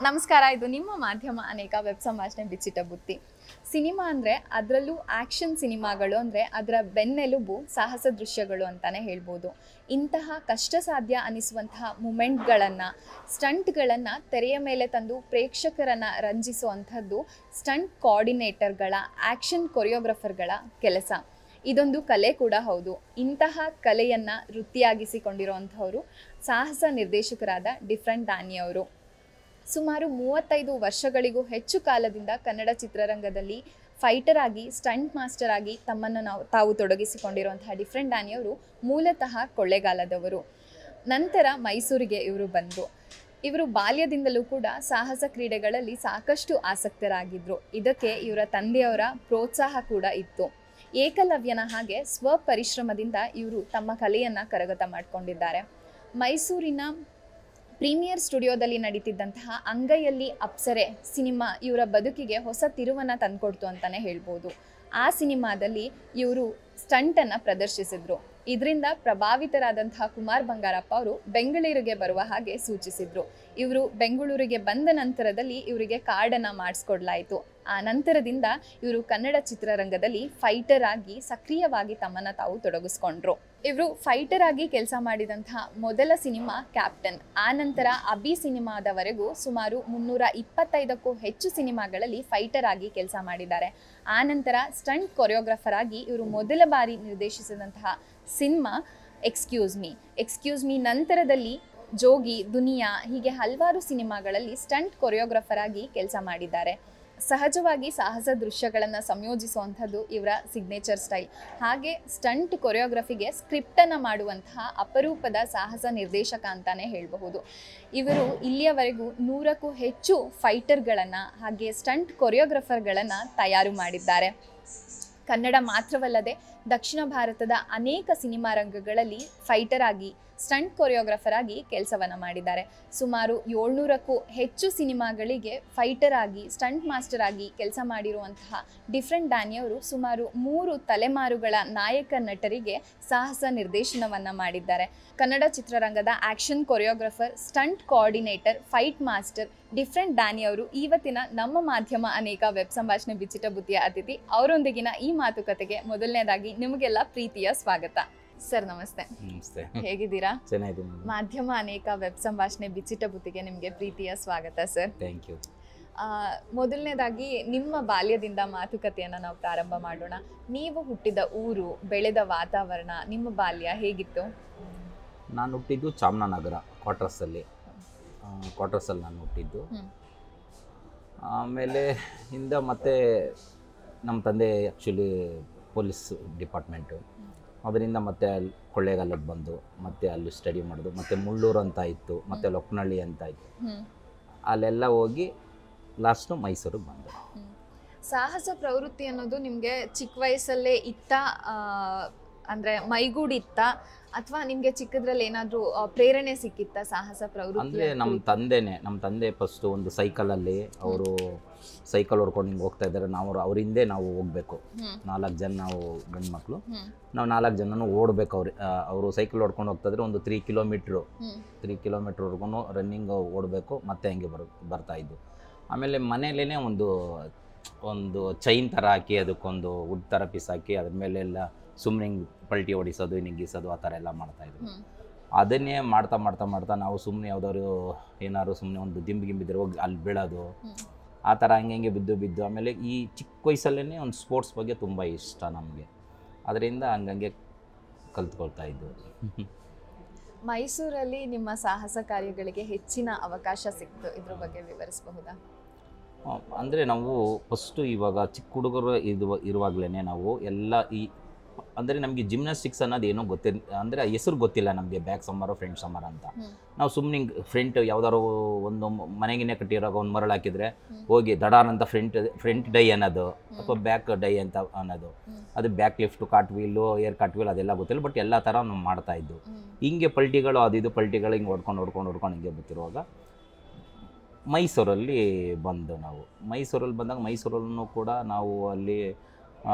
ನಮಸ್ಕಾರ, ಇದು ನಿಮ್ಮ ಮಾಧ್ಯಮ ಅನೇಕ ವೆಬ್ ಸಂಭಾಷಣೆ ಬಿಚ್ಚಿಟ ಬುತ್ತಿ. ಸಿನಿಮಾ ಅಂದರೆ ಅದರಲ್ಲೂ ಆ್ಯಕ್ಷನ್ ಸಿನಿಮಾಗಳು ಅಂದರೆ ಅದರ ಬೆನ್ನೆಲುಬು ಸಾಹಸ ದೃಶ್ಯಗಳು ಅಂತಲೇ ಹೇಳ್ಬೋದು. ಇಂತಹ ಕಷ್ಟ ಸಾಧ್ಯ ಅನಿಸುವಂತಹ ಮೂಮೆಂಟ್ಗಳನ್ನು, ಸ್ಟಂಟ್ಗಳನ್ನು ತೆರೆಯ ಮೇಲೆ ತಂದು ಪ್ರೇಕ್ಷಕರನ್ನು ರಂಜಿಸುವಂಥದ್ದು ಸ್ಟಂಟ್ ಕೋಆರ್ಡಿನೇಟರ್ಗಳ, ಆ್ಯಕ್ಷನ್ ಕೊರಿಯೋಗ್ರಫರ್ಗಳ ಕೆಲಸ. ಇದೊಂದು ಕಲೆ ಕೂಡ ಹೌದು. ಇಂತಹ ಕಲೆಯನ್ನು ವೃತ್ತಿಯಾಗಿಸಿಕೊಂಡಿರುವಂಥವರು ಸಾಹಸ ನಿರ್ದೇಶಕರಾದ ಡಿಫ್ರೆಂಟ್ ಡ್ಯಾನಿ ಅವರು. ಸುಮಾರು 35 ವರ್ಷಗಳಿಗೂ ಹೆಚ್ಚು ಕಾಲದಿಂದ ಕನ್ನಡ ಚಿತ್ರರಂಗದಲ್ಲಿ ಫೈಟರ್ ಆಗಿ, ಸ್ಟಂಟ್ ಮಾಸ್ಟರ್ ಆಗಿ ತಮ್ಮನ್ನು ತಾವು ತೊಡಗಿಸಿಕೊಂಡಿರುವಂತಹ ಡಿಫ್ರೆಂಟ್ ಡ್ಯಾನಿ ಅವರು ಮೂಲತಃ ಕೊಳ್ಳೇಗಾಲದವರು. ನಂತರ ಮೈಸೂರಿಗೆ ಇವರು ಬಂದರು. ಇವರು ಬಾಲ್ಯದಿಂದಲೂ ಕೂಡ ಸಾಹಸ ಕ್ರೀಡೆಗಳಲ್ಲಿ ಸಾಕಷ್ಟು ಆಸಕ್ತರಾಗಿದ್ದರು. ಇದಕ್ಕೆ ಇವರ ತಂದೆಯವರ ಪ್ರೋತ್ಸಾಹ ಕೂಡ ಇತ್ತು. ಏಕಲವ್ಯನ ಹಾಗೆ ಸ್ವಪರಿಶ್ರಮದಿಂದ ಇವರು ತಮ್ಮ ಕಲೆಯನ್ನು ಕರಗತ ಮಾಡಿಕೊಂಡಿದ್ದಾರೆ. ಮೈಸೂರಿನ ಪ್ರೀಮಿಯರ್ ಸ್ಟುಡಿಯೋದಲ್ಲಿ ನಡೀತಿದ್ದಂತಹ ಅಂಗೈಯಲ್ಲಿ ಅಪ್ಸರೆ ಸಿನಿಮಾ ಇವರ ಬದುಕಿಗೆ ಹೊಸ ತಿರುವನ್ನು ತಂದುಕೊಡ್ತು ಅಂತಲೇ ಹೇಳ್ಬೋದು. ಆ ಸಿನಿಮಾದಲ್ಲಿ ಇವರು ಸ್ಟಂಟನ್ನು ಪ್ರದರ್ಶಿಸಿದರು. ಇದರಿಂದ ಪ್ರಭಾವಿತರಾದಂತಹ ಕುಮಾರ್ ಬಂಗಾರಪ್ಪ ಅವರು ಬೆಂಗಳೂರಿಗೆ ಬರುವ ಹಾಗೆ ಸೂಚಿಸಿದರು. ಇವರು ಬೆಂಗಳೂರಿಗೆ ಬಂದ ನಂತರದಲ್ಲಿ ಇವರಿಗೆ ಕಾರ್ಡನ್ನು ಮಾಡಿಸ್ಕೊಡ್ಲಾಯಿತು. ಆ ನಂತರದಿಂದ ಇವರು ಕನ್ನಡ ಚಿತ್ರರಂಗದಲ್ಲಿ ಫೈಟರ್ ಆಗಿ ಸಕ್ರಿಯವಾಗಿ ತಮ್ಮನ್ನು ತಾವು ತೊಡಗಿಸ್ಕೊಂಡ್ರು. ಇವರು ಫೈಟರ್ ಆಗಿ ಕೆಲಸ ಮಾಡಿದಂತಹ ಮೊದಲ ಸಿನಿಮಾ ಕ್ಯಾಪ್ಟನ್. ಆ ನಂತರ ಅಭಿ ಸಿನಿಮಾದವರೆಗೂ ಸುಮಾರು 325ಕ್ಕೂ ಹೆಚ್ಚು ಸಿನಿಮಾಗಳಲ್ಲಿ ಫೈಟರ್ ಆಗಿ ಕೆಲಸ ಮಾಡಿದ್ದಾರೆ. ಆ ನಂತರ ಸ್ಟಂಟ್ ಕೊರಿಯೋಗ್ರಫರ್ ಆಗಿ ಇವರು ಮೊದಲ ಬಾರಿ ನಿರ್ದೇಶಿಸಿದಂತಹ ಸಿನಿಮಾ ಎಕ್ಸ್ಕ್ಯೂಸ್ ಮೀ ನಂತರದಲ್ಲಿ ಜೋಗಿ, ದುನಿಯಾ ಹೀಗೆ ಹಲವಾರು ಸಿನಿಮಾಗಳಲ್ಲಿ ಸ್ಟಂಟ್ ಕೊರಿಯೋಗ್ರಫರ್ ಆಗಿ ಕೆಲಸ ಮಾಡಿದ್ದಾರೆ. ಸಹಜವಾಗಿ ಸಾಹಸ ದೃಶ್ಯಗಳನ್ನು ಸಂಯೋಜಿಸುವಂಥದ್ದು ಇವರ ಸಿಗ್ನೇಚರ್ ಸ್ಟೈಲ್. ಹಾಗೆ ಸ್ಟಂಟ್ ಕೊರಿಯೋಗ್ರಫಿಗೆ ಸ್ಕ್ರಿಪ್ಟನ್ನು ಮಾಡುವಂತಹ ಅಪರೂಪದ ಸಾಹಸ ನಿರ್ದೇಶಕ ಅಂತಲೇ ಹೇಳಬಹುದು. ಇವರು ಇಲ್ಲಿಯವರೆಗೂ 100ಕ್ಕೂ ಹೆಚ್ಚು ಫೈಟರ್ಗಳನ್ನು ಹಾಗೆ ಸ್ಟಂಟ್ ಕೊರಿಯೋಗ್ರಫರ್ಗಳನ್ನು ತಯಾರು ಮಾಡಿದ್ದಾರೆ. ಕನ್ನಡ ಮಾತ್ರವಲ್ಲದೆ ದಕ್ಷಿಣ ಭಾರತದ ಅನೇಕ ಸಿನಿಮಾ ರಂಗಗಳಲ್ಲಿ ಫೈಟರ್ ಆಗಿ, ಸ್ಟಂಟ್ ಕೊರಿಯೋಗ್ರಫರ್ ಆಗಿ ಕೆಲಸವನ್ನು ಮಾಡಿದ್ದಾರೆ. ಸುಮಾರು 700ಕ್ಕೂ ಹೆಚ್ಚು ಸಿನಿಮಾಗಳಿಗೆ ಫೈಟರ್ ಆಗಿ, ಸ್ಟಂಟ್ ಮಾಸ್ಟರ್ ಆಗಿ ಕೆಲಸ ಮಾಡಿರುವಂತಹ ಡಿಫ್ರೆಂಟ್ ಡ್ಯಾನಿ ಅವರು ಸುಮಾರು 3 ತಲೆಮಾರುಗಳ ನಾಯಕ ನಟರಿಗೆ ಸಾಹಸ ನಿರ್ದೇಶನವನ್ನು ಮಾಡಿದ್ದಾರೆ. ಕನ್ನಡ ಚಿತ್ರರಂಗದ action choreographer, stunt coordinator, fight master Different Danny ಅವರು ಇವತ್ತಿನ ನಮ್ಮ ಮಾಧ್ಯಮ ಅನೇಕ ವೆಬ್ ಸಂಭಾಷಣೆ ಬಿಚ್ಚಿಟ ಬುತ್ತಿಯ ಅತಿಥಿ. ಅವರೊಂದಿಗಿನ ಈ ಮಾತುಕತೆಗೆ ಮೊದಲನೇದಾಗಿ ನಿಮಗೆಲ್ಲ ಪ್ರೀತಿಯ ಸ್ವಾಗತ. ಸರ್ ನಮಸ್ತೆ. ನಮಸ್ತೆ. ಹೇಗಿದ್ದೀರಾ? ಚೆನ್ನಾಗಿದ್ದೀನಿ. ಮಾಧ್ಯಮ ಅನೇಕ ವೆಬ್ ಸಂಭಾಷಣೆ ಬಿಚ್ಚಿಟ ಬುತ್ತಿಗೆ ನಿಮಗೆ ಪ್ರೀತಿಯ ಸ್ವಾಗತ ಸರ್. Thank you. ಮೊದಲನೇದಾಗಿ ನಿಮ್ಮ ಬಾಲ್ಯದಿಂದ ಮಾತುಕತೆಯನ್ನು ನಾವು ಪ್ರಾರಂಭ ಮಾಡೋಣ. ನೀವು ಹುಟ್ಟಿದ ಊರು, ಬೆಳೆದ ವಾತಾವರಣ, ನಿಮ್ಮ ಬಾಲ್ಯ ಹೇಗಿತ್ತು? ನಾನು ಹುಟ್ಟಿದ್ದು ಚಾಮರಾಜನಗರ ಕ್ವಾರ್ಟರ್ಸಲ್ಲಿ ನಾನು ಹುಟ್ಟಿದ್ದು. ಆಮೇಲೆ ಮತ್ತೆ ನಮ್ಮ ತಂದೆ ಆ್ಯಕ್ಚುಲಿ ಪೊಲೀಸ್ ಡಿಪಾರ್ಟ್ಮೆಂಟು, ಅದರಿಂದ ಮತ್ತೆ ಅಲ್ಲಿ ಕೊಳ್ಳೇಗಾಲಕ್ಕೆ ಬಂದು ಮತ್ತೆ ಅಲ್ಲಿ ಸ್ಟಡಿ ಮಾಡೋದು. ಮತ್ತು ಮುಳ್ಳೂರು ಅಂತ ಇತ್ತು, ಮತ್ತು ಲೊಕ್ಕನಹಳ್ಳಿ ಅಂತ ಇತ್ತು, ಅಲ್ಲೆಲ್ಲ ಹೋಗಿ ಲಾಸ್ಟು ಮೈಸೂರಿಗೆ ಬಂದು. ಸಾಹಸ ಪ್ರವೃತ್ತಿ ಅನ್ನೋದು ನಿಮಗೆ ಚಿಕ್ಕ ವಯಸ್ಸಲ್ಲೇ ಇತ್ತಾ, ಅಂದರೆ ಮೈಗೂಡಿತ್ತಾ, ಅಥವಾ ನಿಮಗೆ ಚಿಕ್ಕದ್ರಲ್ಲಿ ಏನಾದರೂ ಪ್ರೇರಣೆ ಸಿಕ್ಕಿತ್ತಾ ಸಾಹಸ ಪ್ರವೃತ್ತಿ? ಅಂದರೆ ನಮ್ಮ ತಂದೆ ಫಸ್ಟು ಒಂದು ಸೈಕಲಲ್ಲಿ ಅವರು ಸೈಕಲ್ ಹೊಡ್ಕೊಂಡು ಹಿಂಗೆ ಹೋಗ್ತಾ ಇದ್ದಾರೆ. ಅವ್ರ ಹಿಂದೆ ನಾವು ಹೋಗಬೇಕು. 4 ಜನ ನಾವು ಗಂಡು ಮಕ್ಕಳು, ನಾವು 4 ಜನನೂ ಓಡಬೇಕು. ಅವರು ಸೈಕಲ್ ಹೊಡ್ಕೊಂಡು ಹೋಗ್ತಾಯಿದ್ರೆ ಒಂದು 3 ಕಿಲೋಮೀಟ್ರ್ವರೆಗೂ ರನ್ನಿಂಗ್ ಓಡಬೇಕು. ಮತ್ತೆ ಹಂಗೆ ಬರ್ತಾಯಿದ್ದು. ಆಮೇಲೆ ಮನೆಯಲ್ಲೇ ಒಂದು ಚೈನ್ ಥರ ಹಾಕಿ, ಅದಕ್ಕೊಂದು ವುಡ್ ಥರ ಪೀಸ್ ಹಾಕಿ, ಅದ್ರ ಮೇಲೆಲ್ಲ ಸುಮ್ಮನೆ ಹಿಂಗೆ ಪಲ್ಟಿ ಹೊಡಿಸೋದು, ನಿಗ್ಗಿಸೋದು, ಆ ಥರ ಎಲ್ಲ ಮಾಡ್ತಾಯಿದ್ರು. ಅದನ್ನೇ ಮಾಡ್ತಾ ನಾವು ಸುಮ್ಮನೆ ಯಾವುದಾದ್ರು ಏನಾದ್ರು ಸುಮ್ಮನೆ ಒಂದು ದಿಂಬಿದ್ರೆ ಹೋಗಿ ಅಲ್ಲಿ ಬೀಳೋದು, ಆ ಥರ ಹಂಗೆ ಬಿದ್ದು ಆಮೇಲೆ ಈ ಚಿಕ್ಕ ವಯಸ್ಸಲ್ಲೇ ಒಂದು ಸ್ಪೋರ್ಟ್ಸ್ ಬಗ್ಗೆ ತುಂಬ ಇಷ್ಟ ನಮಗೆ. ಅದರಿಂದ ಹಂಗೆ ಕಲ್ತ್ಕೊಳ್ತಾ ಇದ್ದು. ಮೈಸೂರಲ್ಲಿ ನಿಮ್ಮ ಸಾಹಸ ಕಾರ್ಯಗಳಿಗೆ ಹೆಚ್ಚಿನ ಅವಕಾಶ ಸಿಕ್ತು, ಇದ್ರ ಬಗ್ಗೆ ವಿವರಿಸಬಹುದಾ? ಅಂದರೆ ನಾವು ಫಸ್ಟು ಇವಾಗ ಚಿಕ್ಕ ಹುಡುಗರು ಇರುವಾಗಲೇ ನಾವು ಎಲ್ಲ ಅಂದರೆ ನಮಗೆ ಜಿಮ್ನಾಸ್ಟಿಕ್ಸ್ ಅನ್ನೋದು ಏನೋ ಅಂದರೆ ಹೆಸರು ಗೊತ್ತಿಲ್ಲ ನಮಗೆ. ಬ್ಯಾಕ್ ಸಮ್ಮರು, ಫ್ರಂಟ್ ಸಮ್ಮರ್ ಅಂತ ನಾವು ಸುಮ್ಮನೆ ಫ್ರಂಟ್ ಯಾವ್ದಾದ್ರು ಒಂದು ಮನೆಗಿನೇ ಕಟ್ಟಿರೋ ಒಂದು ಮರಳು ಹಾಕಿದರೆ ಹೋಗಿ ದಡಾರ್ ಅಂತ ಫ್ರಂಟ್ ಡೈ ಅನ್ನೋದು, ಅಥವಾ ಬ್ಯಾಕ್ ಡೈ ಅಂತ ಅನ್ನೋದು, ಅದು ಬ್ಯಾಕ್ ಲಿಫ್ಟು, ಕಾಟ್ ವೀಲು, ಏರ್ ಕಾಟ್ ವೀಲ್ ಅದೆಲ್ಲ ಗೊತ್ತಿಲ್ಲ. ಬಟ್ ಎಲ್ಲ ಥರ ನಾವು ಮಾಡ್ತಾಯಿದ್ದು. ಹಿಂಗೆ ಪಲ್ಟಿಗಳು ಪಲ್ಟಿಗಳು ಹಿಂಗೆ ಹೊಡ್ಕೊಂಡು ಹಿಂಗೆ ಬರ್ತಿರುವಾಗ ಮೈಸೂರಲ್ಲಿ ಮೈಸೂರಲ್ಲಿ ಬಂದಾಗ ಮೈಸೂರಲ್ಲೂ ಕೂಡ ನಾವು ಅಲ್ಲಿ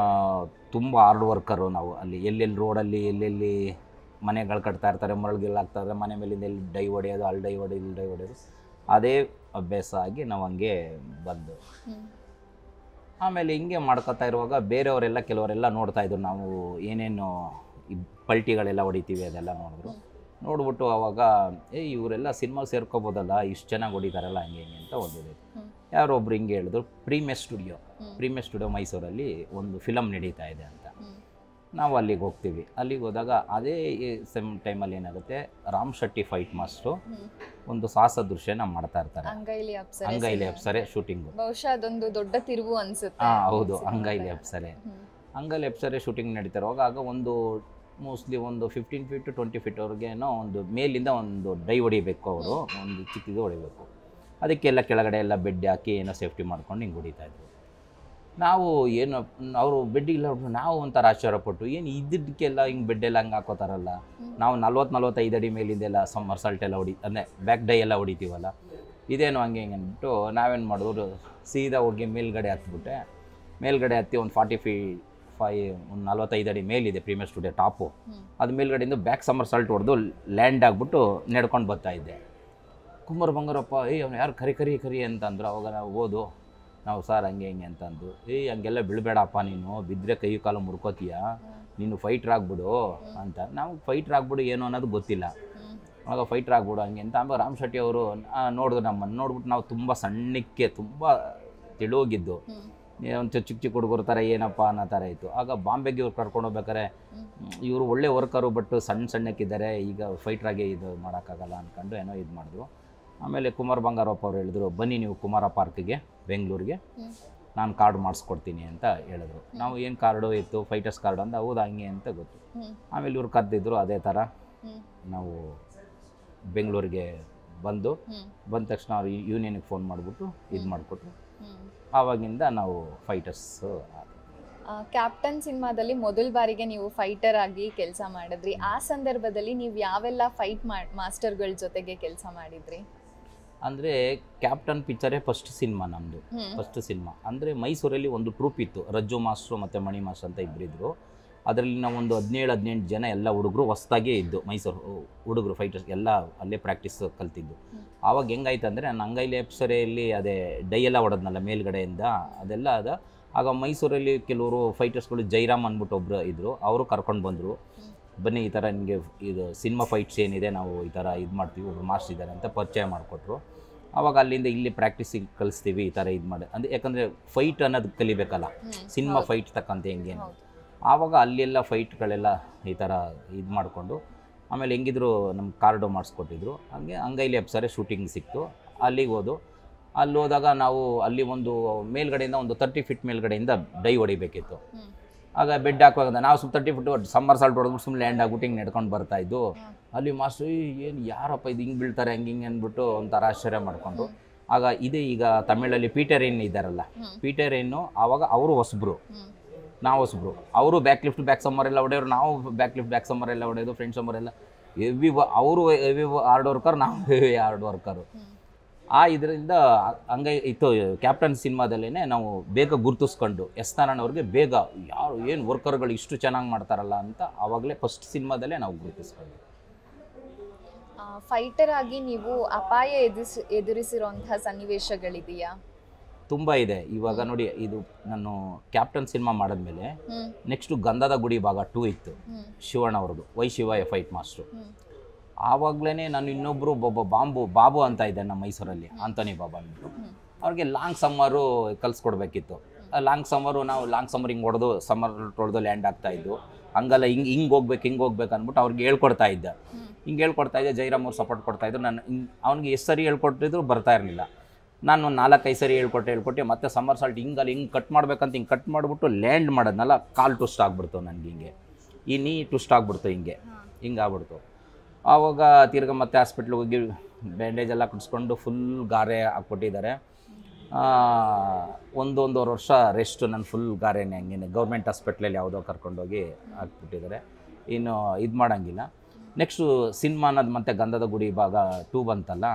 ತುಂಬ ಹಾರ್ಡ್ ವರ್ಕರು. ನಾವು ಅಲ್ಲಿ ಎಲ್ಲೆಲ್ಲಿ ರೋಡಲ್ಲಿ ಎಲ್ಲೆಲ್ಲಿ ಮನೆಗಳು ಕಟ್ತಾ ಇರ್ತಾರೆ, ಮರಳುಗೆಲ್ಲ ಆಗ್ತಾಯಿದ್ರೆ ಮನೆ ಮೇಲಿಂದ ಎಲ್ಲಿ ಡೈ ಹೊಡೆಯೋದು, ಅಲ್ಲಿ ಡೈ ಹೊಡೆಯೋದು, ಅದೇ ಅಭ್ಯಾಸ ಆಗಿ ನಾವು ಹಂಗೆ ಬಂದು ಆಮೇಲೆ ಹಿಂಗೆ ಮಾಡ್ಕೊತಾ ಇರುವಾಗ ಬೇರೆಯವರೆಲ್ಲ ಕೆಲವರೆಲ್ಲ ನೋಡ್ತಾ ಇದ್ರು ನಾವು ಏನೇನು ಈ ಪಲ್ಟಿಗಳೆಲ್ಲ ಹೊಡಿತೀವಿ ಅದೆಲ್ಲ ನೋಡಿದ್ರು. ನೋಡ್ಬಿಟ್ಟು ಅವಾಗ ಇವರೆಲ್ಲ ಸಿನಿಮಾಗೆ ಸೇರ್ಕೋಬೋದಲ್ಲ, ಇಷ್ಟು ಚೆನ್ನಾಗಿ ಹೊಡಿತಾರಲ್ಲ ಹಂಗೆ ಹಿಂಗೆ ಅಂತ ಓದಿದೆ. ಯಾರೋ ಒಬ್ರು ಹಿಂಗೆ ಹೇಳಿದ್ರು, ಪ್ರೀಮಿಯರ್ ಸ್ಟುಡಿಯೋ ಮೈಸೂರಲ್ಲಿ ಒಂದು ಫಿಲಮ್ ನಡೀತಾ ಇದೆ ಅಂತ. ನಾವು ಅಲ್ಲಿಗೆ ಹೋಗ್ತೀವಿ. ಅಲ್ಲಿಗೆ ಹೋದಾಗ ಅದೇ ಸೇಮ್ ಟೈಮಲ್ಲಿ ಏನಾಗುತ್ತೆ, ರಾಮ್ ಶೆಟ್ಟಿ ಫೈಟ್ ಮಾಸ್ಟ್ರು ಒಂದು ಸಾಹಸ ದೃಶ್ಯನ ಮಾಡ್ತಾ ಇರ್ತಾರೆ. ಅಂಗೈಲಿ ಅಪ್ಸರೆ ಶೂಟಿಂಗು. ಬಹುಶಃ ಅದೊಂದು ದೊಡ್ಡ ತಿರುವು ಅನ್ಸುತ್ತೆ. ಹೌದು, ಅಂಗೈಲಿ ಅಪ್ಸರೆ ಶೂಟಿಂಗ್ ನಡೀತಾ ಇರುವಾಗ ಆಗ ಒಂದು ಮೋಸ್ಟ್ಲಿ ಒಂದು 15 ಫೀಟ್ 20 ಫೀಟ್ ಅವ್ರಿಗೇನೋ ಒಂದು ಮೇಲಿಂದ ಒಂದು ಡೈ ಹೊಡಿಬೇಕು, ಅವರು ಒಂದು ಚಿಕ್ಕದು ಹೊಡಿಬೇಕು. ಅದಕ್ಕೆಲ್ಲ ಕೆಳಗಡೆ ಎಲ್ಲ ಬೆಡ್ ಹಾಕಿ ಏನೋ ಸೇಫ್ಟಿ ಮಾಡ್ಕೊಂಡು ಹಿಂಗೆ ಹೊಡಿತಾಯಿದ್ರು. ನಾವು ಏನು ಅವರು ಬೆಡ್ಡಿಗೆಲ್ಲ ನಾವು ಒಂಥರ ಆಶ್ಚರ್ಯಪಟ್ಟು, ಏನು ಇದ್ದಕ್ಕೆಲ್ಲ ಹಿಂಗೆ ಬೆಡ್ಡೆಲ್ಲ ಹಂಗೆ ಹಾಕೋತಾರಲ್ಲ, ನಾವು 40-45 ಅಡಿ ಮೇಲಿಂದೆಲ್ಲ ಸಮ್ಮರ್ಸಾಲ್ಟ್ ಎಲ್ಲ ಅಂದರೆ ಬ್ಯಾಕ್ ಡೈ ಎಲ್ಲ ಹೊಡಿತೀವಲ್ಲ, ಇದೇನು ಹಂಗೆ ಹಿಂಗೆ ಅಂದ್ಬಿಟ್ಟು ನಾವೇನು ಮಾಡಿದ್ರು, ಸೀದಾ ಹೋಗಿ ಮೇಲ್ಗಡೆ ಹತ್ಬಿಟ್ಟೆ. ಮೇಲ್ಗಡೆ ಹತ್ತಿ ಒಂದು 45 ಅಡಿ ಮೇಲಿದೆ ಪ್ರೀಮಿಯರ್ ಸ್ಟುಡಿಯೋ ಟಾಪು. ಅದು ಮೇಲ್ಗಡೆಯಿಂದ ಬ್ಯಾಕ್ ಸಮ್ಮರ್ಸಾಲ್ಟ್ ಹೊಡೆದು ಲ್ಯಾಂಡ್ ಆಗಿಬಿಟ್ಟು ನಡ್ಕೊಂಡು ಬರ್ತಾಯಿದ್ದೆ. ಕುಮಾರ್ ಬಂಗಾರಪ್ಪ ಅವ್ನು ಯಾರು ಕರಿ ಅಂತಂದ್ರು. ಅವಾಗ ನಾವು ನಾವು ಸರ್ ಹಂಗೆ ಹಿಂಗೆ ಅಂತಂದು, ಹಂಗೆಲ್ಲ ಬೀಳಬೇಡಪ್ಪ, ನೀನು ಬಿದ್ದರೆ ಕೈ ಕಾಲು ಮುರ್ಕೋತೀಯ, ನೀನು ಫೈಟ್ರ್ ಆಗ್ಬಿಡು ಅಂತ. ನಾವು ಫೈಟ್ರ್ ಆಗ್ಬಿಡು ಏನು ಅನ್ನೋದು ಗೊತ್ತಿಲ್ಲ. ಆವಾಗ ಫೈಟ್ರ್ ಆಗ್ಬಿಡು ಹಂಗೆ ಅಂತ. ಆಮೇಲೆ ರಾಮ್ ಶೆಟ್ಟಿ ಅವರು ನೋಡಿದ್ರು ನಮ್ಮನ್ನು. ನೋಡ್ಬಿಟ್ಟು ನಾವು ತುಂಬ ಸಣ್ಣಕ್ಕೆ ತುಂಬ ತಿಳಿಯೋಗಿದ್ದು, ಒಂದು ಚಿಕ್ಕ ಹುಡುಗರ ಥರ ಏನಪ್ಪ ಅನ್ನೋ ಥರ ಇತ್ತು. ಆಗ ಬಾಂಬೆಗೆ ಇವ್ರು ಕರ್ಕೊಂಡು ಹೋಗ್ಬೇಕಾರೆ, ಇವರು ಒಳ್ಳೆ ವರ್ಕರು ಬಟ್ ಸಣ್ಣಕ್ಕಿದ್ದಾರೆ, ಈಗ ಫೈಟ್ರಾಗೆ ಇದು ಮಾಡೋಕ್ಕಾಗಲ್ಲ ಅಂದ್ಕೊಂಡು ಏನೋ ಇದು ಮಾಡಿದ್ರು. ಆಮೇಲೆ ಕುಮಾರ್ ಬಂಗಾರಪ್ಪ ಅವ್ರು ಹೇಳಿದ್ರು, ಬನ್ನಿ ನೀವು ಕುಮಾರ ಪಾರ್ಕ್ಗೆ ಬೆಂಗಳೂರಿಗೆ, ನಾನು ಕಾರ್ಡ್ ಮಾಡಿಸ್ಕೊಡ್ತೀನಿ ಅಂತ ಹೇಳಿದ್ರು. ನಾವು ಏನು ಕಾರ್ಡು ಇತ್ತು, ಫೈಟರ್ಸ್ ಕಾರ್ಡು ಅಂತ. ಹೌದು ಹಂಗೆ ಅಂತ ಗೊತ್ತು. ಆಮೇಲೆ ಇವ್ರು ಕರೆದಿದ್ರು. ಅದೇ ಥರ ನಾವು ಬೆಂಗಳೂರಿಗೆ ಬಂದ ತಕ್ಷಣ ಅವ್ರು ಯೂನಿಯನ್ಗೆ ಫೋನ್ ಮಾಡಿಬಿಟ್ಟು ಇದು ಮಾಡಿಕೊಟ್ರು. ಆವಾಗಿಂದ ನಾವು ಫೈಟರ್ಸ್. ಕ್ಯಾಪ್ಟನ್ ಸಿನಿಮಾದಲ್ಲಿ ಮೊದಲ ಬಾರಿಗೆ ನೀವು ಫೈಟರ್ ಆಗಿ ಕೆಲಸ ಮಾಡಿದ್ರಿ. ಆ ಸಂದರ್ಭದಲ್ಲಿ ನೀವು ಯಾವೆಲ್ಲ ಫೈಟ್ ಮಾಸ್ಟರ್ಗಳ ಜೊತೆಗೆ ಕೆಲಸ ಮಾಡಿದ್ರಿ? ಅಂದರೆ ಕ್ಯಾಪ್ಟನ್ ಪಿಕ್ಚರೇ ಫಸ್ಟ್ ಸಿನಿಮಾ ನಮ್ಮದು. ಫಸ್ಟ್ ಸಿನಿಮಾ ಅಂದರೆ ಮೈಸೂರಲ್ಲಿ ಒಂದು ಟ್ರೂಪ್ ಇತ್ತು, ರಜ್ಜು ಮಾಸ್ಟ್ರು ಮತ್ತು ಮಣಿ ಮಾಸ್ಟ್ರು ಅಂತ ಇಬ್ಬರಿದ್ರು. ಅದರಲ್ಲಿ ನಾವು ಒಂದು 17-18 ಜನ ಎಲ್ಲ ಹುಡುಗರು ಹೊಸ್ದಾಗೇ ಇದ್ದು, ಮೈಸೂರು ಹುಡುಗರು ಫೈಟರ್ಸ್ ಎಲ್ಲ ಅಲ್ಲೇ ಪ್ರಾಕ್ಟೀಸ್ ಕಲ್ತಿದ್ದು. ಆವಾಗ ಹೆಂಗಾಯ್ತು ಅಂದರೆ, ನಾನು ಅಂಗೈಲಿ ಅಪ್ಸರೆಯಲ್ಲಿ ಅದೇ ಡೈ ಎಲ್ಲ ಹೊಡೆದ್ನಲ್ಲ ಮೇಲ್ಗಡೆಯಿಂದ, ಅದೆಲ್ಲ ಆಗ ಮೈಸೂರಲ್ಲಿ ಕೆಲವರು ಫೈಟರ್ಸ್ಗಳು ಜೈರಾಮ್ ಅಂದ್ಬಿಟ್ಟು ಒಬ್ಬರು ಇದ್ದರು, ಅವರು ಕರ್ಕೊಂಡು ಬಂದರು. ಬನ್ನಿ ಈ ಥರ ನಿಮಗೆ ಇದು ಸಿನಿಮಾ ಫೈಟ್ಸ್ ಏನಿದೆ ನಾವು ಈ ಥರ ಇದು ಮಾಡ್ತೀವಿ, ಒಬ್ರು ಮಾಸ್ಟರ್ ಇದ್ದಾರೆ ಅಂತ ಪರಿಚಯ ಮಾಡಿಕೊಟ್ರು. ಆವಾಗ ಅಲ್ಲಿಂದ ಇಲ್ಲಿ ಪ್ರಾಕ್ಟೀಸಿಗೆ ಕಲಿಸ್ತೀವಿ ಈ ಥರ ಇದು ಮಾಡಿ ಅಂದರೆ, ಯಾಕಂದರೆ ಫೈಟ್ ಅನ್ನೋದು ಕಲಿಬೇಕಲ್ಲ, ಸಿನಿಮಾ ಫೈಟ್ ತಕ್ಕಂತೆ ಹೆಂಗೆ. ಆವಾಗ ಅಲ್ಲೆಲ್ಲ ಫೈಟ್ಗಳೆಲ್ಲ ಈ ಥರ ಇದು ಮಾಡಿಕೊಂಡು, ಆಮೇಲೆ ಹೆಂಗಿದ್ರು ನಮ್ಮ ಕಾರ್ಡು ಮಾಡಿಸ್ಕೊಟ್ಟಿದ್ರು. ಹಾಗೆ ಅಂಗೈಲಿ ಅಪ್ಸರೆ ಶೂಟಿಂಗ್ ಸಿಕ್ತು. ಅಲ್ಲಿಗೆ ಅಲ್ಲಿ ಹೋದಾಗ ನಾವು ಅಲ್ಲಿ ಒಂದು ಮೇಲ್ಗಡೆಯಿಂದ ಒಂದು 30 ಫೀಟ್ ಮೇಲ್ಗಡೆಯಿಂದ ಡೈ ಹೊಡಿಬೇಕಿತ್ತು. ಆಗ ಬೆಡ್ ಹಾಕುವಾಗ ನಾವು 30 ಫೀಟ್ ಸಮ್ಮರ್ಸಾಲ್ಟ್ ಹೊಡೆದ್ಬಿಟ್ಟು ಸುಮ್ಮನೆ ಲ್ಯಾಂಡ್ ಆಗ್ಬಿಟ್ಟು ಹಿಂಗೆ ನಡ್ಕೊಂಡು ಬರ್ತಾಯಿದ್ದು. ಅಲ್ಲಿ ಮಾಸ್ಟ್ರು ಏನು ಯಾರಪ್ಪ ಇದು ಹಿಂಗೆ ಬೀಳ್ತಾರೆ ಹಂಗೆ ಹಿಂಗೆ ಅಂದ್ಬಿಟ್ಟು ಒಂಥರ ಆಶ್ಚರ್ಯ ಮಾಡಿಕೊಂಡು. ಆಗ ಈಗ ತಮಿಳಲ್ಲಿ ಪೀಟರ್ ಏನ್ ಇದ್ದಾರಲ್ಲ, ಪೀಟರ್ ಏನು ಆವಾಗ ಅವರು ಹೊಸಬ್ರು, ನಾವು ಹೊಸಬ್ರು. ಅವರು ಬ್ಯಾಕ್ ಸಮ್ಮರ್ ಎಲ್ಲ ಹೊಡೆಯೋರು, ನಾವು ಬ್ಯಾಕ್ ಸಮ್ಮರ್ ಎಲ್ಲ ಹೊಡೆಯೋದು. ಫ್ರೆಂಡ್ಸ್ ಸಮ್ಮರೆಲ್ಲ ಅವರು ಹೆವಿ ಹಾರ್ಡ್ ವರ್ಕರ್, ನಾವು ಹೆವಿ ಹಾರ್ಡ್ ವರ್ಕರು. ಇದರಿಂದ ಹಂಗೆ ಇತ್ತು. ಕ್ಯಾಪ್ಟನ್ ಸಿನಿಮಾದಲ್ಲೇ ನಾವು ಬೇಗ ಗುರುತಿಸ್ಕೊಂಡು ಎಸ್ ನಾರಾಯಣ್ ಅವ್ರಿಗೆ ಬೇಗ ಯಾರು ಏನು ವರ್ಕರ್ಗಳು ಇಷ್ಟು ಚೆನ್ನಾಗಿ ಮಾಡ್ತಾರಲ್ಲ ಅಂತ ಆವಾಗಲೇ ಫಸ್ಟ್ ಸಿನಿಮಾದಲ್ಲೇ ನಾವು ಗುರುತಿಸ್ಕೊಂಡು. ಫೈಟರ್ ಆಗಿ ನೀವು ಅಪಾಯ ಎದುರಿಸಿರುವಂತಹ ಸನ್ನಿವೇಶಗಳಿದೆಯಾ? ತುಂಬ ಇದೆ. ಇವಾಗ ನೋಡಿ, ಇದು ನಾನು ಕ್ಯಾಪ್ಟನ್ ಸಿನಿಮಾ ಮಾಡಿದ್ಮೇಲೆ ನೆಕ್ಸ್ಟು ಗಂಧದ ಗುಡಿ ಭಾಗ 2 ಇತ್ತು, ಶಿವಣ್ಣ ಅವ್ರದ್ದು, ವೈ ಶಿವ ಫೈಟ್ ಮಾಸ್ಟ್ರು. ಆವಾಗಲೇ ನಾನು ಇನ್ನೊಬ್ಬರು ಬಾಬು ಅಂತ ಇದೆ ನಮ್ಮ ಮೈಸೂರಲ್ಲಿ, ಆಂಟೋನಿ ಬಾಬಾ ಅಂದ್ಬಿಟ್ಟು. ಅವ್ರಿಗೆ ಲಾಂಗ್ ಸಮ್ಮರು ಕಲಿಸ್ಕೊಡ್ಬೇಕಿತ್ತು. ಲಾಂಗ್ ಸಮ್ಮರು ನಾವು ಲಾಂಗ್ ಸಮ್ಮರ್ ಹಿಂಗೆ ಹೊಡೆದು ಲ್ಯಾಂಡ್ ಆಗ್ತಾಯಿದ್ದು. ಹಂಗಲ್ಲ, ಹಿಂಗೆ ಹೋಗ್ಬೇಕು ಅಂದ್ಬಿಟ್ಟು ಅವ್ರಿಗೆ ಹೇಳ್ಕೊಡ್ತಾ ಇದ್ದೆ. ಜೈರಾಮ್ ಅವ್ರು ಸಪೋರ್ಟ್ ಕೊಡ್ತಾಯಿದ್ರು. ನಾನು ಅವ್ನಿಗೆ ಎಷ್ಟು ಸರಿ ಹೇಳ್ಕೊಟ್ಟಿದ್ರು ಬರ್ತಾ ಇರಲಿಲ್ಲ. ನಾನು ಒಂದು 4-5 ಸರಿ ಹೇಳ್ಕೊಟ್ಟೆ. ಮತ್ತು ಸಮ್ಮರ್ಸಾಲ್ಟ್ ಹಿಂಗೆ ಕಟ್ ಮಾಡ್ಬೇಕಂತ ಹಿಂಗೆ ಕಟ್ ಮಾಡಿಬಿಟ್ಟು ಲ್ಯಾಂಡ್ ಮಾಡೋದ್ನಲ್ಲ, ಕಾಲು ಟ್ವಿಸ್ಟ್ ಆಗ್ಬಿಡ್ತು ನನಗೆ, ಹಿಂಗೆ ಈ ನೀ ಟ್ವಿಸ್ಟ್ ಆಗ್ಬಿಡ್ತು, ಹಿಂಗೆ ಆಗ್ಬಿಡ್ತು. ಆವಾಗ ತಿರ್ಗಿ ಮತ್ತೆ ಹಾಸ್ಪಿಟ್ಲಿಗೆ ಹೋಗಿ ಬ್ಯಾಂಡೇಜ್ ಎಲ್ಲ ಕಟ್ಸ್ಕೊಂಡು ಫುಲ್ ಗಾರೆ ಹಾಕ್ಬಿಟ್ಟಿದ್ದಾರೆ. 1-1.5 ವರ್ಷ ರೆಸ್ಟು. ನಾನು ಫುಲ್ ಗಾರೆನೇ ಹಂಗೇನೆ ಗೌರ್ಮೆಂಟ್ ಹಾಸ್ಪಿಟ್ಲಲ್ಲಿ ಯಾವುದೋ ಕರ್ಕೊಂಡೋಗಿ ಹಾಕ್ಬಿಟ್ಟಿದ್ದಾರೆ. ಇನ್ನು ಇದು ಮಾಡೋಂಗಿಲ್ಲ. ನೆಕ್ಸ್ಟು ಸಿನಿಮಾ ಅನ್ನೋದು ಮತ್ತೆ ಗಂಧದ ಗುಡಿ ಭಾಗ 2 ಬಂತಲ್ಲ,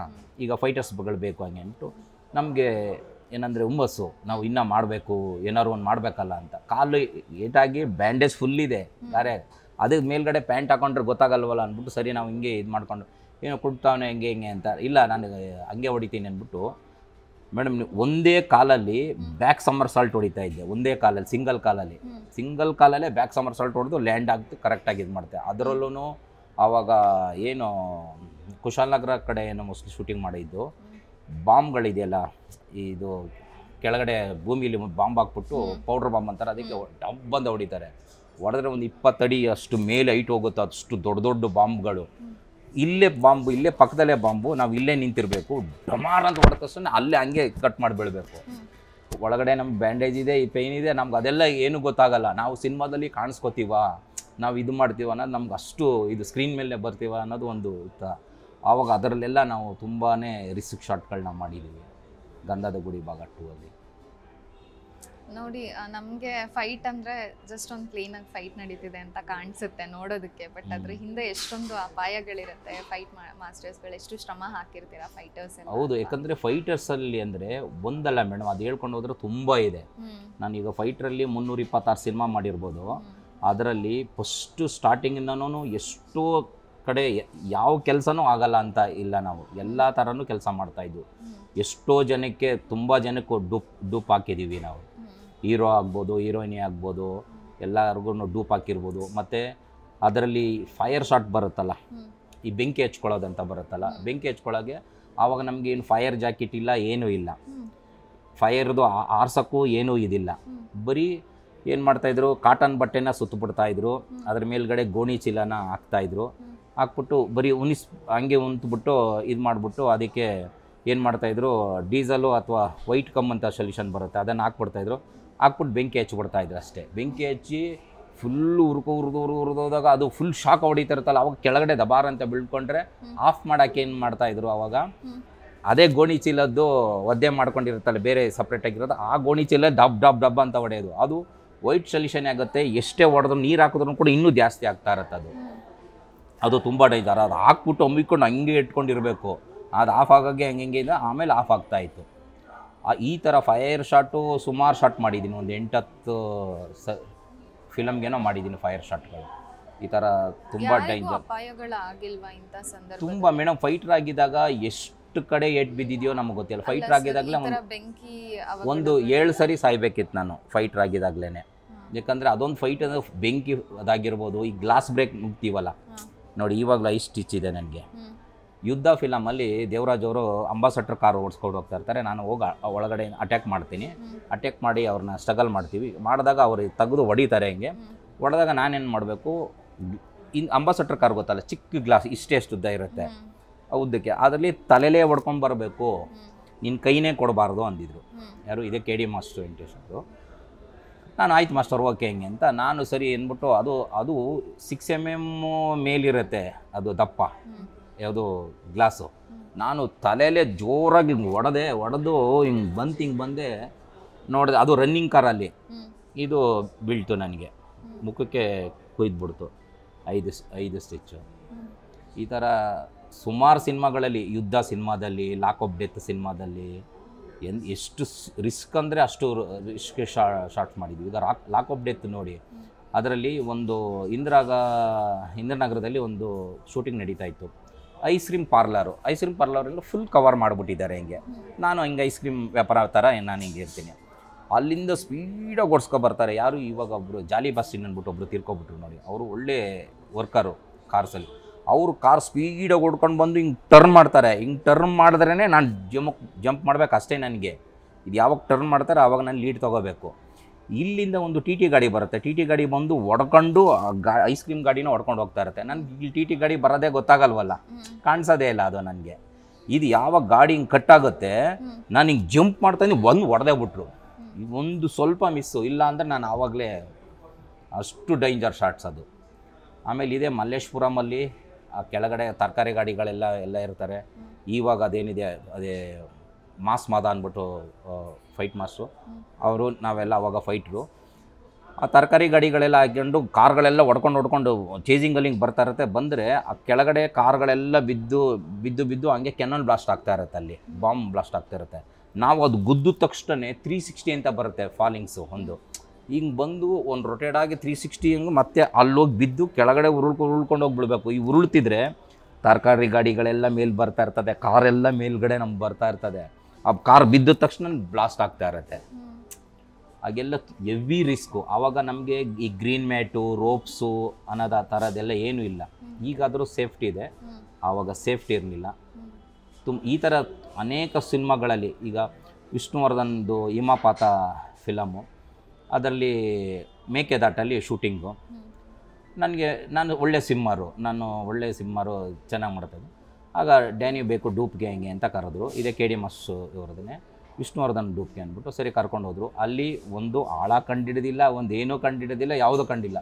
ಈಗ ಫೈಟರ್ಸ್ಗಳು ಬೇಕು ಹಂಗೆ ಅಂದ್ಬಿಟ್ಟು ನಮಗೆ ಏನಂದರೆ ಹುಮ್ಮಸ್ಸು, ನಾವು ಇನ್ನೂ ಮಾಡಬೇಕು, ಏನಾದ್ರು ಒಂದು ಮಾಡಬೇಕಲ್ಲ ಅಂತ. ಕಾಲು ಏಟಾಗಿ ಬ್ಯಾಂಡೇಜ್ ಫುಲ್ ಇದೆ ಗಾರೆ, ಅದಕ್ಕೆ ಮೇಲ್ಗಡೆ ಪ್ಯಾಂಟ್ ಹಾಕೊಂಡ್ರೆ ಗೊತ್ತಾಗಲ್ವಲ್ಲ ಅಂದ್ಬಿಟ್ಟು ಸರಿ ನಾವು ಹಿಂಗೆ ಇದು ಮಾಡ್ಕೊಂಡು ಏನೋ ಕೊಡ್ತಾವನೆ ಹೆಂಗೆ ಅಂತ. ಇಲ್ಲ ನಾನು ಹಂಗೆ ಹೊಡಿತೀನಿ ಅಂದ್ಬಿಟ್ಟು ಮೇಡಮ್ ಒಂದೇ ಕಾಲಲ್ಲಿ ಬ್ಯಾಕ್ ಸಮ್ಮರ್ ಸಾಲ್ಟ್ ಹೊಡಿತಾ ಇದ್ದೆ, ಒಂದೇ ಕಾಲಲ್ಲಿ ಸಿಂಗಲ್ ಕಾಲಲ್ಲೇ ಬ್ಯಾಕ್ ಸಮ್ಮರ್ ಸಾಲ್ಟ್ ಹೊಡೆದು ಲ್ಯಾಂಡ್ ಆಗ್ತು ಕರೆಕ್ಟಾಗಿ ಇದು ಮಾಡ್ತೆ. ಅದರಲ್ಲೂ ಆವಾಗ ಏನು ಕುಶಾಲನಗರ ಕಡೆ ಏನೋ ಮೋಸ್ಟ್ಲಿ ಶೂಟಿಂಗ್ ಮಾಡಿದ್ದು, ಬಾಂಬ್ಗಳಿದೆಯಲ್ಲ ಇದು ಕೆಳಗಡೆ ಭೂಮಿಲಿ ಬಾಂಬ್ ಹಾಕ್ಬಿಟ್ಟು ಪೌಡ್ರ್ ಬಾಂಬ್ ಅಂತಾರೆ, ಅದಕ್ಕೆ ಡಬ್ಬಂದ ಹೊಡಿತಾರೆ. ಹೊಡೆದ್ರೆ ಒಂದು 20 ಅಡಿ ಅಷ್ಟು ಮೇಲೆ ಹೈಟ್ ಹೋಗುತ್ತೆ, ಅಷ್ಟು ದೊಡ್ಡ ದೊಡ್ಡ ಬಾಂಬ್ಗಳು. ಇಲ್ಲೇ ಬಾಂಬು, ಇಲ್ಲೇ ಪಕ್ಕದಲ್ಲೇ ಬಾಂಬು, ನಾವು ಇಲ್ಲೇ ನಿಂತಿರಬೇಕು, ಡಮಾರ್ ಅಂತ ಹೊಡೆದ ತಕ್ಷಣ ಅಲ್ಲೇ ಹಂಗೆ ಕಟ್ ಮಾಡಿ ಬೀಳಬೇಕು. ಒಳಗಡೆ ನಮ್ಗೆ ಬ್ಯಾಂಡೇಜ್ ಇದೆ, ಈ ಪೇಯ್ನ್ ಇದೆ, ನಮ್ಗೆ ಅದೆಲ್ಲ ಏನೂ ಗೊತ್ತಾಗಲ್ಲ. ನಾವು ಸಿನಿಮಾದಲ್ಲಿ ಕಾಣಿಸ್ಕೋತೀವ, ನಾವು ಇದು ಮಾಡ್ತೀವ ಅನ್ನೋದು ನಮ್ಗೆ ಅಷ್ಟು ಇದು ಸ್ಕ್ರೀನ್ ಮೇಲೆ ಬರ್ತೀವ ಅನ್ನೋದು ಒಂದು ಇತ್ತ. ಆವಾಗ ಅದರಲ್ಲೆಲ್ಲ ನಾವು ತುಂಬಾ ರಿಸ್ಕ್ ಶಾಟ್ಗಳನ್ನ ಮಾಡಿದ್ದೀವಿ ಗಂಧದ ಗುಡಿ ಭಾಗ 2 ಅಲ್ಲಿ. ನೋಡಿ ನಮಗೆ ಫೈಟ್ ಅಂದರೆ ಜಸ್ಟ್ ಒಂದು ಕ್ಲೀನಾಗಿ ಫೈಟ್ ನಡೀತಿದೆ ಅಂತ ಕಾಣಿಸುತ್ತೆ ನೋಡೋದಕ್ಕೆ, ಬಟ್ ಅದ್ರ ಹಿಂದೆ ಎಷ್ಟೊಂದು ಅಪಾಯಗಳಿರುತ್ತೆ. ಫೈಟ್ ಮಾಸ್ಟರ್ಸ್ಗಳು ಎಷ್ಟು ಶ್ರಮ ಹಾಕಿರ್ತೀರಾ ಫೈಟರ್ಸ್. ಹೌದು, ಯಾಕಂದರೆ ಫೈಟರ್ಸಲ್ಲಿ ಅಂದರೆ ಒಂದಲ್ಲ ಮೇಡಮ್, ಅದು ಹೇಳ್ಕೊಂಡು ಹೋದ್ರೆ ತುಂಬ ಇದೆ. ನಾನೀಗ ಫೈಟ್ರಲ್ಲಿ 326 ಸಿನಿಮಾ ಮಾಡಿರ್ಬೋದು. ಅದರಲ್ಲಿ ಫಸ್ಟು ಸ್ಟಾರ್ಟಿಂಗಿಂದನೂ ಎಷ್ಟೋ ಕಡೆ ಯಾವ ಕೆಲಸನೂ ಆಗಲ್ಲ ಅಂತ ಇಲ್ಲ, ನಾವು ಎಲ್ಲ ಥರನೂ ಕೆಲಸ ಮಾಡ್ತಾಯಿದ್ವು. ಎಷ್ಟೋ ಜನಕ್ಕೆ ತುಂಬ ಜನಕ್ಕೂ ಡೂಪ್ ಹಾಕಿದ್ದೀವಿ ನಾವು. ಹೀರೋ ಆಗ್ಬೋದು, ಹೀರೋಯಿನಿ ಆಗ್ಬೋದು, ಎಲ್ಲರಿಗೂ ಡೂಪ್ ಹಾಕಿರ್ಬೋದು. ಮತ್ತು ಅದರಲ್ಲಿ ಫೈರ್ ಶಾಟ್ ಬರುತ್ತಲ್ಲ, ಈ ಬೆಂಕಿ ಹಚ್ಕೊಳ್ಳೋದಂತ ಬರುತ್ತಲ್ಲ, ಬೆಂಕಿ ಹಚ್ಕೊಳ್ಳೋಕ್ಕೆ ಆವಾಗ ನಮಗೇನು ಫೈರ್ ಜಾಕೆಟ್ ಇಲ್ಲ, ಏನೂ ಇಲ್ಲ, ಫೈರ್ದು ಆರ್ಸೋಕ್ಕೂ ಏನೂ ಇದಿಲ್ಲ. ಬರೀ ಏನು ಮಾಡ್ತಾಯಿದ್ರು, ಕಾಟನ್ ಬಟ್ಟೆನ ಸುತ್ತಬಿಡ್ತಾಯಿದ್ರು, ಅದ್ರ ಮೇಲ್ಗಡೆ ಗೋಣಿ ಚೀಲನ ಹಾಕ್ತಾಯಿದ್ರು. ಹಾಕ್ಬಿಟ್ಟು ಬರೀ ಹಂಗೆ ಉಂತ್ಬಿಟ್ಟು ಇದು ಮಾಡಿಬಿಟ್ಟು ಅದಕ್ಕೆ ಏನು ಮಾಡ್ತಾಯಿದ್ರು, ಡೀಸಲು ಅಥವಾ ವೈಟ್ ಕಮ್ ಅಂತ ಸೊಲ್ಯೂಷನ್ ಬರುತ್ತೆ, ಅದನ್ನು ಹಾಕ್ಬಿಡ್ತಾಯಿದ್ರು. ಹಾಕ್ಬಿಟ್ಟು ಬೆಂಕಿ ಹಚ್ಚಿಬಿಡ್ತಾಯಿದ್ರು ಅಷ್ಟೇ. ಬೆಂಕಿ ಹಚ್ಚಿ ಫುಲ್ಲು ಹುರಿದೋದಾಗ ಅದು ಫುಲ್ ಶಾಕ್ ಹೊಡಿತಿರುತ್ತಲ್ಲ, ಅವಾಗ ಕೆಳಗಡೆ ದಬಾರ್ ಅಂತ ಬೀಳ್ಕೊಂಡ್ರೆ ಆಫ್ ಮಾಡೋಕ್ಕೆ ಏನು ಮಾಡ್ತಾಯಿದ್ರು, ಅವಾಗ ಅದೇ ಗೋಣಿ ಚೀಲದ್ದು ಒದ್ದೆ ಮಾಡ್ಕೊಂಡಿರುತ್ತಲ್ಲ ಬೇರೆ ಸಪ್ರೇಟಾಗಿರೋದು, ಆ ಗೋಣಿ ಚೀಲ ಡಬ್ ಅಂತ ಹೊಡೆಯೋದು. ಅದು ವೈಟ್ ಸೊಲ್ಯೂಷನ್ ಆಗುತ್ತೆ, ಎಷ್ಟೇ ಹೊಡೆದ್ರು ನೀರು ಹಾಕಿದ್ರು ಕೂಡ ಇನ್ನೂ ಜಾಸ್ತಿ ಆಗ್ತಾ ಇರುತ್ತೆ. ಅದು ತುಂಬ ಡೇಂಜರ್. ಅದು ಹಾಕ್ಬಿಟ್ಟು ಅಂಬಿಕೊಂಡು ಹಂಗೆ ಇಟ್ಕೊಂಡಿರಬೇಕು, ಅದು ಆಫ್ ಆಗೋಕ್ಕೆ ಹಂಗೆ ಇದೆ, ಆಮೇಲೆ ಆಫ್ ಆಗ್ತಾಯಿತ್ತು. ಈ ಥರ ಫೈರ್ ಶಾಟು ಸುಮಾರು ಶಾಟ್ ಮಾಡಿದ್ದೀನಿ, ಒಂದು 8-10 ಫಿಲಮ್ಗೇನೋ ಮಾಡಿದ್ದೀನಿ ಫೈರ್ ಶಾಟ್ಗಳು. ಈ ಥರ ತುಂಬ ಡೇಂಜರ್. ತುಂಬ ಮೇಡಮ್, ಫೈಟ್ರ್ ಆಗಿದ್ದಾಗ ಎಷ್ಟು ಕಡೆ ಏಟ್ ಬಿದ್ದಿದೆಯೋ ನಮಗೆ ಗೊತ್ತಿಲ್ಲ. ಫೈಟ್ರ್ ಆಗಿದ್ದಾಗಲೇ ಒಂದು 7 ಸರಿ ಸಾಯ್ಬೇಕಿತ್ತು ನಾನು ಫೈಟ್ರ್ ಆಗಿದ್ದಾಗಲೇ. ಯಾಕಂದರೆ ಅದೊಂದು ಫೈಟ್ ಅಂದರೆ ಬೆಂಕಿ ಅದಾಗಿರ್ಬೋದು. ಈ ಗ್ಲಾಸ್ ಬ್ರೇಕ್ ಮುಗ್ತೀವಲ್ಲ ನೋಡಿ, ಇವಾಗಲೂ ಐಸ್ ಸ್ಟಿಚ್ ಇದೆ ನನಗೆ. ಯುದ್ಧ ಫಿಲಮಲ್ಲಿ ದೇವರಾಜ್ ಅವರು ಅಂಬಾಸಡರ್ ಕಾರ್ ಓಡಿಸ್ಕೊಂಡು ಹೋಗ್ತಾ ಇರ್ತಾರೆ, ನಾನು ಹೋಗಿ ಒಳಗಡೆ ಅಟ್ಯಾಕ್ ಮಾಡ್ತೀನಿ. ಅಟ್ಯಾಕ್ ಮಾಡಿ ಅವ್ರನ್ನ ಸ್ಟ್ರಗಲ್ ಮಾಡ್ತೀವಿ. ಮಾಡಿದಾಗ ಅವರು ತೆಗೆದು ಹೊಡಿತಾರೆ. ಹಿಂಗೆ ಹೊಡೆದಾಗ ನಾನೇನು ಮಾಡಬೇಕು, ಅಂಬಾಸಡರ್ ಕಾರ್ ಗೊತ್ತಲ್ಲ, ಚಿಕ್ಕ ಗ್ಲಾಸ್ ಇಷ್ಟೇ ಉದ್ದ ಇರುತ್ತೆ ಉದ್ದಕ್ಕೆ, ಅದರಲ್ಲಿ ತಲೆಲೇ ಹೊಡ್ಕೊಂಡು ಬರಬೇಕು, ನಿನ್ನ ಕೈನೇ ಕೊಡಬಾರ್ದು ಅಂದಿದ್ರು. ಯಾರು ಇದೇ KD ಮಾಸ್ಟರ್ ವೆಂಕಟೇಶ್ವರು. ನಾನು ಆಯ್ತು ಮಾಸ್ಟರ್ ಓಕೆ ಹೆಂಗೆ ಅಂತ ನಾನು ಸರಿ ಅಂದ್ಬಿಟ್ಟು, ಅದು 6 mm ಮೇಲಿರುತ್ತೆ ಅದು ದಪ್ಪ, ಯಾವುದು ಗ್ಲಾಸು. ನಾನು ತಲೆಯಲ್ಲೇ ಜೋರಾಗಿ ಹೊಡೆದು ಹಿಂಗೆ ಬಂದೆ ನೋಡಿದೆ. ಅದು ರನ್ನಿಂಗ್ ಕಾರಲ್ಲಿ ಇದು ಬೀಳ್ತು, ನನಗೆ ಮುಖಕ್ಕೆ ಕುಯ್ದುಬಿಡ್ತು 5 ಸ್ಟಿಚ್ಚು. ಈ ಥರ ಸುಮಾರು ಸಿನಿಮಾಗಳಲ್ಲಿ, ಯುದ್ಧ ಸಿನಿಮಾದಲ್ಲಿ, ಲಾಕ್ ಆಫ್ ಡೆತ್ ಸಿನಿಮಾದಲ್ಲಿ ಎಷ್ಟು ರಿಸ್ಕ್ ಅಂದರೆ ಅಷ್ಟು ರಿಸ್ಕ್ ಶಾರ್ಟ್ ಮಾಡಿದ್ವಿ. ಈಗ ಲಾಕ್ ಆಫ್ ಡೆತ್ ನೋಡಿ, ಅದರಲ್ಲಿ ಒಂದು ಇಂದಿರಾನಗರದಲ್ಲಿ ಒಂದು ಶೂಟಿಂಗ್ ನಡೀತಾ ಇತ್ತು. ಐಸ್ ಕ್ರೀಮ್ ಪಾರ್ಲರಿಂದ ಫುಲ್ ಕವರ್ ಮಾಡಿಬಿಟ್ಟಿದ್ದಾರೆ. ಹಿಂಗೆ ನಾನು ಹಿಂಗೆ ಐಸ್ ಕ್ರೀಮ್ ವ್ಯಾಪಾರ ಥರ ನಾನು ಹಿಂಗೆ ಇರ್ತೀನಿ. ಅಲ್ಲಿಂದ ಸ್ಪೀಡಾಗಿ ಓಡಿಸ್ಕೊಬರ್ತಾರೆ. ಯಾರು ಇವಾಗ ಒಬ್ಬರು ಜಾಲಿ ಬಸ್ಸಿನ್ ಅಂದ್ಬಿಟ್ಟು ಒಬ್ಬರು ತೀರ್ಕೊಬಿಟ್ರು ನೋಡಿ, ಅವರು ಒಳ್ಳೆ ವರ್ಕರು ಕಾರ್ಸಲ್ಲಿ. ಅವರು ಕಾರ್ ಸ್ಪೀಡಾಗಿ ಓಡ್ಕೊಂಡು ಬಂದು ಹಿಂಗೆ ಟರ್ನ್ ಮಾಡ್ತಾರೆ. ಹಿಂಗೆ ಟರ್ನ್ ಮಾಡಿದ್ರೇ ನಾನು ಜಂಪ್ ಮಾಡಬೇಕು ಅಷ್ಟೇ. ನನಗೆ ಇದು ಯಾವಾಗ ಟರ್ನ್ ಮಾಡ್ತಾರೆ ಆವಾಗ ನಾನು ಲೀಡ್ ತೊಗೋಬೇಕು. ಇಲ್ಲಿಂದ ಒಂದು TT ಗಾಡಿ ಬರುತ್ತೆ. TT ಗಾಡಿ ಬಂದು ಹೊಡ್ಕೊಂಡು ಐಸ್ ಕ್ರೀಮ್ ಗಾಡಿನ ಹೊಡ್ಕೊಂಡು ಹೋಗ್ತಾ ಇರುತ್ತೆ. ನನಗೆ ಇಲ್ಲಿ TT ಗಾಡಿ ಬರೋದೇ ಗೊತ್ತಾಗಲ್ವಲ್ಲ, ಕಾಣಿಸೋದೇ ಇಲ್ಲ ಅದು ನನಗೆ. ಇದು ಯಾವಾಗ ಗಾಡಿ ಹಿಂಗೆ ಕಟ್ಟಾಗುತ್ತೆ, ನಾನು ಹಿಂಗೆ ಜಂಪ್ ಮಾಡ್ತಾನೆ, ಒಂದು ಹೊಡೆದೇ ಬಿಟ್ರು. ಒಂದು ಸ್ವಲ್ಪ ಮಿಸ್ಸು, ಇಲ್ಲ ಅಂದರೆ ನಾನು ಆವಾಗಲೇ ಅಷ್ಟು ಡೇಂಜರ್ ಶಾಟ್ಸ್ ಅದು. ಆಮೇಲೆ ಇದೇ ಮಲ್ಲೇಶ್ಪುರಮಲ್ಲಿ ಆ ಕೆಳಗಡೆ ತರಕಾರಿ ಗಾಡಿಗಳೆಲ್ಲ ಇರ್ತಾರೆ. ಇವಾಗ ಅದೇನಿದೆ, ಅದೇ ಮಾಸ್ ಮಾದ ಅಂದ್ಬಿಟ್ಟು ಫೈಟ್ ಮಾಸ್ಟ್ರು ಅವರು, ನಾವೆಲ್ಲ ಅವಾಗ ಫೈಟ್ರು. ಆ ತರಕಾರಿ ಗಾಡಿಗಳೆಲ್ಲ ಹಾಕ್ಕೊಂಡು ಕಾರ್ಗಳೆಲ್ಲ ಹೊಡ್ಕೊಂಡು ಚೇಸಿಂಗಲ್ಲಿ ಹಿಂಗೆ ಬರ್ತಾ ಇರುತ್ತೆ. ಬಂದರೆ ಆ ಕೆಳಗಡೆ ಕಾರ್ಗಳೆಲ್ಲ ಬಿದ್ದು ಹಂಗೆ ಕೆನಾನ್ ಬ್ಲಾಸ್ಟ್ ಆಗ್ತಾ ಇರುತ್ತೆ, ಅಲ್ಲಿ ಬಾಂಬ್ ಬ್ಲಾಸ್ಟ್ ಆಗ್ತಾ ಇರುತ್ತೆ. ನಾವು ಅದು ಗುದ್ದ ತಕ್ಷಣ 360 ಅಂತ ಬರುತ್ತೆ ಫಾಲಿಂಗ್ಸು. ಒಂದು ಹಿಂಗೆ ಬಂದು ಒಂದು ರೊಟೇಟ್ ಆಗಿ 360 ಹಿಂಗೆ ಮತ್ತೆ ಅಲ್ಲೋಗಿ ಬಿದ್ದು ಕೆಳಗಡೆ ಉರುಳ್ಕೊಂಡು ಹೋಗಿ ಬಿಡಬೇಕು. ಈ ಉರುಳ್ತಿದ್ರೆ ತರಕಾರಿ ಗಾಡಿಗಳೆಲ್ಲ ಮೇಲೆ ಬರ್ತಾ ಇರ್ತದೆ, ಕಾರೆಲ್ಲ ಮೇಲ್ಗಡೆ ನಮ್ಗೆ ಬರ್ತಾ ಇರ್ತದೆ. ಆ ಕಾರ್ ಬಿದ್ದ ತಕ್ಷಣ ಬ್ಲಾಸ್ಟ್ ಆಗ್ತಾ ಇರುತ್ತೆ. ಹಾಗೆಲ್ಲ ಹೆವಿ ರಿಸ್ಕು. ಆವಾಗ ನಮಗೆ ಈ ಗ್ರೀನ್ ಮ್ಯಾಟು, ರೋಪ್ಸು ಅನ್ನೋದು ಆ ಥರದ್ದೆಲ್ಲ ಏನೂ ಇಲ್ಲ. ಈಗಾದರೂ ಸೇಫ್ಟಿ ಇದೆ, ಆವಾಗ ಸೇಫ್ಟಿ ಇರಲಿಲ್ಲ. ಈ ಥರ ಅನೇಕ ಸಿನಿಮಾಗಳಲ್ಲಿ, ಈಗ ವಿಷ್ಣುವರ್ಧನ್ದು ಹಿಮಪಾತ ಫಿಲಮು, ಅದರಲ್ಲಿ ಮೇಕೆದಾಟಲ್ಲಿ ಶೂಟಿಂಗು. ನಾನು ಒಳ್ಳೆ ಸಿಮ್ಮರು ಚೆನ್ನಾಗಿ ಮಾಡ್ತಾಯಿದ್ದೆ. ಆಗ ಡ್ಯಾನಿ ಬೇಕು ಡೂಪ್ಗೆ ಹೆಂಗೆ ಅಂತ ಕರೆದ್ರು. ಇದೇ KD ಮಸ್ಸು ಇವ್ರದನ್ನೇ ವಿಷ್ಣುವರ್ಧನ್ ಡೂಪ್ಗೆ ಅಂದ್ಬಿಟ್ಟು ಸರಿ ಕರ್ಕೊಂಡು ಹೋದ್ರು. ಅಲ್ಲಿ ಒಂದು ಆಳ ಕಂಡಿಡಿದಿಲ್ಲ, ಒಂದು ಏನೂ ಕಂಡಿಡಿದಿಲ್ಲ, ಯಾವುದೂ ಕಂಡಿಲ್ಲ.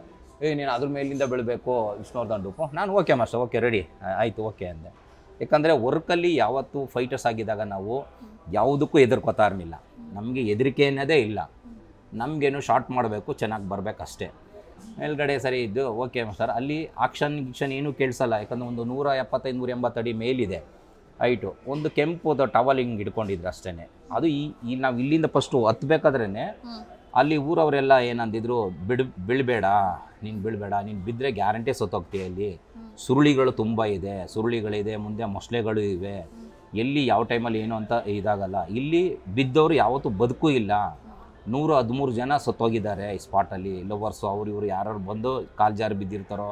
ನೀನು ಅದ್ರ ಮೇಲಿಂದ ಬೀಳಬೇಕು ವಿಷ್ಣುವರ್ಧನ್ ಡೂಪು. ನಾನು ಓಕೆ ಮಾಸ್ಟರ್, ಓಕೆ ರೆಡಿ ಆಯಿತು ಓಕೆ ಅಂದೆ. ಯಾಕಂದರೆ ವರ್ಕಲ್ಲಿ ಯಾವತ್ತೂ ಫೈಟರ್ಸ್ ಆಗಿದ್ದಾಗ ನಾವು ಯಾವುದಕ್ಕೂ ಹೆದರ್ಕೋತಾ ಇರಲಿಲ್ಲ. ನಮಗೆ ಹೆದರಿಕೆ ಅನ್ನೋದೇ ಇಲ್ಲ. ನಮಗೇನು ಶಾರ್ಟ್ ಮಾಡಬೇಕು, ಚೆನ್ನಾಗಿ ಬರಬೇಕಷ್ಟೇ. ಮೇಲ್ಗಡೆ ಸರಿ ಇದ್ದು ಓಕೆ ಸರ್. ಅಲ್ಲಿ ಆಕ್ಷನ್ ಏನೂ ಕೇಳಿಸಲ್ಲ, ಯಾಕಂದರೆ ಒಂದು 175-180 ಅಡಿ ಮೇಲಿದೆ ಹೈಟು. ಒಂದು ಕೆಂಪು ಟವಲ್ ಹಿಂಗೆ ಹಿಡ್ಕೊಂಡಿದ್ರು ಅಷ್ಟೇ. ಅದು ಈ ನಾವು ಇಲ್ಲಿಂದ ಫಸ್ಟು ಹತ್ಬೇಕಾದ್ರೇ ಅಲ್ಲಿ ಊರವರೆಲ್ಲ ಏನಂದಿದ್ರು, ಬೀಳಬೇಡ ನೀನು ಬಿದ್ದರೆ ಗ್ಯಾರಂಟಿ ಸತ್ತೋಗ್ತೀಯ. ಇಲ್ಲಿ ಸುರುಳಿಗಳು ತುಂಬ ಇದೆ, ಸುರುಳಿಗಳಿದೆ, ಮುಂದೆ ಮೊಸಳೆಗಳು ಇವೆ, ಎಲ್ಲಿ ಯಾವ ಟೈಮಲ್ಲಿ ಏನು ಅಂತ ಇದಾಗಲ್ಲ. ಇಲ್ಲಿ ಬಿದ್ದವರು ಯಾವತ್ತೂ ಬದುಕೂ ಇಲ್ಲ. 113 ಜನ ಸತ್ತೋಗಿದ್ದಾರೆ ಈ ಸ್ಪಾಟಲ್ಲಿ. ಲವರ್ಸು ಇವರು ಯಾರು ಬಂದು ಕಾಲು ಜಾರಿ ಬಿದ್ದಿರ್ತಾರೋ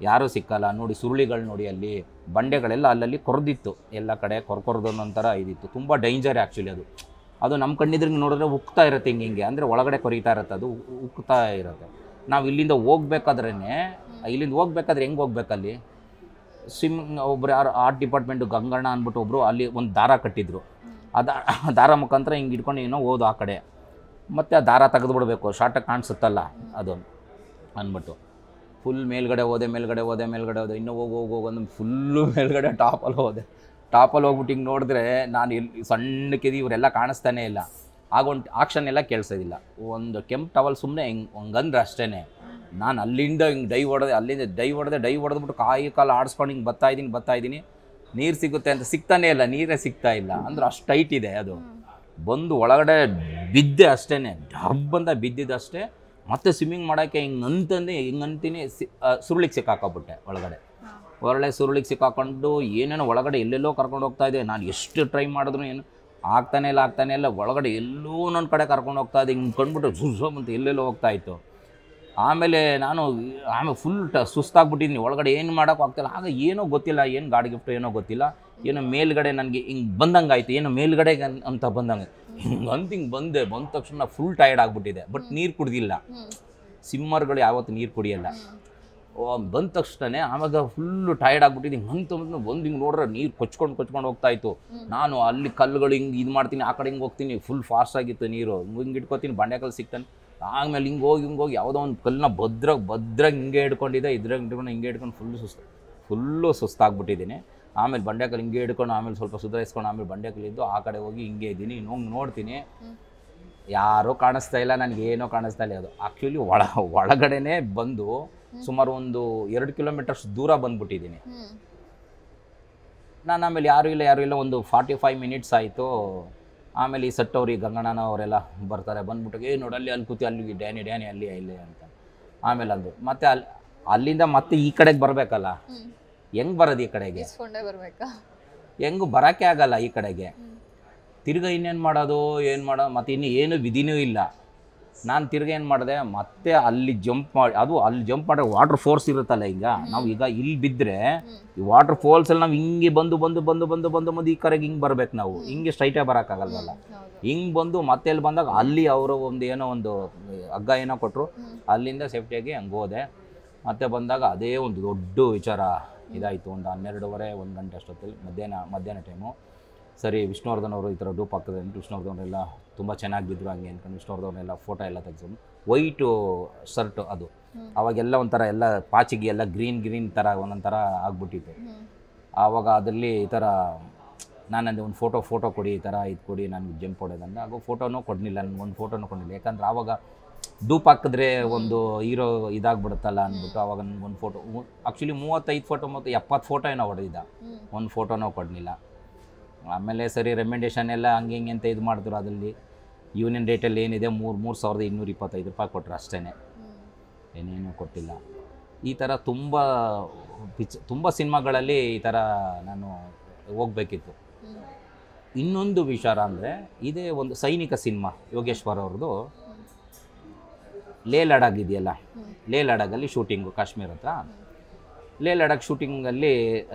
ಯಾರೂ ಸಿಕ್ಕಲ್ಲ. ನೋಡಿ ಸುರುಳಿಗಳು ನೋಡಿ, ಅಲ್ಲಿ ಬಂಡೆಗಳೆಲ್ಲ ಅಲ್ಲಲ್ಲಿ ಕೊರೆದಿತ್ತು, ಎಲ್ಲ ಕಡೆ ಕೊರ್ದೊಂದೊಂಥರ ಇದಿತ್ತು. ತುಂಬ ಡೇಂಜರ್ ಆ್ಯಕ್ಚುಲಿ ಅದು ನಮ್ಮ ಕಣ್ಣಿದ್ರಿಗೆ ನೋಡಿದ್ರೆ ಉಕ್ತಾ ಇರುತ್ತೆ, ಹಿಂಗೆ ಅಂದರೆ ಒಳಗಡೆ ಕೊರಿತಾ ಇರುತ್ತೆ, ಅದು ಉಕ್ತಾ ಇರುತ್ತೆ. ನಾವು ಇಲ್ಲಿಂದ ಹೋಗ್ಬೇಕಾದ್ರೆ ಹೆಂಗೆ ಹೋಗ್ಬೇಕಲ್ಲಿ ಒಬ್ರು ಯಾರು ಆರ್ಟ್ ಡಿಪಾರ್ಟ್ಮೆಂಟು ಗಂಗಣ್ಣ ಅಂದ್ಬಿಟ್ಟು ಒಬ್ಬರು ಅಲ್ಲಿ ಒಂದು ದಾರ ಕಟ್ಟಿದ್ರು. ಆ ದಾರ ಮುಖಾಂತರ ಹಿಂಗೆ ಇಟ್ಕೊಂಡು ಏನೋ ಹೋದು ಆ ಕಡೆ, ಮತ್ತು ಆ ದಾರ ತೆಗೆದುಬಿಡ್ಬೇಕು, ಶಾರ್ಟಾಗಿ ಕಾಣಿಸುತ್ತಲ್ಲ ಅದು ಅಂದ್ಬಿಟ್ಟು ಫುಲ್ ಮೇಲ್ಗಡೆ ಹೋದೆ. ಇನ್ನೂ ಹೋಗು ಅಂದ್ರೆ ಫುಲ್ಲು ಮೇಲ್ಗಡೆ ಟಾಪಲ್ಲಿ ಹೋಗ್ಬಿಟ್ಟು ಹಿಂಗೆ ನೋಡಿದ್ರೆ ನಾನು ಎಲ್ಲಿ ಸಣ್ಣಕ್ಕಿದ್ದು ಇವರೆಲ್ಲ ಕಾಣಿಸ್ತಾನೇ ಇಲ್ಲ. ಆಗೊಂದು ಆಕ್ಷನ್ ಎಲ್ಲ ಕೇಳಿಸೋದಿಲ್ಲ. ಒಂದು ಕೆಂಪು ಟವಲ್ ಸುಮ್ಮನೆ ಹಂಗಂದ್ರೆ ಅಷ್ಟೇ. ನಾನು ಅಲ್ಲಿಂದ ಹಿಂಗೆ ಡೈ ಹೊಡೆದ್ಬಿಟ್ಟು ಕಾಲು ಆಡಿಸ್ಕೊಂಡು ಹಿಂಗೆ ಬರ್ತಾ ಇದ್ದೀನಿ. ನೀರು ಸಿಗುತ್ತೆ ಅಂತ ಸಿಗ್ತಾನೇ ಇಲ್ಲ, ನೀರೇ ಸಿಗ್ತಾ ಇಲ್ಲ. ಅಂದ್ರೆ ಅಷ್ಟು ಟೈಟ್ ಇದೆ ಅದು. ಬಂದು ಒಳಗಡೆ ಬಿದ್ದೆ ಅಷ್ಟೇ, ಡಬ್ಬಂತ ಬಿದ್ದಿದ್ದಷ್ಟೇ. ಮತ್ತೆ ಸ್ವಿಮ್ಮಿಂಗ್ ಮಾಡೋಕ್ಕೆ ಹಿಂಗಂತೀನಿ ಸುರುಳಿಗೆ ಸಿಕ್ಕಾಕೊಂಬಿಟ್ಟೆ ಒಳಗಡೆ. ಸುರುಳಿಗೆ ಸಿಕ್ಕಾಕೊಂಡು ಏನೇನೋ ಒಳಗಡೆ ಎಲ್ಲೆಲ್ಲೋ ಕರ್ಕೊಂಡು ಹೋಗ್ತಾ ಇದೆ. ನಾನು ಎಷ್ಟು ಟ್ರೈ ಮಾಡಿದ್ರು ಏನು ಆಗ್ತಾನೆ ಇಲ್ಲ. ಒಳಗಡೆ ಎಲ್ಲೋ ನನ್ನ ಕಡೆ ಕರ್ಕೊಂಡು ಹೋಗ್ತಾ ಇದೆ. ಹಿಂಗೆ ಕಂಡುಬಿಟ್ಟು ಅಂತ ಎಲ್ಲೆಲ್ಲೋ ಹೋಗ್ತಾಯಿತ್ತು. ಆಮೇಲೆ ಫುಲ್ ಸುಸ್ತಾಗ್ಬಿಟ್ಟಿದ್ದೀನಿ, ಒಳಗಡೆ ಏನು ಮಾಡೋಕ್ಕೂ ಆಗ್ತಾಯಿಲ್ಲ. ಆಗ ಏನೋ ಗೊತ್ತಿಲ್ಲ, ಏನು ಗಾಡಿ ಗಿಫ್ಟು ಏನೋ ಗೊತ್ತಿಲ್ಲ, ಏನೋ ಮೇಲ್ಗಡೆ ನನಗೆ ಹಿಂಗೆ ಬಂದಂಗೆ ಆಯಿತು, ಏನೋ ಮೇಲ್ಗಡೆಗೆ ಅಂತ ಬಂದಂಗೆ ಹಿಂಗೆ ಬಂದ ತಕ್ಷಣ ಫುಲ್ ಟಯರ್ಡ್ ಆಗಿಬಿಟ್ಟಿದೆ. ಬಟ್ ನೀರು ಕುಡ್ದಿಲ್ಲ. ಸಿಮ್ಮರ್ಗಳು ಯಾವತ್ತು ನೀರು ಕುಡಿಯಲ್ಲ. ಬಂದ ತಕ್ಷಣ ಆವಾಗ ಫುಲ್ಲು ಟಯರ್ಡ್ ಆಗಿಬಿಟ್ಟಿದ್ದು. ಹಿಂಗೆ ನೋಡ್ರೆ ನೀರು ಕೊಚ್ಕೊಂಡು ಹೋಗ್ತಾಯಿತ್ತು. ನಾನು ಅಲ್ಲಿ ಕಲ್ಲುಗಳು ಹಿಂಗೆ ಇದು ಮಾಡ್ತೀನಿ, ಆ ಕಡೆ ಹಿಂಗೆ ಹೋಗ್ತೀನಿ, ಫುಲ್ ಫಾಸ್ಟ್ ಆಗಿತ್ತು ನೀರು. ಹಿಂಗೆ ಇಟ್ಕೊತೀನಿ, ಬಂಡೆಕಲ್ಲು ಸಿಗ್ತಾನೆ. ಆಮೇಲೆ ಹಿಂಗೆ ಹೋಗಿ ಯಾವುದೋ ಒಂದು ಕಲ್ಲನ್ನ ಭದ್ರ ಹಿಂಗೆ ಹಿಡ್ಕೊಂಡಿದ್ದೆ. ಹಿಂಗೆ ಹಿಡ್ಕೊಂಡು ಫುಲ್ಲು ಸುಸ್ತಾಗ್ಬಿಟ್ಟಿದ್ದೀನಿ. ಆಮೇಲೆ ಬಂಡೆಕಲ್ಲು ಹಿಂಗೆ ಹಿಡ್ಕೊಂಡು ಆಮೇಲೆ ಸ್ವಲ್ಪ ಸುಧಾರಿಸ್ಕೊಂಡು ಆಮೇಲೆ ಬಂಡೆಕಲ್ಲಿದ್ದು ಆ ಕಡೆ ಹೋಗಿ ಹಿಂಗೆ ಇದ್ದೀನಿ. ನೋಡ್ತೀನಿ, ಯಾರೂ ಕಾಣಿಸ್ತಾ ಇಲ್ಲ, ನನಗೇನೋ ಕಾಣಿಸ್ತಾ ಇಲ್ಲ. ಅದು ಆ್ಯಕ್ಚುಲಿ ಒಳಗಡೆನೇ ಬಂದು ಸುಮಾರು ಒಂದು 2 ಕಿಲೋಮೀಟರ್ಸ್ ದೂರ ಬಂದ್ಬಿಟ್ಟಿದ್ದೀನಿ ನಾನು. ಆಮೇಲೆ ಯಾರೂ ಇಲ್ಲ, ಒಂದು 45 ಮಿನಿಟ್ಸ್ ಆಯಿತು. ಆಮೇಲೆ ಈ ಸಟ್ಟವ್ರು, ಈ ಗಂಗಣ್ಣನ ಅವರೆಲ್ಲ ಬರ್ತಾರೆ. ಬಂದ್ಬಿಟ್ಟು ನೋಡಲ್ಲಿ ಅಲ್ಲಿ ಕೂತಿ, ಅಲ್ಲಿ ಡ್ಯಾನಿ ಅಲ್ಲಿ ಅಂತ. ಆಮೇಲೆ ಅಂದು ಮತ್ತೆ ಅಲ್ಲಿಂದ ಮತ್ತೆ ಈ ಕಡೆಗೆ ಬರಬೇಕಲ್ಲ, ಹೆಂಗೆ ಬರೋದು ಈ ಕಡೆಗೆ? ಹೆಂಗೂ ಬರೋಕ್ಕೆ ಆಗಲ್ಲ ಈ ಕಡೆಗೆ. ತಿರ್ಗ ಇನ್ನೇನು ಮಾಡೋದು ಮತ್ತು ಏನು ವಿಧಿನೂ ಇಲ್ಲ. ನಾನು ತಿರ್ಗ ಏನು ಮಾಡಿದೆ, ಮತ್ತೆ ಅಲ್ಲಿ ಜಂಪ್ ಮಾಡಿ ವಾಟರ್ ಫೋರ್ಸ್ ಇರುತ್ತಲ್ಲ. ನಾವು ಈಗ ಇಲ್ಲಿ ಬಿದ್ದರೆ ಈ ವಾಟರ್ ಫಾಲ್ಸಲ್ಲಿ ನಾವು ಹಿಂಗೆ ಬಂದು ಈ ಕಡೆಗೆ ಹಿಂಗೆ ಬರ್ಬೇಕು. ನಾವು ಹಿಂಗೆ ಸ್ಟ್ರೈಟೇ ಬರೋಕ್ಕಾಗಲ್ವಲ್ಲ. ಹಿಂಗೆ ಬಂದು ಮತ್ತೆ ಅಲ್ಲಿ ಬಂದಾಗ ಅಲ್ಲಿ ಅವರು ಒಂದು ಹಗ್ಗ ಏನೋ ಕೊಟ್ಟರು, ಅಲ್ಲಿಂದ ಸೇಫ್ಟಿಯಾಗಿ ಹಂಗೆ ಹೋದೆ. ಮತ್ತೆ ಬಂದಾಗ ಅದೇ ಒಂದು ದೊಡ್ಡ ವಿಚಾರ ಇದಾಯಿತು. ಒಂದು 12:30-1 ಗಂಟೆ ಅಷ್ಟೊತ್ತಲ್ಲಿ ಮಧ್ಯಾಹ್ನ ಟೈಮು. ಸರಿ, ವಿಷ್ಣುವರ್ಧನ್ ಅವರು ಈ ಥರ ಡೂಪ್ ಆಗ್ತದೆ ಅಂತ ವಿಷ್ಣುವರ್ಧನ್ರೆಲ್ಲ ತುಂಬ ಚೆನ್ನಾಗಿ ಬಿದ್ದರು ಹಂಗೆ ಅಂದ್ಕೊಂಡು ವಿಷ್ಣುವರ್ಧನ್ನೆಲ್ಲ ಫೋಟೋ ಎಲ್ಲ ತೆಗೆಸ್ಕೊಂಡು, ವೈಟು ಶರ್ಟು ಅದು ಅವಾಗೆಲ್ಲ ಒಂಥರ ಎಲ್ಲ ಪಾಚಿಗೆ ಎಲ್ಲ ಗ್ರೀನ್ ಥರ ಒಂದೊಂದು ಥರ ಆಗ್ಬಿಟ್ಟಿತ್ತು. ಆವಾಗ ಅದರಲ್ಲಿ ಈ ಥರ ನಾನಂದು ಒಂದು ಫೋಟೋ ಕೊಡಿ, ಈ ಥರ ಇದು ಕೊಡಿ, ನನಗೆ ಜಂಪ್ ಹೊಡೋದಂದ್ರೆ ಆಗ ಫೋಟೋನೂ ಕೊಡಲಿಲ್ಲ, ನನಗೊಂದು ಫೋಟೋನೂ ಕೊಡಲಿಲ್ಲ. ಯಾಕಂದ್ರೆ ಆವಾಗ ಡೂಪ್ ಹಾಕಿದ್ರೆ ಒಂದು ಹೀರೋ ಇದಾಗ್ಬಿಡುತ್ತಲ್ಲ ಅಂದ್ಬಿಟ್ಟು ಆವಾಗ ನನಗೊಂದು ಫೋಟೋ, ಆ್ಯಕ್ಚುಲಿ 35 ಫೋಟೋ ಮತ್ತು 70 ಫೋಟೋ ಏನೋ ಹೊಡೆದಿದ್ದ, ಒಂದು ಫೋಟೋನೂ ಕೊಡಲಿಲ್ಲ. ಆಮೇಲೆ ಸರಿ ರೆಮೆಂಡೇಷನ್ ಎಲ್ಲ ಹಂಗೆ ಅಂತ ಇದು ಮಾಡಿದ್ರು. ಅದರಲ್ಲಿ ಯೂನಿಯನ್ ರೇಟಲ್ಲಿ ಏನಿದೆ 3,225 ರೂಪಾಯಿ ಕೊಟ್ಟರು ಅಷ್ಟೇ, ಏನೇನೂ ಕೊಟ್ಟಿಲ್ಲ. ಈ ಥರ ತುಂಬ ಸಿನಿಮಾಗಳಲ್ಲಿ ಈ ಥರ ನಾನು ಹೋಗಬೇಕಿತ್ತು. ಇನ್ನೊಂದು ವಿಚಾರ ಅಂದರೆ ಇದೇ ಒಂದು ಸೈನಿಕ ಸಿನಿಮಾ ಯೋಗೇಶ್ವರ್ ಅವ್ರದ್ದು ಲೇ ಲಡಾಖ್ ಇದೆಯಲ್ಲ, ಲೇ ಲಡಾಖಲ್ಲಿ ಶೂಟಿಂಗು ಕಾಶ್ಮೀರ ಹತ್ರ. ಲೇ ಲಡಾಖ್ ಶೂಟಿಂಗಲ್ಲಿ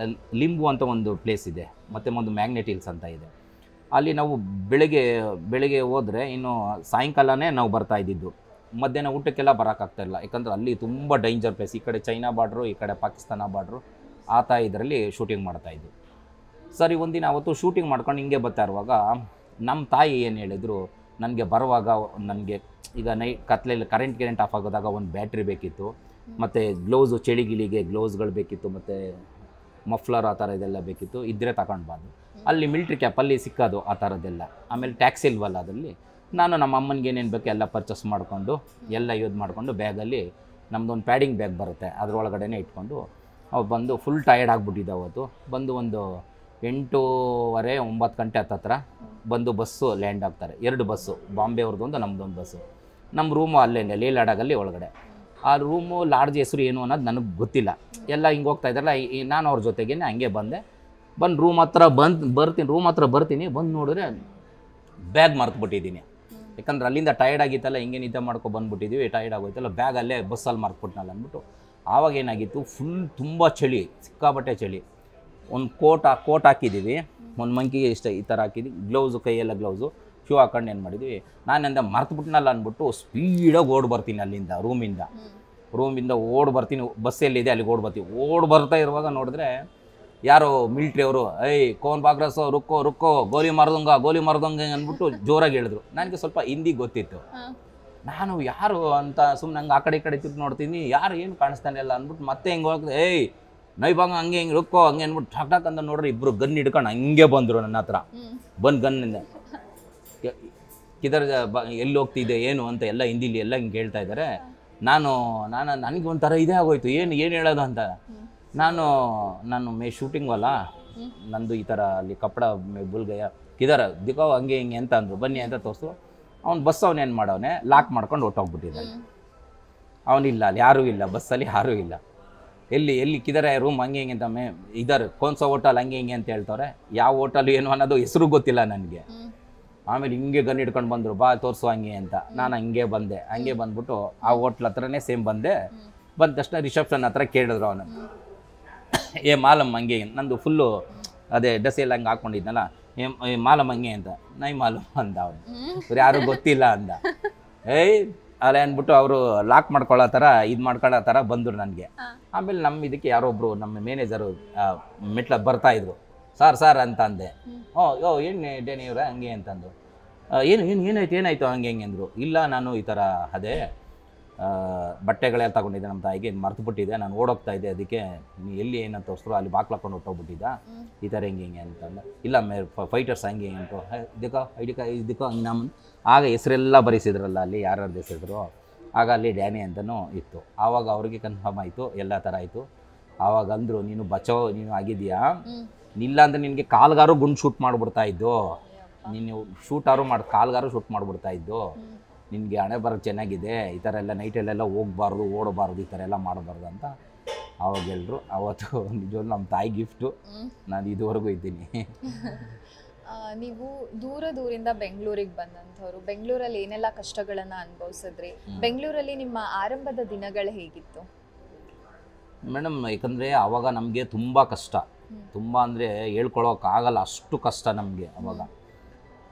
ಲಿಂಬು ಅಂತ ಒಂದು ಪ್ಲೇಸ್ ಇದೆ, ಮತ್ತು ಒಂದು ಮ್ಯಾಗ್ನೆಟ್ ಹಿಲ್ಸ್ ಅಂತ ಇದೆ. ಅಲ್ಲಿ ನಾವು ಬೆಳಗ್ಗೆ ಹೋದರೆ ಇನ್ನು ಸಾಯಂಕಾಲನೇ ನಾವು ಬರ್ತಾ ಇದ್ದಿದ್ದು. ಮಧ್ಯಾಹ್ನ ಊಟಕ್ಕೆಲ್ಲ ಬರೋಕ್ಕಾಗ್ತಾಯಿಲ್ಲ, ಯಾಕಂದರೆ ಅಲ್ಲಿ ತುಂಬ ಡೇಂಜರ್ ಪ್ಲೇಸ್. ಈ ಕಡೆ ಚೈನಾ ಬಾರ್ಡ್ರು, ಈ ಕಡೆ ಪಾಕಿಸ್ತಾನ ಬಾರ್ಡ್ರು, ಇದರಲ್ಲಿ ಶೂಟಿಂಗ್ ಮಾಡ್ತಾಯಿದ್ದು. ಸರಿ, ಒಂದಿನ ಅವತ್ತು ಶೂಟಿಂಗ್ ಮಾಡ್ಕೊಂಡು ಹಿಂಗೆ ಬರ್ತಾ ಇರುವಾಗ ನಮ್ಮ ತಾಯಿ ಏನು ಹೇಳಿದ್ರು, ನನಗೆ ಬರುವಾಗ ನನಗೆ ಈಗ ಕತ್ಲೆಯಲ್ಲಿ ಕರೆಂಟ್ ಆಫ್ ಆಗೋದಾಗ ಒಂದು ಬ್ಯಾಟ್ರಿ ಬೇಕಿತ್ತು, ಮತ್ತು ಗ್ಲೌಸು, ಚಳಿಗಿಲಿಗೆ ಗ್ಲೌಸ್ಗಳು ಬೇಕಿತ್ತು, ಮತ್ತು ಮಫ್ಲರ್ ಆ ಥರ ಇದೆಲ್ಲ ಬೇಕಿತ್ತು, ಇದ್ದರೆ ತಗೊಂಡು ಬಂದು. ಅಲ್ಲಿ ಮಿಲ್ಟ್ರಿ ಕ್ಯಾಪಲ್ಲಿ ಸಿಕ್ಕೋದು ಆ ಥರದ್ದೆಲ್ಲ. ಆಮೇಲೆ ಟ್ಯಾಕ್ಸಿ ಇಲ್ವಲ್ಲ ಅದಲ್ಲಿ, ನಾನು ನಮ್ಮ ಅಮ್ಮನಿಗೆ ಏನೇನು ಬೇಕು ಎಲ್ಲ ಪರ್ಚೇಸ್ ಮಾಡಿಕೊಂಡು ಎಲ್ಲ ಯೂಸ್ ಮಾಡಿಕೊಂಡು ಬ್ಯಾಗಲ್ಲಿ ನಮ್ಮದೊಂದು ಪ್ಯಾಡಿಂಗ್ ಬ್ಯಾಗ್ ಬರುತ್ತೆ, ಅದರೊಳಗಡೆ ಇಟ್ಕೊಂಡು ಅವು ಬಂದು ಫುಲ್ ಟಯರ್ಡ್ ಆಗಿಬಿಟ್ಟಿದ್ದೆ ಅವತ್ತು. ಬಂದು ಒಂದು 8:30 9 ಗಂಟೆ ಹತ್ತತ್ರ ಬಂದು ಬಸ್ಸು ಲ್ಯಾಂಡ್ ಆಗ್ತಾರೆ. 2 ಬಸ್ಸು, ಬಾಂಬೆ ಅವ್ರದ್ದೊಂದು ನಮ್ಮದೊಂದು ಬಸ್ಸು. ನಮ್ಮ ರೂಮು ಅಲ್ಲೇ ಲೇ ಲಡಾಖಲ್ಲಿ ಒಳಗಡೆ. ಆ ರೂಮು ಲಾಡ್ಜ್ ಹೆಸರು ಏನು ಅನ್ನೋದು ನನಗೆ ಗೊತ್ತಿಲ್ಲ. ಎಲ್ಲ ಹಿಂಗೆ ಹೋಗ್ತಾ ಇದ್ದಾರಲ್ಲ, ನಾನು ಅವ್ರ ಜೊತೆಗೇ ಹಂಗೆ ಬಂದು ರೂಮ್ ಹತ್ರ ಬರ್ತೀನಿ. ಬಂದು ನೋಡಿದ್ರೆ ಬ್ಯಾಗ್ ಮರ್ತುಬಿಟ್ಟಿದ್ದೀನಿ. ಯಾಕಂದ್ರೆ ಅಲ್ಲಿಂದ ಟಯರ್ಡ್ ಆಗಿತ್ತಲ್ಲ, ಹಿಂಗೆ ನಿದ್ದೆ ಮಾಡ್ಕೊ ಬಂದುಬಿಟ್ಟಿದ್ದೀವಿ, ಟಯರ್ಡ್ ಆಗೋಯ್ತಲ್ಲ, ಬ್ಯಾಗ್ ಅಲ್ಲೇ ಬಸ್ಸಲ್ಲಿ ಮರ್ತುಬಿಟ್ನಲ್ಲ ಅಂದ್ಬಿಟ್ಟು. ಆವಾಗ ಏನಾಗಿತ್ತು, ಫುಲ್ ತುಂಬ ಚಳಿ, ಸಿಕ್ಕಾಬಟ್ಟೆ ಚಳಿ. ಒಂದು ಕೋಟ್ ಹಾಕಿದ್ದೀವಿ, ಒಂದು ಮಂಕಿಗೆ ಈ ಥರ ಹಾಕಿದ್ವಿ, ಗ್ಲೌಸು, ಕೈಯೆಲ್ಲ ಗ್ಲೌಸು, ಶೂ ಹಾಕೊಂಡು ಏನು ಮಾಡಿದ್ವಿ. ನಾನೆಂದ ಮರ್ತುಬಿಟ್ನಲ್ಲ ಅಂದ್ಬಿಟ್ಟು ಸ್ಪೀಡಾಗಿ ಓಡಿ ಬರ್ತೀನಿ ಅಲ್ಲಿಂದ, ರೂಮಿಂದ ಓಡಿ ಬರ್ತೀನಿ. ಬಸ್ಸಲ್ಲಿದೆ, ಅಲ್ಲಿಗೆ ಓಡಿ ಬರ್ತಾ ಇರುವಾಗ ನೋಡಿದ್ರೆ ಯಾರೋ ಮಿಲ್ಟ್ರಿ ಅವರು, ಕೋನ್ ಬಾಗ್ರಸೋ, ರುಕ್ಕೋ ಗೋಲಿ ಮಾರ್ದಂಗ ಅಂದ್ಬಿಟ್ಟು ಜೋರಾಗಿ ಹೇಳಿದ್ರು. ನನಗೆ ಸ್ವಲ್ಪ ಹಿಂದಿ ಗೊತ್ತಿತ್ತು. ನಾನು ಯಾರು ಅಂತ ಸುಮ್ಮನೆ ಹಂಗೆ ಆ ಕಡೆ ಈ ಕಡೆ ತಿರುಗಿ ನೋಡ್ತೀನಿ, ಯಾರು ಏನು ಕಾಣಿಸ್ತಾನೆ ಇಲ್ಲ ಅಂದ್ಬಿಟ್ಟು ಮತ್ತೆ ಹಿಂಗೆ ಹೋಗ್ತದೆ, ನೈಬಾಂಗ ಹಂಗೆ ಹಿಂಗೆ ರುಕ್ಕೋ ಹಂಗೆ ಅಂದ್ಬಿಟ್ಟು ಠಾಕ್ ಅಂತ ನೋಡ್ರಿ, ಇಬ್ಬರು ಗನ್ ಹಿಡ್ಕೊಂಡು ಹಂಗೆ ಬಂದರು ನನ್ನ ಹತ್ರ. ಬಂದು ಗನ್ನಿಂದ ಕಿದರ್ ಎಲ್ಲಿ ಹೋಗ್ತಿದ್ದೆ ಏನು ಅಂತ ಎಲ್ಲ ಹಿಂದಿಲಿ ಎಲ್ಲ ಹಿಂಗೆ ಹೇಳ್ತಾ ಇದ್ದಾರೆ. ನನಗೆ ಒಂಥರ ಇದೇ ಆಗೋಯ್ತು, ಏನು ಹೇಳೋದು ಅಂತ. ನಾನು ಶೂಟಿಂಗ್ ಅಲ್ಲ ನಂದು, ಈ ಥರ ಅಲ್ಲಿ ಕಪ್ಪಡ ಬುಲ್ಗಯ್ಯ ಕಿದರ ದಿಕ್ಕೋ ಹಂಗೆ ಹಿಂಗೆ ಅಂತ ಅಂದರು. ಬನ್ನಿ ಅಂತ ತೋರಿಸು. ಅವ್ನು ಬಸ್ ಅವನೇನು ಮಾಡವನೆ, ಲಾಕ್ ಮಾಡ್ಕೊಂಡು ಹೊಟ್ಟೋಗ್ಬಿಟ್ಟಿದ್ದಾನೆ. ಅವನಿಲ್ಲ, ಅಲ್ಲಿ ಯಾರೂ ಇಲ್ಲ, ಬಸ್ಸಲ್ಲಿ ಯಾರೂ ಇಲ್ಲ. ಎಲ್ಲಿ ಕಿದರ ರೂಮ್ ಹಂಗೆ ಹಿಂಗೆ ಅಂತ ಇದರ ಕೋನ್ಸೋ ಹೋಟೆಲ್ ಹಂಗೆ ಹಿಂಗೆ ಅಂತ ಹೇಳ್ತವ್ರೆ. ಯಾವ ಹೋಟೆಲ್ ಏನು ಅನ್ನೋದು ಹೆಸರು ಗೊತ್ತಿಲ್ಲ ನನಗೆ. ಆಮೇಲೆ ಹಿಂಗೆ ಗನ್ ಹಿಡ್ಕೊಂಡು ಬಂದರು, ಬಾ ತೋರಿಸು ಹಂಗೆ ಅಂತ. ನಾನು ಹಂಗೆ ಬಂದ್ಬಿಟ್ಟು ಆ ಹೋಟ್ಲ್ ಹತ್ರನೇ ಸೇಮ್ ಬಂದ ತಕ್ಷಣ ರಿಸೆಪ್ಷನ್ ಹತ್ರ ಕೇಳಿದ್ರು ಅವನು, ಮಾಲಮ್ ಹಂಗೆ, ನಂದು ಫುಲ್ಲು ಅದೇ ಡ್ರೆಸ್ ಎಲ್ಲ ಹಂಗೆ ಹಾಕ್ಕೊಂಡಿದ್ನಲ್ಲ, ಮಾಲಮ್ ಹಂಗೆ ಅಂತ. ನೈ ಮಾಲಮ್ ಅಂದ ಅವನು, ಇವ್ರು ಯಾರು ಗೊತ್ತಿಲ್ಲ ಅಂದ. ಅಲ್ಲೇ ಅಂದ್ಬಿಟ್ಟು ಅವರು ಲಾಕ್ ಮಾಡ್ಕೊಳ್ಳೋ ಥರ ಮಾಡ್ಕೊಳ್ಳೋ ಥರ ಬಂದರು ನನಗೆ. ಆಮೇಲೆ ಇದಕ್ಕೆ ಯಾರೊಬ್ಬರು ನಮ್ಮ ಮ್ಯಾನೇಜರು ಮೆಟ್ಲ ಬರ್ತಾಯಿದ್ರು. ಸರ್ ಅಂತ ಅಂದೆ. ಏನು ಡೇನಿಯವ್ರೆ ಹಂಗೆ ಅಂತಂದು. ಏನಾಯ್ತು ಹಂಗೆ ಅಂದರು. ಇಲ್ಲ, ನಾನು ಈ ಥರ ಅದೇ ಬಟ್ಟೆಗಳೆಲ್ಲ ತಗೊಂಡಿದ್ದೆ ನಮ್ಮ ತಾಯಿಗೆ, ಮರ್ತುಬಿಟ್ಟಿದ್ದೆ, ನಾನು ಓಡೋಗ್ತಾ ಇದ್ದೆ, ಅದಕ್ಕೆ ಎಲ್ಲಿ ಏನಂತ ತೋರಿಸ್ರು, ಅಲ್ಲಿ ಬಾಕ್ಲಾಕೊಂಡು ಹೊಟ್ಟೋಗ್ಬಿಟ್ಟಿದ್ದ, ಈ ಥರ ಹಿಂಗೆ ಅಂತಂದ. ಇಲ್ಲ ಫೈಟರ್ಸ್ ಹಂಗೆ ಅಂಟು ಇದಕ್ಕೋ ಹಂಗೆ ನಮ್ಮ ಆಗ ಹೆಸರೆಲ್ಲ ಬರೆಸಿದ್ರಲ್ಲ ಅಲ್ಲಿ ಯಾರ್ಯಾರ್ದು ಹೆಸರಿದ್ರು. ಆಗ ಅಲ್ಲಿ ಡ್ಯಾನಿ ಅಂತಲೂ ಇತ್ತು. ಆವಾಗ ಅವ್ರಿಗೆ ಕನ್ಫರ್ಮ್ ಆಯಿತು, ಎಲ್ಲ ಥರ ಆಯಿತು. ಆವಾಗ ಅಂದರು, ನೀನು ನೀನು ಆಗಿದೆಯಾ, ಇಲ್ಲ ಅಂದರೆ ನಿನಗೆ ಕಾಲ್ಗಾರು ಗುಂಡು ಶೂಟ್ ಮಾಡಿಬಿಡ್ತಾ ಇದ್ದು, ನೀನು ಕಾಲ್ಗಾರು ಶೂಟ್ ಮಾಡಿಬಿಡ್ತಾ ಇದ್ದು, ನಿನಗೆ ಹಣೆ ಬರೋದು ಚೆನ್ನಾಗಿದೆ, ಈ ಥರ ಎಲ್ಲ ನೈಟಲ್ಲೆಲ್ಲ ಹೋಗಬಾರ್ದು, ಓಡಬಾರ್ದು, ಈ ಥರ ಎಲ್ಲ ಮಾಡಬಾರ್ದು ಅಂತ ಆವಾಗ ಹೇಳಿದ್ರು. ಅವತ್ತು ನಿಜವಾಗ್ಲೂ ನಮ್ಮ ತಾಯಿ ಗಿಫ್ಟು, ನಾನು ಇದುವರೆಗೂ ಇದ್ದೀನಿ. ನೀವು ದೂರದಿಂದ ಬೆಂಗಳೂರಿಗೆ ಬಂದಂಥವ್ರು, ಬೆಂಗಳೂರಲ್ಲಿ ಏನೆಲ್ಲ ಕಷ್ಟಗಳನ್ನು ಅನುಭವಿಸಿದ್ರಿ? ಬೆಂಗಳೂರಲ್ಲಿ ನಿಮ್ಮ ಆರಂಭದ ದಿನಗಳು ಹೇಗಿತ್ತು ಮೇಡಮ್? ಯಾಕಂದರೆ ಆವಾಗ ನಮಗೆ ತುಂಬ ಕಷ್ಟ, ತುಂಬ ಅಂದರೆ ಹೇಳ್ಕೊಳೋಕ್ಕಾಗಲ್ಲ, ಅಷ್ಟು ಕಷ್ಟ ನಮಗೆ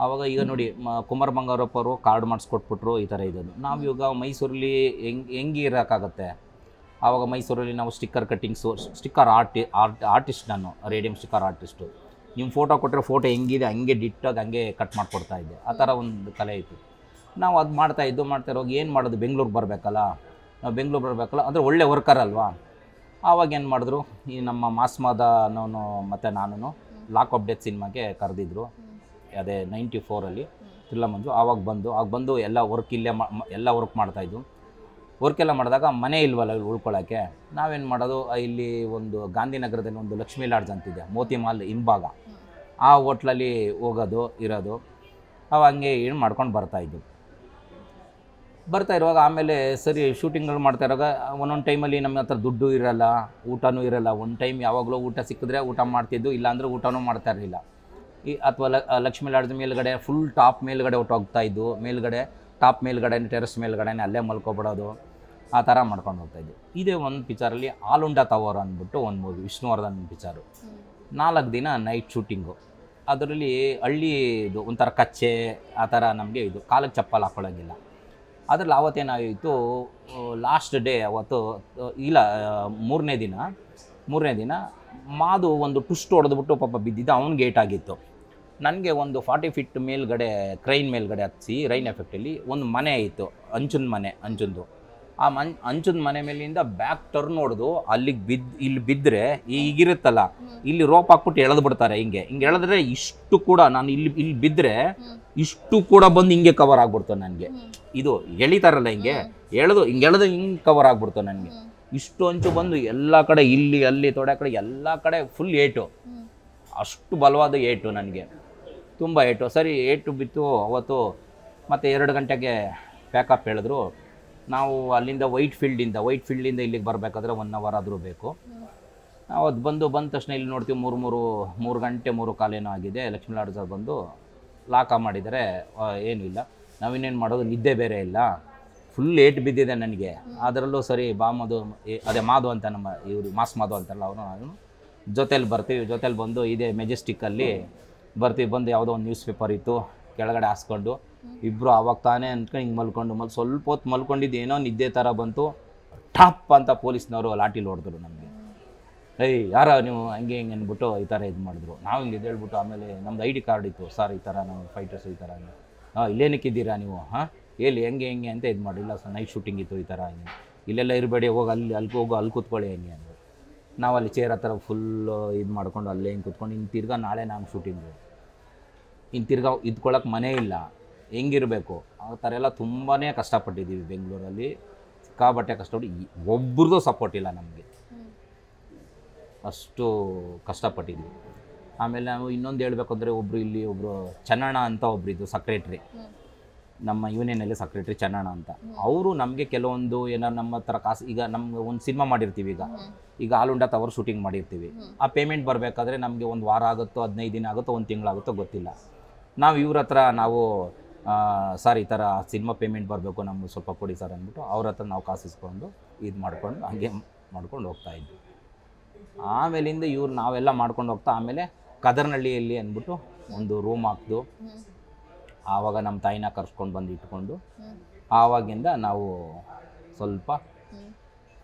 ಆವಾಗ. ಈಗ ನೋಡಿ, ಕುಮಾರ್ ಬಂಗಾರಪ್ಪ ಅವರು ಕಾರ್ಡ್ ಮಾಡಿಸ್ಕೊಟ್ಬಿಟ್ರು, ಈ ಥರ ಇದ್ದದ್ದು. ನಾವು ಇವಾಗ ಮೈಸೂರಲ್ಲಿ ಹೆಂಗೆ ಇರೋಕ್ಕಾಗತ್ತೆ? ಆವಾಗ ಮೈಸೂರಲ್ಲಿ ನಾವು ಸ್ಟಿಕ್ಕರ್ ಕಟ್ಟಿಂಗ್ಸು, ಸ್ಟಿಕ್ಕರ್ ಆರ್ಟಿಸ್ಟ್, ನಾನು ರೇಡಿಯಂ ಸ್ಟಿಕ್ಕರ್ ಆರ್ಟಿಸ್ಟು. ನಿಮ್ಮ ಫೋಟೋ ಕೊಟ್ಟರೆ ಫೋಟೋ ಹೆಂಗಿದೆ ಹಂಗೆ ಡಿಟ್ಟಾಗಿ ಹಂಗೆ ಕಟ್ ಮಾಡಿಕೊಡ್ತಾ ಇದ್ದೆ. ಆ ಥರ ಒಂದು ಕಲೆ ಇತ್ತು. ನಾವು ಅದು ಮಾಡ್ತಾ ಇರೋವಾಗ ಏನು ಮಾಡೋದು, ಬೆಂಗಳೂರಿಗೆ ಬರಬೇಕಲ್ಲ, ಅಂದರೆ ಒಳ್ಳೆ ವರ್ಕರ್ ಅಲ್ವಾ. ಆವಾಗ ಏನು ಮಾಡಿದ್ರು, ಈ ನಮ್ಮ ಮಾಸ್ಮಾದ ಅನ್ನೋನು ಮತ್ತು ನಾನು ಲಾಕ್ ಆಫ್ ಡೆತ್ ಸಿನಿಮಾಗೆ ಕರೆದಿದ್ರು, ಅದೇ 94ಅಲ್ಲಿ ತಿರ್ಲ ಮಂಜು. ಆವಾಗ ಬಂದು ಎಲ್ಲ ವರ್ಕ್ ಇಲ್ಲೇ ಎಲ್ಲ ವರ್ಕ್ ಮಾಡ್ತಾಯಿದ್ದು. ವರ್ಕೆಲ್ಲ ಮಾಡಿದಾಗ ಮನೆ ಇಲ್ವಲ್ಲ ಇಲ್ಲಿ ಉಳ್ಕೊಳ್ಳೋಕ್ಕೆ, ನಾವೇನು ಮಾಡೋದು, ಇಲ್ಲಿ ಒಂದು ಗಾಂಧಿನಗರದಲ್ಲಿ ಒಂದು ಲಕ್ಷ್ಮೀ ಲಾಡ್ಜ್ ಅಂತಿದೆ, ಮೋತಿ ಮಾಲ್ ಹಿಂಭಾಗ, ಆ ಹೋಟ್ಲಲ್ಲಿ ಹೋಗೋದು ಇರೋದು. ಅವು ಹಂಗೆ ಏನು ಮಾಡ್ಕೊಂಡು ಬರ್ತಾಯಿದ್ದು. ಬರ್ತಾ ಇರುವಾಗ ಆಮೇಲೆ ಸರಿ ಶೂಟಿಂಗ್ಗಳು ಮಾಡ್ತಾ ಇರುವಾಗ ಒಂದೊಂದು ಟೈಮಲ್ಲಿ ನಮ್ಮ ಹತ್ರ ದುಡ್ಡು ಇರಲ್ಲ, ಊಟನೂ ಇರಲ್ಲ. ಒಂದು ಟೈಮ್ ಯಾವಾಗಲೂ ಊಟ ಸಿಕ್ಕಿದ್ರೆ ಊಟ ಮಾಡ್ತಿದ್ದು, ಇಲ್ಲಾಂದರೆ ಊಟನೂ ಮಾಡ್ತಾ ಇರಲಿಲ್ಲ. ಅಥವಾ ಲಕ್ಷ್ಮೀ ಲಾಡ್ಜ್ ಮೇಲ್ಗಡೆ ಫುಲ್ ಟಾಪ್ ಮೇಲ್ಗಡೆ ಹೊಟ್ಟೋಗ್ತಾಯಿದ್ದು, ಮೇಲ್ಗಡೆ ಟಾಪ್ ಮೇಲ್ಗಡೆ ಟೆರೆಸ್ ಮೇಲ್ಗಡೆ ಅಲ್ಲೇ ಮಲ್ಕೊಬಿಡೋದು, ಆ ಥರ ಮಾಡ್ಕೊಂಡು ಹೋಗ್ತಾಯಿದ್ದು. ಇದೇ ಒಂದು ಪಿಕ್ಚರಲ್ಲಿ ಆಲುಂಡ ತವರ್ ಅಂದ್ಬಿಟ್ಟು ಒಂದು ಮೂವಿ, ವಿಷ್ಣುವರ್ಧನ್ ಪಿಕ್ಚರು. 4 ದಿನ ನೈಟ್ ಶೂಟಿಂಗು. ಅದರಲ್ಲಿ ಹಳ್ಳಿ ಇದು ಒಂಥರ ಕಚ್ಚೆ ಆ ಥರ, ನಮಗೆ ಇದು ಕಾಲಕ್ಕೆ ಚಪ್ಪಲ್ ಹಾಕ್ಕೊಳ್ಳೋಂಗಿಲ್ಲ. ಅದ್ರಲ್ಲಿ ಆವತ್ತೇನಾಗಿತ್ತು, ಲಾಸ್ಟ್ ಡೇ ಅವತ್ತು ಇಲ್ಲ, ಮೂರನೇ ದಿನ ಮಾದು ಒಂದು ಟುಸ್ಟ್ ಹೊಡೆದ್ಬಿಟ್ಟು ಪಾಪ ಬಿದ್ದಿದ್ದು, ಅವ್ನಿಗೆ ಗೇಟ್ ಆಗಿತ್ತು. ನನಗೆ ಒಂದು 40 ಫೀಟ್ ಮೇಲ್ಗಡೆ ಕ್ರೈನ್ ಮೇಲ್ಗಡೆ ಹತ್ತಿಸಿ ರೈನ್ ಎಫೆಕ್ಟಲ್ಲಿ ಒಂದು ಮನೆ ಇತ್ತು, ಅಂಚುಂದು. ಆ ಅಂಚುನ ಮನೆ ಮೇಲಿಂದ ಬ್ಯಾಕ್ ಟರ್ನ್ ಹೊಡೆದು ಅಲ್ಲಿಗೆ ಇಲ್ಲಿ ಬಿದ್ದರೆ ಈಗಿರುತ್ತಲ್ಲ, ಇಲ್ಲಿ ರೋಪ್ ಹಾಕ್ಬಿಟ್ಟು ಎಳೆದು ಬಿಡ್ತಾರೆ. ಹಿಂಗೆ ಎಳೆದ್ರೆ ಇಷ್ಟು ಕೂಡ ನಾನು ಇಲ್ಲಿ ಬಿದ್ದರೆ ಇಷ್ಟು ಕೂಡ ಬಂದು ಹಿಂಗೆ ಕವರ್ ಆಗ್ಬಿಡ್ತು ನನಗೆ. ಇದು ಎಳಿತಾರಲ್ಲ ಹಿಂಗೆ ಎಳೆದು ಹಿಂಗೆ ಕವರ್ ಆಗ್ಬಿಡ್ತು ನನಗೆ. ಇಷ್ಟು ಅಂಚು ಬಂದು ಎಲ್ಲ ಕಡೆ, ಇಲ್ಲಿ ಅಲ್ಲಿ ತೊಡೆ ಕಡೆ ಎಲ್ಲ ಕಡೆ ಫುಲ್ ಏಟು. ಅಷ್ಟು ಬಲವಾದ ಏಟು ನನಗೆ, ತುಂಬ ಏಟು. ಸರಿ, ಏಟು ಬಿತ್ತು ಅವತ್ತು. ಮತ್ತು 2 ಗಂಟೆಗೆ ಪ್ಯಾಕಪ್ ಹೇಳಿದ್ರು. ನಾವು ಅಲ್ಲಿಂದ ವೈಟ್ ಫೀಲ್ಡಿಂದ ಇಲ್ಲಿಗೆ ಬರಬೇಕಾದ್ರೆ 1 ಅವರ್ ಆದರೂ ಬೇಕು. ನಾವು ಅದು ಬಂದ ತಕ್ಷಣ ಇಲ್ಲಿ ನೋಡ್ತೀವಿ 3 ಗಂಟೆ 3 ಏನೋ ಆಗಿದೆ. ಲಕ್ಷ್ಮೀ ಲಾಡ್ಜಲ್ಲಿ ಬಂದು ಲಾಕ ಮಾಡಿದರೆ ಏನೂ ಇಲ್ಲ. ನಾವಿನ್ನೇನು ಮಾಡೋದು, ನಿದ್ದೆ ಬೇರೆ ಇಲ್ಲ, ಫುಲ್ ಏಟ್ ಬಿದ್ದಿದೆ ನನಗೆ. ಅದರಲ್ಲೂ ಸರಿ ಅದೇ ಮಾಧು ಅಂತ, ನಮ್ಮ ಇವರು ಮಾಸ್ ಮಾಧು ಅಂತಲ್ಲ, ಅವನು ಜೊತೇಲಿ ಬಂದು ಇದೇ ಮೆಜೆಸ್ಟಿಕ್ಕಲ್ಲಿ ಬಂದು ಯಾವುದೋ ಒಂದು ನ್ಯೂಸ್ ಪೇಪರ್ ಇತ್ತು, ಕೆಳಗಡೆ ಹಾಸ್ಕೊಂಡು ಇಬ್ಬರು ಆವಾಗ ತಾನೇ ಅಂದ್ಕೊಂಡು ಹಿಂಗೆ ಮಲ್ಕೊಂಡು ಸ್ವಲ್ಪ ಹೊತ್ತು ಮಲ್ಕೊಂಡಿದ್ದು, ಏನೋ ನಿದ್ದೆ ಥರ ಬಂತು. ಟಾಪ್ ಅಂತ ಪೊಲೀಸ್ನವರು ಲಾಠಿಲಿ ಹೊಡೆದ್ರು ನಮಗೆ. ಯಾರ ನೀವು ಹಂಗೆ ಅಂದ್ಬಿಟ್ಟು ಈ ಥರ ಇದು ಮಾಡಿದ್ರು. ನಾವು ಹಿಂಗೆ ಹೇಳ್ಬಿಟ್ಟು ಆಮೇಲೆ ನಮ್ದು ID ಕಾರ್ಡ್ ಇತ್ತು, ಸರ್ ಈ ಥರ ನಾವು ಫೈಟರ್ಸ್ ಈ ಥರ, ಇಲ್ಲೇನಕ್ಕಿದ್ದೀರಾ ನೀವು, ಹೇಳಿ ಹೆಂಗೆ ಅಂತ ಇದು ಮಾಡಿಲ್ಲ ಸರ್, ನೈಟ್ ಶೂಟಿಂಗ್ ಇತ್ತು ಈ ಥರ, ಇಲ್ಲೆಲ್ಲ ಇರಬೇಡಿ, ಹೋಗಿ ಅಲ್ಲಿ ಕೂತ್ಕೊಳ್ಳಿ ಹೆಂಗೆ ಅಂದರು. ನಾವು ಅಲ್ಲಿ ಚೇರ್ ಹತ್ರ ಫುಲ್ ಇದು ಮಾಡ್ಕೊಂಡು ಅಲ್ಲೇ ಹಿಂಗೆ ಕೂತ್ಕೊಂಡು, ಇನ್ನು ತಿರ್ಗಾ ನಾಳೆ ನಾನು ಶೂಟಿಂಗು, ಇನ್ನು ತಿರ್ಗಾ ಇದ್ಕೊಳ್ಳೋಕೆ ಮನೆ ಇಲ್ಲ, ಹೆಂಗಿರಬೇಕು ಆ ಥರ ಎಲ್ಲ ತುಂಬಾ ಕಷ್ಟಪಟ್ಟಿದ್ದೀವಿ ಬೆಂಗಳೂರಲ್ಲಿ. ಸಿಕ್ಕಾಬಟ್ಟೆ ಕಷ್ಟಪಟ್ಟು ಒಬ್ರದ್ದು ಸಪೋರ್ಟ್ ಇಲ್ಲ ನಮಗೆ, ಅಷ್ಟು ಕಷ್ಟಪಟ್ಟಿದ್ವಿ. ಆಮೇಲೆ ನಾವು ಇನ್ನೊಂದು ಹೇಳ್ಬೇಕಂದ್ರೆ, ಒಬ್ಬರು ಚನ್ನಣ್ಣ ಅಂತ ಒಬ್ಬರಿದ್ದು ಸೆಕ್ರೆಟ್ರಿ, ನಮ್ಮ ಯೂನಿಯನಲ್ಲಿ ಸೆಕ್ರೆಟ್ರಿ ಚನ್ನಣ್ಣ ಅಂತ. ಅವರು ನಮಗೆ ಕೆಲವೊಂದು ಏನಾರು ನಮ್ಮ ಹತ್ರ ಕಾಸು, ಈಗ ನಮ್ಗೆ ಒಂದು ಸಿನಿಮಾ ಮಾಡಿರ್ತೀವಿ, ಈಗ ಆಲುಂಡ ತವರ್ ಶೂಟಿಂಗ್ ಮಾಡಿರ್ತೀವಿ, ಆ ಪೇಮೆಂಟ್ ಬರಬೇಕಾದ್ರೆ ನಮಗೆ 1 ವಾರ ಆಗುತ್ತೋ 15 ದಿನ ಆಗುತ್ತೋ 1 ತಿಂಗಳಾಗುತ್ತೋ ಗೊತ್ತಿಲ್ಲ. ನಾವು ಇವ್ರ ಹತ್ರ ಸರ್ ಈ ಥರ ಸಿನಿಮಾ ಪೇಮೆಂಟ್ ಬರಬೇಕು, ನಮ್ಗೆ ಸ್ವಲ್ಪ ಕೊಡಿ ಸರ್ ಅಂದ್ಬಿಟ್ಟು ಅವ್ರ ಹತ್ರ ನಾವು ಕಾಸಿಸ್ಕೊಂಡು ಇದು ಮಾಡ್ಕೊಂಡು ಹಾಗೆ ಮಾಡ್ಕೊಂಡು ಹೋಗ್ತಾಯಿದ್ವಿ. ಆಮೇಲಿಂದ ನಾವೆಲ್ಲ ಮಾಡ್ಕೊಂಡು ಹೋಗ್ತಾ, ಆಮೇಲೆ ಕದರ್ನಹಳ್ಳಿಯಲ್ಲಿ ಅಂದ್ಬಿಟ್ಟು ಒಂದು ರೂಮ್ ಹಾಕ್ದು. ಆವಾಗ ನಮ್ಮ ತಾಯಿನ ಕರ್ಸ್ಕೊಂಡು ಬಂದು ಇಟ್ಕೊಂಡು, ಆವಾಗಿಂದ ನಾವು ಸ್ವಲ್ಪ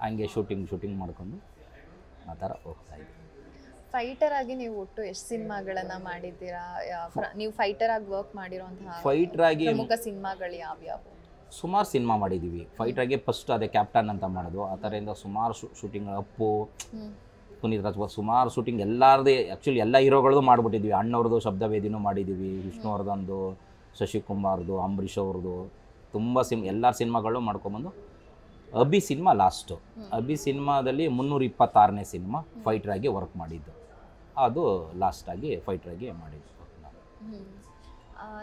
ಹಂಗೆ ಶೂಟಿಂಗ್ ಮಾಡ್ಕೊಂಡು ಆ ಥರ ಹೋಗ್ತಾಯಿದ್ವಿ. ಫೈಟರ್ ಆಗಿ ನೀವು ಒಟ್ಟು ಎಷ್ಟು ಸಿನಿಮಾಗಳನ್ನ ಮಾಡಿದ್ದೀರಾ? ನೀವು ಫೈಟರ್ ಆಗಿ ವರ್ಕ್ ಮಾಡಿರೋಂತಹ ಪ್ರಮುಖ ಸಿನಿಮಾಗಳು ಯಾವ್ಯಾವು? ಸುಮಾರು ಸಿನಿಮಾ ಮಾಡಿದ್ದೀವಿ. ಫೈಟ್ರಾಗೆ ಫಸ್ಟ್ ಅದೇ ಕ್ಯಾಪ್ಟನ್ ಅಂತ ಮಾಡೋದು, ಆ ಥರದಿಂದ ಸುಮಾರು ಶೂಟಿಂಗ್, ಅಪ್ಪು, ಪುನೀತ್ ರಾಜ್ಕುಮಾರ್, ಸುಮಾರು ಶೂಟಿಂಗ್ ಎಲ್ಲರದೇ. ಆ್ಯಕ್ಚುಲಿ ಎಲ್ಲ ಹೀರೋಗಳದ್ದು ಮಾಡಿಬಿಟ್ಟಿದ್ವಿ. ಅಣ್ಣವ್ರದ್ದು ಶಬ್ದವೇದಿನೂ ಮಾಡಿದ್ದೀವಿ, ವಿಷ್ಣುವರ್ಧನ್ದು, ಶಶಿಕುಮಾರ್ದು, ಅಂಬರೀಷ್ ಅವ್ರದ್ದು, ತುಂಬ ಎಲ್ಲರ ಸಿನಿಮಾಗಳು ಮಾಡ್ಕೊಂಬಂದು ಅಭಿ ಸಿನಿಮಾ ಲಾಸ್ಟು. ಅಭಿ ಸಿನಿಮಾದಲ್ಲಿ 326ನೇ ಸಿನಿಮಾ ಫೈಟ್ರಾಗಿ ವರ್ಕ್ ಮಾಡಿದ್ದು, ಅದು ಲಾಸ್ಟಾಗಿ ಫೈಟ್ರಾಗಿ ಮಾಡಿದ್ದು.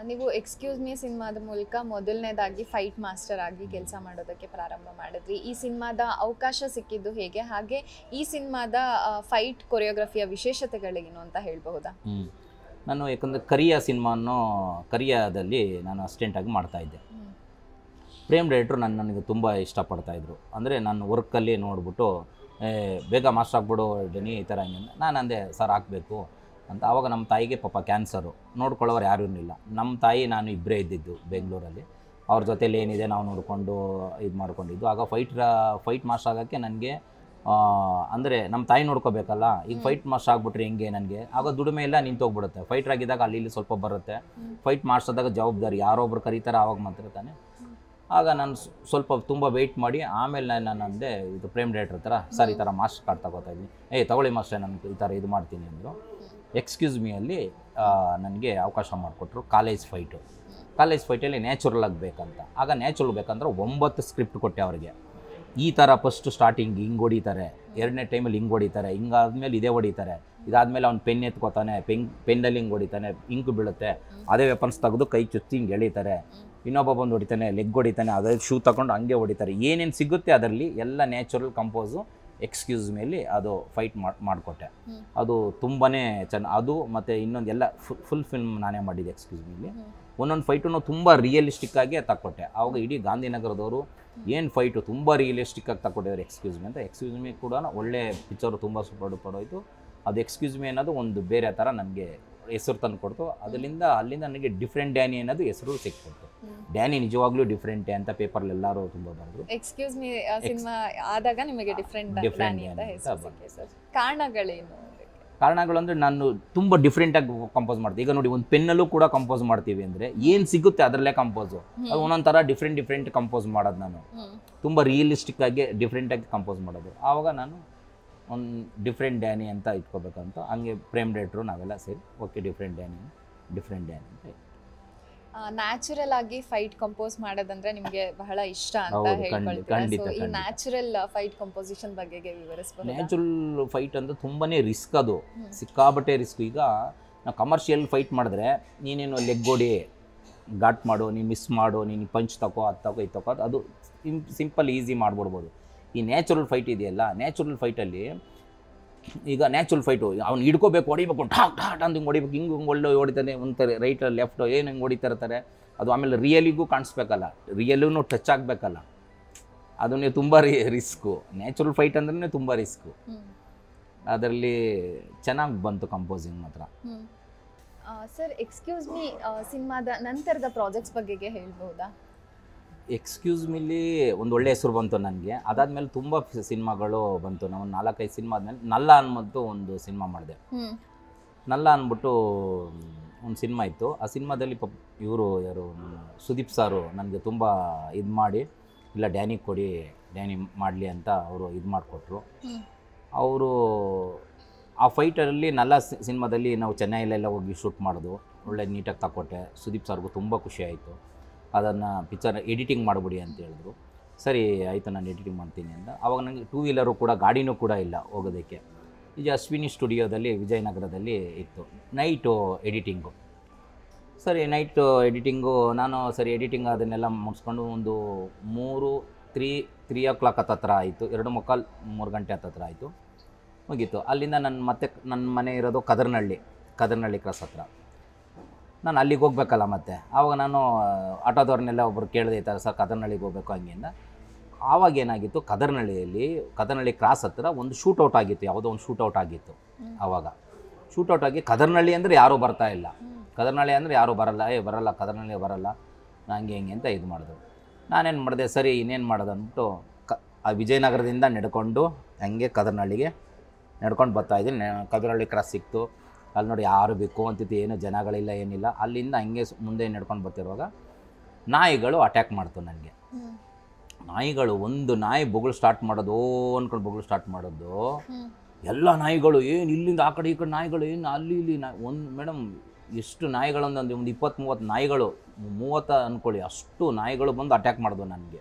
ನೀವು ಎಕ್ಸ್ಕ್ಯೂಸ್ ಮೀ ಸಿನಿಮಾದ ಮೂಲಕ ಮೊದಲನೇದಾಗಿ ಫೈಟ್ ಮಾಸ್ಟರ್ ಆಗಿ ಕೆಲಸ ಮಾಡೋದಕ್ಕೆ ಪ್ರಾರಂಭ ಮಾಡಿದ್ರಿ. ಈ ಸಿನಿಮಾದ ಅವಕಾಶ ಸಿಕ್ಕಿದ್ದು ಹೇಗೆ? ಹಾಗೆ ಈ ಸಿನಿಮಾದ ಫೈಟ್ ಕೊರಿಯೋಗ್ರಫಿಯ ವಿಶೇಷತೆಗಳೇನು ಅಂತ ಹೇಳಬಹುದಾ? ನಾನು ಯಾಕಂದರೆ ಕರಿಯಾದಲ್ಲಿ ನಾನು ಅಸಿಸ್ಟೆಂಟಾಗಿ ಮಾಡ್ತಾಯಿದ್ದೆ. ಪ್ರೇಮ್ ಡೈರೆಕ್ಟ್ರು ನನಗೆ ತುಂಬ ಇಷ್ಟಪಡ್ತಾಯಿದ್ರು. ಅಂದರೆ ನನ್ನ ವರ್ಕಲ್ಲಿ ನೋಡ್ಬಿಟ್ಟು ಬೇಗ ಮಾಸ್ಟರ್ ಆಗ್ಬಿಡು ಡೆನಿ ಈ ಥರ ಹಿಂಗೆ. ನಾನು ಅಂದೆ ಸರ್ ಹಾಕಬೇಕು ಅಂತ. ಆವಾಗ ನಮ್ಮ ತಾಯಿಗೆ ಪಾಪ ಕ್ಯಾನ್ಸರು, ನೋಡ್ಕೊಳ್ಳೋರು ಯಾರೂ ಇರಲಿಲ್ಲ. ನಮ್ಮ ತಾಯಿ ನಾನು ಇಬ್ಬರೇ ಇದ್ದಿದ್ದು ಬೆಂಗಳೂರಲ್ಲಿ. ಅವ್ರ ಜೊತೇಲಿ ಏನಿದೆ ನಾವು ನೋಡಿಕೊಂಡು ಇದು ಮಾಡ್ಕೊಂಡಿದ್ದು. ಆಗ ಫೈಟ್ ಮಾಸ್ಟರ್ ಆಗೋಕ್ಕೆ ನನಗೆ ಅಂದರೆ ನಮ್ಮ ತಾಯಿ ನೋಡ್ಕೋಬೇಕಲ್ಲ. ಈಗ ಫೈಟ್ ಮಾಸ್ಟರ್ ಆಗಿಬಿಟ್ರೆ ಹೆಂಗೆ ನನಗೆ ಆಗ ದುಡಿಮೆ ಎಲ್ಲ ನಿಂತೋಗ್ಬಿಡುತ್ತೆ. ಫೈಟ್ರ್ ಆಗಿದ್ದಾಗ ಅಲ್ಲಿ ಸ್ವಲ್ಪ ಬರುತ್ತೆ. ಫೈಟ್ ಮಾಸ್ಟರ್ದಾಗ ಜವಾಬ್ದಾರಿ ಯಾರೊಬ್ರು ಕರೀತಾರೆ, ಆವಾಗ ಮಾತ್ರ ತಾನೆ. ಆಗ ನಾನು ಸ್ವಲ್ಪ ತುಂಬ ವೆಯ್ಟ್ ಮಾಡಿ ಆಮೇಲೆ ನಾನು ಅಂದೆ ಇದು ಪ್ರೇಮ್ ಡೈರೆಕ್ಟ್ರ್ ಹತ್ರ, ಸರ್ ಈ ಥರ ಮಾಸ್ಟರ್ ಕಾರ್ಡ್ ತಗೋತಾ ಇದ್ದೀನಿ, ತಗೊಳ್ಳಿ ಮಾಸ್ಟರ್ ನಾನು ಈ ಥರ ಇದು ಮಾಡ್ತೀನಿ ಅಂದರು. ಎಕ್ಸ್ಕ್ಯೂಸ್ ಮೀ ಅಲ್ಲಿ ನನಗೆ ಅವಕಾಶ ಮಾಡಿಕೊಟ್ರು. ಕಾಲೇಜ್ ಫೈಟಲ್ಲಿ ನ್ಯಾಚುರಲ್ ಆಗಬೇಕಂತ. ಆಗ ನ್ಯಾಚುರಲ್ ಬೇಕಂದ್ರೆ 9 ಸ್ಕ್ರಿಪ್ಟ್ ಕೊಟ್ಟೆ ಅವ್ರಿಗೆ. ಈ ಥರ ಫಸ್ಟ್ ಸ್ಟಾರ್ಟಿಂಗ್ ಹಿಂಗೆ ಹೊಡಿತಾರೆ, 2ನೇ ಟೈಮಲ್ಲಿ ಹಿಂಗೆ ಹೊಡಿತಾರೆ, ಹಿಂಗಾದ್ಮೇಲೆ ಇದೇ ಹೊಡಿತಾರೆ, ಇದಾದಮೇಲೆ ಅವ್ನು ಪೆನ್ ಎತ್ಕೋತಾನೆ, ಪೆನ್ನಲ್ಲಿ ಹಿಂಗೆ ಹೊಡಿತಾನೆ, ಇಂಕು ಬೀಳುತ್ತೆ, ಅದೇ ವೆಪನ್ಸ್ ತೆಗೆದು ಕೈ ಚುಚ್ಚಿ ಹಿಂಗೆ ಎಳಿತಾರೆ, ಇನ್ನೊಬ್ಬ ಬಂದು ಹೊಡಿತಾನೆ, ಲೆಗ್ ಹೊಡಿತಾನೆ, ಅದೇ ಶೂ ತಗೊಂಡು ಹಂಗೆ ಹೊಡಿತಾರೆ. ಏನೇನು ಸಿಗುತ್ತೆ ಅದರಲ್ಲಿ ಎಲ್ಲ ನ್ಯಾಚುರಲ್ ಕಂಪೋಸು ಎಕ್ಸ್ಕ್ಯೂಸ್ ಮೇಲೆ ಅದು ಫೈಟ್ ಮಾಡಿಕೊಟ್ಟೆ. ಅದು ತುಂಬಾ ಅದು ಮತ್ತು ಇನ್ನೊಂದು ಎಲ್ಲ ಫುಲ್ ಫಿಲ್ಮ್ ನಾನೇ ಮಾಡಿದ್ದೆ ಎಕ್ಸ್ಕ್ಯೂಸ್ ಮೇಲೆ. ಒಂದೊಂದು ಫೈಟನ್ನು ತುಂಬ ರಿಯಲಿಸ್ಟಿಕ್ಕಾಗಿ ತಕ್ಕೊಟ್ಟೆ. ಆವಾಗ ಇಡೀ ಗಾಂಧಿನಗರದವರು ಏನು ಫೈಟು ತುಂಬ ರಿಯಲಿಸ್ಟಿಕ್ಕಾಗಿ ತಕ್ಕೊಟ್ಟಿದ್ದಾರೆ ಎಕ್ಸ್ಕ್ಯೂಸ್ ಮೀ ಅಂತ. ಎಕ್ಸ್ಕ್ಯೂಸ್ ಮೀ ಕೂಡ ಒಳ್ಳೆ ಪಿಕ್ಚರು, ತುಂಬ ಸೂಪರ್ ಡೂಪರ್ ಹೋಯಿತು. ಅದು ಎಕ್ಸ್ಕ್ಯೂಸ್ ಮೀ ಅನ್ನೋದು ಒಂದು ಬೇರೆ ಥರ ನನಗೆ ಹೆಸರು ತಂದು ಕೊಡ್ತು. ಅಲ್ಲಿಂದ ನನಗೆ ಡಿಫ್ರೆಂಟ್ ಡ್ಯಾನಿ ಅನ್ನೋದು ಹೆಸರು ಸಿಕ್ಕೊಡ್ತು. ಡ್ಯಾನಿ ನಿಜವಾಗ್ಲೂ ಡಿಫ್ರೆಂಟೇ ಅಂತ ಪೇಪರ್ಲಿ ಎಲ್ಲರೂ ತುಂಬ ಬರೆದ್ರು. ಎಕ್ಸ್ಕ್ಯೂಸ್ ಮೀ ಸಿನಿಮಾ ಆದಾಗ ನಿಮಗೆ ಡಿಫ್ರೆಂಟ್ ಡ್ಯಾನಿ ಅಂತ ಹೆಸರು ಸಿಕ್ಕಿದೆ ಸರ್. ಕಾರಣಗಳೇನು? ಕಾರಣಗಳು ಅಂದರೆ ನಾನು ತುಂಬ ಡಿಫ್ರೆಂಟಾಗಿ ಕಂಪೋಸ್ ಮಾಡ್ತೀನಿ. ಈಗ ನೋಡಿ, ಒಂದು ಪೆನ್ನಲ್ಲೂ ಕೂಡ ಕಂಪೋಸ್ ಮಾಡ್ತೀವಿ ಅಂದರೆ ಏನು ಸಿಗುತ್ತೆ ಅದರಲ್ಲೇ ಕಂಪೋಸು. ಅದು ಒಂದೊಂದು ಥರ ಡಿಫ್ರೆಂಟ್ ಕಂಪೋಸ್ ಮಾಡೋದು. ನಾನು ತುಂಬ ರಿಯಲಿಸ್ಟಿಕ್ಕಾಗಿ ಡಿಫ್ರೆಂಟಾಗಿ ಕಂಪೋಸ್ ಮಾಡೋದು. ಆವಾಗ ನಾನು ಒಂದು ಡಿಫ್ರೆಂಟ್ ಡ್ಯಾನಿ ಅಂತ ಇಟ್ಕೋಬೇಕಂತ ಹಂಗೆ ಪ್ರೇಮ್ ಡೇಟ್ರು ನಾವೆಲ್ಲ ಸೇರಿ ಓಕೆ ಡಿಫ್ರೆಂಟ್ ಡ್ಯಾನಿ ಅಂತ. ನ್ಯಾಚುರಲ್ ಆಗಿ ಫೈಟ್ ಕಂಪೋಸ್ ಮಾಡೋದಂದ್ರೆ ನಿಮಗೆ ಬಹಳ ಇಷ್ಟ ಅಂತ ಹೇಳ್ಕೊಳ್ತೀರಾ. ಈ ನ್ಯಾಚುರಲ್ ಫೈಟ್ ಕಂಪೋಸಿಷನ್ ಬಗ್ಗೆ ವಿವರಿಸಬಹುದು? ನ್ಯಾಚುರಲ್ ಫೈಟ್ ಅಂದ್ರೆ ತುಂಬಾನೇ ರಿಸ್ಕ್, ಅದು ಸಿಕ್ಕಾಬಟ್ಟೆ ರಿಸ್ಕ್. ಈಗ ನಾವು ಕಮರ್ಷಿಯಲ್ ಫೈಟ್ ಮಾಡಿದ್ರೆ ನೀನೇನು ಲೆಗ್ ಹೊಡಿ, ಘಾಟ್ ಮಾಡು, ನೀನು ಮಿಸ್ ಮಾಡು, ನೀನು ಪಂಚ್ ತಗೋ, ಅದು ತಗೋ, ಇದು ತಗೋ, ಅದು ಸಿಂಪಲ್ ಈಸಿ ಮಾಡ್ಬಿಡ್ಬೋದು. ಈ ನ್ಯಾಚುರಲ್ ಫೈಟ್ ಇದೆಯಲ್ಲ, ನ್ಯಾಚುರಲ್ ಫೈಟಲ್ಲಿ ಈಗ ನ್ಯಾಚುರಲ್ ಫೈಟು ಅವ್ನು ಹಿಡ್ಕೋಬೇಕು, ಹೊಡಿಬೇಕು, ಠಾಕ್ ಠಾಟ್ ಅಂತ ಹಿಂಗೆ ಹೊಡಿಬೇಕು, ಹಿಂಗೆ ಒಳ್ಳೆ ಹೊಡಿತಾನೆ, ಒಂಥರ ರೈಟ್ ಲೆಫ್ಟು ಏನು ಹಿಂಗೆ ಹೊಡಿತಾ ಇರ್ತಾರೆ. ಅದು ಆಮೇಲೆ ರಿಯಲಿಗೂ ಕಾಣಿಸ್ಬೇಕಲ್ಲ, ರಿಯಲ್ಲೂ ಟಚ್ ಆಗಬೇಕಲ್ಲ, ಅದನ್ನೇ ತುಂಬ ರಿಸ್ಕು. ನ್ಯಾಚುರಲ್ ಫೈಟ್ ಅಂದ್ರೆ ತುಂಬ ರಿಸ್ಕು. ಅದರಲ್ಲಿ ಚೆನ್ನಾಗಿ ಬಂತು ಕಂಪೋಸಿಂಗ್ ಮಾತ್ರ. ಸರ್, ಎಕ್ಸ್ಕ್ಯೂಸ್ ಮೀ ಸಿನಿಮಾದ ನಂತರದ ಪ್ರಾಜೆಕ್ಟ್ಸ್ ಬಗ್ಗೆ ಹೇಳ್ಬೋದಾ? ಎಕ್ಸ್ಕ್ಯೂಸ್ ಮೀಲಿ ಒಂದು ಒಳ್ಳೆ ಹೆಸರು ಬಂತು ನನಗೆ. ಅದಾದಮೇಲೆ ತುಂಬ ಸಿನಿಮಾಗಳು ಬಂತು. ನಾವು 4-5 ಸಿನಿಮಾ ಆದಮೇಲೆ ನಲ್ಲ ಅಂದ್ಬಿಟ್ಟು ಒಂದು ಸಿನಿಮಾ ಮಾಡಿದೆ. ನಲ್ಲ ಅಂದ್ಬಿಟ್ಟು ಒಂದು ಸಿನಿಮಾ ಇತ್ತು. ಆ ಸಿನಿಮಾದಲ್ಲಿ ಇವರು ಯಾರು ಸುದೀಪ್ ಸಾರು ನನಗೆ ತುಂಬ ಇದು ಮಾಡಿ, ಇಲ್ಲ ಡ್ಯಾನಿ ಕೊಡಿ, ಡ್ಯಾನಿ ಮಾಡಲಿ ಅಂತ ಅವರು ಇದು ಮಾಡಿಕೊಟ್ರು. ಅವರು ಆ ಫೈಟಲ್ಲಿ ನಲ್ಲ ಸಿನಿಮಾದಲ್ಲಿ ನಾವು ಚೆನ್ನೈಲೆಲ್ಲ ಹೋಗಿ ಶೂಟ್ ಮಾಡೋದು, ಒಳ್ಳೆ ನೀಟಾಗಿ ತಗೊಟ್ಟೆ. ಸುದೀಪ್ ಸಾರ್ಗೂ ತುಂಬ ಖುಷಿ ಆಯಿತು. ಅದನ್ನು ಪಿಕ್ಚರ್ ಎಡಿಟಿಂಗ್ ಮಾಡಿಬಿಡಿ ಅಂತ ಹೇಳಿದ್ರು. ಸರಿ ಆಯಿತು, ನಾನು ಎಡಿಟಿಂಗ್ ಮಾಡ್ತೀನಿ ಅಂತ. ಆವಾಗ ನನಗೆ 2 ವೀಲರು ಕೂಡ, ಗಾಡಿನೂ ಕೂಡ ಇಲ್ಲ ಹೋಗೋದಕ್ಕೆ. ಈಗ ಅಶ್ವಿನಿ ಸ್ಟುಡಿಯೋದಲ್ಲಿ ವಿಜಯನಗರದಲ್ಲಿ ಇತ್ತು ನೈಟು ಎಡಿಟಿಂಗು. ಸರಿ ನೈಟು ಎಡಿಟಿಂಗು ನಾನು ಸರಿ ಎಡಿಟಿಂಗ್ ಅದನ್ನೆಲ್ಲ ಮುಗಿಸ್ಕೊಂಡು ಒಂದು 3 o'clock ಹತ್ತತ್ರ ಆಯಿತು. 2:45-3 ಗಂಟೆ ಹತ್ತತ್ರ ಆಯಿತು, ಮುಗೀತು. ಅಲ್ಲಿಂದ ನನ್ನ ಮನೆ ಇರೋದು ಕದರ್ನಹಳ್ಳಿ ಕ್ರಾಸ್ ಹತ್ರ. ನಾನು ಅಲ್ಲಿಗೆ ಹೋಗ್ಬೇಕಲ್ಲ ಮತ್ತೆ. ಆವಾಗ ನಾನು ಆಟೋದವ್ರನ್ನೆಲ್ಲ ಒಬ್ಬರು ಕೇಳಿದೆ, ಈ ಥರ ಸರ್ ಕದರ್ನಹಳ್ಳಿಗೆ ಹೋಗ್ಬೇಕು ಹಂಗಿಂದ. ಆವಾಗ ಏನಾಗಿತ್ತು, ಕದರ್ನಹಳ್ಳಿ ಕ್ರಾಸ್ ಹತ್ರ ಒಂದು ಶೂಟೌಟ್ ಆಗಿತ್ತು, ಯಾವುದೋ ಒಂದು ಶೂಟೌಟ್ ಆಗಿತ್ತು. ಆವಾಗ ಶೂಟೌಟ್ ಆಗಿ ಕದರ್ನಹಳ್ಳಿ ಅಂದರೆ ಯಾರೂ ಬರ್ತಾ ಇಲ್ಲ, ಕದರ್ನಹಳ್ಳಿ ಅಂದರೆ ಯಾರೂ ಬರಲ್ಲ ಕದರ್ನಹಳ್ಳಿ ಬರಲ್ಲ, ಹಂಗೆ ಹಿಂಗೆ ಅಂತ ಇದು ಮಾಡಿದ್ರು. ನಾನೇನು ಮಾಡಿದೆ, ಸರಿ ಇನ್ನೇನು ಮಾಡೋದು ಅಂದ್ಬಿಟ್ಟು ಆ ವಿಜಯನಗರದಿಂದ ನಡ್ಕೊಂಡು ಹಂಗೆ ಕದರ್ನಹಳ್ಳಿಗೆ ನಡ್ಕೊಂಡು ಬರ್ತಾಯಿದ್ದೀನಿ. ಕದರ್ನಹಳ್ಳಿ ಕ್ರಾಸ್ ಸಿಕ್ತು. ಅಲ್ಲಿ ನೋಡಿ ಯಾರು ಬೇಕು ಅಂತಿತ್ತು, ಏನು ಜನಗಳಿಲ್ಲ, ಏನಿಲ್ಲ. ಅಲ್ಲಿಂದ ಹಂಗೆ ಮುಂದೆ ನಡ್ಕೊಂಡು ಬರ್ತಿರುವಾಗ ನಾಯಿಗಳು ಅಟ್ಯಾಕ್ ಮಾಡ್ತು ನನಗೆ. ನಾಯಿಗಳು, ಒಂದು ನಾಯಿ ಬೊಗಳು ಸ್ಟಾರ್ಟ್ ಮಾಡೋದು, ಅಂದ್ಕೊಂಡು ಬೊಗಳು ಸ್ಟಾರ್ಟ್ ಮಾಡೋದು. ಎಲ್ಲ ನಾಯಿಗಳು ಏನು ಇಲ್ಲಿಂದ ಆ ಕಡೆ ಈ ಕಡೆ ನಾಯಿಗಳು, ಏನು ಅಲ್ಲಿ ಇಲ್ಲಿ ಒಂದು ಮೇಡಮ್ ಎಷ್ಟು ನಾಯಿಗಳು ಒಂದು 20-30 ನಾಯಿಗಳು, 30 ಅಂದ್ಕೊಳ್ಳಿ, ಅಷ್ಟು ನಾಯಿಗಳು ಬಂದು ಅಟ್ಯಾಕ್ ಮಾಡಿದ್ವು ನನಗೆ.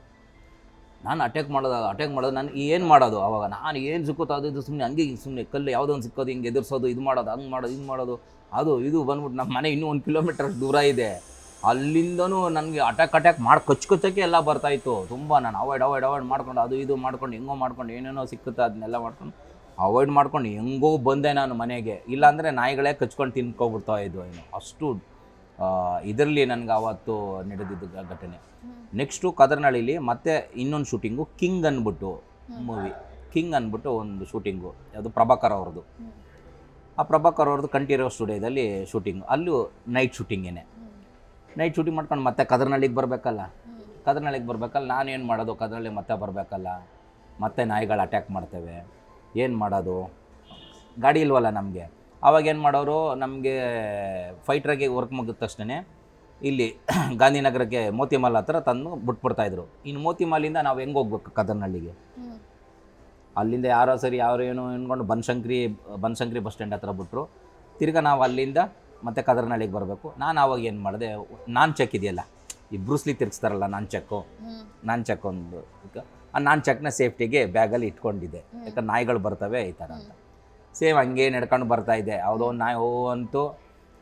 ನಾನು ಅಟ್ಯಾಕ್ ಮಾಡೋದು ನಾನು ಏನು ಮಾಡೋದು? ಆವಾಗ ನಾನು ಏನು ಸಿಕ್ಕುತ್ತೋ ಅದು ಸುಮ್ಮನೆ ಹಂಗೆ ಸುಮ್ಮನೆ ಕಲ್ಲು ಯಾವುದೋ ಒಂದು ಸಿಕ್ಕೋದು, ಹಿಂಗೆ ಎದುರಿಸೋದು, ಇದು ಮಾಡೋದು, ಹಂಗೆ ಮಾಡೋದು, ಅದು ಇದು ಬಂದ್ಬಿಟ್ಟು ನಮ್ಮ ಮನೆ ಇನ್ನೂ 1 ಕಿಲೋಮೀಟರ್ ದೂರ ಇದೆ. ಅಲ್ಲಿಂದನೂ ನನಗೆ ಅಟ್ಯಾಕ್ ಮಾಡಿ ಕಚ್ಚಕ್ಕೆ ಎಲ್ಲ ಬರ್ತಾಯಿತ್ತು. ತುಂಬ ನಾನು ಅವಾಯ್ಡ್ ಮಾಡ್ಕೊಂಡು, ಅದು ಇದು ಮಾಡ್ಕೊಂಡು, ಹೆಂಗೋ ಮಾಡ್ಕೊಂಡು, ಏನೇನೋ ಸಿಕ್ಕುತ್ತೆ ಅದನ್ನೆಲ್ಲ ಮಾಡ್ಕೊಂಡು ಅವಾಯ್ಡ್ ಮಾಡ್ಕೊಂಡು ಹೆಂಗೋ ಬಂದೆ ನಾನು ಮನೆಗೆ. ಇಲ್ಲಾಂದರೆ ನಾಯಿಗಳೇ ಕಚ್ಕೊಂಡು ತಿನ್ಕೊಬಿಡ್ತಾ ಇದ್ವು. ಏನು ಅಷ್ಟು ಇದರಲ್ಲಿ ನನಗೆ ಆವತ್ತು ನಡೆದಿದ್ದು ಘಟನೆ. ನೆಕ್ಸ್ಟು ಕದರ್ನಹಳ್ಳಿಲಿ ಮತ್ತೆ ಇನ್ನೊಂದು ಶೂಟಿಂಗು, ಕಿಂಗ್ ಅಂದ್ಬಿಟ್ಟು ಒಂದು ಶೂಟಿಂಗು, ಅದು ಪ್ರಭಾಕರ್ ಅವ್ರದ್ದು. ಆ ಪ್ರಭಾಕರ್ ಅವ್ರದ್ದು ಕಂಠೀರವ ಸ್ಟುಡಿಯೋದಲ್ಲಿ ಶೂಟಿಂಗು. ಅಲ್ಲೂ ನೈಟ್ ಶೂಟಿಂಗೇನೆ. ನೈಟ್ ಶೂಟಿಂಗ್ ಮಾಡ್ಕೊಂಡು ಮತ್ತೆ ಕದರ್ನಹಳ್ಳಿಗೆ ಬರಬೇಕಲ್ಲ. ನಾನೇನು ಮಾಡೋದು, ಕದರ್ನಹಳ್ಳಿ ಮತ್ತೆ ಬರಬೇಕಲ್ಲ, ಮತ್ತೆ ನಾಯಿಗಳು ಅಟ್ಯಾಕ್ ಮಾಡ್ತೇವೆ, ಏನು ಮಾಡೋದು, ಗಾಡಿ ಇಲ್ವಲ್ಲ ನಮಗೆ. ಆವಾಗ ಏನು ಮಾಡೋರು, ನಮಗೆ ಫೈಟ್ರಾಗಿ ವರ್ಕ್ ಮುಗಿದ ತಕ್ಷಣ ಇಲ್ಲಿ ಗಾಂಧಿನಗರಕ್ಕೆ ಮೋತಿಮಾಲ್ ಹತ್ರ ತಂದು ಬಿಟ್ಬಿಡ್ತಾಯಿದ್ರು. ಇನ್ನು ಮೋತಿಮಾಲಿಂದ ನಾವು ಹೆಂಗೆ ಹೋಗ್ಬೇಕು ಕದರ್ನಹಳ್ಳಿಗೆ? ಅಲ್ಲಿಂದ ಯಾರೋ ಏನು ಅನ್ಕೊಂಡು ಬನಶಂಕರಿ ಬಸ್ ಸ್ಟ್ಯಾಂಡ್ ಹತ್ರ ಬಿಟ್ಟರು. ತಿರ್ಗಿ ನಾವು ಅಲ್ಲಿಂದ ಮತ್ತೆ ಕದರ್ನಹಳ್ಳಿಗೆ ಬರಬೇಕು. ನಾನು ಆವಾಗ ಏನು ಮಾಡಿದೆ, ನಾನ್ ಚೆಕ್ ಇದೆಯಲ್ಲ, ಈ ಬ್ರೂಸ್ಲಿ ತಿರ್ಗಿಸ್ತಾರಲ್ಲ ನಾನ್ ಚೆಕ್ ಒಂದು, ಆ ನಾನ್ ಚೆಕ್ನ ಸೇಫ್ಟಿಗೆ ಬ್ಯಾಗಲ್ಲಿ ಇಟ್ಕೊಂಡಿದ್ದೆ. ಯಾಕಂದ್ರೆ ನಾಯಿಗಳು ಬರ್ತವೆ ಈ ಥರ ಅಂತ. ಸೇಮ್ ಹಂಗೆ ನಡ್ಕೊಂಡು ಬರ್ತಾಯಿದ್ದೆ. ಯಾವುದೋ ಒಂದು ನಾಯಿ ಅಂತೂ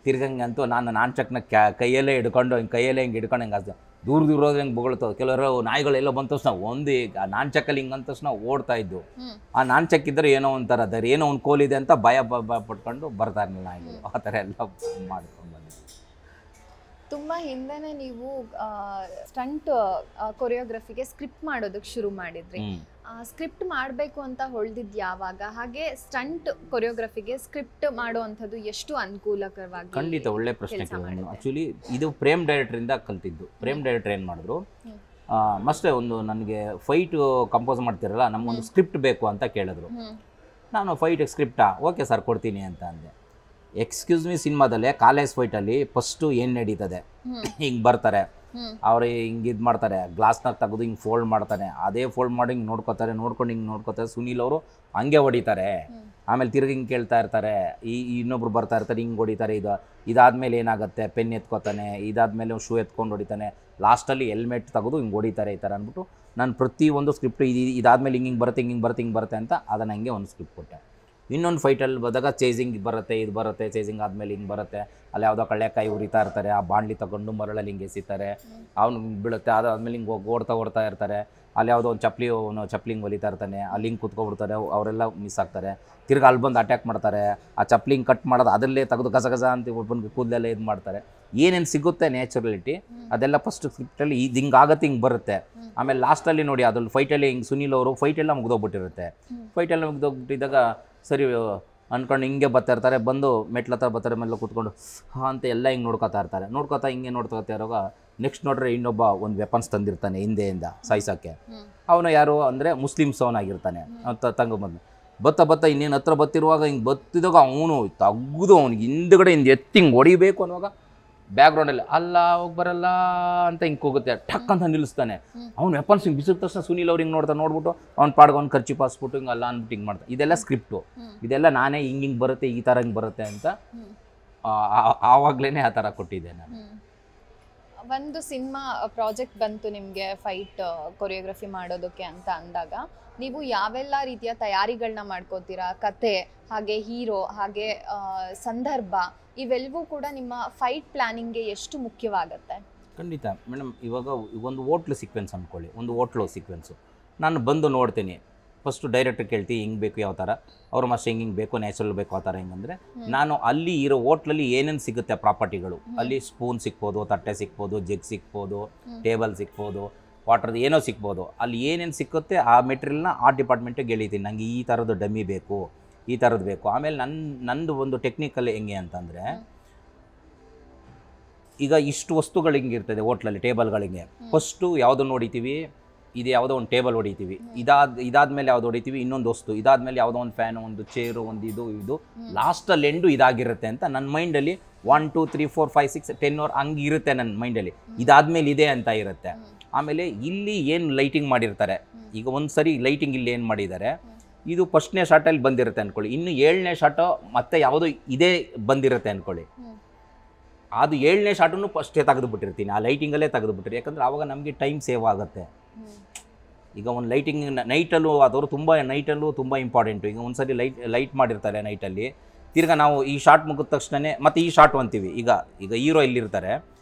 ತಿರ್ಗಂಗಂತೂ ನಾನ್ ಚೆಕ್ನ ಕೈಯಲ್ಲೇ ಹಿಡ್ಕೊಂಡು ಹಿಂಗೆ ದೂರ ದೂರ ಹೋದ್ರೆ ಹೆಂಗೆ ಬೊಗಳ್ತಾವೆ. ಕೆಲವರು ನಾಯಿಗಳೆಲ್ಲ ಬಂದ ತಕ್ಷಣ ಒಂದು ನಾನ್ ಚಕ್ಕಲ್ಲಿ ಹಿಂಗೆ ಅಂದ ತಕ್ಷಣ ಓಡ್ತಾ ಇದ್ದು. ಆ ನಾನ್ ಚಕ್ಕಿದ್ರೆ ಏನೋ ಒಂಥರ ಅದಾರೆ, ಏನೋ ಒಂದು ಕೋಲಿದೆ ಅಂತ ಭಯ ಪಟ್ಕೊಂಡು ಬರ್ತಾ ಇರಲಿಲ್ಲ ನಾಯಿಗಳು. ಆ ಥರ ಎಲ್ಲ ಮಾಡ್ಕೊಂಡು ಬಂದಿದ್ದು. ತುಂಬ ಹಿಂದೆನೇ ನೀವು ಸ್ಟಂಟ್ ಕೊರಿಯೋಗ್ರಫಿಗೆ ಸ್ಕ್ರಿಪ್ಟ್ ಮಾಡೋದಕ್ಕೆ ಶುರು ಮಾಡಿದ್ರಿ. ಸ್ಕ್ರಿಪ್ಟ್ ಮಾಡಬೇಕು ಅಂತ ಹೊಳ್ದಿದ್ದು ಯಾವಾಗ? ಹಾಗೆ ಸ್ಟಂಟ್ ಕೊರಿಯೋಗ್ರಫಿಗೆ ಸ್ಕ್ರಿಪ್ಟ್ ಮಾಡುವಂಥದ್ದು ಎಷ್ಟು ಅನುಕೂಲಕರವಾಗಿ? ಖಂಡಿತ ಒಳ್ಳೆ ಪ್ರಶ್ನೆ ಕೇಳಿದ್ರು. ಆ್ಯಕ್ಚುಲಿ ಇದು ಪ್ರೇಮ್ ಡೈರೆಕ್ಟ್ರಿಂದ ಕಲ್ತಿದ್ದು. ಪ್ರೇಮ್ ಡೈರೆಕ್ಟರ್ ಏನು ಮಾಡಿದ್ರು, ಮಸ್ಟೇ ಒಂದು ನನಗೆ ಫೈಟ್ ಕಂಪೋಸ್ ಮಾಡ್ತಿರಲ್ಲ, ನಮಗೊಂದು ಸ್ಕ್ರಿಪ್ಟ್ ಬೇಕು ಅಂತ ಕೇಳಿದ್ರು. ನಾನು ಫೈಟ್ ಸ್ಕ್ರಿಪ್ಟಾ, ಓಕೆ ಸರ್ ಕೊಡ್ತೀನಿ ಅಂತ ಅಂದೆ. ಎಕ್ಸ್ಕ್ಯೂಸ್ ಮೀ ಸಿನಿಮಾದಲ್ಲೇ ಕಾಲೇಜ್ ಫೈಟಲ್ಲಿ ಫಸ್ಟು ಏನು ನಡೀತದೆ, ಹಿಂಗೆ ಬರ್ತಾರೆ ಅವ್ರು ಹಿಂಗೆ ಇದು ಮಾಡ್ತಾರೆ, ಗ್ಲಾಸ್ನಾಗ ತೆಗೆದು ಹಿಂಗೆ ಫೋಲ್ಡ್ ಮಾಡ್ತಾನೆ, ಅದೇ ಫೋಲ್ಡ್ ಮಾಡಿ ಹಿಂಗೆ ನೋಡ್ಕೋತಾರೆ, ನೋಡ್ಕೊಂಡು ಹಿಂಗೆ ನೋಡ್ಕೋತಾರೆ. ಸುನೀಲ್ ಅವರು ಹಂಗೆ ಹೊಡಿತಾರೆ. ಆಮೇಲೆ ತಿರುಗಿ ಹಿಂಗೆ ಕೇಳ್ತಾ ಇರ್ತಾರೆ, ಇನ್ನೊಬ್ರು ಬರ್ತಾ ಇರ್ತಾರೆ, ಹಿಂಗೆ ಹೊಡಿತಾರೆ. ಇದಾದ್ಮೇಲೆ ಏನಾಗುತ್ತೆ, ಪೆನ್ ಎತ್ಕೋತಾನೆ, ಇದಾದ್ಮೇಲೆ ಶೂ ಎತ್ಕೊಂಡು ಹೊಡಿತಾನೆ, ಲಾಸ್ಟಲ್ಲಿ ಹೆಲ್ಮೆಟ್ ತೆಗೆದು ಹಿಂಗೆ ಹೊಡಿತಾರೆ. ಈ ಥರ ಅಂದ್ಬಿಟ್ಟು ನಾನು ಪ್ರತಿಯೊಂದು ಸ್ಕ್ರಿಪ್ಟು ಇದಾದ್ಮೇಲೆ ಹಿಂಗೆ ಬರುತ್ತೆ ಅಂತ ಅದನ್ನು ಹಂಗೆ ಒಂದು ಸ್ಕ್ರಿಪ್ಟ್ ಕೊಟ್ಟೆ. ಇನ್ನೊಂದು ಫೈಟಲ್ಲಿ ಬಂದಾಗ ಚೇಸಿಂಗ್ ಬರುತ್ತೆ, ಇದು ಬರುತ್ತೆ, ಚೇಸಿಂಗ್ ಆದಮೇಲೆ ಹಿಂಗೆ ಬರುತ್ತೆ, ಅಲ್ಲಿ ಯಾವುದೋ ಕಳ್ಳೆಕಾಯಿ ಉರಿತಾ ಇರ್ತಾರೆ, ಆ ಬಾಣಲಿ ತಗೊಂಡು ಮರಳಲ್ಲಿ ಹಿಂಗೆ ಎಸಿತಾರೆ, ಅವ್ನು ಬೀಳುತ್ತೆ, ಅದಾದ್ಮೇಲೆ ಹಿಂಗೆ ಓಡ್ತಾ ಇರ್ತಾರೆ, ಅಲ್ಲಿ ಯಾವುದೋ ಒಂದು ಚಪ್ಪಲಿ ಹಿಂಗೆ ಹೊಲಿತಾ ಇರ್ತಾನೆ, ಅಲ್ಲಿ ಹಿಂಗೆ ಕೂತ್ಕೊಬಿಡ್ತಾರೆ, ಅವರೆಲ್ಲ ಮಿಸ್ ಆಗ್ತಾರೆ. ತಿರ್ಗಿ ಅಲ್ಲಿ ಬಂದು ಅಟ್ಯಾಕ್ ಮಾಡ್ತಾರೆ, ಆ ಚಪ್ಪಲಿ ಹಿಂಗೆ ಕಟ್ ಮಾಡೋದು ಅದರಲ್ಲೇ ತೆಗೆದು ಗಸ ಅಂತ ಒಬ್ಬನಿಗೆ ಕೂದಲೆಲ್ಲ ಇದು ಮಾಡ್ತಾರೆ. ಏನೇನು ಸಿಗುತ್ತೆ ನ್ಯಾಚುರಲಿಟಿ ಅದೆಲ್ಲ ಫಸ್ಟ್ ಸ್ಕ್ರಿಪ್ಟಲ್ಲಿ ಇದು ಹಿಂಗೆ ಆಗುತ್ತೆ, ಹಿಂಗೆ ಬರುತ್ತೆ. ಆಮೇಲೆ ಲಾಸ್ಟಲ್ಲಿ ನೋಡಿ ಅದ್ರಲ್ಲಿ ಫೈಟಲ್ಲಿ ಹಿಂಗೆ ಸುನೀಲ್ ಅವರು ಫೈಟೆಲ್ಲ ಮುಗ್ದೋಗ್ಬಿಟ್ಟಿರುತ್ತೆ. ಫೈಟೆಲ್ಲ ಮುಗ್ದೋಗ್ಬಿಟ್ಟಿದ್ದಾಗ ಸರಿ ಅಂದ್ಕೊಂಡು ಹಿಂಗೆ ಬರ್ತಾ ಇರ್ತಾರೆ, ಬಂದು ಮೆಟ್ಲ ಹತ್ರ ಬರ್ತಾರೆ, ಮೇಲೆ ಕೂತ್ಕೊಂಡು ಅಂತ ಎಲ್ಲ ಹಿಂಗೆ ನೋಡ್ಕೊತಾ ಇರ್ತಾರೆ. ಹಿಂಗೆ ನೋಡ್ಕೊತಾ ಇರೋವಾಗ ನೆಕ್ಸ್ಟ್ ನೋಡ್ರೆ ಇನ್ನೊಬ್ಬ ಒಂದು ವೆಪನ್ಸ್ ತಂದಿರ್ತಾನೆ ಹಿಂದೆಯಿಂದ ಸಾಯಿಸೋಕ್ಕೆ. ಅವನು ಯಾರು ಅಂದರೆ ಮುಸ್ಲಿಮ್ಸ್ ಅವನಾಗಿರ್ತಾನೆ. ತಂಗ ಬತ್ತ ಇನ್ನೇನು ಹತ್ರ ಬತ್ತಿರುವಾಗ ಹಿಂಗೆ ಬತ್ತಿದಾಗ ಅವನು ತೆಗ್ದು ಅವ್ನಿಗೆ ಹಿಂದ್ಗಡೆ ಎತ್ತಿ ಹಿಂಗೆ ಹೊಡಿಬೇಕು ಅನ್ನುವಾಗ ಬ್ಯಾಕ್ಗ್ರೌಂಡಲ್ಲಿ ಅಲ್ಲ ಹೋಗಿ ಬರಲ್ಲ ಅಂತ ಹಿಂಗೆ ಹೋಗುತ್ತೆ, ಟಕ್ ಅಂತ ನಿಲ್ಲಿಸ್ತಾನೆ. ಅವ್ನು ವೆಪನ್ಸ್ ಹಿಂಗೆ ಬಿಸಿದ ತಕ್ಷಣ ಸುನೀಲ್ ಅವ್ರು ಹಿಂಗೆ ನೋಡ್ಬಿಟ್ಟು ಅವ್ನು ಪಾಡ್ಗೆ ಅವ್ನು ಖರ್ಚಿ ಪಾಸ್ಬಿಟ್ಟು ಹಿಂಗೆ ಅಲ್ಲ ಅಂದ್ಬಿಟ್ಟು ಹಿಂಗೆ ಮಾಡ್ತಾನೆ. ಇದೆಲ್ಲ ಸ್ಕ್ರಿಪ್ಟು, ಇದೆಲ್ಲ ನಾನೇ ಹಿಂಗೆ ಬರುತ್ತೆ, ಈ ಥರ ಹಿಂಗೆ ಬರುತ್ತೆ ಅಂತ ಆವಾಗಲೇ ಆ ಥರ ಕೊಟ್ಟಿದ್ದೆ ನಾನು. ಒಂದು ಸಿನಿಮಾ ಪ್ರಾಜೆಕ್ಟ್ ಬಂತು ನಿಮಗೆ ಫೈಟ್ ಕೊರಿಯೋಗ್ರಫಿ ಮಾಡೋದಕ್ಕೆ ಅಂತ ಅಂದಾಗ ನೀವು ಯಾವೆಲ್ಲ ರೀತಿಯ ತಯಾರಿಗಳನ್ನ ಮಾಡ್ಕೋತೀರಾ? ಕತೆ, ಹಾಗೆ ಹೀರೋ, ಹಾಗೆ ಸಂದರ್ಭ, ಇವೆಲ್ಲವೂ ಕೂಡ ನಿಮ್ಮ ಫೈಟ್ ಪ್ಲಾನಿಂಗ್ಗೆ ಎಷ್ಟು ಮುಖ್ಯವಾಗುತ್ತೆ? ಖಂಡಿತ ಮೇಡಮ್. ಇವಾಗ ಒಂದು ಹೋಟ್ಲು ಸೀಕ್ವೆನ್ಸ್ ಅಂದ್ಕೊಳ್ಳಿ, ಒಂದು ಹೋಟ್ಲು ಸೀಕ್ವೆನ್ಸು ನಾನು ಬಂದು ನೋಡ್ತೀನಿ. ಫಸ್ಟು ಡೈರೆಕ್ಟ್ರ್ ಕೇಳ್ತೀನಿ ಹಿಂಗೆ ಬೇಕು ಯಾವ ಥರ, ಅವ್ರು ಮಸ್ತ್ ಹಿಂಗೆ ಬೇಕು, ನ್ಯಾಚುರಲ್ ಬೇಕು ಆ ಥರ ಹಿಂಗಂದರೆ ನಾನು ಅಲ್ಲಿ ಇರೋ ಹೋಟ್ಲಲ್ಲಿ ಏನೇನು ಸಿಗುತ್ತೆ ಪ್ರಾಪರ್ಟಿಗಳು, ಅಲ್ಲಿ ಸ್ಪೂನ್ ಸಿಗ್ಬೋದು, ತಟ್ಟೆ ಸಿಗ್ಬೋದು, ಜಗ್ ಸಿಗ್ಬೋದು, ಟೇಬಲ್ ಸಿಗ್ಬೋದು, ವಾಟರ್ದು ಏನೋ ಸಿಗ್ಬೋದು. ಅಲ್ಲಿ ಏನೇನು ಸಿಕ್ಕುತ್ತೆ ಆ ಮೆಟೀರಿಯಲ್ನ ಆ ಡಿಪಾರ್ಟ್ಮೆಂಟಿಗೆ ಎಳಿತೀನಿ, ನನಗೆ ಈ ಥರದ್ದು ಡಮ್ಮಿ ಬೇಕು, ಈ ಥರದ್ದು ಬೇಕು. ಆಮೇಲೆ ನಂದು ಒಂದು ಟೆಕ್ನಿಕಲ್ ಹೆಂಗೆ ಅಂತಂದರೆ, ಈಗ ಇಷ್ಟು ವಸ್ತುಗಳು ಹಿಂಗಿರ್ತದೆ ಹೋಟ್ಲಲ್ಲಿ ಟೇಬಲ್ಗಳಿಗೆ, ಫಸ್ಟು ಯಾವುದನ್ನು ಹೊಡಿತೀವಿ, ಇದು ಯಾವುದೋ ಒಂದು ಟೇಬಲ್ ಹೊಡಿತೀವಿ, ಇದಾದ್ಮೇಲೆ ಯಾವ್ದು ಹೊಡಿತೀವಿ, ಇನ್ನೊಂದು ವಸ್ತು, ಇದಾದ್ಮೇಲೆ ಯಾವುದೋ ಒಂದು ಫ್ಯಾನು, ಒಂದು ಚೇರು, ಒಂದು ಇದು ಲಾಸ್ಟಲ್ಲಿ ಎಂಡು ಇದಾಗಿರುತ್ತೆ ಅಂತ ನನ್ನ ಮೈಂಡಲ್ಲಿ 1 2 3 4 5 6 10 ಅವರ್ ಹಂಗೆ ಇರುತ್ತೆ ನನ್ನ ಮೈಂಡಲ್ಲಿ. ಇದಾದ್ಮೇಲೆ ಇದೆ ಅಂತ ಇರುತ್ತೆ. ಆಮೇಲೆ ಇಲ್ಲಿ ಏನು ಲೈಟಿಂಗ್ ಮಾಡಿರ್ತಾರೆ, ಈಗ ಒಂದು ಸರಿ ಲೈಟಿಂಗ್ ಇಲ್ಲಿ ಏನು ಮಾಡಿದ್ದಾರೆ, ಇದು ಫಸ್ಟ್ನೇ ಶಾರ್ಟಲ್ಲಿ ಬಂದಿರುತ್ತೆ ಅಂದ್ಕೊಳ್ಳಿ, ಇನ್ನು 7ನೇ ಶಾರ್ಟು ಮತ್ತೆ ಯಾವುದೋ ಇದೇ ಬಂದಿರುತ್ತೆ ಅಂದ್ಕೊಳ್ಳಿ, ಅದು 7ನೇ ಶಾರ್ಟನ್ನು ಫಸ್ಟೇ ತೆಗೆದುಬಿಟ್ಟಿರ್ತೀನಿ, ಆ ಲೈಟಿಂಗಲ್ಲೇ ತೆಗೆದುಬಿಟ್ಟಿರಿ. ಯಾಕಂದರೆ ಆವಾಗ ನಮಗೆ ಟೈಮ್ ಸೇವ್ ಆಗುತ್ತೆ. ಈಗ ಒಂದು ಲೈಟಿಂಗ್ ನೈಟಲ್ಲೂ ಆದವರು ನೈಟಲ್ಲೂ ತುಂಬ ಇಂಪಾರ್ಟೆಂಟು. ಈಗ ಒಂದು ಸರಿ ಲೈಟ್ ಮಾಡಿರ್ತಾರೆ ನೈಟಲ್ಲಿ, ತಿರ್ಗಿ ನಾವು ಈ ಶಾರ್ಟ್ ಮುಗಿದ ತಕ್ಷಣವೇ ಮತ್ತೆ ಈ ಶಾರ್ಟ್ ಅಂತೀವಿ. ಈಗ ಹೀರೋ ಇಲ್ಲಿರ್ತಾರೆ,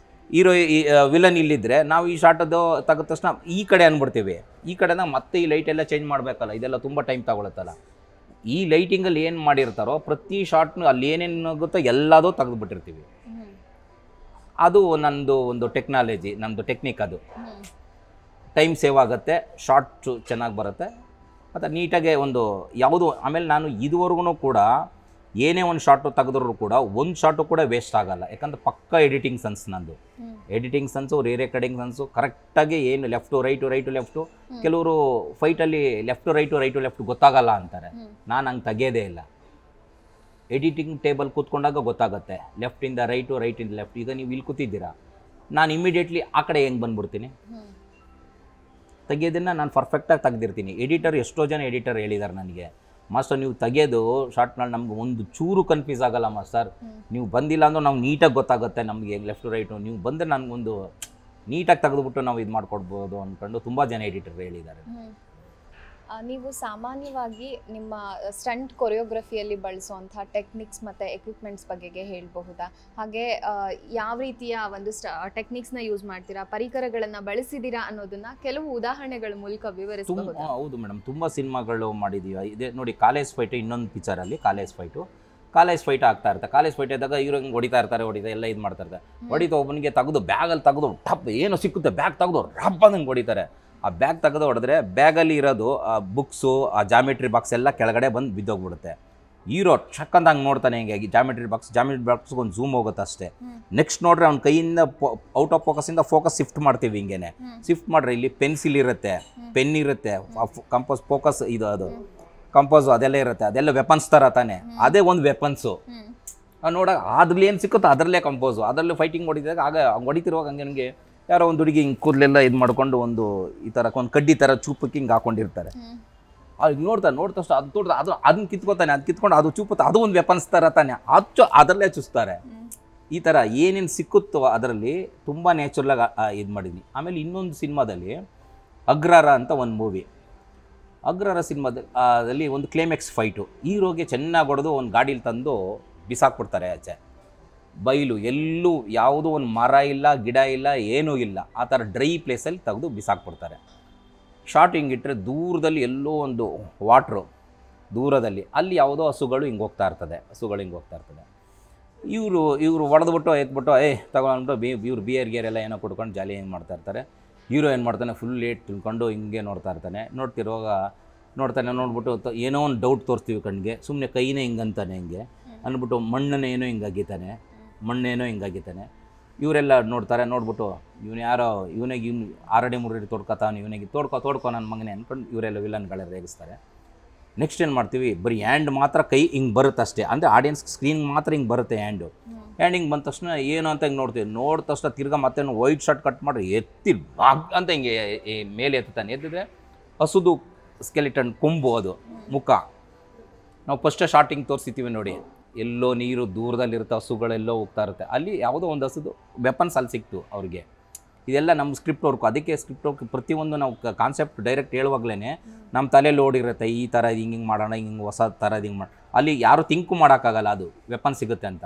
ಹೀರೋ ವಿಲನ್ ಇಲ್ಲಿದ್ದರೆ ನಾವು ಈ ಶಾರ್ಟದ್ದು ತೆಗೆದ ತಕ್ಷಣ ಈ ಕಡೆ ಅಂದ್ಬಿಡ್ತೀವಿ, ಈ ಕಡೆನ ಮತ್ತೆ ಈ ಲೈಟೆಲ್ಲ ಚೇಂಜ್ ಮಾಡಬೇಕಲ್ಲ, ಇದೆಲ್ಲ ತುಂಬ ಟೈಮ್ ತಗೊಳುತ್ತಲ್ಲ. ಈ ಲೈಟಿಂಗಲ್ಲಿ ಏನು ಮಾಡಿರ್ತಾರೋ ಪ್ರತಿ ಶಾರ್ಟ್ನು ಅಲ್ಲಿ ಏನೇನಾಗುತ್ತೋ ಎಲ್ಲದೂ ತೆಗೆದುಬಿಟ್ಟಿರ್ತೀವಿ. ಅದು ನಂದು ಒಂದು ಟೆಕ್ನಾಲಜಿ, ನಮ್ಮದು ಟೆಕ್ನಿಕ್. ಅದು ಟೈಮ್ ಸೇವ್ ಆಗುತ್ತೆ, ಶಾರ್ಟ್ಸು ಚೆನ್ನಾಗಿ ಬರುತ್ತೆ, ಮತ್ತು ನೀಟಾಗೆ ಒಂದು ಯಾವುದು. ಆಮೇಲೆ ನಾನು ಇದುವರೆಗೂ ಕೂಡ ಏನೇ ಒಂದು ಶಾರ್ಟು ತೆಗೆದ್ರೂ ಕೂಡ ಒಂದು ಶಾರ್ಟು ಕೂಡ ವೇಸ್ಟ್ ಆಗಲ್ಲ. ಯಾಕಂದರೆ ಪಕ್ಕ ಎಡಿಟಿಂಗ್ ಸೆನ್ಸ್ ನಂದು. ಎಡಿಟಿಂಗ್ ಸೆನ್ಸು, ರೆಕಾರ್ಡಿಂಗ್ ಸೆನ್ಸು ಕರೆಕ್ಟಾಗಿ ಏನು ಲೆಫ್ಟು ರೈಟು ಲೆಫ್ಟು, ಕೆಲವರು ಫೈಟಲ್ಲಿ ಲೆಫ್ಟು ರೈಟು ಗೊತ್ತಾಗಲ್ಲ ಅಂತಾರೆ. ನಾನು ಹಂಗೆ ತೆಗೆಯೋದೇ ಇಲ್ಲ. ಎಡಿಟಿಂಗ್ ಟೇಬಲ್ ಕೂತ್ಕೊಂಡಾಗ ಗೊತ್ತಾಗುತ್ತೆ ಲೆಫ್ಟಿಂದ ರೈಟಿಂದ ಲೆಫ್ಟ್. ಈಗ ನೀವು ಇಲ್ಲಿ ಕೂತಿದ್ದೀರಾ, ನಾನು ಇಮಿಡಿಯೇಟ್ಲಿ ಆ ಕಡೆ ಹೆಂಗೆ ಬಂದ್ಬಿಡ್ತೀನಿ, ತೆಗೆಯೋದನ್ನು ನಾನು ಪರ್ಫೆಕ್ಟಾಗಿ ತೆಗೆದಿರ್ತೀನಿ. ಎಷ್ಟೋ ಜನ ಎಡಿಟರ್ ಹೇಳಿದ್ದಾರೆ ನನಗೆ, ಮಾಸ್ಟರ್ ನೀವು ತೆಗೆಯೋದು ಶಾರ್ಟ್ನಲ್ಲಿ ನಮ್ಗೆ ಒಂದು ಚೂರು ಕನ್ಫ್ಯೂಸ್ ಆಗಲ್ಲ ಮಾಸ್ಟರ್, ನೀವು ಬಂದಿಲ್ಲ ಅಂದ್ರೆ ನಾವು ನೀಟಾಗಿ ಗೊತ್ತಾಗುತ್ತೆ ನಮಗೆ ಲೆಫ್ಟು ರೈಟು, ನೀವು ಬಂದರೆ ನನಗೊಂದು ನೀಟಾಗಿ ತೆಗೆದುಬಿಟ್ಟು ನಾವು ಇದು ಮಾಡ್ಕೊಡ್ಬೋದು ಅಂದ್ಕೊಂಡು ತುಂಬ ಜನ ಎಡಿಟರ್ ಹೇಳಿದ್ದಾರೆ. ನೀವು ಸಾಮಾನ್ಯವಾಗಿ ನಿಮ್ಮ ಸ್ಟಂಟ್ ಕೊರಿಯೋಗ್ರಫಿಯಲ್ಲಿ ಬಳಸುವಂಥ ಟೆಕ್ನಿಕ್ಸ್ ಮತ್ತು ಎಕ್ವಿಪ್ಮೆಂಟ್ಸ್ ಬಗೆಗೆ ಹೇಳಬಹುದಾ? ಹಾಗೆ ಯಾವ ರೀತಿಯ ಒಂದು ಟೆಕ್ನಿಕ್ಸ್ನ ಯೂಸ್ ಮಾಡ್ತೀರಾ, ಪರಿಕರಗಳನ್ನು ಬಳಸಿದ್ದೀರಾ ಅನ್ನೋದನ್ನ ಕೆಲವು ಉದಾಹರಣೆಗಳ ಮೂಲಕ ವಿವರಿಸಬಹುದಾ? ಹೌದು ಮೇಡಮ್, ತುಂಬ ಸಿನಿಮಾಗಳು ಮಾಡಿದ್ದೀವಿ. ಇದೆ ನೋಡಿ, ಕಾಲೇಜ್ ಫೈಟು ಇನ್ನೊಂದು ಪಿಕ್ಚರಲ್ಲಿ ಕಾಲೇಜ್ ಫೈಟ್ ಆಗ್ತಾ ಇರ್ತಾರೆ. ಕಾಲೇಜ್ ಫೈಟ್ ಇದ್ದಾಗ ಇವ್ರು ಹಿಂಗೆ ಹೊಡಿತಾ ಎಲ್ಲ ಇದು ಮಾಡ್ತಾ ಇರ್ತಾರೆ. ಹೊಡಿತಾ ಒಬ್ಬನಿಗೆ ತೆಗೆದು ಬ್ಯಾಗಲ್ಲಿ ತೆಗೆದು ಟಪ್ ಏನೋ ಸಿಕ್ಕುತ್ತೆ ಬ್ಯಾಗ್ ತೆಗೆದು ರಬ್ಬ ನಂಗೆ ಹೊಡಿತಾರೆ. ಆ ಬ್ಯಾಗ್ ತೆಗೆದು ಹೊಡೆದ್ರೆ ಬ್ಯಾಗಲ್ಲಿ ಇರೋದು ಬುಕ್ಸು, ಆ ಜಾಮಿಟ್ರಿ ಬಾಕ್ಸ್ ಎಲ್ಲ ಕೆಳಗಡೆ ಬಂದು ಬಿದ್ದೋಗ್ಬಿಡುತ್ತೆ. ಹೀರೋ ಚಕ್ಕಂತ ಹಂಗೆ ನೋಡ್ತಾನೆ, ಹಿಂಗೆ ಜಾಮಿಟ್ರಿ ಬಾಕ್ಸ್ಗೆ ಒಂದು ಝೂಮ್ ಹೋಗುತ್ತೆ ಅಷ್ಟೇ. ನೆಕ್ಸ್ಟ್ ನೋಡ್ರೆ ಅವ್ನ ಕೈಯಿಂದ ಔಟ್ ಆಫ್ ಫೋಕಸಿಂದ ಫೋಕಸ್ ಶಿಫ್ಟ್ ಮಾಡ್ತೀವಿ. ಹಿಂಗೇನೆ ಶಿಫ್ಟ್ ಮಾಡ್ರೆ ಇಲ್ಲಿ ಪೆನ್ಸಿಲ್ ಇರುತ್ತೆ, ಪೆನ್ ಇರುತ್ತೆ, ಕಂಪೋಸ್ ಫೋಕಸ್ ಇದು ಅದು ಕಂಪೋಸು ಅದೆಲ್ಲ ಇರುತ್ತೆ. ಅದೆಲ್ಲ ವೆಪನ್ಸ್ ಥರ ತಾನೆ, ಅದೇ ಒಂದು ವೆಪನ್ಸು. ನೋಡಾಗ ಅದ್ರಲ್ಲಿ ಏನು ಸಿಕ್ಕುತ್ತೋ ಅದರಲ್ಲೇ ಕಂಪೋಸು, ಅದರಲ್ಲೇ ಫೈಟಿಂಗ್ ಹೊಡಿದಾಗ ಆಗ ಹಂಗೆ ಹೊಡಿತಿರುವಾಗ ಹಂಗೆ ನನಗೆ ಯಾರೋ ಒಂದು ಹುಡುಗಿ ಹಿಂಗೆ ಕೂದಲೆಲ್ಲ ಇದು ಮಾಡ್ಕೊಂಡು ಒಂದು ಈ ಥರ ಒಂದು ಕಡ್ಡಿ ಥರ ಚೂಪಕ್ಕೆ ಹಿಂಗೆ ಹಾಕೊಂಡಿರ್ತಾರೆ. ಅದು ನೋಡ್ತಷ್ಟು ಅದನ್ನ ಕಿತ್ಕೋತಾನೆ, ಅದು ಕಿತ್ಕೊಂಡು ಅದು ಚೂಪುತ್ತೆ, ಅದು ಒಂದು ವೆಪನ್ಸ್ ಥರ ತಾನೆ, ಅದರಲ್ಲೇ ಚುಸ್ತಾರೆ. ಈ ಥರ ಏನೇನು ಸಿಕ್ಕುತ್ತೋ ಅದರಲ್ಲಿ ತುಂಬ ನ್ಯಾಚುರಲಾಗಿ ಇದು ಮಾಡಿದ್ವಿ. ಆಮೇಲೆ ಇನ್ನೊಂದು ಸಿನಿಮಾದಲ್ಲಿ ಅಗ್ರಹಾರ ಅಂತ ಒಂದು ಮೂವಿ, ಅಗ್ರಹಾರ ಸಿನಿಮಾದಲ್ಲಿ ಒಂದು ಕ್ಲೈಮ್ಯಾಕ್ಸ್ ಫೈಟು, ಹೀರೋಗೆ ಚೆನ್ನಾಗಿ ಹೊಡೆದು ಒಂದು ಗಾಡೀಲಿ ತಂದು ಬಿಸಾಕ್ಬಿಡ್ತಾರೆ ಆಚೆ. ಬೈಲು ಎಲ್ಲೂ ಯಾವುದೂ ಒಂದು ಮರ ಇಲ್ಲ, ಗಿಡ ಇಲ್ಲ, ಏನೂ ಇಲ್ಲ, ಆ ಥರ ಡ್ರೈ ಪ್ಲೇಸಲ್ಲಿ ತೆಗೆದು ಬಿಸಾಕ್ಬಿಡ್ತಾರೆ. ಶಾರ್ಟ್ ಹಿಂಗಿಟ್ರೆ ದೂರದಲ್ಲಿ ಎಲ್ಲೋ ಒಂದು ವಾಟ್ರು ದೂರದಲ್ಲಿ, ಅಲ್ಲಿ ಯಾವುದೋ ಹಸುಗಳು ಹಿಂಗೆ ಹೋಗ್ತಾ ಇರ್ತದೆ. ಇವರು ಹೊಡೆದ್ಬಿಟ್ಟು ಎತ್ಬಿಟ್ಟು ತಗೊಂಡ್ಬಿಟ್ಟು ಇವ್ರು ಬಿಯರ್ ಎಲ್ಲ ಏನೋ ಕೊಡ್ಕೊಂಡು ಜಾಲಿ ಏನು ಮಾಡ್ತಾ ಇರ್ತಾರೆ. ಹೀರೋ ಏನು ಮಾಡ್ತಾನೆ, ಫುಲ್ ಲೇಟ್ ತಿಳ್ಕೊಂಡು ಹಿಂಗೆ ನೋಡ್ತಾ ಇರ್ತಾನೆ. ನೋಡ್ಬಿಟ್ಟು ಏನೋ ಒಂದು ಡೌಟ್ ತೋರಿಸ್ತೀವಿ ಕಣ್ಣಿಗೆ, ಸುಮ್ಮನೆ ಕೈನೇ ಹಿಂಗಂತಾನೆ, ಹಿಂಗೆ ಅಂದ್ಬಿಟ್ಟು ಮಣ್ಣನ್ನೇ ಏನೋ ಹಿಂಗಾಗಿತಾನೆ. ಇವರೆಲ್ಲ ನೋಡ್ಬಿಟ್ಟು ಇವನು ಯಾರೋ ಇವನಿಗೆ 6 ಅಡಿ 3 ಅಡಿ ತೊಡ್ಕೊತಾನೆ, ಇವನಿಗೆ ತೋಡ್ಕೊ ನನ್ನ ಮಗನೇ ಅಂದ್ಕೊಂಡು ಇವರೆಲ್ಲ ವಿಲನ್ಗಳೆಲ್ಲ ರೇಗಿಸ್ತಾರೆ. ನೆಕ್ಸ್ಟ್ ಏನು ಮಾಡ್ತೀವಿ, ಬರೀ ಹ್ಯಾಂಡ್ ಮಾತ್ರ ಕೈ ಹಿಂಗೆ ಬರುತ್ತೆ ಅಷ್ಟೇ, ಅಂದರೆ ಆಡಿಯನ್ಸ್ ಸ್ಕ್ರೀನ್ ಮಾತ್ರ ಹಿಂಗೆ ಬರುತ್ತೆ ಹ್ಯಾಂಡ್ ಹಿಂಗೆ ಬಂದ ತಕ್ಷಣ ಏನು ಅಂತ ಹಿಂಗೆ ನೋಡಿದ ತಕ್ಷಣ ತಿರ್ಗಾ ಮತ್ತೆ ವೈಟ್ ಶರ್ಟ್ ಕಟ್ ಮಾಡಿ ಎತ್ತಿ ಬಾಗ್ ಅಂತ ಹಿಂಗೆ ಮೇಲೆ ಎತ್ತಿದ್ರೆ ಹಸುದು ಸ್ಕೆಲಿಟನ್ ಕೊಂಬು, ಅದು ಮುಖ. ನಾವು ಫಸ್ಟೇ ಶಾರ್ಟಿಂಗ್ ತೋರಿಸ್ತೀವಿ ನೋಡಿ, ಎಲ್ಲೋ ನೀರು ದೂರದಲ್ಲಿರುತ್ತೆ, ಹಸುಗಳೆಲ್ಲೋ ಹೋಗ್ತಾ ಇರುತ್ತೆ, ಅಲ್ಲಿ ಯಾವುದೋ ಒಂದು ಹಸುದು ವೆಪನ್ಸ್ ಅಲ್ಲಿ ಸಿಕ್ತು ಅವ್ರಿಗೆ. ಇದೆಲ್ಲ ನಮ್ಮ ಸ್ಕ್ರಿಪ್ಟ್ ವರ್ಕು. ಅದಕ್ಕೆ ಸ್ಕ್ರಿಪ್ಟ್ ವರ್ಕ್ ಪ್ರತಿಯೊಂದು ನಾವು ಕಾನ್ಸೆಪ್ಟ್ ಡೈರೆಕ್ಟ್ ಹೇಳುವಾಗಲೇ ನಮ್ಮ ತಲೆಯಲ್ಲಿ ಓಡಿರುತ್ತೆ, ಈ ಥರ ಹಿಂಗೆ ಮಾಡೋಣ, ಹಿಂಗೆ ಹೊಸ ಥರ ಹಿಂಗೆ ಮಾಡಿ, ಅಲ್ಲಿ ಯಾರು ಥಿಂಕು ಮಾಡೋಕ್ಕಾಗಲ್ಲ ಅದು ವೆಪನ್ ಸಿಗುತ್ತೆ ಅಂತ.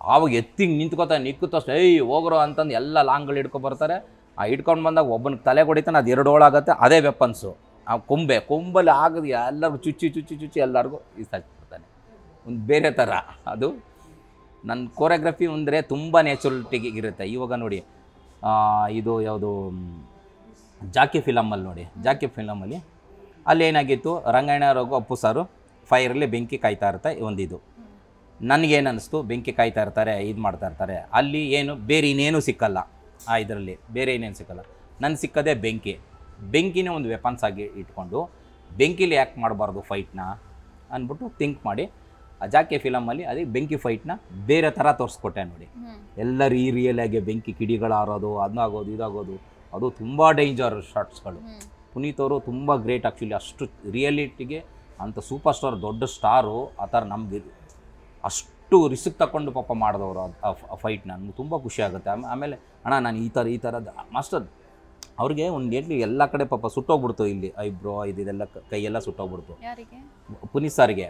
ಆವಾಗ ಎತ್ತಿಂಗ್ ನಿಂತ್ಕೋತಷ್ಟು ಹೋಗ್ರೋ ಅಂತಂದು ಎಲ್ಲ ಲಾಂಗ್ಗಳು ಹಿಡ್ಕೊಬರ್ತಾರೆ. ಆ ಹಿಡ್ಕೊಂಡು ಬಂದಾಗ ಒಬ್ಬನಿಗೆ ತಲೆ ಹೊಡಿತಾನೆ, ಅದು 2 ಹೋಳಾಗುತ್ತೆ, ಅದೇ ವೆಪನ್ಸು. ಆ ಕೊಂಬಲ್ಲಿ ಆಗದು ಎಲ್ಲರಿಗೂ ಚುಚ್ಚಿ ಎಲ್ಲರಿಗೂ ಇಸಾಕ್ಬಿಡ್ತಾನೆ. ಒಂದು ಬೇರೆ ಥರ ಅದು ನನ್ನ ಕೋರಿಯೋಗ್ರಫಿ ಅಂದರೆ ತುಂಬ ನ್ಯಾಚುರಲಿಟಿಗೆ ಇರುತ್ತೆ. ಇವಾಗ ನೋಡಿ, ಇದು ಯಾವುದು ಜಾಕಿ ಫಿಲಮಲ್ಲಿ ನೋಡಿ, ಜಾಕಿ ಫಿಲಮಲ್ಲಿ ಅಲ್ಲಿ ಏನಾಗಿತ್ತು, ರಂಗಾಯಣವ್ರಿಗೂ ಅಪ್ಪು ಸಾರು ಫೈರಲ್ಲಿ ಬೆಂಕಿ ಕಾಯ್ತಾ ಇರ್ತಾರೆ. ಇದು ನನಗೇನು ಅನ್ನಿಸ್ತು, ಬೆಂಕಿ ಕಾಯ್ತಾ ಇರ್ತಾರೆ, ಇದು ಮಾಡ್ತಾ ಇರ್ತಾರೆ, ಅಲ್ಲಿ ಏನು ಬೇರೆ ಇನ್ನೇನು ಸಿಕ್ಕಲ್ಲ, ಇದರಲ್ಲಿ ಬೇರೆ ಇನ್ನೇನು ಸಿಕ್ಕಲ್ಲ. ನನ್ನ ಸಿಕ್ಕದೇ ಬೆಂಕಿನೇ ಒಂದು ವೆಪನ್ಸ್ ಆಗಿ ಇಟ್ಕೊಂಡು ಬೆಂಕಿಲಿ ಯಾಕೆ ಮಾಡಬಾರ್ದು ಫೈಟ್ನ ಅಂದ್ಬಿಟ್ಟು ಥಿಂಕ್ ಮಾಡಿ ಆ ಜಾಕಿ ಫಿಲಮಲ್ಲಿ ಅದೇ ಬೆಂಕಿ ಫೈಟ್ನ ಬೇರೆ ಥರ ತೋರಿಸ್ಕೊಟ್ಟೆ ನೋಡಿ. ಎಲ್ಲ ರಿಯಲಾಗಿ ಬೆಂಕಿ ಕಿಡಿಗಳು ಆರೋದು, ಅದಾಗೋದು ಇದಾಗೋದು, ಅದು ತುಂಬ ಡೇಂಜರ್ ಶಾರ್ಟ್ಸ್ಗಳು. ಪುನೀತ್ ಅವರು ತುಂಬ ಗ್ರೇಟ್ ಆ್ಯಕ್ಚುಲಿ. ಅಷ್ಟು ರಿಯಾಲಿಟಿಗೆ ಅಂಥ ಸೂಪರ್ ಸ್ಟಾರ್, ದೊಡ್ಡ ಸ್ಟಾರು ಆ ಥರ ನಮಗೆ ಅಷ್ಟು ರಿಸ್ಕ್ ತಗೊಂಡು ಪಾಪ ಮಾಡಿದವರು ಆ ಫೈಟ್. ನನಗೆ ತುಂಬ ಖುಷಿ ಆಗುತ್ತೆ. ಆಮೇಲೆ ಅಣ್ಣ ನಾನು ಈ ಥರದ ಮಾಸ್ಟರ್ ಅವ್ರಿಗೆ ಒಂದು ಎಲ್ಲ ಕಡೆ ಪಾಪ ಸುಟ್ಟೋಗ್ಬಿಡ್ತು, ಇಲ್ಲಿ ಐಬ್ರೋ ಇದೆಲ್ಲ ಕೈಯೆಲ್ಲ ಸುಟ್ಟೋಗ್ಬಿಡ್ತು ಪುನೀತ್ ಸಾರಿಗೆ.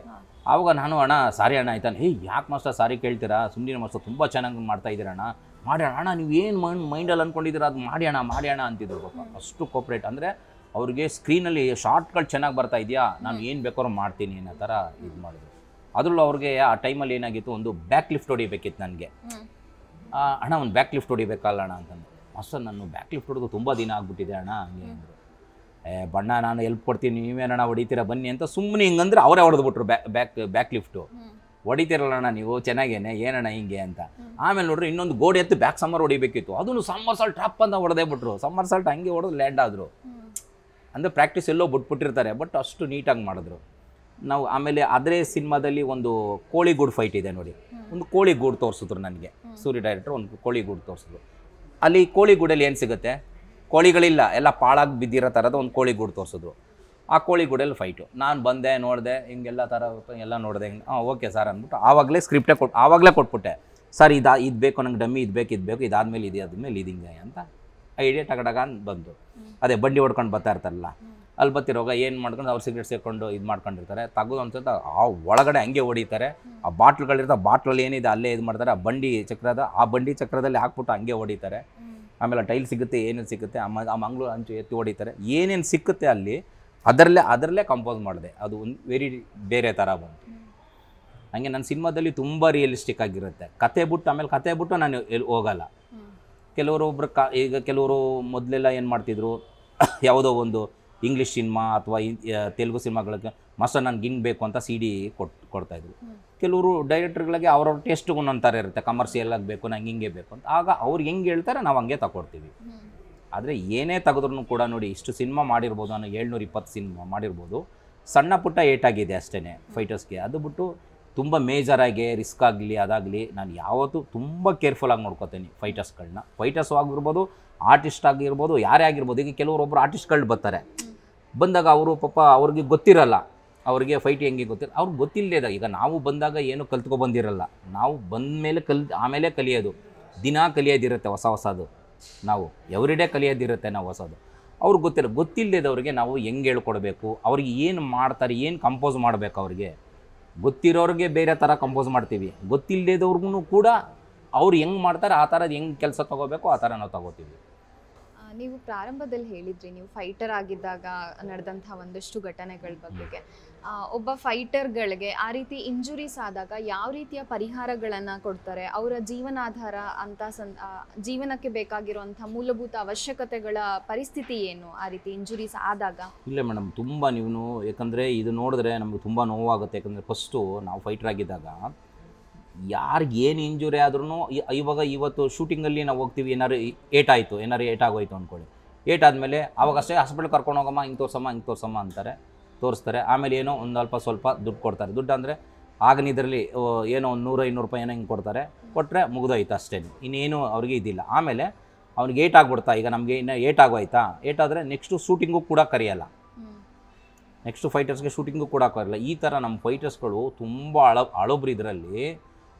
ಆವಾಗ ನಾನು ಅಣ್ಣ ಸಾರಿ ಅಣ್ಣ ಆಯ್ತಾನೆ, ಯಾಕೆ ಮಾಸ್ಟರ್ ಸಾರಿ ಕೇಳ್ತೀರಾ, ಸುಮ್ಮನೆ ಮಾಸ್ಟರ್ ತುಂಬ ಚೆನ್ನಾಗಿ ಮಾಡ್ತಾ ಇದ್ದೀರಣ್ಣ, ಮಾಡಿ ಅಣ್ಣ ನೀವು ಏನು ಮೈಂಡಲ್ಲಿ ಅಂದ್ಕೊಂಡಿದ್ದೀರ ಅದು ಮಾಡಿ ಅಣ್ಣ ಅಂತಿದ್ರು ಪಾಪ. ಅಷ್ಟು ಕೋಪ್ರೇಟ್. ಅಂದರೆ ಅವ್ರಿಗೆ ಸ್ಕ್ರೀನಲ್ಲಿ ಶಾರ್ಟ್ಗಳು ಚೆನ್ನಾಗಿ ಬರ್ತಾ ಇದೆಯಾ, ನಾನು ಏನು ಬೇಕಾದ್ರೂ ಮಾಡ್ತೀನಿ ಅನ್ನೋ ಥರ ಇದು ಮಾಡಿದ್ರು. ಅದರಲ್ಲೂ ಅವ್ರಿಗೆ ಆ ಟೈಮಲ್ಲಿ ಏನಾಗಿತ್ತು, ಒಂದು ಬ್ಯಾಕ್ ಲಿಫ್ಟ್ ಹೊಡಿಬೇಕಿತ್ತು ನನಗೆ. ಅಣ್ಣ ಒಂದು ಬ್ಯಾಕ್ ಲಿಫ್ಟ್ ಹೊಡಿಬೇಕಲ್ಲ ಅಣ್ಣ ಅಂತಂದು. ಮಾಸ್ಟರ್ ನಾನು ಬ್ಯಾಕ್ ಲಿಫ್ಟ್ ಹೊಡೆದು ತುಂಬ ದಿನ ಆಗ್ಬಿಟ್ಟಿದೆ ಅಣ್ಣ ಹಂಗೆ ಅಂದರು. ಬಣ್ಣ ನಾನು ಎಲ್ಪ್ ಕೊಡ್ತೀನಿ, ನೀವೇನಣ್ಣ ಹೊಡಿತೀರಾ ಬನ್ನಿ ಅಂತ ಸುಮ್ಮನೆ ಹಿಂಗಂದ್ರೆ ಅವರೇ ಹೊಡೆದ್ಬಿಟ್ರು. ಬ್ಯಾಕ್ ಲಿಫ್ಟು ಹೊಡಿತೀರಲ್ಲಣ್ಣ ನೀವು ಚೆನ್ನಾಗೇನೆ, ಏನಣ್ಣ ಹಿಂಗೆ ಅಂತ. ಆಮೇಲೆ ನೋಡ್ರಿ ಇನ್ನೊಂದು ಗೋಡೆ ಎತ್ತು ಬ್ಯಾಕ್ ಸಮ್ಮರ್ ಹೊಡಿಬೇಕಿತ್ತು, ಅದನ್ನು ಸಮ್ಮರ್ ಸಾಲ್ಟ್ ಟ್ರಾಪ್ ಅಂತ ಹೊಡೆದೇ ಬಿಟ್ರು. ಸಮ್ಮರ್ ಸಾಲ್ಟ್ ಹಂಗೆ ಹೊಡೆದು ಲ್ಯಾಂಡ್ ಆದರು. ಅಂದರೆ ಪ್ರಾಕ್ಟೀಸ್ ಎಲ್ಲೋ ಬಿಟ್ಬಿಟ್ಟಿರ್ತಾರೆ, ಬಟ್ ಅಷ್ಟು ನೀಟಾಗಿ ಮಾಡಿದ್ರು ನಾವು. ಆಮೇಲೆ ಅದೇ ಸಿನಿಮಾದಲ್ಲಿ ಒಂದು ಕೋಳಿಗೂಡು ಫೈಟ್ ಇದೆ ನೋಡಿ, ಒಂದು ಕೋಳಿಗೂಡು ತೋರಿಸಿದ್ರು ನನಗೆ ಸೂರ್ಯ ಡೈರೆಕ್ಟ್ರು. ಒಂದು ಕೋಳಿಗೂಡು ತೋರಿಸಿದ್ರು. ಅಲ್ಲಿ ಕೋಳಿಗೂಡಲ್ಲಿ ಏನು ಸಿಗುತ್ತೆ, ಕೋಳಿಗಳಿಲ್ಲ, ಎಲ್ಲ ಪಾಳಾಗಿ ಬಿದ್ದಿರೋ ಥರದ ಒಂದು ಕೋಳಿಗೂಡು ತೋರಿಸಿದ್ರು. ಆ ಕೋಳಿಗೂಡಲ್ಲಿ ಫೈಟು. ನಾನು ಬಂದೆ, ನೋಡಿದೆ, ಹಿಂಗೆಲ್ಲ ಥರ ಎಲ್ಲ ನೋಡಿದೆ. ಓಕೆ ಸರ್ ಅಂದ್ಬಿಟ್ಟು ಆವಾಗಲೇ ಸ್ಕ್ರಿಪ್ಟೇ ಆವಾಗಲೇ ಕೊಟ್ಬಿಟ್ಟೆ. ಸರ್ ಇದು ಬೇಕು ನಂಗೆ, ಡಮ್ಮಿ ಇದು ಬೇಕು, ಇದಾದ್ಮೇಲೆ ಇದು, ಅದಾದ್ಮೇಲೆ ಇದು ಹಿಂಗೆ ಅಂತ ಐಡಿಯಾ ಟಗಡಗ ಅಂತ ಬಂದು. ಅದೇ ಬಂಡಿ ಹೊಡ್ಕೊಂಡು ಬರ್ತಾ ಇರ್ತಾರಲ್ಲ, ಅಲ್ಲಿ ಬರ್ತಿರೋವಾಗ ಏನು ಮಾಡ್ಕೊಂಡು ಅವ್ರು ಸಿಗರೇಟ್ ಸೇರ್ಕೊಂಡು ಇದು ಮಾಡ್ಕೊಂಡಿರ್ತಾರೆ, ತೆಗೆದು ಅನ್ಸುತ್ತೆ ಆ ಒಳಗಡೆ ಹಂಗೆ ಹೊಡಿತಾರೆ. ಆ ಬಾಟ್ಲ್ಗಳಿರ್ತಾವೆ, ಬಾಟ್ಲಲ್ಲಿ ಏನಿದೆ ಅಲ್ಲೇ ಇದು ಮಾಡ್ತಾರೆ. ಆ ಬಂಡಿ ಚಕ್ರದ ಆ ಬಂಡಿ ಚಕ್ರದಲ್ಲಿ ಹಾಕ್ಬಿಟ್ಟು ಹಂಗೆ ಹೊಡಿತಾರೆ. ಆಮೇಲೆ ಟೈಲ್ ಸಿಗುತ್ತೆ, ಏನೇನು ಸಿಗುತ್ತೆ, ಆ ಮಂಗ್ಳೂರು ಹಂಚು ಎತ್ತಿ ಹೊಡಿತಾರೆ. ಏನೇನು ಸಿಕ್ಕುತ್ತೆ ಅಲ್ಲಿ ಅದರಲ್ಲೇ ಕಂಪೋಸ್ ಮಾಡಿದೆ. ಅದು ಒಂದು ವೆರಿ ಬೇರೆ ಥರ ಬಂತು. ಹಂಗೆ ನನ್ನ ಸಿನಿಮಾದಲ್ಲಿ ತುಂಬ ರಿಯಲಿಸ್ಟಿಕ್ ಆಗಿರುತ್ತೆ. ಕತೆ ಬಿಟ್ಟು ನಾನು ಎಲ್ಲಿ ಹೋಗಲ್ಲ. ಕೆಲವರು ಈಗ ಕೆಲವರು ಮೊದಲೆಲ್ಲ ಏನು ಮಾಡ್ತಿದ್ರು, ಯಾವುದೋ ಒಂದು ಇಂಗ್ಲೀಷ್ ಸಿನಿಮಾ ಅಥವಾ ತೆಲುಗು ಸಿನಿಮಾಗಳಿಗೆ ಮಾಸ್ಟರ್ ನನಗೆ ಹಿಂಗೆ ಬೇಕು ಅಂತ CD ಕೊಡ್ತಾಯಿದ್ರು. ಕೆಲವರು ಡೈರೆಕ್ಟರ್ಗಳಿಗೆ ಅವ್ರವ್ರ ಟೇಸ್ಟ್ಗೂ ಒಂದೊಂದು ಥರ ಇರುತ್ತೆ. ಕಮರ್ಷಿಯಲ್ ಆಗಬೇಕು, ನಂಗೆ ಹಿಂಗೆ ಬೇಕು ಅಂತ. ಆಗ ಅವ್ರು ಹೆಂಗೆ ಹೇಳ್ತಾರೆ ನಾವು ಹಂಗೆ ತಗೊಡ್ತೀವಿ. ಆದರೆ ಏನೇ ತೆಗೆದ್ರೂ ಕೂಡ ನೋಡಿ, ಇಷ್ಟು ಸಿನಿಮಾ ಮಾಡಿರ್ಬೋದು, ನಾನು 720 ಸಿನಿಮಾ ಮಾಡಿರ್ಬೋದು, ಸಣ್ಣ ಪುಟ್ಟ ಏಟಾಗಿದೆ ಅಷ್ಟೇ ಫೈಟರ್ಸ್ಗೆ. ಅದು ಬಿಟ್ಟು ತುಂಬ ಮೇಜರಾಗಿ ರಿಸ್ಕ್ ಆಗಲಿ ಅದಾಗಲಿ ನಾನು ಯಾವತ್ತೂ ತುಂಬ ಕೇರ್ಫುಲ್ಲಾಗಿ ನೋಡ್ಕೋತೀನಿ ಫೈಟರ್ಸ್ಗಳನ್ನ. ಫೈಟರ್ಸ್ ಆಗಿರ್ಬೋದು, ಆರ್ಟಿಸ್ಟ್ ಆಗಿರ್ಬೋದು, ಯಾರೇ ಆಗಿರ್ಬೋದು. ಈಗ ಕೆಲವರೊಬ್ಬರು ಆರ್ಟಿಸ್ಟ್ಗಳು ಬರ್ತಾರೆ, ಬಂದಾಗ ಅವರು ಪಾಪ ಅವ್ರಿಗೆ ಗೊತ್ತಿರಲ್ಲ, ಅವ್ರಿಗೆ ಫೈಟ್ ಹೆಂಗೆ ಗೊತ್ತಿಲ್ಲ, ಅವ್ರಿಗೆ ಗೊತ್ತಿಲ್ಲದ. ಈಗ ನಾವು ಬಂದಾಗ ಏನು ಕಲ್ತ್ಕೊಬಂದಿರಲ್ಲ, ನಾವು ಬಂದ ಮೇಲೆ ಆಮೇಲೆ ಕಲಿಯೋದು. ದಿನ ಕಲಿಯೋದಿರುತ್ತೆ ಹೊಸದು, ನಾವು ಎವ್ರಿಡೇ ಕಲಿಯೋದಿರುತ್ತೆ ನಾವು ಹೊಸದು. ಅವ್ರಿಗೆ ಗೊತ್ತಿಲ್ಲದವ್ರಿಗೆ ನಾವು ಹೆಂಗೆ ಹೇಳ್ಕೊಡ್ಬೇಕು, ಅವ್ರಿಗೆ ಏನು ಮಾಡ್ತಾರೆ, ಏನು ಕಂಪೋಸ್ ಮಾಡಬೇಕು. ಅವ್ರಿಗೆ ಗೊತ್ತಿರೋರಿಗೆ ಬೇರೆ ಥರ ಕಂಪೋಸ್ ಮಾಡ್ತೀವಿ, ಗೊತ್ತಿಲ್ಲದವ್ರಿಗೂ ಕೂಡ ಅವ್ರು ಹೆಂಗೆ ಮಾಡ್ತಾರೆ ಆ ಥರದ್ದು ಹೆಂಗೆ ಕೆಲಸ ತೊಗೋಬೇಕು ಆ ಥರ ನಾವು ತೊಗೋತೀವಿ. ನೀವು ಪ್ರಾರಂಭದಲ್ಲಿ ಹೇಳಿದ್ರಿ, ನೀವು ಫೈಟರ್ ಆಗಿದ್ದಾಗ ನಡೆದಂಥ ಒಂದಷ್ಟು ಘಟನೆಗಳ ಬಗ್ಗೆ. ಒಬ್ಬ ಫೈಟರ್ಗಳಿಗೆ ಆ ರೀತಿ ಇಂಜುರೀಸ್ ಆದಾಗ ಯಾವ ರೀತಿಯ ಪರಿಹಾರಗಳನ್ನು ಕೊಡ್ತಾರೆ, ಅವರ ಜೀವನಾಧಾರ ಅಂತ ಜೀವನಕ್ಕೆ ಬೇಕಾಗಿರುವಂಥ ಮೂಲಭೂತ ಅವಶ್ಯಕತೆಗಳ ಪರಿಸ್ಥಿತಿ ಏನು ಆ ರೀತಿ ಇಂಜುರೀಸ್ ಆದಾಗ? ಇಲ್ಲ ಮೇಡಮ್, ತುಂಬ ನೀವು ಯಾಕಂದರೆ ಇದು ನೋಡಿದ್ರೆ ನಮಗೆ ತುಂಬ ನೋವಾಗುತ್ತೆ. ಯಾಕಂದರೆ ಫಸ್ಟು ನಾವು ಫೈಟರ್ ಆಗಿದ್ದಾಗ ಯಾರಿಗೆ ಏನು ಇಂಜುರಿ ಆದ್ರೂ, ಇವತ್ತು ಶೂಟಿಂಗಲ್ಲಿ ನಾವು ಹೋಗ್ತೀವಿ, ಏನಾರು ಏಟಾಗೋಯ್ತು ಅಂದ್ಕೊಳ್ಳಿ. ಏಟಾದಮೇಲೆ ಅವಾಗಷ್ಟೇ ಹಾಸ್ಪಿಟ್ಲ್ ಕರ್ಕೊಂಡು ಹೋಗಮ್ಮ, ಹಿಂಗೆ ತೋರ್ಸಮ್ಮ ಅಂತಾರೆ, ತೋರಿಸ್ತಾರೆ. ಆಮೇಲೆ ಏನೋ ಒಂದು ಸ್ವಲ್ಪ ದುಡ್ಡು ಕೊಡ್ತಾರೆ. ದುಡ್ಡು ಅಂದರೆ ಆಗಿನ ಇದರಲ್ಲಿ ಏನೋ ಒಂದು 100-200 ರೂಪಾಯಿ ಏನೋ ಹಿಂಗೆ ಕೊಟ್ಟರೆ ಮುಗಿದೋಯ್ತು ಅಷ್ಟೇ, ಇನ್ನೇನು ಅವ್ರಿಗೆ ಇದಿಲ್ಲ. ಆಮೇಲೆ ಅವ್ನಿಗೆ ಏಟಾಗ್ಬಿಡ್ತಾ, ಈಗ ನಮಗೆ ಇನ್ನು ಏಟಾಗೋಯ್ತಾ, ಏಟಾದರೆ ನೆಕ್ಸ್ಟು ಶೂಟಿಂಗು ಕೂಡ ಕರೆಯಲ್ಲ, ನೆಕ್ಸ್ಟು ಫೈಟರ್ಸ್ಗೆ ಶೂಟಿಂಗು ಕೂಡ ಕರೆಯಲ್ಲ. ಈ ಥರ ನಮ್ಮ ಫೈಟರ್ಸ್ಗಳು ತುಂಬ ಹಳಬ್ರು ಇದರಲ್ಲಿ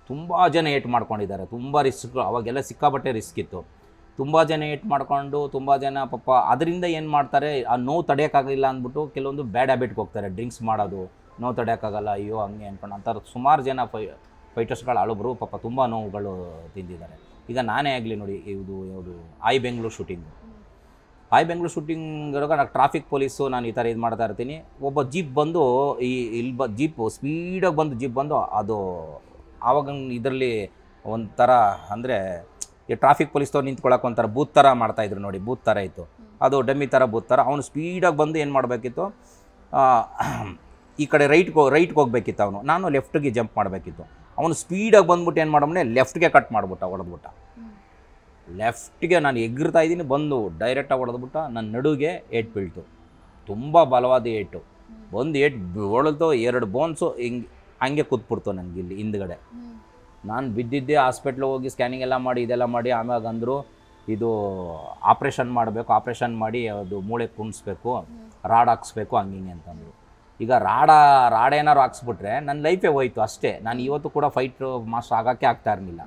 ತುಂಬ ಜನ ಏಟ್ ಮಾಡ್ಕೊಂಡಿದ್ದಾರೆ. ತುಂಬ ರಿಸ್ಕ್, ಅವಾಗೆಲ್ಲ ಸಿಕ್ಕಾಬಟ್ಟೆ ರಿಸ್ಕ್ ಇತ್ತು. ತುಂಬ ಜನ ಏಟ್ ಮಾಡ್ಕೊಂಡು, ತುಂಬ ಜನ ಪಾಪ ಅದರಿಂದ ಏನು ಮಾಡ್ತಾರೆ, ಆ ನೋವು ತಡೆಯೋಕ್ಕಾಗಲಿಲ್ಲ ಅಂದ್ಬಿಟ್ಟು ಕೆಲವೊಂದು ಬ್ಯಾಡ್ ಹ್ಯಾಬಿಟ್ಗೆ ಹೋಗ್ತಾರೆ. ಡ್ರಿಂಕ್ಸ್ ಮಾಡೋದು, ನೋವು ತಡೆಯೋಕ್ಕಾಗಲ್ಲ, ಅಯ್ಯೋ ಹಂಗೆ ಅಂದ್ಕೊಂಡು ಅಂತಾರೆ. ಸುಮಾರು ಜನ ಫೈಟರ್ಸ್ಗಳು ಹಳಬ್ರು ಪಾಪ ತುಂಬ ನೋವುಗಳು ತಿಂದಿದ್ದಾರೆ. ಈಗ ನಾನೇ ಆಗಲಿ ನೋಡಿ, ಯಾವುದು ಐ ಬೆಂಗಳೂರು ಶೂಟಿಂಗ್ ಇರುವಾಗ ನಾನು ಟ್ರಾಫಿಕ್ ಪೊಲೀಸು, ನಾನು ಈ ಥರ ಇದು ಮಾಡ್ತಾ ಇರ್ತೀನಿ. ಒಬ್ಬ ಜೀಪ್ ಬಂದು ಜೀಪು ಸ್ಪೀಡಾಗಿ ಬಂದು ಅದು ಆವಾಗ ಇದರಲ್ಲಿ ಒಂಥರ ಅಂದರೆ ಈ ಟ್ರಾಫಿಕ್ ಪೊಲೀಸ್ದವ್ರು ನಿಂತ್ಕೊಳ್ಳೋಕೆ ಒಂಥರ ಬೂತ್ ಥರ ಮಾಡ್ತಾಯಿದ್ರು ನೋಡಿ, ಬೂತ್ ಥರ ಇತ್ತು ಅದು, ಡಮ್ಮಿ ಥರ ಬೂತ್ ಥರ. ಅವನು ಸ್ಪೀಡಾಗಿ ಬಂದು ಏನು ಮಾಡಬೇಕಿತ್ತು, ಈ ಕಡೆ ರೈಟ್ಗೆ ಹೋಗ್ಬೇಕಿತ್ತು ಅವನು, ನಾನು ಲೆಫ್ಟಿಗೆ ಜಂಪ್ ಮಾಡಬೇಕಿತ್ತು. ಅವನು ಸ್ಪೀಡಾಗಿ ಬಂದ್ಬಿಟ್ಟು ಏನು ಮಾಡಮ್ಮನೆ ಲೆಫ್ಟ್ಗೆ ಕಟ್ ಹೊಡೆದ್ಬಿಟ್ಟ. ಲೆಫ್ಟ್ಗೆ ನಾನು ಎಗ್ರಿತಾ ಇದ್ದೀನಿ, ಬಂದು ಡೈರೆಕ್ಟಾಗಿ ಹೊಡೆದ್ಬಿಟ್ಟ. ನನ್ನ ನಡುಗೆ ಏಟ್ ಬೀಳ್ತು, ತುಂಬ ಬಲವಾದ ಏಟು ಬಂದು ಹೊಡೆದು 2 ಬೋನ್ಸು ಹಂಗೆ ಕೂತ್ಬಿಡ್ತು ನನಗೆ ಇಲ್ಲಿ ಹಿಂದ್ಗಡೆ. ನಾನು ಬಿದ್ದಿದ್ದೆ, ಹಾಸ್ಪಿಟ್ಲಿಗೆ ಹೋಗಿ ಸ್ಕ್ಯಾನಿಂಗ್ ಎಲ್ಲ ಮಾಡಿ ಇದೆಲ್ಲ ಮಾಡಿ, ಆಮ್ಯಾಗ ಅಂದರು ಇದು ಆಪ್ರೇಷನ್ ಮಾಡಬೇಕು, ಆಪ್ರೇಷನ್ ಮಾಡಿ ಅದು ಮೂಳೆ ಕುಣಿಸ್ಬೇಕು, ರಾಡ್ ಹಾಕ್ಸ್ಬೇಕು, ಹಂಗೆ ಅಂತಂದರು. ಈಗ ರಾಡ್ ಏನಾರು ಹಾಕ್ಸ್ಬಿಟ್ರೆ ನನ್ನ ಲೈಫೇ ಹೋಯ್ತು ಅಷ್ಟೇ. ನಾನು ಇವತ್ತು ಕೂಡ ಫೈಟ್ ಮಾಸ್ಟರ್ ಆಗೋಕ್ಕೆ ಆಗ್ತಾ ಇರಲಿಲ್ಲ.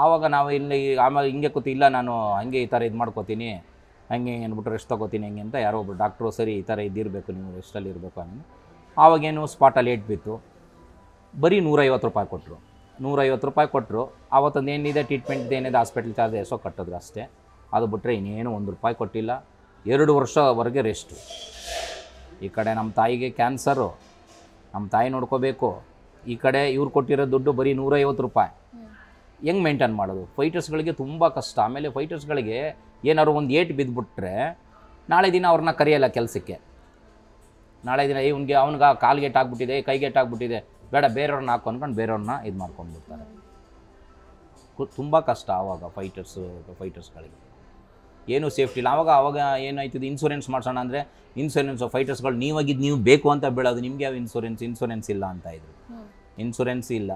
ಆವಾಗ ನಾವು ಇಲ್ಲಿ ಆಮೇಲೆ ಹಿಂಗೆ ಇಲ್ಲ ನಾನು ಹಂಗೆ ಈ ಥರ ಇದು ಮಾಡ್ಕೋತೀನಿ, ಹಂಗೆ ಅಂದ್ಬಿಟ್ಟು ರೆಸ್ಟ್ ತೊಗೋತೀನಿ ಹಂಗೆ ಅಂತ ಯಾರೋ ಒಬ್ಬರು ಡಾಕ್ಟ್ರು, ಸರಿ ಈ ಥರ ಇದ್ದಿರಬೇಕು, ನೀವು ರೆಸ್ಟಲ್ಲಿ ಇರಬೇಕು ಅನ್ನೋ. ಆವಾಗೇನು ಸ್ಪಾಟಲ್ಲಿ ಏಟ್ ಬಿತ್ತು, ಬರೀ 150 ರೂಪಾಯಿ ಕೊಟ್ಟರು. 150 ರೂಪಾಯಿ ಕೊಟ್ಟರು. ಆವತ್ತೊಂದು ಏನಿದೆ ಟ್ರೀಟ್ಮೆಂಟ್ ಏನಿದೆ ಹಾಸ್ಪಿಟ್ಲ್ ಚಾರ್ಜ್ ಎಷ್ಟೋ ಕಟ್ಟಿದ್ರು ಅಷ್ಟೇ. ಅದು ಬಿಟ್ಟರೆ ಇನ್ನೇನು 1 ರೂಪಾಯಿ ಕೊಟ್ಟಿಲ್ಲ. 2 ವರ್ಷವರೆಗೆ ರೆಸ್ಟು. ಈ ಕಡೆ ನಮ್ಮ ತಾಯಿಗೆ ಕ್ಯಾನ್ಸರು, ನಮ್ಮ ತಾಯಿ ನೋಡ್ಕೋಬೇಕು, ಈ ಕಡೆ ಇವ್ರು ಕೊಟ್ಟಿರೋ ದುಡ್ಡು ಬರೀ 150 ರೂಪಾಯಿ. ಹೆಂಗೆ ಮೇಂಟೈನ್ ಮಾಡೋದು? ಫೈಟರ್ಸ್ಗಳಿಗೆ ತುಂಬ ಕಷ್ಟ. ಆಮೇಲೆ ಫೈಟರ್ಸ್ಗಳಿಗೆ ಏನಾದ್ರು ಒಂದು ಏಟ್ ಬಿದ್ದುಬಿಟ್ರೆ ನಾಳೆ ದಿನ ಅವ್ರನ್ನ ಕರೆಯಲ್ಲ ಕೆಲಸಕ್ಕೆ. ನಾಳೆ ದಿನ ಅವ್ನಿಗೆ ಕಾಲಿಗೆ ಏಟಾಗ್ಬಿಟ್ಟಿದೆ, ಕೈಗೆ ಏಟಾಗ್ಬಿಟ್ಟಿದೆ, ಬೇಡ ಬೇರೆಯವ್ರನ್ನ ಹಾಕು ಅಂದ್ಕೊಂಡು ಬೇರೆಯವ್ರನ್ನ ಇದು ಮಾಡ್ಕೊಂಡ್ಬಿಡ್ತಾರೆ. ತುಂಬ ಕಷ್ಟ ಆವಾಗ ಫೈಟರ್ಸ್ಗಳಿಗೆ ಏನೂ ಸೇಫ್ಟಿ ಇಲ್ಲ. ಆವಾಗ ಏನಾಯ್ತದೆ, ಇನ್ಸೂರೆನ್ಸ್ ಮಾಡ್ಸೋಣ ಅಂದರೆ ಫೈಟರ್ಸ್ಗಳು ನೀವು ಬೇಕು ಅಂತ ಬೀಳೋದು, ನಿಮಗೆ ಯಾವ ಇನ್ಸೂರೆನ್ಸ್ ಇಲ್ಲ ಅಂತ ಇದ್ರು. ಇನ್ಸೂರೆನ್ಸ್ ಇಲ್ಲ,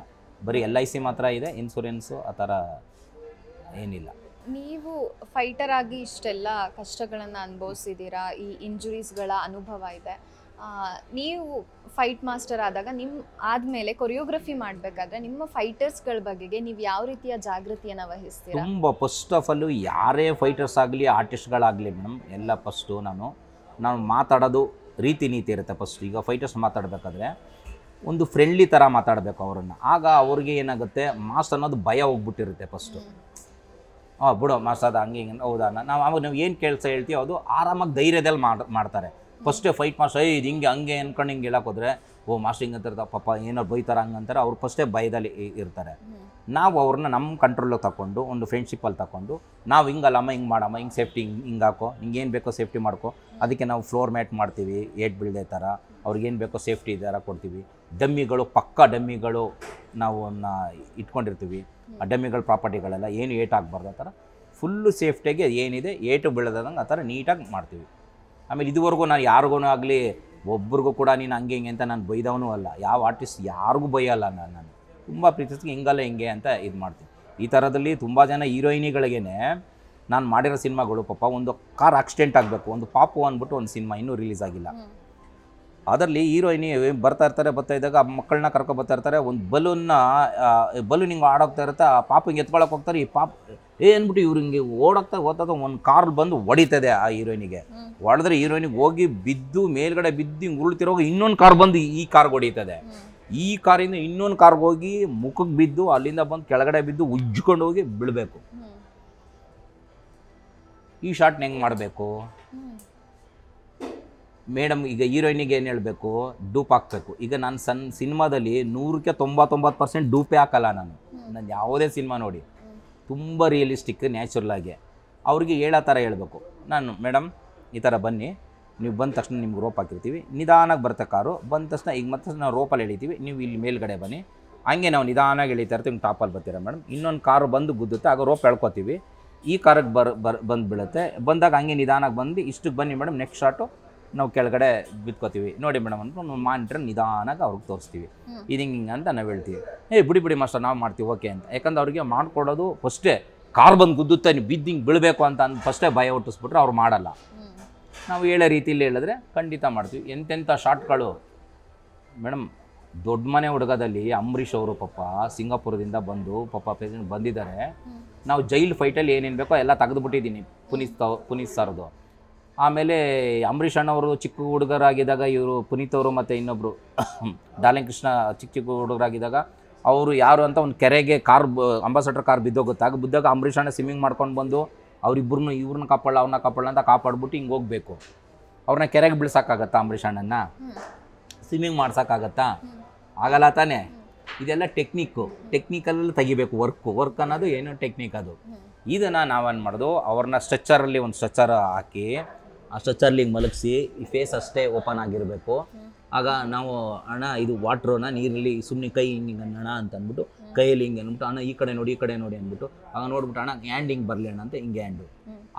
ಬರೀ LIC ಮಾತ್ರ ಇದೆ, ಇನ್ಸೂರೆನ್ಸು ಆ ಥರ ಏನಿಲ್ಲ. ನೀವು ಫೈಟರ್ ಆಗಿ ಇಷ್ಟೆಲ್ಲ ಕಷ್ಟಗಳನ್ನು ಅನುಭವಿಸಿದ್ದೀರಾ, ಈ ಇಂಜುರೀಸ್ಗಳ ಅನುಭವ ಇದೆ. ನೀವು ಫೈಟ್ ಮಾಸ್ಟರ್ ಆದಾಗ ಆದಮೇಲೆ ಕೊರಿಯೋಗ್ರಫಿ ಮಾಡಬೇಕಾದ್ರೆ ನಿಮ್ಮ ಫೈಟರ್ಸ್ಗಳ ಬಗೆಗೆ ನೀವು ಯಾವ ರೀತಿಯ ಜಾಗೃತಿಯನ್ನು ವಹಿಸ್ತೀರಾ? ತುಂಬ ಫಸ್ಟ್ ಆಫ್ ಆಲ್ ಯಾರೇ ಫೈಟರ್ಸ್ ಆಗಲಿ ಆರ್ಟಿಸ್ಟ್ಗಳಾಗಲಿ ಮೇಡಮ್, ಎಲ್ಲ ಫಸ್ಟು ನಾನು ನಾವು ಮಾತಾಡೋದು ರೀತಿ ನೀತಿ ಇರುತ್ತೆ. ಫಸ್ಟ್ ಈಗ ಫೈಟರ್ಸ್ ಮಾತಾಡಬೇಕಾದ್ರೆ ಒಂದು ಫ್ರೆಂಡ್ಲಿ ಥರ ಮಾತಾಡಬೇಕು ಅವರನ್ನು. ಆಗ ಅವ್ರಿಗೆ ಏನಾಗುತ್ತೆ, ಮಾಸ್ ಅನ್ನೋದು ಭಯ ಹೋಗ್ಬಿಟ್ಟಿರುತ್ತೆ ಫಸ್ಟು. ಬಿಡೋ ಮಾಸ್ ಅದು ಹಂಗೆ ಹಿಂಗೆ ಹೌದಾ, ನಾವು ಅವಾಗ ನಾವು ಏನು ಕೆಲಸ ಹೇಳ್ತೀವಿ ಅದು ಆರಾಮಾಗಿ ಧೈರ್ಯದಲ್ಲಿ ಮಾಡ್ತಾರೆ. ಫಸ್ಟೇ ಫೈಟ್ ಮಾಸ್ಟರ್ ಇದು ಹಿಂಗೆ ಹಂಗೆ ಅಂದ್ಕೊಂಡು ಹಿಂಗೆ ಹೇಳಕ್ಕೆ ಹೋದರೆ ಓ ಮಾಸ್ಟರ್ ಹಿಂಗೆ ಅಂತಾರೆ ಪಾಪ ಏನೋ ಬೈತಾರೆ ಹಂಗಂತಾರೆ. ಅವ್ರು ಫಸ್ಟೇ ಭಯದಲ್ಲಿ ಇರ್ತಾರೆ. ನಾವು ಅವ್ರನ್ನ ನಮ್ಮ ಕಂಟ್ರೋಲಿಗೆ ತಗೊಂಡು ಒಂದು ಫ್ರೆಂಡ್ಶಿಪ್ಪಲ್ಲಿ ತಗೊಂಡು ನಾವು ಹಿಂಗಲ್ಲಮ್ಮ ಹಿಂಗೆ ಮಾಡಮ್ಮ, ಹಿಂಗೆ ಸೇಫ್ಟಿ ಹಿಂಗೆ ಹಾಕೋ, ಹಿಂಗೆ ಏನು ಬೇಕೋ ಸೇಫ್ಟಿ ಮಾಡ್ಕೊ, ಅದಕ್ಕೆ ನಾವು ಫ್ಲೋರ್ ಮ್ಯಾಟ್ ಮಾಡ್ತೀವಿ ಏಟ್ ಬೀಳದೆ ಥರ, ಅವ್ರಿಗೇನು ಬೇಕೋ ಸೇಫ್ಟಿ ಥರ ಕೊಡ್ತೀವಿ. ಡಮ್ಮಿಗಳು ಪಕ್ಕ ಡಮ್ಮಿಗಳು ನಾವು ಇಟ್ಕೊಂಡಿರ್ತೀವಿ. ಆ ಡಮ್ಮಿಗಳ ಪ್ರಾಪರ್ಟಿಗಳೆಲ್ಲ ಏನು ಏಟ್ ಆಗಬಾರ್ದು ಆ ಥರ ಫುಲ್ಲು ಸೇಫ್ಟಿಗೆ ಏನಿದೆ ಏಟು ಬೀಳದಂಗೆ ಆ ಥರ ನೀಟಾಗಿ ಮಾಡ್ತೀವಿ. ಆಮೇಲೆ ಇದುವರೆಗೂ ನಾನು ಯಾರಿಗೂ ಆಗಲಿ ಒಬ್ರಿಗೂ ಕೂಡ ನೀನು ಹಂಗೆ ಹಿಂಗೆ ಅಂತ ನಾನು ಬೈದವನೂ ಅಲ್ಲ. ಯಾವ ಆರ್ಟಿಸ್ಟ್ ಯಾರಿಗೂ ಬೈಯಲ್ಲ. ನಾನು ತುಂಬ ಪ್ರೀತಿಸ್ಗೆ ಹಿಂಗಲ್ಲ ಹಿಂಗೆ ಅಂತ ಇದು ಮಾಡ್ತೀನಿ. ಈ ಥರದಲ್ಲಿ ತುಂಬ ಜನ ಹೀರೋಯಿನಿಗಳಿಗೇ ನಾನು ಮಾಡಿರೋ ಸಿನಿಮಾಗಳು ಪಾಪ ಒಂದು ಕಾರ್ ಆಕ್ಸಿಡೆಂಟ್ ಆಗಬೇಕು, ಒಂದು ಪಾಪು ಅಂದ್ಬಿಟ್ಟು ಒಂದು ಸಿನಿಮಾ ಇನ್ನೂ ರಿಲೀಸ್ ಆಗಿಲ್ಲ. ಅದರಲ್ಲಿ ಹೀರೋಯಿನಿ ಬರ್ತಾ ಇದ್ದಾಗ ಮಕ್ಕಳನ್ನ ಕರ್ಕೊಂಡು ಬರ್ತಾ ಇರ್ತಾರೆ. ಒಂದು ಬಲೂನ್ ಹಿಂಗೆ ಆಡೋಗ್ತಾ ಇರುತ್ತೆ. ಆ ಪಾಪ ಹಿಂಗೆ ಎತ್ಕೊಳಕ್ಕೆ ಹೋಗ್ತಾರೆ. ಈ ಪಾಪ ಅಂದ್ಬಿಟ್ಟು ಇವ್ರು ಹಿಂಗೆ ಓಡೋಗ್ತಾ ಒಂದು ಕಾರ್ ಬಂದು ಹೊಡಿತದೆ ಆ ಹೀರೋಯಿನಿಗೆ. ಹೊಡೆದ್ರೆ ಹೀರೋಯಿನಿಗೆ ಹೋಗಿ ಬಿದ್ದು ಮೇಲ್ಗಡೆ ಬಿದ್ದು ಹಿಂಗೆ ಉರುಳ್ತಿರೋವಾಗ ಇನ್ನೊಂದು ಕಾರ್ ಬಂದು ಈ ಕಾರ್ಗೆ ಹೊಡಿತದೆ. ಈ ಕಾರಿಂದ ಇನ್ನೊಂದು ಕಾರ್ಗೆ ಹೋಗಿ ಮುಖಕ್ಕೆ ಬಿದ್ದು ಅಲ್ಲಿಂದ ಬಂದು ಕೆಳಗಡೆ ಬಿದ್ದು ಉಜ್ಜಿಕೊಂಡು ಹೋಗಿ ಬೀಳಬೇಕು. ಈ ಶಾಟ್ನ ಹೆಂಗೆ ಮಾಡಬೇಕು ಮೇಡಮ್? ಈಗ ಹೀರೋಯಿನಿಗೆ ಏನು ಹೇಳಬೇಕು, ಡೂಪ್ ಹಾಕಬೇಕು. ಈಗ ನಾನು ಸಿನಿಮಾದಲ್ಲಿ 100ಕ್ಕೆ 99% ಡೂಪೇ ಹಾಕಲ್ಲ. ನಾನು ಯಾವುದೇ ಸಿನಿಮಾ ನೋಡಿ ತುಂಬ ರಿಯಲಿಸ್ಟಿಕ್ ನ್ಯಾಚುರಲಾಗಿ ಅವ್ರಿಗೆ ಹೇಳೋ ಥರ ಹೇಳಬೇಕು. ನಾನು ಮೇಡಮ್ ಈ ಥರ ಬನ್ನಿ, ನೀವು ಬಂದ ತಕ್ಷಣ ನಿಮ್ಗೆ ರೋಪ್ ಹಾಕಿರ್ತೀವಿ, ನಿಧಾನಕ್ಕೆ ಬರುತ್ತೆ ಕಾರು. ಬಂದ ತಕ್ಷಣ ಈಗ ಮತ್ತೆ ನಾವು ರೋಪಲ್ಲಿ ಎಳಿತೀವಿ, ನೀವು ಇಲ್ಲಿ ಮೇಲ್ಗಡೆ ಬನ್ನಿ. ಹಂಗೆ ನಾವು ನಿಧಾನಾಗಿ ಎಳಿತಾ ಇರ್ತೀವಿ, ಟಾಪಲ್ಲಿ ಬರ್ತೀರಾ ಮೇಡಮ್. ಇನ್ನೊಂದು ಕಾರು ಬಂದು ಗುದ್ದುತ್ತೆ, ಆಗ ರೋಪ್ ಎಳ್ಕೊತೀವಿ, ಈ ಕಾರಿಗೆ ಬಂದು ಬೀಳುತ್ತೆ. ಬಂದಾಗ ಹಂಗೆ ನಿಧಾನಕ್ಕೆ ಬಂದು ಇಷ್ಟಕ್ಕೆ ಬನ್ನಿ ಮೇಡಮ್, ನೆಕ್ಸ್ಟ್ ಶಾಟು ನಾವು ಕೆಳಗಡೆ ಬಿತ್ಕೋತೀವಿ ನೋಡಿ ಮೇಡಮ್ ಅಂದ್ಬಿಟ್ಟು ನಾವು ಮಾನಿಟ್ರ್ ನಿಧಾನಾಗಿ ಅವ್ರಿಗೆ ತೋರಿಸ್ತೀವಿ. ಇದು ಹಿಂಗೆ ಅಂತ ನಾವು ಹೇಳ್ತೀವಿ. ಬಿಡಿ ಮಾಸ್ಟರ್ ನಾವು ಮಾಡ್ತೀವಿ ಓಕೆ ಅಂತ. ಯಾಕಂದ್ರೆ ಅವ್ರಿಗೆ ಮಾಡ್ಕೊಡೋದು ಫಸ್ಟೇ ಕಾರ್ ಬಂದು ಗುದ್ದುತ್ತೆ, ನೀವು ಬಿದ್ದು ಹಿಂಗೆ ಬೀಳಬೇಕು ಅಂತ ಫಸ್ಟೇ ಭಯ ಹುಟ್ಟಿಸ್ಬಿಟ್ರೆ ಅವ್ರು ಮಾಡಲ್ಲ. ನಾವು ಹೇಳೋ ರೀತಿಯಲ್ಲಿ ಹೇಳಿದ್ರೆ ಖಂಡಿತ ಮಾಡ್ತೀವಿ. ಎಂತೆಂಥ ಶಾಟ್ಗಳು ಮೇಡಮ್. ದೊಡ್ಡ ಮನೆ ಹುಡುಗದಲ್ಲಿ ಅಂಬರೀಷ್ ಅವರು ಪಾಪ ಸಿಂಗಾಪುರದಿಂದ ಬಂದು ಪಾಪ ಪ್ರೆಸಿಡೆಂಟ್ ಬಂದಿದ್ದಾರೆ. ನಾವು ಜೈಲ್ ಫೈಟಲ್ಲಿ ಏನೇನು ಬೇಕೋ ಎಲ್ಲ ತೆಗೆದುಬಿಟ್ಟಿದ್ದೀನಿ ಪುನೀತ್ ಸರ್ದು. ಆಮೇಲೆ ಅಂಬರೀಷ್ ಅಣ್ಣವರು ಚಿಕ್ಕ ಹುಡುಗರಾಗಿದ್ದಾಗ ಇವರು ಪುನೀತ್ ಅವರು ಮತ್ತು ಇನ್ನೊಬ್ಬರು ಡಾರ್ಲಿಂಗ್ ಕೃಷ್ಣ ಚಿಕ್ಕ ಹುಡುಗರಾಗಿದ್ದಾಗ ಅವರು ಯಾರು ಅಂತ ಒಂದು ಕೆರೆಗೆ ಅಂಬಾಸಡರ್ ಕಾರ್ ಬಿದ್ದೋಗುತ್ತೆ. ಆಗ ಬಿದ್ದಾಗ ಅಂಬರೀಷ್ ಅಣ್ಣ ಸ್ವಿಮ್ಮಿಂಗ್ ಮಾಡ್ಕೊಂಡು ಬಂದು ಇವ್ರನ್ನ ಕಾಪಾಡಲ್ಲ ಅವ್ರನ್ನ ಕಾಪಾಡಲ್ಲ ಅಂತ ಕಾಪಾಡ್ಬಿಟ್ಟು ಹಿಂಗೆ ಹೋಗಬೇಕು. ಅವ್ರನ್ನ ಕೆರೆಗೆ ಬೀಳ್ಸೋಕ್ಕಾಗತ್ತಾ? ಅಂಬರೀಷ್ ಅಣ್ಣನ ಸ್ವಿಮ್ಮಿಂಗ್ ಮಾಡ್ಸೋಕ್ಕಾಗತ್ತಾ? ಆಗಲ್ಲ ತಾನೇ. ಇದೆಲ್ಲ ಟೆಕ್ನಿಕಲ್ಲಿ ತೆಗಿಬೇಕು. ವರ್ಕ್ ಅನ್ನೋದು ಏನೋ ಟೆಕ್ನಿಕ್ ಅದು. ಇದನ್ನು ನಾವೇನು ಮಾಡೋದು, ಅವ್ರನ್ನ ಸ್ಟ್ರೆಚ್ಚರಲ್ಲಿ ಒಂದು ಸ್ಟ್ರೆಚ್ಚರ್ ಹಾಕಿ ಆ ಸ್ಟ್ರೆಚ್ಚರ್ಲಿ ಹಿಂಗೆ ಮಲಗಿಸಿ ಈ ಫೇಸ್ ಅಷ್ಟೇ ಓಪನ್ ಆಗಿರಬೇಕು. ಆಗ ನಾವು ಅಣ್ಣ ಇದು ವಾಟ್ರೋನ ನೀರಲ್ಲಿ ಸುಮ್ಮನೆ ಕೈ ಹಿಂಗೆ ಅಣ್ಣ ಅಂತ ಅಂದ್ಬಿಟ್ಟು ಕೈಯಲ್ಲಿ ಹಿಂಗೆ ಅಂದ್ಬಿಟ್ಟು ಅಣ್ಣ ಈ ಕಡೆ ನೋಡಿ ಅಂದ್ಬಿಟ್ಟು ಆಗ ನೋಡ್ಬಿಟ್ಟು ಅಣ್ಣ ಹ್ಯಾಂಡ್ ಹಿಂಗೆ ಬರಲಿ ಅಣ್ಣ ಅಂತ ಹಿಂಗೆ ಹ್ಯಾಂಡು.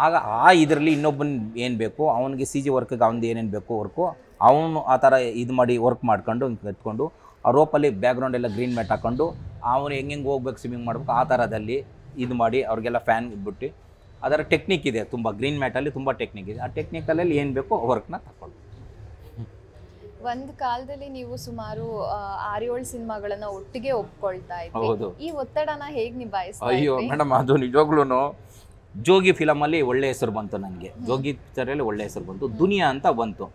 ಆಗ ಆ ಇದರಲ್ಲಿ ಇನ್ನೊಬ್ಬನ ಏನು ಬೇಕು ಅವನಿಗೆ CG ವರ್ಕ್ಗೆ ಅವ್ನದು ಏನೇನು ಬೇಕು ವರ್ಕು ಅವನು ಆ ಥರ ಇದು ಮಾಡಿ ವರ್ಕ್ ಮಾಡ್ಕೊಂಡು ಹಿಂಗೆ ಎತ್ಕೊಂಡು ಆ ರೋಪಲ್ಲಿ ಬ್ಯಾಕ್ಗ್ರೌಂಡ್ ಎಲ್ಲ ಗ್ರೀನ್ ಮ್ಯಾಟ್ ಹಾಕ್ಕೊಂಡು ಅವನು ಹೆಂಗೆ ಹೋಗ್ಬೇಕು ಸ್ವಿಮ್ಮಿಂಗ್ ಮಾಡ್ಬೇಕು ಆ ಥರದಲ್ಲಿ ಇದು ಮಾಡಿ ಅವ್ರಿಗೆಲ್ಲ ಫ್ಯಾನ್ ಇಟ್ಬಿಟ್ಟು ಅದರ ಟೆಕ್ನಿಕ್ ಇದೆ. ತುಂಬ ಗ್ರೀನ್ ಮ್ಯಾಟಲ್ಲಿ ತುಂಬ ಟೆಕ್ನಿಕ್ ಇದೆ. ಆ ಟೆಕ್ನಿಕಲ್ಲಿ ಏನು ಬೇಕೋ ವರ್ಕ್ನ ತಗೊಂಡು ಒಂದು ಕಾಲದಲ್ಲಿ ನೀವು ಸುಮಾರು 6-7 ಸಿನಿಮಾಗಳನ್ನ ಒಟ್ಟಿಗೆ ಒಪ್ಕೊಳ್ತಾ ಹೌದು. ಈ ಒತ್ತಡನ ಹೇಗೆ ನಿಭಾಯಿಸ್ತಾ? ಅಯ್ಯೋ ಮೇಡಮ್, ಅದು ನಿಜವಾಗ್ಲೂ ಜೋಗಿ ಫಿಲಮಲ್ಲಿ ಒಳ್ಳೆ ಹೆಸರು ಬಂತು ನನಗೆ. ಜೋಗಿ ಪಿಕ್ಚರಲ್ಲಿ ಒಳ್ಳೆ ಹೆಸರು ಬಂತು. ದುನಿಯಾ ಅಂತ ಬಂತು.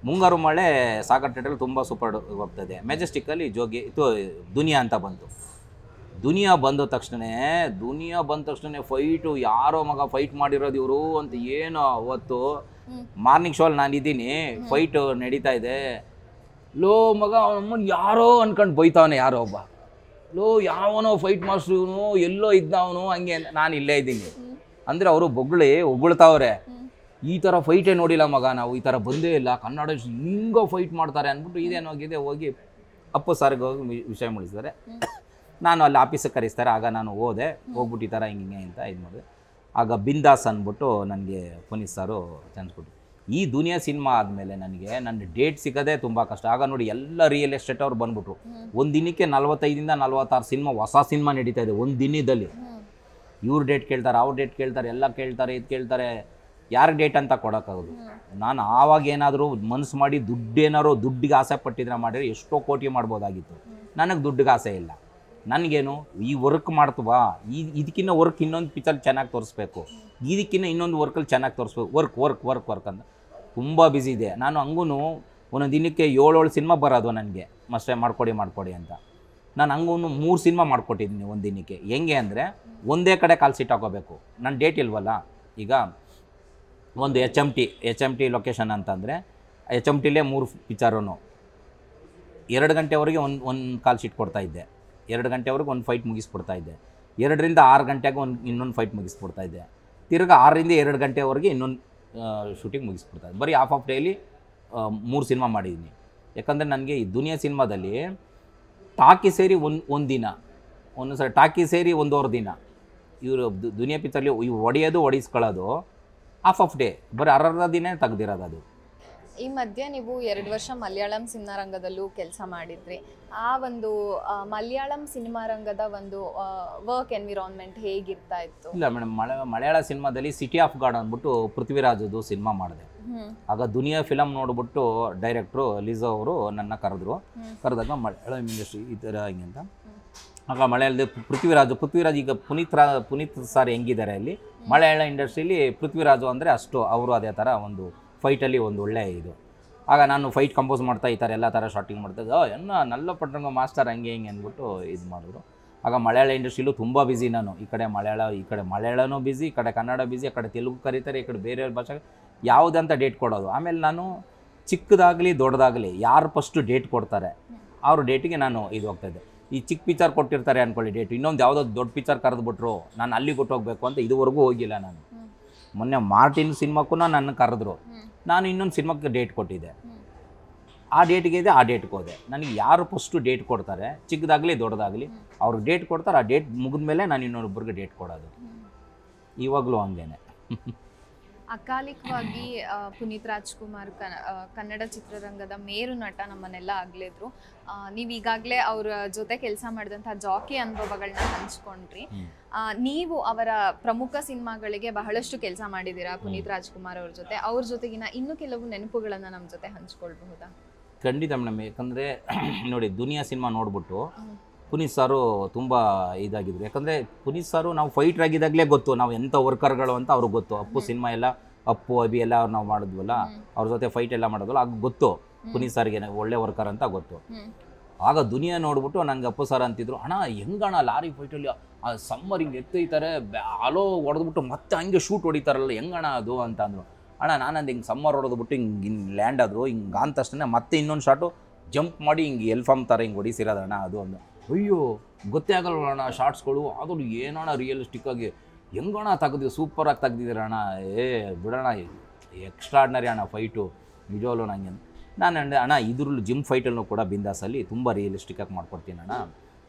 ಮುಂಗಾರು ಮಳೆ ಸಾಗರ್ ಥಿಯೇಟರ್ ತುಂಬ ಸೂಪರ್ ಹೋಗ್ತದೆ. ಮೆಜೆಸ್ಟಿಕ್ಕಲ್ಲಿ ದುನಿಯಾ ಅಂತ ಬಂತು. ದುನಿಯಾ ಬಂದ ತಕ್ಷಣ ಫೈಟು ಯಾರೋ ಮಗ ಫೈಟ್ ಮಾಡಿರೋದು ಇವರು ಅಂತ ಏನೋ ಅವತ್ತು ಮಾರ್ನಿಂಗ್ ಶೋಲ್ಲಿ ನಾನಿದ್ದೀನಿ, ಫೈಟು ನಡೀತಾ ಇದೆ. ಲೋ ಮಗ ಅವನಮ್ಮನ ಯಾರೋ ಅನ್ಕೊಂಡು ಬೈತಾವನೆ, ಯಾರೋ ಒಬ್ಬ ಲೋ ಯಾವನೋ ಫೈಟ್ ಮಾಸ್ಟ್ರು ಇವನು ಎಲ್ಲೋ ಇದ್ದ ಅವನು ಹಂಗೆ ಅಂತ. ನಾನು ಇಲ್ಲೇ ಇದ್ದೀನಿ ಅಂದರೆ ಅವರು ಹೊಗಳ್ತಾವ್ರೆ. ಈ ಥರ ಫೈಟೇ ನೋಡಿಲ್ಲ ಮಗ ನಾವು, ಈ ಥರ ಬಂದೇ ಇಲ್ಲ, ಕನ್ನಡ ಹಿಂಗೋ ಫೈಟ್ ಮಾಡ್ತಾರೆ ಅಂದ್ಬಿಟ್ಟು ಇದೇನೋಗಿದೆ. ಹೋಗಿ ಅಪ್ಪು ಸಾರಿಗೆ ಹೋಗಿ ವಿಷಯ ಮುಳಿಸಿದ್ದಾರೆ. ನಾನು ಅಲ್ಲಿ ಆಫೀಸಿಗೆ ಕರೆಸ್ತಾರೆ. ಆಗ ನಾನು ಹೋಗ್ಬಿಟ್ಟು ಈ ಥರ ಹಿಂಗೆ ಅಂತ ಇದು ಮಾಡಿದೆ. ಆಗ ಬಿಂದಾಸ್ ಅಂದ್ಬಿಟ್ಟು ನನಗೆ ಪುನೀತ್ ಸಾರು ಚಾನ್ಸ್ ಕೊಟ್ಟು. ಈ ದುನಿಯಾ ಸಿನಿಮಾ ಆದಮೇಲೆ ನನ್ನ ಡೇಟ್ ಸಿಗೋದೇ ತುಂಬ ಕಷ್ಟ. ಆಗ ನೋಡಿ ಎಲ್ಲ ರಿಯಲ್ ಎಸ್ಟೇಟ್ ಅವ್ರು ಬಂದ್ಬಿಟ್ರು. ಒಂದು ದಿನಕ್ಕೆ 45ರಿಂದ 46 ಸಿನಿಮಾ, ಹೊಸ ಸಿನಿಮಾ ನಡೀತಾ ಇದೆ ಒಂದು ದಿನದಲ್ಲಿ. ಇವ್ರ ಡೇಟ್ ಕೇಳ್ತಾರೆ, ಅವ್ರ ಡೇಟ್ ಕೇಳ್ತಾರೆ, ಎಲ್ಲ ಕೇಳ್ತಾರೆ, ಇದು ಕೇಳ್ತಾರೆ. ಯಾರು ಡೇಟ್ ಅಂತ ಕೊಡೋಕ್ಕಾಗೋದು? ನಾನು ಆವಾಗ ಏನಾದರೂ ಮನಸ್ಸು ಮಾಡಿ ದುಡ್ಡಿಗೆ ಆಸೆ ಪಟ್ಟಿದ್ರೆ ಮಾಡಿದ್ರೆ ಎಷ್ಟೋ ಕೋಟಿ ಮಾಡ್ಬೋದಾಗಿತ್ತು. ನನಗೆ ದುಡ್ಡಿಗೆ ಆಸೆ ಇಲ್ಲ. ನನಗೇನು ಈ ವರ್ಕ್ ಮಾಡ್ತೀವಾ, ಇದಕ್ಕಿಂತ ವರ್ಕ್ ಇನ್ನೊಂದು ಪಿಕ್ಚರ್ ಚೆನ್ನಾಗಿ ತೋರಿಸ್ಬೇಕು, ಇದಕ್ಕಿಂತ ಇನ್ನೊಂದು ವರ್ಕಲ್ಲಿ ಚೆನ್ನಾಗಿ ತೋರಿಸ್ಬೇಕು. ವರ್ಕ್ ಅಂತ ತುಂಬ ಬ್ಯುಸಿ ಇದೆ. ನಾನು ಹಂಗೂ ಒಂದೊಂದು ದಿನಕ್ಕೆ 7 ಸಿನಿಮಾ ಬರೋದು ನನಗೆ, ಮಾಸ್ಟರ್ ಮಾಡಿಕೊಡಿ ಅಂತ. ನಾನು ಹಂಗೂ 3 ಸಿನಿಮಾ ಮಾಡಿಕೊಟ್ಟಿದ್ದೀನಿ ಒಂದು ದಿನಕ್ಕೆ. ಹೆಂಗೆ ಅಂದರೆ ಒಂದೇ ಕಡೆ ಕಾಲ್ ಸೀಟ್ ಹಾಕೋಬೇಕು, ನನ್ನ ಡೇಟ್ ಇಲ್ವಲ್ಲ. ಈಗ ಒಂದು ಎಚ್ ಎಮ್ ಟಿ ಲೊಕೇಶನ್ ಅಂತಂದರೆ ಎಚ್ ಎಮ್ ಟಿಲೇ 3 ಪಿಕ್ಚರೂ 2 ಗಂಟೆವರೆಗೆ ಒಂದು ಕಾಲ್ ಶೀಟ್ ಕೊಡ್ತಾಯಿದ್ದೆ, 2 ಗಂಟೆವರೆಗೆ ಒಂದು ಫೈಟ್ ಮುಗಿಸ್ಬಿಡ್ತಾಯಿದ್ದೆ, 2 ರಿಂದ 6 ಗಂಟೆಗೆ ಇನ್ನೊಂದು ಫೈಟ್ ಮುಗಿಸ್ಬಿಡ್ತಾಯಿದ್ದೆ, ತಿರ್ಗಿ 6 ರಿಂದ 2 ಗಂಟೆವರೆಗೆ ಇನ್ನೊಂದು ಶೂಟಿಂಗ್ ಮುಗಿಸ್ಬಿಡ್ತಾಯಿದ್ದೆ. ಬರೀ ಹಾಫ್ ಡೇಲಿ 3 ಸಿನಿಮಾ ಮಾಡಿದ್ದೀನಿ. ಯಾಕಂದರೆ ನನಗೆ ಈ ದುನಿಯಾ ಸಿನಿಮಾದಲ್ಲಿ ಟಾಕಿ ಸೇರಿ ಒಂದು ದಿನ, ಒಂದೊಂದು ಸರಿ ಟಾಕಿ ಸೇರಿ 1.5 ದಿನ, ಇವರು ದುನಿಯಾ ಪಿಕ್ಚರ್ಲಿ ಇವು ಹೊಡಿಸ್ಕೊಳ್ಳೋದು ಹಾಫ್ ಡೇ, ಬರೀ ಅರ್ಧ ದಿನ ತೆಗ್ದಿರೋದು ಅದು. ಈ ಮಧ್ಯೆ ನೀವು 2 ವರ್ಷ ಮಲಯಾಳಂ ಸಿನಿಮಾ ರಂಗದಲ್ಲೂ ಕೆಲಸ ಮಾಡಿದ್ರಿ. ಆ ಒಂದು ಮಲಯಾಳಂ ಸಿನಿಮಾ ರಂಗದ ಒಂದು ವರ್ಕ್ ಎನ್ವಿರಾನ್ಮೆಂಟ್ ಹೇಗಿರ್ತಾ ಇತ್ತು? ಇಲ್ಲ ಮೇಡಮ್, ಮಲಯಾಳ ಸಿನಿಮಾದಲ್ಲಿ ಸಿಟಿ ಆಫ್ ಗಾಡ್ ಅಂದ್ಬಿಟ್ಟು ಪೃಥ್ವಿರಾಜದು ಸಿನಿಮಾ ಮಾಡಿದೆ. ಆಗ ದುನಿಯಾ ಫಿಲಮ್ ನೋಡ್ಬಿಟ್ಟು ಡೈರೆಕ್ಟ್ರು ಲಿಜೋ ಅವರು ನನ್ನ ಕರೆದಾಗ ಮಲಯಾಳಂ ಇಂಡಸ್ಟ್ರಿ ಈ ಥರ ಹಿಂಗೆ ಅಂತ. ಆಗ ಮಲಯಾಳದ ಪೃಥ್ವಿರಾಜ್ ಈಗ ಪುನೀತ್ ಸರ್ ಹೆಂಗಿದ್ದಾರೆ ಅಲ್ಲಿ ಮಲಯಾಳ ಇಂಡಸ್ಟ್ರಿಲಿ, ಪೃಥ್ವಿರಾಜು ಅಂದರೆ ಅಷ್ಟು ಅವರು ಅದೇ ಥರ ಒಂದು ಫೈಟಲ್ಲಿ ಒಂದು ಒಳ್ಳೆಯ ಇದು. ಆಗ ನಾನು ಫೈಟ್ ಕಂಪೋಸ್ ಮಾಡ್ತಾ ಈ ಥರ ಎಲ್ಲ ಥರ ಶಾರ್ಟಿಂಗ್ ಮಾಡ್ತಾ ನಲ್ಲ ಪಟ್ರಂಗ ಮಾಸ್ಟರ್ ಹಂಗೆ ಹಿಂಗೆ ಅಂದ್ಬಿಟ್ಟು ಇದು ಮಾಡಿದ್ರು. ಆಗ ಮಲಯಾಳ ಇಂಡಸ್ಟ್ರಿಲೂ ತುಂಬ ಬ್ಯುಸಿ ನಾನು. ಈ ಕಡೆ ಮಲಯಾಳನೂ ಬ್ಯುಸಿ, ಈ ಕಡೆ ಕನ್ನಡ ಬ್ಯುಸಿ, ಆ ಕಡೆ ತೆಲುಗು ಕರೀತಾರೆ, ಈ ಕಡೆ ಬೇರೆ ಭಾಷೆಗೆ ಯಾವುದಂತ ಡೇಟ್ ಕೊಡೋದು. ಆಮೇಲೆ ನಾನು ಚಿಕ್ಕದಾಗಲಿ ದೊಡ್ಡದಾಗಲಿ ಯಾರು ಫಸ್ಟು ಡೇಟ್ ಕೊಡ್ತಾರೆ ಅವ್ರ ಡೇಟಿಗೆ ನಾನು ಇದು ಹೋಗ್ತಾಯಿದ್ದೆ. ಈ ಚಿಕ್ಕ ಪಿಕ್ಚರ್ ಕೊಟ್ಟಿರ್ತಾರೆ ಅಂದ್ಕೊಳ್ಳಿ ಡೇಟ್, ಇನ್ನೊಂದು ಯಾವುದೋ ದೊಡ್ಡ ಪಿಕ್ಚರ್ ಕರೆದ್ಬಿಟ್ರು ನಾನು ಅಲ್ಲಿಗೆ ಕೊಟ್ಟೋಗ್ಬೇಕು ಅಂತ ಇದುವರೆಗೂ ಹೋಗಿಲ್ಲ ನಾನು. ಮೊನ್ನೆ ಮಾರ್ಟಿನ್ ಸಿನಿಮಾಕ್ಕೂ ನನ್ನ ಕರೆದ್ರು, ನಾನು ಇನ್ನೊಂದು ಸಿನಿಮಾಕ್ಕೆ ಡೇಟ್ ಕೊಟ್ಟಿದ್ದೆ, ಆ ಡೇಟಿಗೆ ಇದೆ, ಆ ಡೇಟ್ಗೆ ಹೋದೆ. ನನಗೆ ಯಾರು ಫಸ್ಟು ಡೇಟ್ ಕೊಡ್ತಾರೆ ಚಿಕ್ಕದಾಗಲಿ ದೊಡ್ಡದಾಗಲಿ ಅವ್ರಿಗೆ ಡೇಟ್ ಕೊಡ್ತಾರೆ, ಆ ಡೇಟ್ ಮುಗಿದ ಮೇಲೆ ನಾನು ಇನ್ನೊಬ್ಬರಿಗೆ ಡೇಟ್ ಕೊಡೋದು. ಇವಾಗಲೂ ಹಂಗೇನೆ. ಅಕಾಲಿಕವಾಗಿ ಪುನೀತ್ ರಾಜ್ಕುಮಾರ್ ಕನ್ನಡ ಚಿತ್ರರಂಗದ ಮೇರು ನಟ ನಮ್ಮನ್ನೆಲ್ಲ ಆಗಲಿದ್ರು. ನೀವು ಈಗಾಗಲೇ ಅವರ ಜೊತೆ ಕೆಲಸ ಮಾಡಿದಂಥ ಜಾಕಿ ಅನುಭವಗಳನ್ನ ಹಂಚ್ಕೊಂಡ್ರಿ. ನೀವು ಅವರ ಪ್ರಮುಖ ಸಿನಿಮಾಗಳಿಗೆ ಬಹಳಷ್ಟು ಕೆಲಸ ಮಾಡಿದ್ದೀರಾ ಪುನೀತ್ ರಾಜ್ಕುಮಾರ್ ಅವ್ರ ಜೊತೆ. ಅವ್ರ ಜೊತೆಗಿನ ಇನ್ನೂ ಕೆಲವು ನೆನಪುಗಳನ್ನು ನಮ್ಮ ಜೊತೆ ಹಂಚ್ಕೊಳ್ಬಹುದಾ? ಖಂಡಿತ ಮೇಡಮ್. ಯಾಕಂದರೆ ನೋಡಿ, ದುನಿಯಾ ಸಿನಿಮಾ ನೋಡ್ಬಿಟ್ಟು ಪುನೀತ್ ಸಾರು ತುಂಬ ಇದಾಗಿದ್ರು. ಯಾಕಂದರೆ ಪುನೀತ್ ಸಾರು ನಾವು ಫೈಟ್ರ್ ಆಗಿದ್ದಾಗಲೇ ಗೊತ್ತು ನಾವು ಎಂಥ ವರ್ಕರ್ಗಳು ಅಂತ ಅವ್ರಿಗೆ ಗೊತ್ತು. ಅಪ್ಪು ಸಿನಿಮಾ ಎಲ್ಲ, ಅಪ್ಪು ಅಭಿ ಎಲ್ಲ ನಾವು ಮಾಡಿದ್ವಲ್ಲ, ಅವ್ರ ಜೊತೆ ಫೈಟ್ ಎಲ್ಲ ಮಾಡಿದ್ವಲ್ಲ, ಆಗ ಗೊತ್ತು ಪುನೀತ್ ಸಾರಿಗೆ ಒಳ್ಳೆ ವರ್ಕರ್ ಅಂತ ಗೊತ್ತು. ಆಗ ದುನಿಯಾ ನೋಡ್ಬಿಟ್ಟು ನನಗೆ ಅಪ್ಪು ಸರ್ ಅಂತಿದ್ರು, ಅಣ್ಣ ಹೆಂಗಣ್ಣ ಲಾರಿ ಫೈಟಲ್ಲಿ ಆ ಸಮ್ಮರ್ ಹಿಂಗೆ ಎತ್ತೈತಾರೆ, ಅಲೋ ಹೊಡೆದ್ಬಿಟ್ಟು ಮತ್ತೆ ಹಂಗೆ ಶೂಟ್ ಹೊಡಿತಾರಲ್ಲ ಹೆಂಗಣ್ಣ ಅದು ಅಂತ ಅಂದರು. ಅಣ್ಣ ನಾನಂದು ಹಿಂಗೆ ಸಮ್ಮರ್ ಹೊಡೆದ್ಬಿಟ್ಟು ಹಿಂಗೆ ಲ್ಯಾಂಡ್ ಆದರು, ಹಿಂಗೆ ಅಂದ ತಕ್ಷಣ ಮತ್ತೆ ಇನ್ನೊಂದು ಶಾಟು ಜಂಪ್ ಮಾಡಿ ಹಿಂಗೆ ಎಲ್ಫಾಮ್ ಥರ ಹಿಂಗೆ ಹೊಡಿಸಿರೋದಣ್ಣ ಅದು ಒಂದು. ಅಯ್ಯೋ ಗೊತ್ತೇ ಆಗಲ್ಲ ಅಣ್ಣ ಶಾರ್ಟ್ಸ್ಗಳು, ಅದು ಏನಣ್ಣ ರಿಯಲಿಸ್ಟಿಕ್ಕಾಗಿ ಹೆಂಗಣ್ಣ ತೆಗೆದು ಸೂಪರಾಗಿ ತೆಗ್ದಿದ್ದೀರಣ್ಣ, ಬಿಡೋಣ ಎಕ್ಸ್ಟ್ರಾರ್ಡ್ನರಿ ಅಣ್ಣ ಫೈಟು ನಿಜವಲ್ಲೂ ನನಗೆ. ನಾನು ಅಂದೆ ಅಣ್ಣ ಇದ್ರಲ್ಲಿ ಜಿಮ್ ಫೈಟಲ್ಲೂ ಕೂಡ ಬಿಂದಾಸಲ್ಲಿ ತುಂಬ ರಿಯಲಿಸ್ಟಿಕ್ಕಾಗಿ ಮಾಡ್ಕೊಡ್ತೀನಿ ಅಣ್ಣ,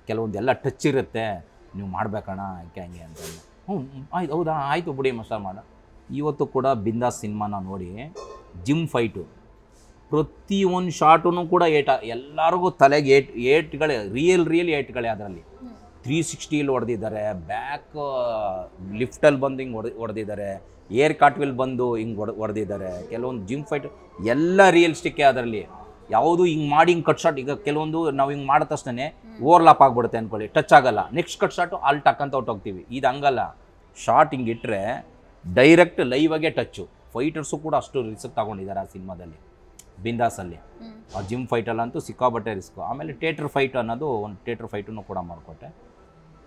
ಕೆಲವೊಂದೆಲ್ಲ ಟಚ್ ಇರುತ್ತೆ, ನೀವು ಮಾಡಬೇಕಣ್ಣ ಹಂಗೆ ಅಂತ. ಆಯ್ತು, ಹೌದಾ ಆಯಿತು ಬಿಡಿ ಮಸ್ಟ ಮಾಡ. ಇವತ್ತು ಕೂಡ ಬಿಂದಾಸ್ ಸಿನಿಮಾನ ನೋಡಿ, ಜಿಮ್ ಫೈಟು ಪ್ರತಿಯೊಂದು ಶಾಟೂ ಕೂಡ ಎಲ್ಲರಿಗೂ ತಲೆಗೆ ಏಟ್ಗಳೇ, ರಿಯಲ್ ಏಟ್ಗಳೇ. ಅದರಲ್ಲಿ 360 ಹೊಡೆದಿದ್ದಾರೆ, ಬ್ಯಾಕ್ ಲಿಫ್ಟಲ್ಲಿ ಬಂದು ಹಿಂಗೆ ಹೊಡೆದಿದ್ದಾರೆ, ಏರ್ ಕಾಟ್ವಿಲ್ ಬಂದು ಹಿಂಗೆ ಹೊಡೆದಿದ್ದಾರೆ. ಕೆಲವೊಂದು ಜಿಮ್ ಫೈಟ್ ಎಲ್ಲ ರಿಯಲ್ಸ್ಟಿಕ್ಕೇ ಅದರಲ್ಲಿ. ಯಾವುದು ಹಿಂಗೆ ಮಾಡಿ ಹಿಂಗೆ ಕಟ್ ಶಾಟ್, ಈಗ ಕೆಲವೊಂದು ನಾವು ಹಿಂಗೆ ಮಾಡಿದ ತಕ್ಷಣ ಓವರ್ಲಾಪ್ ಆಗಿಬಿಡುತ್ತೆ ಅಂದ್ಕೊಳ್ಳಿ, ಟಚ್ ಆಗಲ್ಲ, ನೆಕ್ಸ್ಟ್ ಕಟ್ ಶಾಟು ಅಲ್ಲಿ ಟಕ್ಕಂತ ಹೊಟ್ಟೋಗ್ತೀವಿ. ಇದು ಹಂಗಲ್ಲ, ಶಾರ್ಟ್ ಹಿಂಗೆ ಇಟ್ಟರೆ ಡೈರೆಕ್ಟ್ ಲೈವಾಗೆ ಟಚ್ಚು. ಫೈಟರ್ಸು ಕೂಡ ಅಷ್ಟು ರಿಸ್ಕ್ ತಗೊಂಡಿದ್ದಾರೆ ಆ ಸಿನಿಮಾದಲ್ಲಿ ಬಿಂದಾಸಲ್ಲಿ. ಆ ಜಿಮ್ ಫೈಟಲ್ಲಂತೂ ಸಿಕ್ಕಾಬಟ್ಟೆ ರಿಸ್ಕು. ಆಮೇಲೆ ಥಿಯೇಟ್ರ್ ಫೈಟ್ ಅನ್ನೋದು ಒಂದು ಥಿಯೇಟ್ರ್ ಫೈಟನ್ನು ಕೂಡ ಮಾಡಿಕೊಟ್ಟೆ.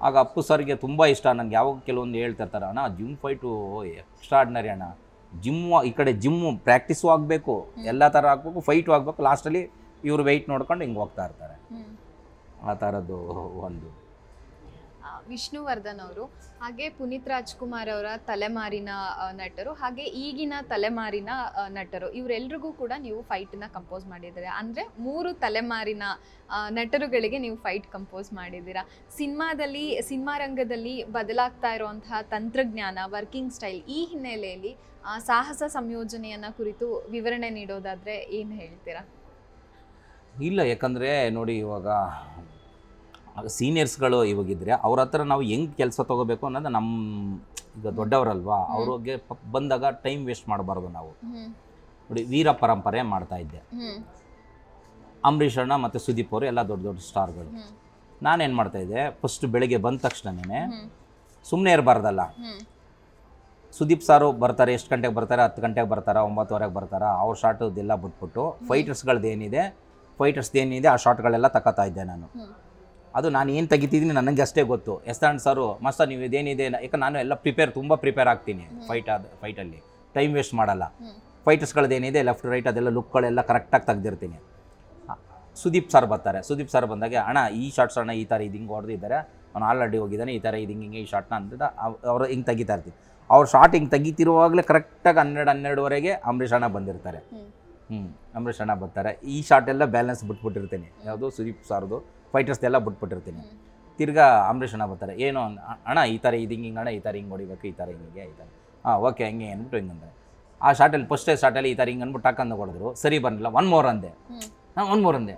ಆಗ ಅಪ್ಪು ಸರ್ಗೆ ತುಂಬ ಇಷ್ಟ. ನನಗೆ ಯಾವಾಗ ಕೆಲವೊಂದು ಹೇಳ್ತಿರ್ತಾರೆ, ಅಣ್ಣ ಜಿಮ್ ಫೈಟು ಎಕ್ಸ್ಟ್ರಾರ್ಡ್ನರಿ ಅಣ್ಣ, ಈ ಕಡೆ ಜಿಮ್ಮು ಪ್ರಾಕ್ಟೀಸು ಆಗಬೇಕು, ಎಲ್ಲ ಥರ ಆಗಬೇಕು, ಫೈಟು ಆಗಬೇಕು, ಲಾಸ್ಟಲ್ಲಿ ಇವರು ವೆಯ್ಟ್ ನೋಡ್ಕೊಂಡು ಹಿಂಗೆ ಹೋಗ್ತಾ ಇರ್ತಾರೆ. ಆ ಥರದ್ದು ಒಂದು. ವಿಷ್ಣುವರ್ಧನ್ ಅವರು ಹಾಗೆ ಪುನೀತ್ ರಾಜ್ಕುಮಾರ್ ಅವರ ತಲೆಮಾರಿನ ನಟರು, ಹಾಗೆ ಈಗಿನ ತಲೆಮಾರಿನ ನಟರು, ಇವರೆಲ್ರಿಗೂ ಕೂಡ ನೀವು ಫೈಟನ್ನ ಕಂಪೋಸ್ ಮಾಡಿದ್ದೀರಾ. ಅಂದರೆ 3 ತಲೆಮಾರಿನ ನಟರುಗಳಿಗೆ ನೀವು ಫೈಟ್ ಕಂಪೋಸ್ ಮಾಡಿದ್ದೀರಾ. ಸಿನಿಮಾ ರಂಗದಲ್ಲಿ ಬದಲಾಗ್ತಾ ಇರುವಂತಹ ತಂತ್ರಜ್ಞಾನ, ವರ್ಕಿಂಗ್ ಸ್ಟೈಲ್, ಈ ಹಿನ್ನೆಲೆಯಲ್ಲಿ ಸಾಹಸ ಸಂಯೋಜನೆಯನ್ನು ಕುರಿತು ವಿವರಣೆ ನೀಡೋದಾದರೆ ಏನು ಹೇಳ್ತೀರಾ? ಇಲ್ಲ, ಯಾಕಂದರೆ ನೋಡಿ, ಇವಾಗ ಸೀನಿಯರ್ಸ್ಗಳು ಇವಾಗಿದ್ದರೆ ಅವ್ರ ಹತ್ರ ನಾವು ಹೆಂಗೆ ಕೆಲಸ ತೊಗೋಬೇಕು ಅನ್ನೋದು ನಮ್ಮ ಈಗ ದೊಡ್ಡವರಲ್ವಾ, ಅವ್ರಿಗೆ ಬಂದಾಗ ಟೈಮ್ ವೇಸ್ಟ್ ಮಾಡಬಾರ್ದು ನಾವು. ನೋಡಿ, ವೀರ ಪರಂಪರೆ ಮಾಡ್ತಾ ಇದ್ದೆ, ಅಂಬರೀಷ್ ಅಣ್ಣ ಮತ್ತು ಸುದೀಪ್ ಅವರು ಎಲ್ಲ ದೊಡ್ಡ ದೊಡ್ಡ ಸ್ಟಾರ್ಗಳು. ನಾನೇನು ಮಾಡ್ತಾಯಿದ್ದೆ, ಫಸ್ಟ್ ಬೆಳಗ್ಗೆ ಬಂದ ತಕ್ಷಣನೇ ಸುಮ್ಮನೆ ಇರಬಾರ್ದಲ್ಲ, ಸುದೀಪ್ ಸಾರು ಬರ್ತಾರೆ, ಎಷ್ಟು ಗಂಟೆಗೆ ಬರ್ತಾರೆ, 10 ಗಂಟೆಗೆ ಬರ್ತಾರೆ, 9:15ಗೆ ಬರ್ತಾರೆ, ಅವ್ರ ಶಾರ್ಟದೆಲ್ಲ ಬಿಟ್ಬಿಟ್ಟು ಫೈಟರ್ಸ್ದೇನಿದೆ ಆ ಶಾರ್ಟ್ಗಳೆಲ್ಲ ತಗೋತಾ ಇದ್ದೆ ನಾನು. ಅದು ನಾನು ಏನು ತೆಗಿತಿದ್ದೀನಿ ನನಗೆ ಅಷ್ಟೇ ಗೊತ್ತು. ಎಸ್ತಾಂಡ್ ಸಾರು ಮಾಸ್ಟರ್ ನೀವು ಇದೇನಿದೆ, ಯಾಕಂದ್ರೆ ನಾನು ಎಲ್ಲ ತುಂಬ ಪ್ರಿಪೇರ್ ಆಗ್ತೀನಿ ಫೈಟಲ್ಲಿ, ಟೈಮ್ ವೇಸ್ಟ್ ಮಾಡಲ್ಲ. ಫೈಟರ್ಸ್ಗಳದ್ದೇನಿದೆ ಲೆಫ್ಟ್ ರೈಟ್ ಅದೆಲ್ಲ ಲುಕ್ಗಳೆಲ್ಲ ಕರೆಕ್ಟಾಗಿ ತೆಗ್ದಿರ್ತೀನಿ. ಸುದೀಪ್ ಸಾರ್ ಬರ್ತಾರೆ, ಸುದೀಪ್ ಸಾರ್ ಬಂದಾಗ ಅಣ್ಣ ಈ ಶಾರ್ಟ್ಸ್ ಅಣ್ಣ ಈ ಥರ ಇದು ಹಿಂಗೆ ಹೊಡೆದಿದ್ದಾರೆ, ಅವ್ನು ಆಲ್ರೆಡಿ ಹೋಗಿದ್ದಾನೆ, ಈ ಥರ ಇದು ಹಿಂಗೆ ಈ ಶಾರ್ಟ್ನ ಅಂತ ಅವರು ಹಿಂಗೆ ತೆಗಿತಾ ಇರ್ತೀನಿ. ಅವ್ರು ಶಾರ್ಟ್ ಹಿಂಗೆ ತೆಗಿತಿರುವಾಗಲೇ ಕರೆಕ್ಟಾಗಿ 12-12ವರೆಗೆ ಅಂಬರೀಷ್ ಅಣ್ಣ ಬಂದಿರ್ತಾರೆ. ಅಂಬರೀಷ್ ಅಣ್ಣ ಬರ್ತಾರೆ. ಈ ಶಾರ್ಟ್ ಎಲ್ಲ ಬ್ಯಾಲೆನ್ಸ್ ಬಿಟ್ಬಿಟ್ಟಿರ್ತೀನಿ, ಯಾವುದು ಸುದೀಪ್ ಸಾರ್ದು ಫೈಟರ್ಸ್ದೆಲ್ಲ ಬಿಟ್ಬಿಟ್ಟಿರ್ತೀನಿ. ತಿರ್ಗಾ ಅಂಬರೀಷ್ ಅಣ್ಣ ಬರ್ತಾರೆ, ಏನು ಅಣ್ಣ ಈ ಥರ ಇದು ಹಿಂಗೆ ಅಣ್ಣ ಈ ಥರ ಹಿಂಗೆ ಹೊಡಿಬೇಕು, ಈ ಥರ ಹಿಂಗೆ ಈ ಥರ ಓಕೆ ಹಂಗೆ ಅಂದ್ಬಿಟ್ಟು ಹಿಂಗೆ ಅಂದರೆ ಆ ಶಾರ್ಟಲ್ಲಿ ಫಸ್ಟೇ ಶಾರ್ಟಲ್ಲಿ ಈ ಥರ ಹಿಂಗೆ ಅಂದ್ಬಿಟ್ಟು ಟಾಕಂದು ಹೊಡೆದ್ರು, ಸರಿ ಬರಲಿಲ್ಲ. 1 more ಅಂದೆ, ನಾನು 1 more ಅಂದೆ.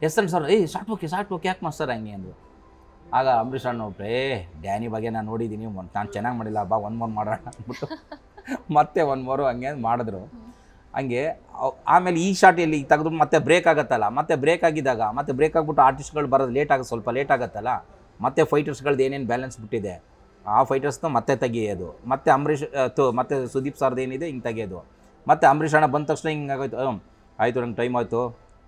ಎಸ್ತಾಂಡ್ ಸರ್ ಶಾರ್ಟ್ ಓಕೆ ಯಾಕೆ ಮಾಸ್ಟರ್ ಹಂಗೆ ಅಂದರು. ಆಗ ಅಂಬರೀಷ್ ಅಣ್ಣ ಡ್ಯಾನಿ ಬಗ್ಗೆ ನಾನು ನೋಡಿದ್ದೀನಿ, ನಾನು ಚೆನ್ನಾಗಿ ಮಾಡಿಲ್ಲ ಬಾ 1 more ಮಾಡೋಣ ಅಂದ್ಬಿಟ್ಟು ಮತ್ತೆ 1 more ಹಂಗೆ ಮಾಡಿದ್ರು. ಹಂಗೆ ಆಮೇಲೆ ಈ ಶಾರ್ಟ್ ಎಲ್ಲಿ ತೆಗೆದು ಮತ್ತೆ ಬ್ರೇಕ್ ಆಗುತ್ತಲ್ಲ, ಮತ್ತೆ ಬ್ರೇಕ್ ಆಗಿದ್ದಾಗ ಮತ್ತೆ ಬ್ರೇಕ್ ಆಗಿಬಿಟ್ಟು ಆರ್ಟಿಸ್ಟ್ಗಳು ಬರೋದು ಸ್ವಲ್ಪ ಲೇಟ್ ಆಗುತ್ತಲ್ಲ, ಮತ್ತೆ ಫೈಟರ್ಸ್ಗಳದ್ದು ಏನೇನು ಬ್ಯಾಲೆನ್ಸ್ ಬಿಟ್ಟಿದೆ ಆ ಫೈಟರ್ಸ್ನ ಮತ್ತೆ ತೆಗಿಯೋದು, ಮತ್ತೆ ಅಂಬರೀಷ್ ಮತ್ತೆ ಸುದೀಪ್ ಸಾರ್ದು ಏನಿದೆ ಹಿಂಗೆ ತೆಗಿಯೋದು. ಮತ್ತೆ ಅಂಬರೀಷ್ ಅಣ್ಣ ಬಂದ ತಕ್ಷಣ ಹಿಂಗೆ ಆಗೋಯ್ತು, ಆಯಿತು ನಂಗೆ ಟೈಮ್ ಆಯಿತು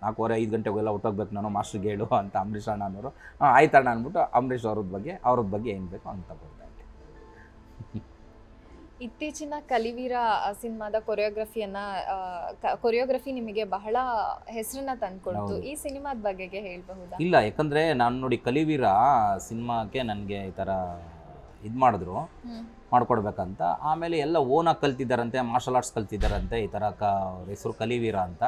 4:30-5 ಗಂಟೆಗೆಲ್ಲ ಹೊಟ್ಟೋಗ್ಬೇಕು ನಾನು ಮಾಸ್ಟರ್ಗೆ ಹೇಳು ಅಂತ ಅಂಬರೀಷ್ ಅಣ್ಣ ಅನ್ನೋರು. ಆಯ್ತಣ್ಣ ಅಂದ್ಬಿಟ್ಟು ಅಂಬರೀಷ್ ಅವ್ರದ್ದು ಬಗ್ಗೆ ಏನು ಬೇಕು ಅಂತ ತಗೊಳ್ತಾ. ಇತ್ತೀಚಿನ ಕಲಿವೀರ ಸಿನಿಮಾದ ಕೊರಿಯೋಗ್ರಫಿ ನಿಮಗೆ ಬಹಳ ಹೆಸರನ್ನ ತಂದ್ಕೊಡ್ತು. ಈ ಸಿನಿಮಾದ ಬಗೆಗೆ ಹೇಳಬಹುದಾ? ಇಲ್ಲ, ಯಾಕಂದರೆ ನಾನು ನೋಡಿ ಕಲಿವೀರ ಸಿನಿಮಾಕ್ಕೆ ನನಗೆ ಈ ಥರ ಇದು ಮಾಡ್ಕೊಡ್ಬೇಕಂತ, ಆಮೇಲೆ ಎಲ್ಲ ಓನಾಗಿ ಕಲ್ತಿದ್ದಾರಂತೆ, ಮಾರ್ಷಲ್ ಆರ್ಟ್ಸ್ ಕಲ್ತಿದ್ದಾರಂತೆ. ಈ ಥರ ಅವ್ರ ಹೆಸರು ಕಲಿವೀರ ಅಂತ,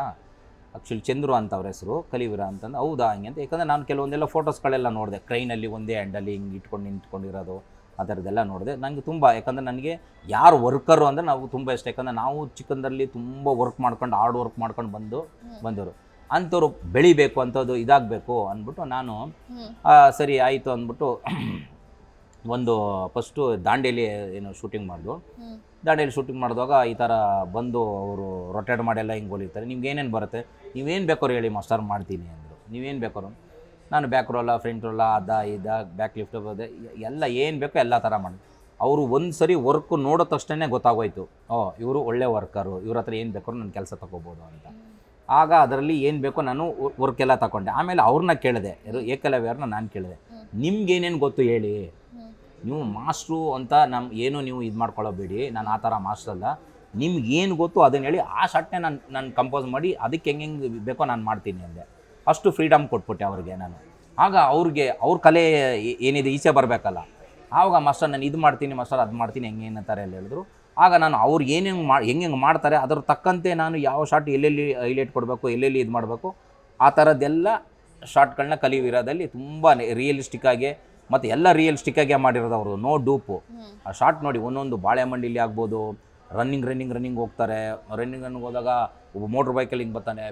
ಆ್ಯಕ್ಚುಲಿ ಚಂದ್ರು ಅಂತ ಅವ್ರ ಹೆಸರು, ಕಲಿವೀರ ಅಂತಂದು. ಹೌದಾ ಹಿಂಗೆ ಅಂತ, ಯಾಕಂದರೆ ನಾನು ಕೆಲವೊಂದೆಲ್ಲ ಫೋಟೋಸ್ಗಳೆಲ್ಲ ನೋಡಿದೆ, ಟ್ರೈನಲ್ಲಿ ಒಂದೇ ಹ್ಯಾಂಡಲ್ಲಿ ಹಿಂಗೆ ನಿಂತ್ಕೊಂಡಿರೋದು ಆ ಥರದ್ದೆಲ್ಲ ನೋಡಿದೆ. ನನಗೆ ತುಂಬ, ಯಾಕಂದರೆ ನನಗೆ ಯಾರು ವರ್ಕರು ಅಂದರೆ ನಾವು ತುಂಬ ಇಷ್ಟ. ಯಾಕಂದರೆ ನಾವು ಚಿಕ್ಕಂದಲ್ಲಿ ತುಂಬ ವರ್ಕ್ ಮಾಡ್ಕೊಂಡು ಹಾರ್ಡ್ ವರ್ಕ್ ಮಾಡ್ಕೊಂಡು ಬಂದವರು ಅಂಥವ್ರು ಬೆಳಿಬೇಕು ಅಂಥದ್ದು ಇದಾಗಬೇಕು ಅಂದ್ಬಿಟ್ಟು ನಾನು ಸರಿ ಆಯಿತು ಅಂದ್ಬಿಟ್ಟು ಒಂದು ಫಸ್ಟು ದಾಂಡೇಲಿ ಶೂಟಿಂಗ್ ಮಾಡಿದಾಗ ಈ ಥರ ಬಂದು ಅವರು ರೊಟೇಟ್ ಮಾಡೆಲ್ಲ ಹಿಂಗೆ ಹೊಲಿತಾರೆ, ನಿಮ್ಗೆ ಏನೇನು ಬರುತ್ತೆ, ನೀವೇನು ಬೇಕಾದ್ರು ಹೇಳಿ ಮಾಸ್ಟರ್ ಮಾಡ್ತೀನಿ ಅಂದರು. ನೀವೇನು ಬೇಕಾದ್ರು, ನಾನು ಬ್ಯಾಕ್ ರೋಲ ಫ್ರಂಟ್ ರೋಲ ಬ್ಯಾಕ್ ಲಿಫ್ಟ್ ಎಲ್ಲ ಏನು ಬೇಕೋ ಎಲ್ಲ ಥರ ಮಾಡಿ. ಅವರು ಒಂದು ಸರಿ ವರ್ಕ್ ನೋಡೋ ತಕ್ಷಣ ಗೊತ್ತಾಗೋಯ್ತು, ಇವರು ಒಳ್ಳೆ ವರ್ಕರು, ಇವ್ರ ಹತ್ರ ಏನು ಬೇಕಾದ್ರು ನಾನು ಕೆಲಸ ತೊಗೋಬೋದು ಅಂತ. ಆಗ ಅದರಲ್ಲಿ ಏನು ಬೇಕೋ ನಾನು ವರ್ಕೆಲ್ಲ ತಗೊಂಡೆ. ಆಮೇಲೆ ಅವ್ರನ್ನ ಕೇಳಿದೆ, ಏಕಲವ್ಯವ್ರನ್ನ ನಾನು ಕೇಳಿದೆ, ನಿಮ್ಗೇನೇನು ಗೊತ್ತು ಹೇಳಿ, ನೀವು ಮಾಸ್ಟ್ರು ಅಂತ ಏನು ನೀವು ಇದು ಮಾಡ್ಕೊಳ್ಳೋಬೇಡಿ, ನಾನು ಆ ಥರ ಮಾಸ್ಟರ್ ಅಲ್ಲ, ನಿಮ್ಗೇನು ಗೊತ್ತು ಅದನ್ನು ಹೇಳಿ, ಆ ಶಾರ್ಟ್ನೇ ನಾನು ಕಂಪೋಸ್ ಮಾಡಿ ಅದಕ್ಕೆ ಹೆಂಗೆ ಬೇಕೋ ನಾನು ಮಾಡ್ತೀನಿ ಅಂದೆ. ಅಷ್ಟು ಫ್ರೀಡಮ್ ಕೊಟ್ಬಿಟ್ಟೆ ಅವ್ರಿಗೆ ನಾನು. ಆಗ ಅವ್ರ ಕಲೆ ಏನಿದೆ ಈಚೆ ಬರಬೇಕಲ್ಲ, ಆವಾಗ ಮಾಸ್ಟರ್ ನಾನು ಇದು ಮಾಡ್ತೀನಿ ಮಾಸ್ಟರ್ ಅದು ಮಾಡ್ತೀನಿ ಹೆಂಗೆ ಥರ ಎಲ್ಲ ಹೇಳಿದ್ರು. ಆಗ ನಾನು ಅವ್ರು ಹೆಂಗೆ ಮಾಡ್ತಾರೆ ಅದ್ರ ತಕ್ಕಂತೆ ನಾನು ಯಾವ ಶಾರ್ಟ್ ಎಲ್ಲೆಲ್ಲಿ ಹೈಲೈಟ್ ಕೊಡಬೇಕು, ಎಲ್ಲೆಲ್ಲಿ ಇದು ಮಾಡಬೇಕು ಆ ಥರದ್ದೆಲ್ಲ ಶಾರ್ಟ್ಗಳನ್ನ ಕಲಿವೀರದಲ್ಲಿ ತುಂಬ ರಿಯಲಿಸ್ಟಿಕ್ಕಾಗಿ ಮತ್ತು ಎಲ್ಲ ರಿಯಲಿಸ್ಟಿಕ್ಕಾಗೆ ಮಾಡಿರೋದು ಅವರು, ನೋ ಡೂಪು. ಆ ಶಾರ್ಟ್ ನೋಡಿ, ಒಂದೊಂದು ಬಾಳೆ ಮಂಡಿಲಿ ಆಗ್ಬೋದು, ರನ್ನಿಂಗ್ ಹೋಗ್ತಾರೆ, ರನ್ನಿಂಗ್ ಹೋದಾಗ ಒಬ್ಬ ಮೋಟ್ರ್ ಬೈಕಲ್ಲಿ ಹಿಂಗೆ ಬರ್ತಾನೆ,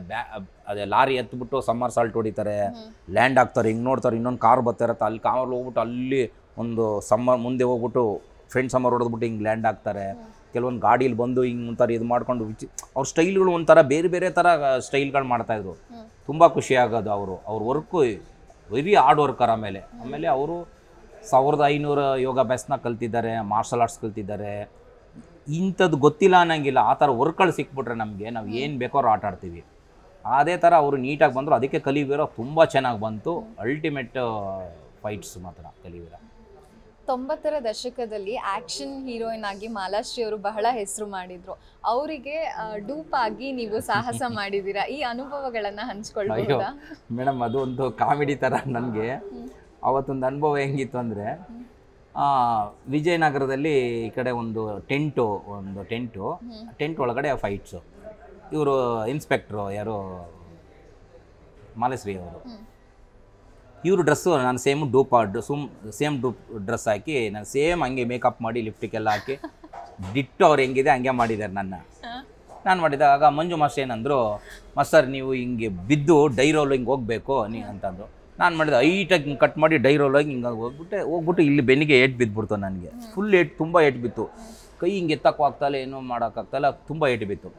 ಅದೇ ಲಾರಿ ಎತ್ಬಿಟ್ಟು ಸಮ್ಮರ್ ಸಾಲ್ಟ್ ಹೊಡಿತಾರೆ, ಲ್ಯಾಂಡ್ ಆಗ್ತಾರೆ, ಹಿಂಗೆ ನೋಡ್ತಾರೆ, ಇನ್ನೊಂದು ಕಾರ್ ಬರ್ತಾಯಿರತ್ತೆ, ಅಲ್ಲಿ ಕಾರಲ್ಲಿ ಹೋಗ್ಬಿಟ್ಟು ಅಲ್ಲಿ ಒಂದು ಮುಂದೆ ಹೋಗ್ಬಿಟ್ಟು ಫ್ರೆಂಡ್ ಸಮ್ಮರ್ ಹೊಡೆದ್ಬಿಟ್ಟು ಹಿಂಗೆ ಲ್ಯಾಂಡ್ ಆಗ್ತಾರೆ. ಕೆಲವೊಂದು ಗಾಡೀಲಿ ಬಂದು ಹಿಂಗೆ ಒಂಥರ ಇದು ಮಾಡ್ಕೊಂಡು ಅವ್ರ ಸ್ಟೈಲ್ಗಳು ಒಂಥರ ಬೇರೆ ಥರ ಸ್ಟೈಲ್ಗಳು ಮಾಡ್ತಾಯಿದ್ರು. ತುಂಬ ಖುಷಿ ಆಗೋದು. ಅವ್ರ ವರ್ಕು ವೆರಿ ಹಾರ್ಡ್ ವರ್ಕರ್. ಆಮೇಲೆ ಅವರು 1500 ಯೋಗಾಭ್ಯಾಸನ ಕಲ್ತಿದ್ದಾರೆ, ಮಾರ್ಷಲ್ ಆರ್ಟ್ಸ್ ಕಲ್ತಿದ್ದಾರೆ. ಇಂಥದ್ದು ಗೊತ್ತಿಲ್ಲ ಅನ್ನಂಗಿಲ್ಲ, ಆ ಥರ ವರ್ಕ್ಗಳು ಸಿಕ್ಬಿಟ್ರೆ ನಮಗೆ ನಾವು ಏನು ಬೇಕಾದ್ರೂ ಆಟ ಆಡ್ತೀವಿ. ಅದೇ ಥರ ಅವರು ನೀಟಾಗಿ ಬಂದರು. ಅದಕ್ಕೆ ಕಲಿವೀರ ತುಂಬ ಚೆನ್ನಾಗಿ ಬಂತು. ಅಲ್ಟಿಮೇಟ್ ಫೈಟ್ಸ್ ಮಾತ್ರ ಕಲಿವೀರ. 90ರ ದಶಕದಲ್ಲಿ ಆಕ್ಷನ್ ಹೀರೋಯಿನ್ ಆಗಿ ಮಾಲಾಶ್ರೀ ಅವರು ಬಹಳ ಹೆಸರು ಮಾಡಿದ್ರು. ಅವರಿಗೆ ಡೂಪ್ ಆಗಿ ನೀವು ಸಾಹಸ ಮಾಡಿದ್ದೀರಾ, ಈ ಅನುಭವಗಳನ್ನು ಹಂಚ್ಕೊಳ್ಬಹುದಾ? ಮೇಡಮ್, ಅದು ಒಂದು ಕಾಮಿಡಿ ಥರ. ನನಗೆ ಅವತ್ತೊಂದು ಅನುಭವ ಹೆಂಗಿತ್ತು ಅಂದರೆ, ವಿಜಯನಗರದಲ್ಲಿ ಈ ಕಡೆ ಒಂದು ಟೆಂಟ್ ಒಳಗಡೆ ಫೈಟ್ಸು. ಇವರು ಇನ್ಸ್ಪೆಕ್ಟ್ರು ಯಾರು ಮಾಲಾಶ್ರೀ ಅವರು, ಇವರು ಡ್ರೆಸ್ಸು ನಾನು ಸೇಮ್ ಡೂಪ್ ಡ್ರೆಸ್ ಹಾಕಿ ನಾನು ಸೇಮ್ ಹಂಗೆ ಮೇಕಪ್ ಮಾಡಿ ಲಿಫ್ಟಿಗೆಲ್ಲ ಹಾಕಿ ಡಿಟ್ಟು ಅವ್ರು ಹೆಂಗಿದೆ ಹಂಗೆ ಮಾಡಿದ್ದಾರೆ ನಾನು ಮಾಡಿದಾಗ ಮಂಜು ಮಾಸ್ಟರ್ ಏನಂದರು, ಮಾಸ್ಟರ್ ನೀವು ಹಿಂಗೆ ಬಿದ್ದು ಡೈರೋಲ್ ಹಿಂಗೆ ಹೋಗಬೇಕು ಅಂತಂದರು. ನಾನು ಮಾಡಿದೆ ಹೈಟಾಗಿ ಹಿಂಗೆ ಕಟ್ ಮಾಡಿ ಡೈರೋಲಾಗಿ ಹಿಂಗೆ ಹೋಗ್ಬಿಟ್ಟು ಇಲ್ಲಿ ಬೆನ್ನಿಗೆ ಏಟ್ ಬಿದ್ದುಬಿಡ್ತು. ನನಗೆ ಫುಲ್ ತುಂಬ ಏಟ್ ಬಿತ್ತು. ಕೈ ಹಿಂಗೆ ಎತ್ತಕ್ಕೂ ಆಗ್ತಾಯಿಲ್ಲ, ಏನೂ ಮಾಡೋಕ್ಕಾಗ್ತಾಯಿಲ್ಲ, ತುಂಬ ಏಟ್ ಬಿತ್ತು.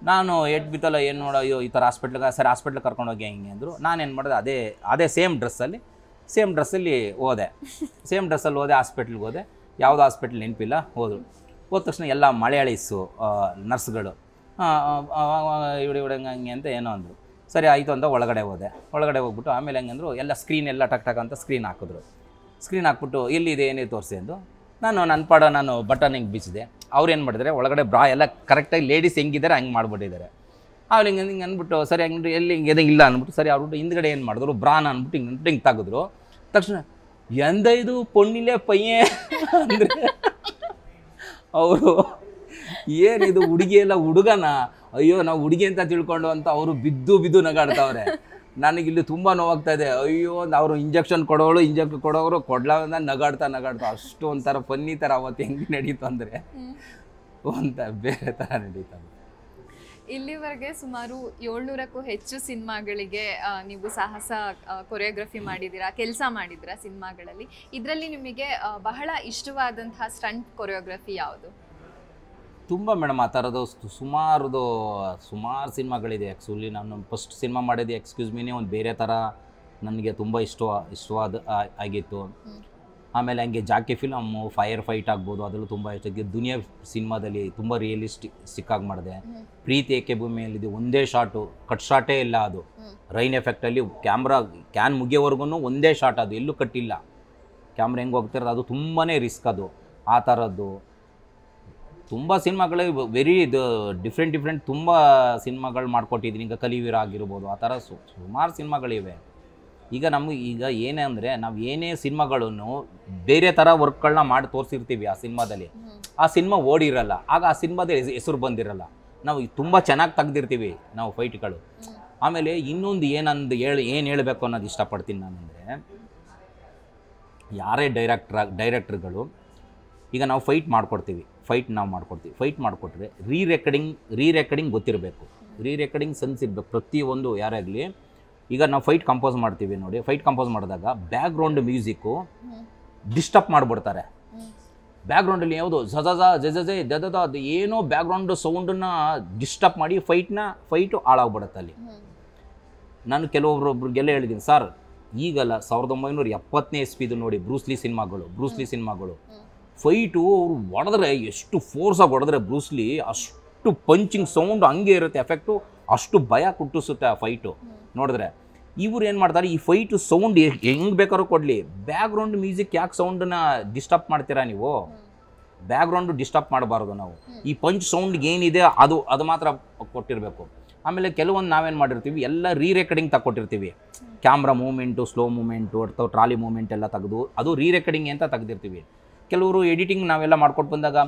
ನಾನು ಏಟ್ ಬಿತ್ತಲ್ಲ, ಏನು ಅಯ್ಯೋ ಈ ಥರ ಹಾಸ್ಪಿಟ್ಲಿಗೆ ಕರ್ಕೊಂಡೋಗಿ ಹಿಂಗೆ ಅಂದರು. ನಾನೇನು ಮಾಡಿದೆ, ಅದೇ ಸೇಮ್ ಡ್ರೆಸ್ಸಲ್ಲಿ ಹೋದೆ. ಹಾಸ್ಪಿಟ್ಲಿಗೆ ಹೋದೆ. ಯಾವುದೋ ಹಾಸ್ಪಿಟ್ಲ್ ನೆನಪಿಲ್ಲ, ಹೋದರು. ಹೋದ ತಕ್ಷಣ ಎಲ್ಲ ಮಲಯಾಳೀಸು ನರ್ಸ್ಗಳು ಇವಡೆ ಹಂಗೆ ಅಂತ ಏನೋ ಅಂದರು. ಸರಿ ಆಯಿತು ಅಂತ ಒಳಗಡೆ ಹೋಗ್ಬಿಟ್ಟು ಆಮೇಲೆ ಹೆಂಗಂದ್ರು ಎಲ್ಲ ಸ್ಕ್ರೀನ್ ಎಲ್ಲ ಟಕ್ ಟಕ್ ಅಂತ ಸ್ಕ್ರೀನ್ ಹಾಕಿದ್ರು. ಸ್ಕ್ರೀನ್ ಹಾಕ್ಬಿಟ್ಟು ಎಲ್ಲಿದೆ ಏನೇ ತೋರಿಸಿ ಅಂದು ನಾನು ಬಟನ್ ಹಿಂಗೆ ಬೀಸಿದೆ. ಅವ್ರು ಏನು ಮಾಡಿದ್ದಾರೆ, ಒಳಗಡೆ ಬ್ರಾ ಎಲ್ಲ ಕರೆಕ್ಟಾಗಿ ಲೇಡೀಸ್ ಹೆಂಗಿದ್ದಾರೆ ಹಂಗೆ ಮಾಡಿಬಿಟ್ಟಿದ್ದಾರೆ. ಅವ್ರು ಹಿಂಗೆ ಅಂದ್ಬಿಟ್ಟು ಸರಿ ಹಂಗೆ ಎಲ್ಲಿ ಹಿಂಗೆ ಇಲ್ಲ ಅಂದ್ಬಿಟ್ಟು ಸರಿ ಅವ್ರು ಹಿಂದ್ಗಡೆ ಏನು ಮಾಡಿದ್ರು, ಬ್ರಾನ ಅಂದ್ಬಿಟ್ಟು ಹಿಂಗೆ ತೆಗೆದ್ರು. ತಕ್ಷಣ ಎಂದ ಇದು ಪೊಣ್ಣಿಲೆ ಪಯ್ಯೆ ಅಂದರೆ ಅವರು ಏನಿದು ಹುಡುಗಿ ಎಲ್ಲ ಹುಡುಗನ, ಅಯ್ಯೋ ನಾವು ಹುಡುಗಿ ಅಂತ ತಿಳ್ಕೊಂಡು ಅಂತ ಅವರು ಬಿದ್ದು ನಗಾಡ್ತಾವ್ರೆ. ನನಗಿಲ್ಲಿ ತುಂಬ ನೋವಾಗ್ತಾ ಇದೆ. ಅಯ್ಯೋ ಅವರು ಇಂಜೆಕ್ಷನ್ ಕೊಡೋರು ಕೊಡ್ಲಾರ್ದ ನಗಾಡ್ತಾ ಅಷ್ಟು ಒಂಥರ ಫನ್ನಿ ಥರ ಅವತ್ತು ಹೆಂಗೆ ನಡೀತು ಅಂದರೆ ಒಂಥ ಬೇರೆ ಥರ ನಡೀತದೆ. ಇಲ್ಲಿವರೆಗೆ ಸುಮಾರು 700ಕ್ಕೂ ಹೆಚ್ಚು ಸಿನಿಮಾಗಳಿಗೆ ನೀವು ಸಾಹಸ ಕೊರಿಯೋಗ್ರಫಿ ಮಾಡಿದ್ದೀರಾ, ಕೆಲಸ ಮಾಡಿದ್ದೀರಾ ಸಿನಿಮಾಗಳಲ್ಲಿ. ಇದರಲ್ಲಿ ನಿಮಗೆ ಬಹಳ ಇಷ್ಟವಾದಂತಹ ಸ್ಟಂಟ್ ಕೊರಿಯೋಗ್ರಫಿ ಯಾವುದು? ತುಂಬ ಮೇಡಮ್, ಆ ಥರದ್ದು ಸುಮಾರು ಸಿನಿಮಾಗಳಿದೆ. ಆ್ಯಕ್ಚುಲಿ ನಾನು ಫಸ್ಟ್ ಸಿನಿಮಾ ಮಾಡಿದ್ದು ಎಕ್ಸ್ಕ್ಯೂಸ್ ಮೀನೇ ಒಂದು ಬೇರೆ ಥರ ನನಗೆ ತುಂಬ ಇಷ್ಟವಾದ ಆಗಿತ್ತು. ಆಮೇಲೆ ಹಂಗೆ ಜಾಕಿ ಫಿಲಮ್ಮು ಫೈರ್ ಫೈಟ್ ಆಗ್ಬೋದು, ಅದರಲ್ಲೂ ತುಂಬ ಇಷ್ಟ. ದುನಿಯಾ ಸಿನಿಮಾದಲ್ಲಿ ತುಂಬ ರಿಯಲಿಸ್ಟಿಕ್ ಆಗಿ ಮಾಡಿದೆ. ಪ್ರೀತಿ ಏಕೆ ಭೂಮಿಯಲ್ಲಿದೆ ಒಂದೇ ಶಾಟು, ಕಟ್ ಶಾಟೇ ಇಲ್ಲ. ಅದು ರೈನ್ ಎಫೆಕ್ಟಲ್ಲಿ ಕ್ಯಾಮ್ರಾ ಕ್ಯಾನ್ ಮುಗಿಯೋವರೆಗೂ ಒಂದೇ ಶಾಟ್, ಅದು ಎಲ್ಲೂ ಕಟ್ಟಿಲ್ಲ. ಕ್ಯಾಮ್ರಾ ಹೆಂಗೆ ಹೋಗ್ತಿರೋದು, ಅದು ತುಂಬಾ ರಿಸ್ಕ್. ಅದು ಆ ಥರದ್ದು ತುಂಬ ಸಿನಿಮಾಗಳು ಡಿಫ್ರೆಂಟ್ ತುಂಬ ಸಿನಿಮಾಗಳು ಮಾಡಿಕೊಟ್ಟಿದ್ದೀನಿ. ಈಗ ಕಲಿವೀರ ಆಗಿರ್ಬೋದು, ಆ ಥರ ಸುಮಾರು ಸಿನಿಮಾಗಳಿವೆ. ಈಗ ಏನೇ ಅಂದರೆ ನಾವು ಏನೇ ಸಿನಿಮಾಗಳನ್ನು ಬೇರೆ ಥರ ವರ್ಕ್ಗಳನ್ನ ಮಾಡಿ ತೋರಿಸಿರ್ತೀವಿ ಆ ಸಿನಿಮಾದಲ್ಲಿ, ಆ ಸಿನಿಮಾ ಓಡಿರಲ್ಲ, ಆಗ ಆ ಸಿನಿಮಾದಲ್ಲಿ ಹೆಸರು ಬಂದಿರಲ್ಲ. ನಾವು ತುಂಬ ಚೆನ್ನಾಗಿ ತೆಗ್ದಿರ್ತೀವಿ ನಾವು ಫೈಟ್ಗಳು. ಆಮೇಲೆ ಇನ್ನೊಂದು ಏನು ಹೇಳಬೇಕು ಅನ್ನೋದು ಇಷ್ಟಪಡ್ತೀನಿ ನಾನಂದರೆ, ಯಾರೇ ಡೈರೆಕ್ಟ್ರುಗಳು ಈಗ ನಾವು ಫೈಟ್ ಮಾಡಿಕೊಡ್ತೀವಿ, ಫೈಟ್ ಮಾಡಿಕೊಟ್ರೆ ರೀ ರೆಕಾರ್ಡಿಂಗ್ ಗೊತ್ತಿರಬೇಕು, ರೀ ರೆಕಾರ್ಡಿಂಗ್ ಸೆನ್ಸ್ ಇರಬೇಕು ಪ್ರತಿಯೊಂದು. ಯಾರೇ ಆಗಲಿ, ಈಗ ನಾವು ಫೈಟ್ ಕಂಪೋಸ್ ಮಾಡ್ತೀವಿ ನೋಡಿ, ಫೈಟ್ ಕಂಪೋಸ್ ಮಾಡಿದಾಗ ಬ್ಯಾಕ್ಗ್ರೌಂಡ್ ಮ್ಯೂಸಿಕ್ಕು ಡಿಸ್ಟರ್ಬ್ ಮಾಡಿಬಿಡ್ತಾರೆ. ಬ್ಯಾಕ್ಗ್ರೌಂಡಲ್ಲಿ ಯಾವುದು ಜಜೆ ಅದು ಏನೋ ಬ್ಯಾಕ್ಗ್ರೌಂಡ್ ಸೌಂಡನ್ನು ಡಿಸ್ಟರ್ಬ್ ಮಾಡಿ ಫೈಟು ಹಾಳಾಗ್ಬಿಡುತ್ತೆ ಅಲ್ಲಿ. ನಾನು ಕೆಲವೊಬ್ರಿಗೆಲ್ಲ ಹೇಳಿದ್ದೀನಿ, ಸರ್ ಈಗಲ್ಲ 1970ನೇ ಇಸ್ವಿದು ನೋಡಿ ಬ್ರೂಸ್ಲಿ ಸಿನಿಮಾಗಳು ಫೈಟು ಅವ್ರು ಹೊಡೆದ್ರೆ ಎಷ್ಟು ಫೋರ್ಸಾಗಿ ಹೊಡೆದ್ರೆ ಬ್ರೂಸ್ಲಿ ಅಷ್ಟು ಪಂಚಿಂಗ್ ಸೌಂಡ್ ಹಂಗೆ ಇರುತ್ತೆ, ಎಫೆಕ್ಟು ಅಷ್ಟು ಭಯ ಹುಟ್ಟಿಸುತ್ತೆ ಆ ಫೈಟು ನೋಡಿದ್ರೆ. ಇವ್ರು ಏನು ಮಾಡ್ತಾರೆ, ಈ ಫೈಟು ಸೌಂಡ್ ಹೆಂಗೆ ಬೇಕಾದ್ರೂ ಕೊಡಲಿ, ಬ್ಯಾಕ್ಗ್ರೌಂಡ್ ಮ್ಯೂಸಿಕ್ ಯಾಕೆ ಸೌಂಡನ್ನ ಡಿಸ್ಟರ್ಬ್ ಮಾಡ್ತೀರಾ ನೀವು? ಬ್ಯಾಕ್ಗ್ರೌಂಡು ಡಿಸ್ಟರ್ಬ್ ಮಾಡಬಾರ್ದು ನಾವು. ಈ ಪಂಚ್ ಸೌಂಡ್ಗೆ ಏನಿದೆ ಅದು ಮಾತ್ರ ಕೊಟ್ಟಿರಬೇಕು. ಆಮೇಲೆ ಕೆಲವೊಂದು ನಾವೇನು ಮಾಡಿರ್ತೀವಿ, ಎಲ್ಲ ರೀ ರೆಕಾರ್ಡಿಂಗ್ ತಗೊಟ್ಟಿರ್ತೀವಿ. ಕ್ಯಾಮ್ರಾ ಮೂಮೆಂಟು, ಸ್ಲೋ ಮೂಮೆಂಟು ಅಥವಾ ಟ್ರಾಲಿ ಮೂಮೆಂಟ್ ಎಲ್ಲ ತೆಗೆದು ಅದು ರೀ ರೆಕಾರ್ಡಿಂಗ್ ಅಂತ ತೆಗೆದಿರ್ತೀವಿ. ಕೆಲವರು ಎಡಿಟಿಂಗ್ ನಾವೆಲ್ಲ ಮಾಡ್ಕೊಂಡು ಬಂದಾಗ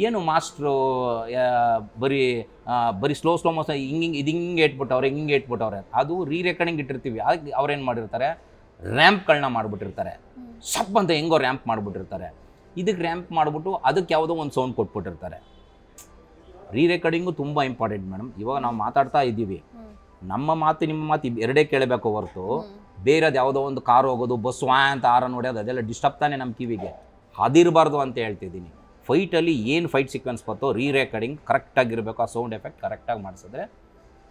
ಏನು ಮಾಸ್ಟ್ರು ಬರೀ ಸ್ಲೋ ಮೋಷನ್ ಹಿಂಗೆ ಇಟ್ಬಿಟ್ಟವ್ರೆ ಅದು ರೀ ರೆಕಾರ್ಡಿಂಗ್ ಇಟ್ಟಿರ್ತೀವಿ. ಅದಕ್ಕೆ ಅವ್ರೇನು ಮಾಡಿರ್ತಾರೆ, ರ್ಯಾಂಪ್ಗಳನ್ನ ಮಾಡಿಬಿಟ್ಟಿರ್ತಾರೆ, ಸಪ್ ಅಂತ ಹೆಂಗೋ ರ್ಯಾಂಪ್ ಮಾಡಿಬಿಟ್ಟಿರ್ತಾರೆ. ಇದಕ್ಕೆ ರ್ಯಾಂಪ್ ಮಾಡಿಬಿಟ್ಟು ಅದಕ್ಕೆ ಯಾವುದೋ ಒಂದು ಸೌಂಡ್ ಕೊಟ್ಬಿಟ್ಟಿರ್ತಾರೆ. ರೀ ರೆಕಾರ್ಡಿಂಗು ತುಂಬ ಇಂಪಾರ್ಟೆಂಟ್ ಮೇಡಮ್. ಇವಾಗ ನಾವು ಮಾತಾಡ್ತಾ ಇದ್ದೀವಿ, ನಮ್ಮ ಮಾತು ನಿಮ್ಮ ಮಾತು ಎರಡೇ ಕೇಳಬೇಕು ಹೊರತು ಬೇರೆದು ಯಾವುದೋ ಒಂದು ಕಾರ್ ಹೋಗೋದು, ಬಸ್ ಅಂತ ಆರ ನೋಡೋದು ಅದೆಲ್ಲ ಡಿಸ್ಟರ್ಬ್ ತಾನೇ ನಮ್ಮ ಕಿವಿಗೆ, ಅದಿರಬಾರ್ದು ಅಂತ ಹೇಳ್ತಿದ್ದೀನಿ. ಫೈಟಲ್ಲಿ ಏನು ಫೈಟ್ ಸೀಕ್ವೆನ್ಸ್ ಬರ್ತೋ ರೀ ರೆಕಾರ್ಡಿಂಗ್ ಕರೆಕ್ಟಾಗಿರಬೇಕು, ಆ ಸೌಂಡ್ ಎಫೆಕ್ಟ್ ಕರೆಕ್ಟಾಗಿ ಮಾಡಿಸಿದ್ರೆ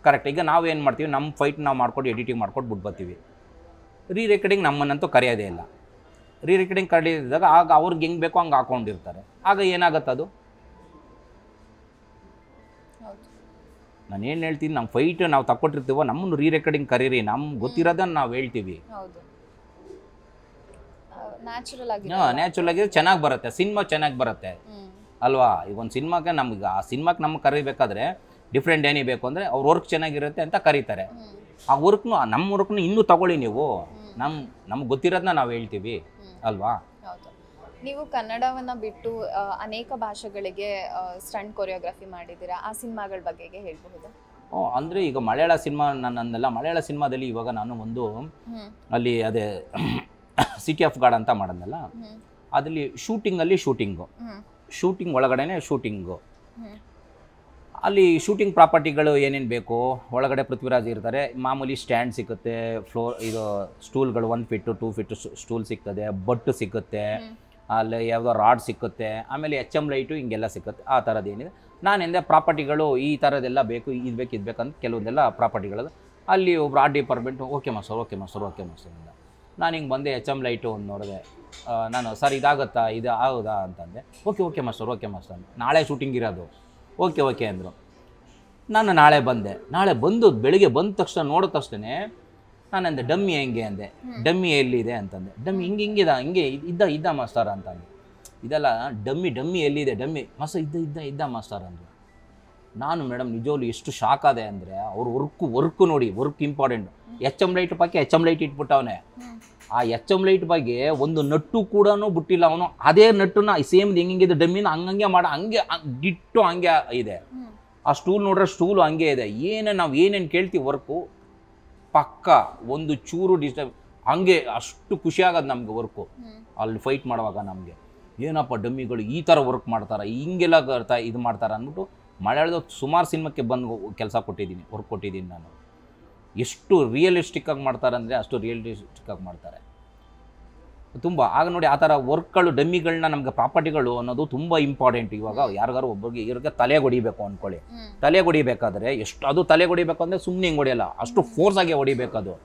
ಕರೆಕ್ಟ್. ಈಗ ನಾವು ಏನು ಮಾಡ್ತೀವಿ, ನಮ್ಮ ಫೈಟ್ ನಾವು ಮಾಡ್ಕೊಂಡು ಎಡಿಟಿಂಗ್ ಮಾಡ್ಕೊಂಡು ಬಿಟ್ಬರ್ತೀವಿ. ರೀ ರೆಕಾರ್ಡಿಂಗ್ ನಮ್ಮನ್ನಂತೂ ಕರೆಯೋದೇ ಇಲ್ಲ. ರೀ ರೆಕಾರ್ಡಿಂಗ್ ಕರೆದಿದ್ದಾಗ ಆಗ ಅವ್ರಿಗೆ ಹೆಂಗೆ ಬೇಕೋ ಹಂಗೆ ಹಾಕೊಂಡಿರ್ತಾರೆ. ಆಗ ಏನಾಗುತ್ತೆ ಅದು, ನಾನು ಏನು ಹೇಳ್ತೀನಿ, ನಮ್ಮ ಫೈಟ್ ನಾವು ತಕ್ಕೊಟ್ಟಿರ್ತೀವೋ ನಮ್ಮನ್ನು ರೀ ರೆಕಾರ್ಡಿಂಗ್ ಕರೀರಿ, ನಮ್ಗೆ ಗೊತ್ತಿರೋದನ್ನು ನಾವು ಹೇಳ್ತೀವಿ. ನ್ಯಾಚುರಲ್ ಆಗಿ ಚೆನ್ನಾಗಿ ಬರುತ್ತೆ, ಸಿನಿಮಾ ಚೆನ್ನಾಗಿ ಬರುತ್ತೆ ಅಲ್ವಾ. ಈಗ ಒಂದು ಸಿನಿಮಾಗೆ ನಮ್ಗೆ ಆ ಸಿನಿಮಾಕ್ಕೆ ನಮ್ಗೆ ಕರಿಬೇಕಾದ್ರೆ ಡಿಫ್ರೆಂಟ್ ಏನೇ ಬೇಕು ಅಂದರೆ ಅವ್ರ ವರ್ಕ್ ಚೆನ್ನಾಗಿರುತ್ತೆ ಅಂತ ಕರೀತಾರೆ. ಆ ನಮ್ಮ ವರ್ಕ್ನು ಇನ್ನೂ ತಗೊಳ್ಳಿ ನೀವು, ನಮ್ಗೆ ಗೊತ್ತಿರೋದನ್ನ ನಾವು ಹೇಳ್ತೀವಿ ಅಲ್ವಾ. ನೀವು ಕನ್ನಡವನ್ನು ಬಿಟ್ಟು ಅನೇಕ ಭಾಷೆಗಳಿಗೆ ಸ್ಟಂಟ್ ಕೊರಿಯೋಗ್ರಫಿ ಮಾಡಿದ್ದೀರಾ, ಆ ಸಿನಿಮಾಗಳ ಬಗ್ಗೆ ಹೇಳ್ಬಹುದು? ಅಂದರೆ ಈಗ ಮಲಯಾಳ ಸಿನಿಮಾ ನನ್ನಲ್ಲ, ಮಲಯಾಳ ಸಿನಿಮಾದಲ್ಲಿ ಇವಾಗ ನಾನು ಒಂದು ಅಲ್ಲಿ ಅದೇ ಸಿಟಿ ಗಾರ್ಡ್ ಅಂತ ಮಾಡೋದಲ್ಲ, ಅದರಲ್ಲಿ ಶೂಟಿಂಗ್ ಒಳಗಡೆನೆ ಶೂಟಿಂಗು. ಅಲ್ಲಿ ಶೂಟಿಂಗ್ ಪ್ರಾಪರ್ಟಿಗಳು ಏನೇನು ಬೇಕು, ಒಳಗಡೆ ಪೃಥ್ವಿರಾಜ್ ಇರ್ತಾರೆ, ಮಾಮೂಲಿ ಸ್ಟ್ಯಾಂಡ್ ಸಿಗುತ್ತೆ, ಇದು ಸ್ಟೂಲ್ಗಳು 1 ಫೀಟ್ 2 ಫೀಟ್ ಸ್ಟೂಲ್ ಸಿಗ್ತದೆ, ಬಟ್ಟು ಸಿಗುತ್ತೆ, ಅಲ್ಲಿ ಯಾವುದೋ ರಾಡ್ ಸಿಕ್ಕುತ್ತೆ, ಆಮೇಲೆ HM ಲೈಟು ಹಿಂಗೆಲ್ಲ ಸಿಕ್ಕುತ್ತೆ. ಆ ಥರದ್ದು ಏನಿದೆ ನಾನೆಂದೆ ಪ್ರಾಪರ್ಟಿಗಳು ಈ ಥರದ್ದೆಲ್ಲ ಬೇಕು, ಇದು ಬೇಕಂತ ಕೆಲವೊಂದೆಲ್ಲ ಪ್ರಾಪರ್ಟಿಗಳು. ಅಲ್ಲಿ ಒಬ್ರು ಆರ್ಟ್ ಡಿಪಾರ್ಟ್ಮೆಂಟು ಓಕೆ ಮಾಸ್ಟರ್ ಅಂದ. ನಾನು ಹಿಂಗೆ ಬಂದೆ, HM ಲೈಟು ಒಂದು ನೋಡಿದೆ, ನಾನು ಸರ್ ಇದಾಗುತ್ತಾ ಇದು ಹೌದಾ ಅಂತಂದೆ. ಓಕೆ ಮಾಸ್ಟರ್ ನಾಳೆ ಶೂಟಿಂಗ್ ಇರೋದು. ಓಕೆ ಅಂದರು. ನಾನು ನಾಳೆ ಬಂದು ಬೆಳಿಗ್ಗೆ ಬಂದ ತಕ್ಷಣ ನೋಡಿದ ತಕ್ಷಣ ನಾನಂದೆ ಡಮ್ಮಿ ಹೆಂಗೆ ಅಂದೆ. ಡಮ್ಮಿ ಎಲ್ಲಿದೆ ಅಂತಂದೆ. ಡಮ್ಮಿ ಹಿಂಗೆ ಇದ್ದ ಮಾಸ್ಟರ್ ಅಂತಂದೆ. ಇದೆಲ್ಲ ಡಮ್ಮಿ ಎಲ್ಲಿದೆ ಮಾಸ್ಟರ್ ಇದ್ದ ಮಾಸ್ಟರ್ ಅಂದರು. ನಾನು ಮೇಡಮ್ ನಿಜವೂ ಎಷ್ಟು ಶಾಕ್ ಆದೆ ಅಂದರೆ ಅವ್ರು ವರ್ಕು ನೋಡಿ, ವರ್ಕ್ ಇಂಪಾರ್ಟೆಂಟ್. HM ಲೈಟ್ ಪಾಕಿ HM ಲೈಟ್ ಇಟ್ಬಿಟ್ಟವನೆ. ಆ HM ಲೈಟ್ ಬಗ್ಗೆ ಒಂದು ನಟ್ಟು ಕೂಡ ಬಿಟ್ಟಿಲ್ಲ ಅವನು. ಅದೇ ನಟ್ಟನ್ನ ಸೇಮ್ ಹೆಂಗಿದೆ ಡಮ್ಮಿನ ಹಂಗೆ ಹಂಗೆ ಡಿಟ್ಟು ಹಂಗೆ ಇದೆ. ಆ ಸ್ಟೂಲ್ ನೋಡ್ರೆ ಸ್ಟೂಲು ಹಂಗೆ ಇದೆ. ನಾವು ಏನೇನು ಕೇಳ್ತೀವಿ ವರ್ಕು ಪಕ್ಕ ಒಂದು ಚೂರು ಡಿಸ್ಟರ್ಬ್ ಹಂಗೆ ಅಷ್ಟು ಖುಷಿ ಆಗೋದು ನಮಗೆ ವರ್ಕು ಅಲ್ಲಿ ಫೈಟ್ ಮಾಡುವಾಗ. ನಮಗೆ ಏನಪ್ಪ ಡಮ್ಮಿಗಳು ಈ ಥರ ವರ್ಕ್ ಮಾಡ್ತಾರೆ, ಹಿಂಗೆಲ್ಲ ಇದು ಮಾಡ್ತಾರೆ ಅಂದ್ಬಿಟ್ಟು ಮಲಯಾಳದ ಸುಮಾರು ಸಿನಿಮಾಕ್ಕೆ ಬಂದು ವರ್ಕ್ ಕೊಟ್ಟಿದ್ದೀನಿ ನಾನು. ಎಷ್ಟು ರಿಯಲಿಸ್ಟಿಕ್ಕಾಗಿ ಮಾಡ್ತಾರೆ ಅಂದರೆ ಅಷ್ಟು ರಿಯಲಿಸ್ಟಿಕ್ಕಾಗಿ ಮಾಡ್ತಾರೆ ತುಂಬ. ಆಗ ನೋಡಿ ಆ ಥರ ವರ್ಕ್ಗಳು ಡಮ್ಮಿಗಳನ್ನ ನಮಗೆ ಪ್ರಾಪರ್ಟಿಗಳು ಅನ್ನೋದು ತುಂಬ ಇಂಪಾರ್ಟೆಂಟ್. ಇವಾಗ ಯಾರಿಗಾರು ಇವ್ರಿಗೆ ತಲೆ ಹೊಡಿಬೇಕು ಅಂದ್ಕೊಳ್ಳಿ. ತಲೆ ಹೊಡಿಬೇಕಾದ್ರೆ ಅದು ತಲೆ ಹೊಡಿಬೇಕು ಅಂದರೆ ಸುಮ್ಮನೆ ಹಿಂಗೆ ಹೊಡಿಯಲ್ಲ, ಅಷ್ಟು ಫೋರ್ಸಾಗಿ ಹೊಡಿಬೇಕು, ಅದು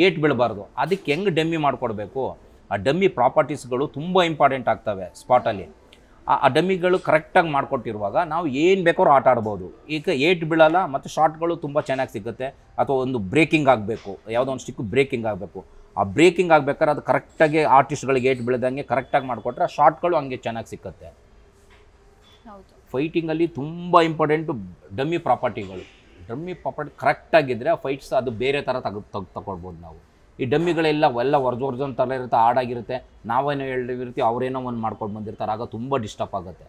ಏಟ್ ಬೀಳಬಾರ್ದು. ಅದಕ್ಕೆ ಹೆಂಗೆ ಡಮ್ಮಿ ಮಾಡಿಕೊಡ್ಬೇಕು, ಆ ಡಮ್ಮಿ ಪ್ರಾಪರ್ಟೀಸ್ಗಳು ತುಂಬ ಇಂಪಾರ್ಟೆಂಟ್ ಆಗ್ತವೆ ಸ್ಪಾಟಲ್ಲಿ. ಆ ಡಮ್ಮಿಗಳು ಕರೆಕ್ಟಾಗಿ ಮಾಡಿಕೊಟ್ಟಿರುವಾಗ ನಾವು ಏನು ಬೇಕಾದ್ರೂ ಆಟ ಆಡ್ಬೋದು. ಈಗ ಏಟ್ ಬೀಳಲ್ಲ ಮತ್ತು ಶಾರ್ಟ್ಗಳು ತುಂಬ ಚೆನ್ನಾಗಿ ಸಿಗುತ್ತೆ. ಅಥವಾ ಒಂದು ಬ್ರೇಕಿಂಗ್ ಆಗಬೇಕು, ಯಾವುದೋ ಒಂದು ಸ್ಟಿಕ್ಕು ಬ್ರೇಕಿಂಗ್ ಆಗಬೇಕು. ಆ ಬ್ರೇಕಿಂಗ್ ಆಗ್ಬೇಕಾದ್ರೆ ಅದು ಕರೆಕ್ಟಾಗಿ ಆರ್ಟಿಸ್ಟ್ಗಳಿಗೆ ಏಟ್ ಬೀಳದಂಗೆ ಕರೆಕ್ಟಾಗಿ ಮಾಡಿಕೊಟ್ರೆ ಆ ಶಾರ್ಟ್ಗಳು ಹಂಗೆ ಚೆನ್ನಾಗಿ ಸಿಕ್ಕತ್ತೆ. ಫೈಟಿಂಗಲ್ಲಿ ತುಂಬ ಇಂಪಾರ್ಟೆಂಟು ಡಮ್ಮಿ ಪ್ರಾಪರ್ಟಿಗಳು. ಡಮ್ಮಿ ಪ್ರಾಪರ್ಟಿ ಕರೆಕ್ಟಾಗಿದ್ದರೆ ಫೈಟ್ಸ್ ಅದು ಬೇರೆ ಥರ ತಗೊಳ್ಬೋದು ನಾವು. ಈ ಡಮ್ಮಿಗಳೆಲ್ಲ ಒರ್ಜನ್ ಥರ ಇರುತ್ತೆ, ಹಾಡಾಗಿರುತ್ತೆ, ನಾವೇನೋ ಹೇಳಿರ್ತೀವಿ, ಅವರೇನೋ ಒಂದು ಮಾಡ್ಕೊಂಡು ಬಂದಿರ್ತಾರೆ. ಆಗ ತುಂಬ ಡಿಸ್ಟರ್ಬ್ ಆಗುತ್ತೆ.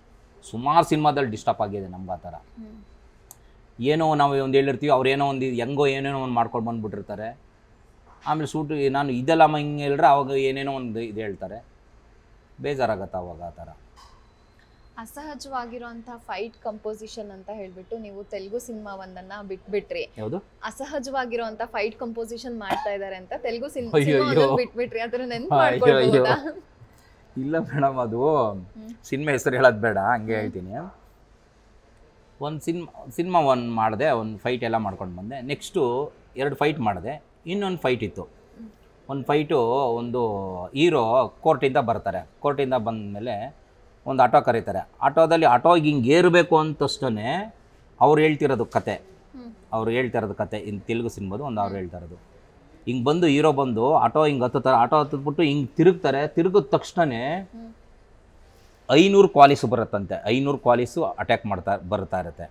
ಸುಮಾರು ಸಿನಿಮಾದಲ್ಲಿ ಡಿಸ್ಟರ್ಬ್ ಆಗಿದೆ ನಮ್ಗೆ ಆ ಥರ. ಏನೋ ನಾವು ಒಂದು ಹೇಳಿರ್ತೀವಿ, ಅವ್ರೇನೋ ಒಂದು ಏನೇನೋ ಒಂದು ಮಾಡ್ಕೊಂಡು ಬಂದುಬಿಟ್ಟಿರ್ತಾರೆ. ಆಮೇಲೆ ನಾನು ಇದೆಲ್ಲ ಹಿಂಗೆ ಹೇಳಿದ್ರೆ ಅವಾಗ ಏನೇನೋ ಒಂದು ಇದು ಹೇಳ್ತಾರೆ, ಬೇಜಾರಾಗತ್ತೆ ಅವಾಗ. ಆ ಥರ ಅಸಹಜವಾಗಿರುವಂಥ ಫೈಟ್ ಕಂಪೋಸಿಷನ್ ಅಂತ ಹೇಳ್ಬಿಟ್ಟು ನೀವು ತೆಲುಗು ಸಿನಿಮಾ ಒಂದನ್ನ ಬಿಟ್ಬಿಟ್ರಿ. ಯಾವುದು ಅಸಹಜವಾಗಿರುವಂಥ ಫೈಟ್ ಕಂಪೋಸಿಷನ್ ಮಾಡ್ತಾ ಇದ್ದಾರೆ ಅಂತ ತೆಲುಗು ಸಿನಿಮಾ ಬಿಟ್ಬಿಟ್ರಿ. ಅದನ್ನ ನೆನ್ಪು ಮಾಡ್ಕೊಳ್ಬಹುದಾ? ಇಲ್ಲ ಮೇಡಮ್, ಅದು ಸಿನಿಮಾ ಹೆಸರು ಹೇಳೋದು ಬೇಡ, ಹಂಗೆ ಹೇಳ್ತೀನಿ. ಒಂದು ಸಿನಿಮಾ ಮಾಡಿದೆ, ಒಂದು ಫೈಟ್ ಎಲ್ಲ ಮಾಡ್ಕೊಂಡು ಬಂದೆ. ನೆಕ್ಸ್ಟು 2 ಫೈಟ್ ಮಾಡಿದೆ. ಇನ್ನೊಂದು ಫೈಟ್ ಇತ್ತು. ಒಂದು ಫೈಟು ಒಂದು ಹೀರೋ ಕೋರ್ಟಿಂದ ಬರ್ತಾರೆ. ಕೋರ್ಟಿಂದ ಬಂದಮೇಲೆ ಒಂದು ಆಟೋ ಕರೀತಾರೆ. ಆಟೋಗೆ ಹಿಂಗೆ ಏರಬೇಕು ಅಂತಷ್ಟೇ ಅವ್ರು ಹೇಳ್ತಿರೋದು ಕತೆ. ಇನ್ನು ತೆಲುಗು ಸಿನಿಮಾದು ಒಂದು ಅವ್ರು ಹೇಳ್ತಾ ಇರೋದು. ಹಿಂಗೆ ಬಂದು ಹೀರೋ ಬಂದು ಆಟೋ ಹಿಂಗೆ ಹತ್ತುತ್ತಾರೆ. ಆಟೋ ಹತ್ತಿದ್ಬಿಟ್ಟು ಹಿಂಗೆ ತಿರುಗಿದ ತಕ್ಷಣ 500 ಕ್ವಾಲಿಸು ಬರುತ್ತಂತೆ. 500 ಕ್ವಾಲಿಸು ಅಟ್ಯಾಕ್ ಬರ್ತಾ ಇರುತ್ತೆ.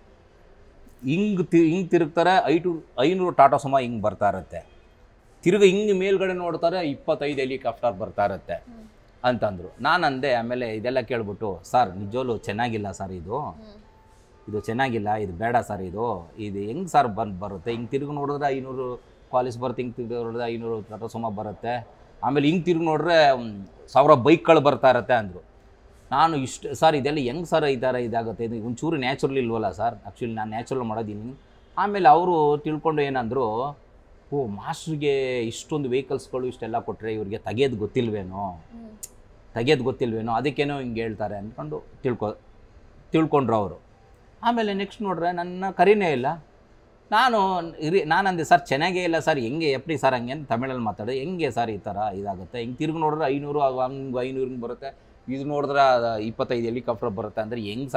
ಹಿಂಗೆ ತಿರುಗ್ತಾರೆ. 500 ಟಾಟಾ ಸುಮಾ ಹಿಂಗೆ ಬರ್ತಾ ಇರುತ್ತೆ. ಹಿಂಗೆ ಮೇಲ್ಗಡೆ ನೋಡ್ತಾರೆ, 25 ಹೆಲಿಕಾಪ್ಟರ್ ಬರ್ತಾ ಇರುತ್ತೆ ಅಂತಂದರು. ನಾನಂದೆ ಆಮೇಲೆ ಇದೆಲ್ಲ ಕೇಳ್ಬಿಟ್ಟು, ಸರ್ ನಿಜವೂ ಚೆನ್ನಾಗಿಲ್ಲ ಸರ್, ಇದು ಚೆನ್ನಾಗಿಲ್ಲ, ಇದು ಬೇಡ ಸರ್, ಇದು ಹೆಂಗೆ ಸರ್ ಬರುತ್ತೆ? ಹಿಂಗೆ ತಿರುಗಿ ನೋಡಿದ್ರೆ 500 ಕ್ವಾಲಿಸ್ ಬರುತ್ತೆ, ಹಿಂಗೆ ತಿರುಗಿ ನೋಡಿದ್ರೆ 500 ಟಾಟಾ ಸುಮಾ ಬರುತ್ತೆ, ಆಮೇಲೆ ಹಿಂಗೆ ತಿರುಗಿ ನೋಡಿದ್ರೆ 1000 ಬೈಕ್ಗಳು ಬರ್ತಾ ಇರುತ್ತೆ ಅಂದರು. ನಾನು ಸರ್ ಇದೆಲ್ಲ ಹೆಂಗೆ ಸರ್ ಈ ಥರ ಇದಾಗುತ್ತೆ, ಇದು ಒಂಚೂರು ನ್ಯಾಚುರಲ್ ಇಲ್ವಲ್ಲ ಸರ್? ಆ್ಯಕ್ಚುಲಿ ನಾನು ನ್ಯಾಚುರಲ್ ಮಾಡೋದೀನಿ. ಆಮೇಲೆ ಅವರು ತಿಳ್ಕೊಂಡು ಏನಂದರು, ಮಾಸ್ಟ್ರಿಗೆ ಇಷ್ಟೊಂದು ವೆಹಿಕಲ್ಸ್ಗಳು ಇಷ್ಟೆಲ್ಲ ಕೊಟ್ಟರೆ ಇವ್ರಿಗೆ ತೆಗೆಯೋದು ಗೊತ್ತಿಲ್ವೇನೋ ಅದಕ್ಕೇನೋ ಹಿಂಗೆ ಹೇಳ್ತಾರೆ ಅಂದ್ಕೊಂಡು ತಿಳ್ಕೊಂಡ್ರು ಅವರು. ಆಮೇಲೆ ನೆಕ್ಸ್ಟ್ ನೋಡ್ರೆ ನನ್ನ ಕರಿನೇ ಇಲ್ಲ. ನಾನಂದೆ ಸರ್ ಚೆನ್ನಾಗೇ ಇಲ್ಲ ಸರ್, ಹೆಂಗೆ ಎಪ್ಪಡಿ ಸರ್ ಹಂಗೆ ಅಂತ ತಮಿಳಲ್ಲಿ ಮಾತಾಡೋದು. ಹೆಂಗೆ ಸರ್ ಈ ಥರ ಇದಾಗುತ್ತೆ? ಹಿಂಗೆ ತಿರುಗಿ ನೋಡಿದ್ರೆ 500 ಹಂಗೆ 500 ಬರುತ್ತೆ, ಇದು ನೋಡಿದ್ರೆ 25 ಹೆಲಿಕಾಪ್ಟರ್ ಬರುತ್ತೆ ಅಂದರೆ ಹೆಂಗೆ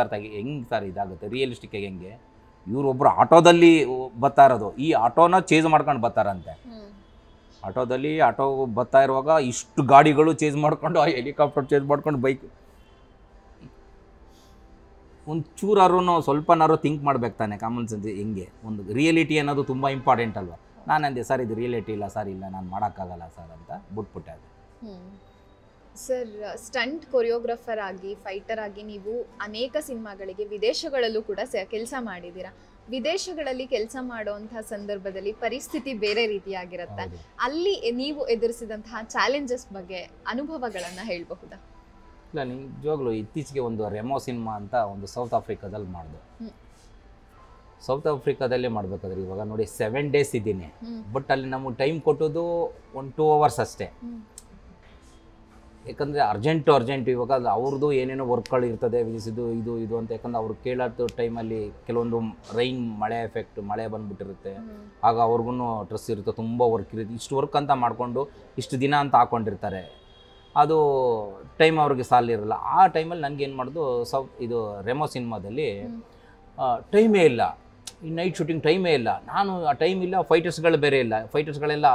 ಸರ್ ಇದಾಗುತ್ತೆ? ರಿಯಲಿಸ್ಟಿಕ್ಕಾಗಿ ಹೆಂಗೆ? ಇವರೊಬ್ಬರು ಆಟೋದಲ್ಲಿ ಬರ್ತಾ ಇರೋದು, ಈ ಆಟೋನ ಚೇಂಜ್ ಮಾಡ್ಕೊಂಡು ಬರ್ತಾರಂತೆ. ಆಟೋ ಬರ್ತಾ ಇರುವಾಗ ಇಷ್ಟು ಗಾಡಿಗಳು ಚೇಂಜ್ ಮಾಡ್ಕೊಂಡು, ಆ ಹೆಲಿಕಾಪ್ಟರ್ ಚೇಂಜ್ ಮಾಡ್ಕೊಂಡು, ಬೈಕ್ ಒಂದು ಚೂರಾರು ಸ್ವಲ್ಪನಾರು ಥಿಂಕ್ ಮಾಡ್ಬೇಕು ತಾನೆ, ಕಾಮನ್ ಸೆನ್ಸ್. ಹೆಂಗೆ ಒಂದು ರಿಯಾಲಿಟಿ ಅನ್ನೋದು ತುಂಬ ಇಂಪಾರ್ಟೆಂಟ್ ಅಲ್ವಾ? ನಾನಂದೆ ಸರ್ ಇದು ರಿಯಾಲಿಟಿ ಇಲ್ಲ ಸರ್, ಇಲ್ಲ ನಾನು ಮಾಡೋಕ್ಕಾಗಲ್ಲ ಸರ್ ಅಂತ ಬಿಟ್ಬಿಟ್ಟೆ. ಅದು ಸರ್, ಸ್ಟಂಟ್ ಕೊರಿಯೋಗ್ರಾಫರ್ ಆಗಿ, ಫೈಟರ್ ಆಗಿ ನೀವು ಅನೇಕ ಸಿನಿಮಾಗಳಿಗೆ ವಿದೇಶಗಳಲ್ಲೂ ಕೂಡ ಕೆಲಸ ಮಾಡಿದ್ದೀರಾ. ವಿದೇಶಗಳಲ್ಲಿ ಕೆಲಸ ಮಾಡುವಂತಹ ಸಂದರ್ಭದಲ್ಲಿ ಪರಿಸ್ಥಿತಿ ಬೇರೆ ರೀತಿಯಾಗಿರುತ್ತೆ. ಅಲ್ಲಿ ನೀವು ಎದುರಿಸಿದಂತಹ ಚಾಲೆಂಜಸ್ ಬಗ್ಗೆ ಅನುಭವಗಳನ್ನು ಹೇಳಬಹುದಾ? ಇಲ್ಲ, ನಿಜವಾಗ್ಲೂ ಇತ್ತೀಚೆಗೆ ಒಂದು ರೆಮೋ ಸಿನಿಮಾ ಅಂತ ಒಂದು ಸೌತ್ ಆಫ್ರಿಕಾದಲ್ಲಿ ಮಾಡಿದೆ. ಸೌತ್ ಆಫ್ರಿಕಾದಲ್ಲೇ ಮಾಡಬೇಕಾದ್ರೆ ಇವಾಗ ನೋಡಿ 7 ಡೇಸ್ ಇದ್ದೀನಿ, ಬಟ್ ಅಲ್ಲಿ ನಮಗೆ ಟೈಮ್ ಕೊಟ್ಟೋದು 1-2 ಅವರ್ಸ್ ಅಷ್ಟೇ. ಯಾಕಂದರೆ ಅರ್ಜೆಂಟು ಇವಾಗ ಅದು ಅವ್ರದ್ದು ಏನೇನೋ ವರ್ಕ್ಗಳು ಇರ್ತದೆ, ಇದು ಅಂತ. ಯಾಕಂದರೆ ಅವ್ರು ಕೇಳೋ ಟೈಮಲ್ಲಿ ಕೆಲವೊಂದು ಮಳೆ ಎಫೆಕ್ಟ್, ಮಳೆ ಬಂದುಬಿಟ್ಟಿರುತ್ತೆ. ಆಗ ಅವ್ರಿಗೂ ಸ್ಟ್ರೆಸ್ ಇರುತ್ತೆ, ತುಂಬ ವರ್ಕ್ ಇರುತ್ತೆ. ಇಷ್ಟು ವರ್ಕ್ ಅಂತ ಮಾಡಿಕೊಂಡು ಇಷ್ಟು ದಿನ ಅಂತ ಹಾಕ್ಕೊಂಡಿರ್ತಾರೆ. ಅದು ಟೈಮ್ ಅವ್ರಿಗೆ ಸಾಲಿರಲ್ಲ. ಆ ಟೈಮಲ್ಲಿ ನನಗೆ ಏನು ಮಾಡೋದು, ಇದು ರೆಮೋ ಸಿನಿಮಾದಲ್ಲಿ ಟೈಮೇ ಇಲ್ಲ, ಈ ನೈಟ್ ಶೂಟಿಂಗ್ ಟೈಮೇ ಇಲ್ಲ. ನಾನು ಆ ಟೈಮ್ ಇಲ್ಲ, ಫೈಟರ್ಸ್ಗಳು ಬೇರೆ ಇಲ್ಲ, ಫೈಟರ್ಸ್ಗಳೆಲ್ಲ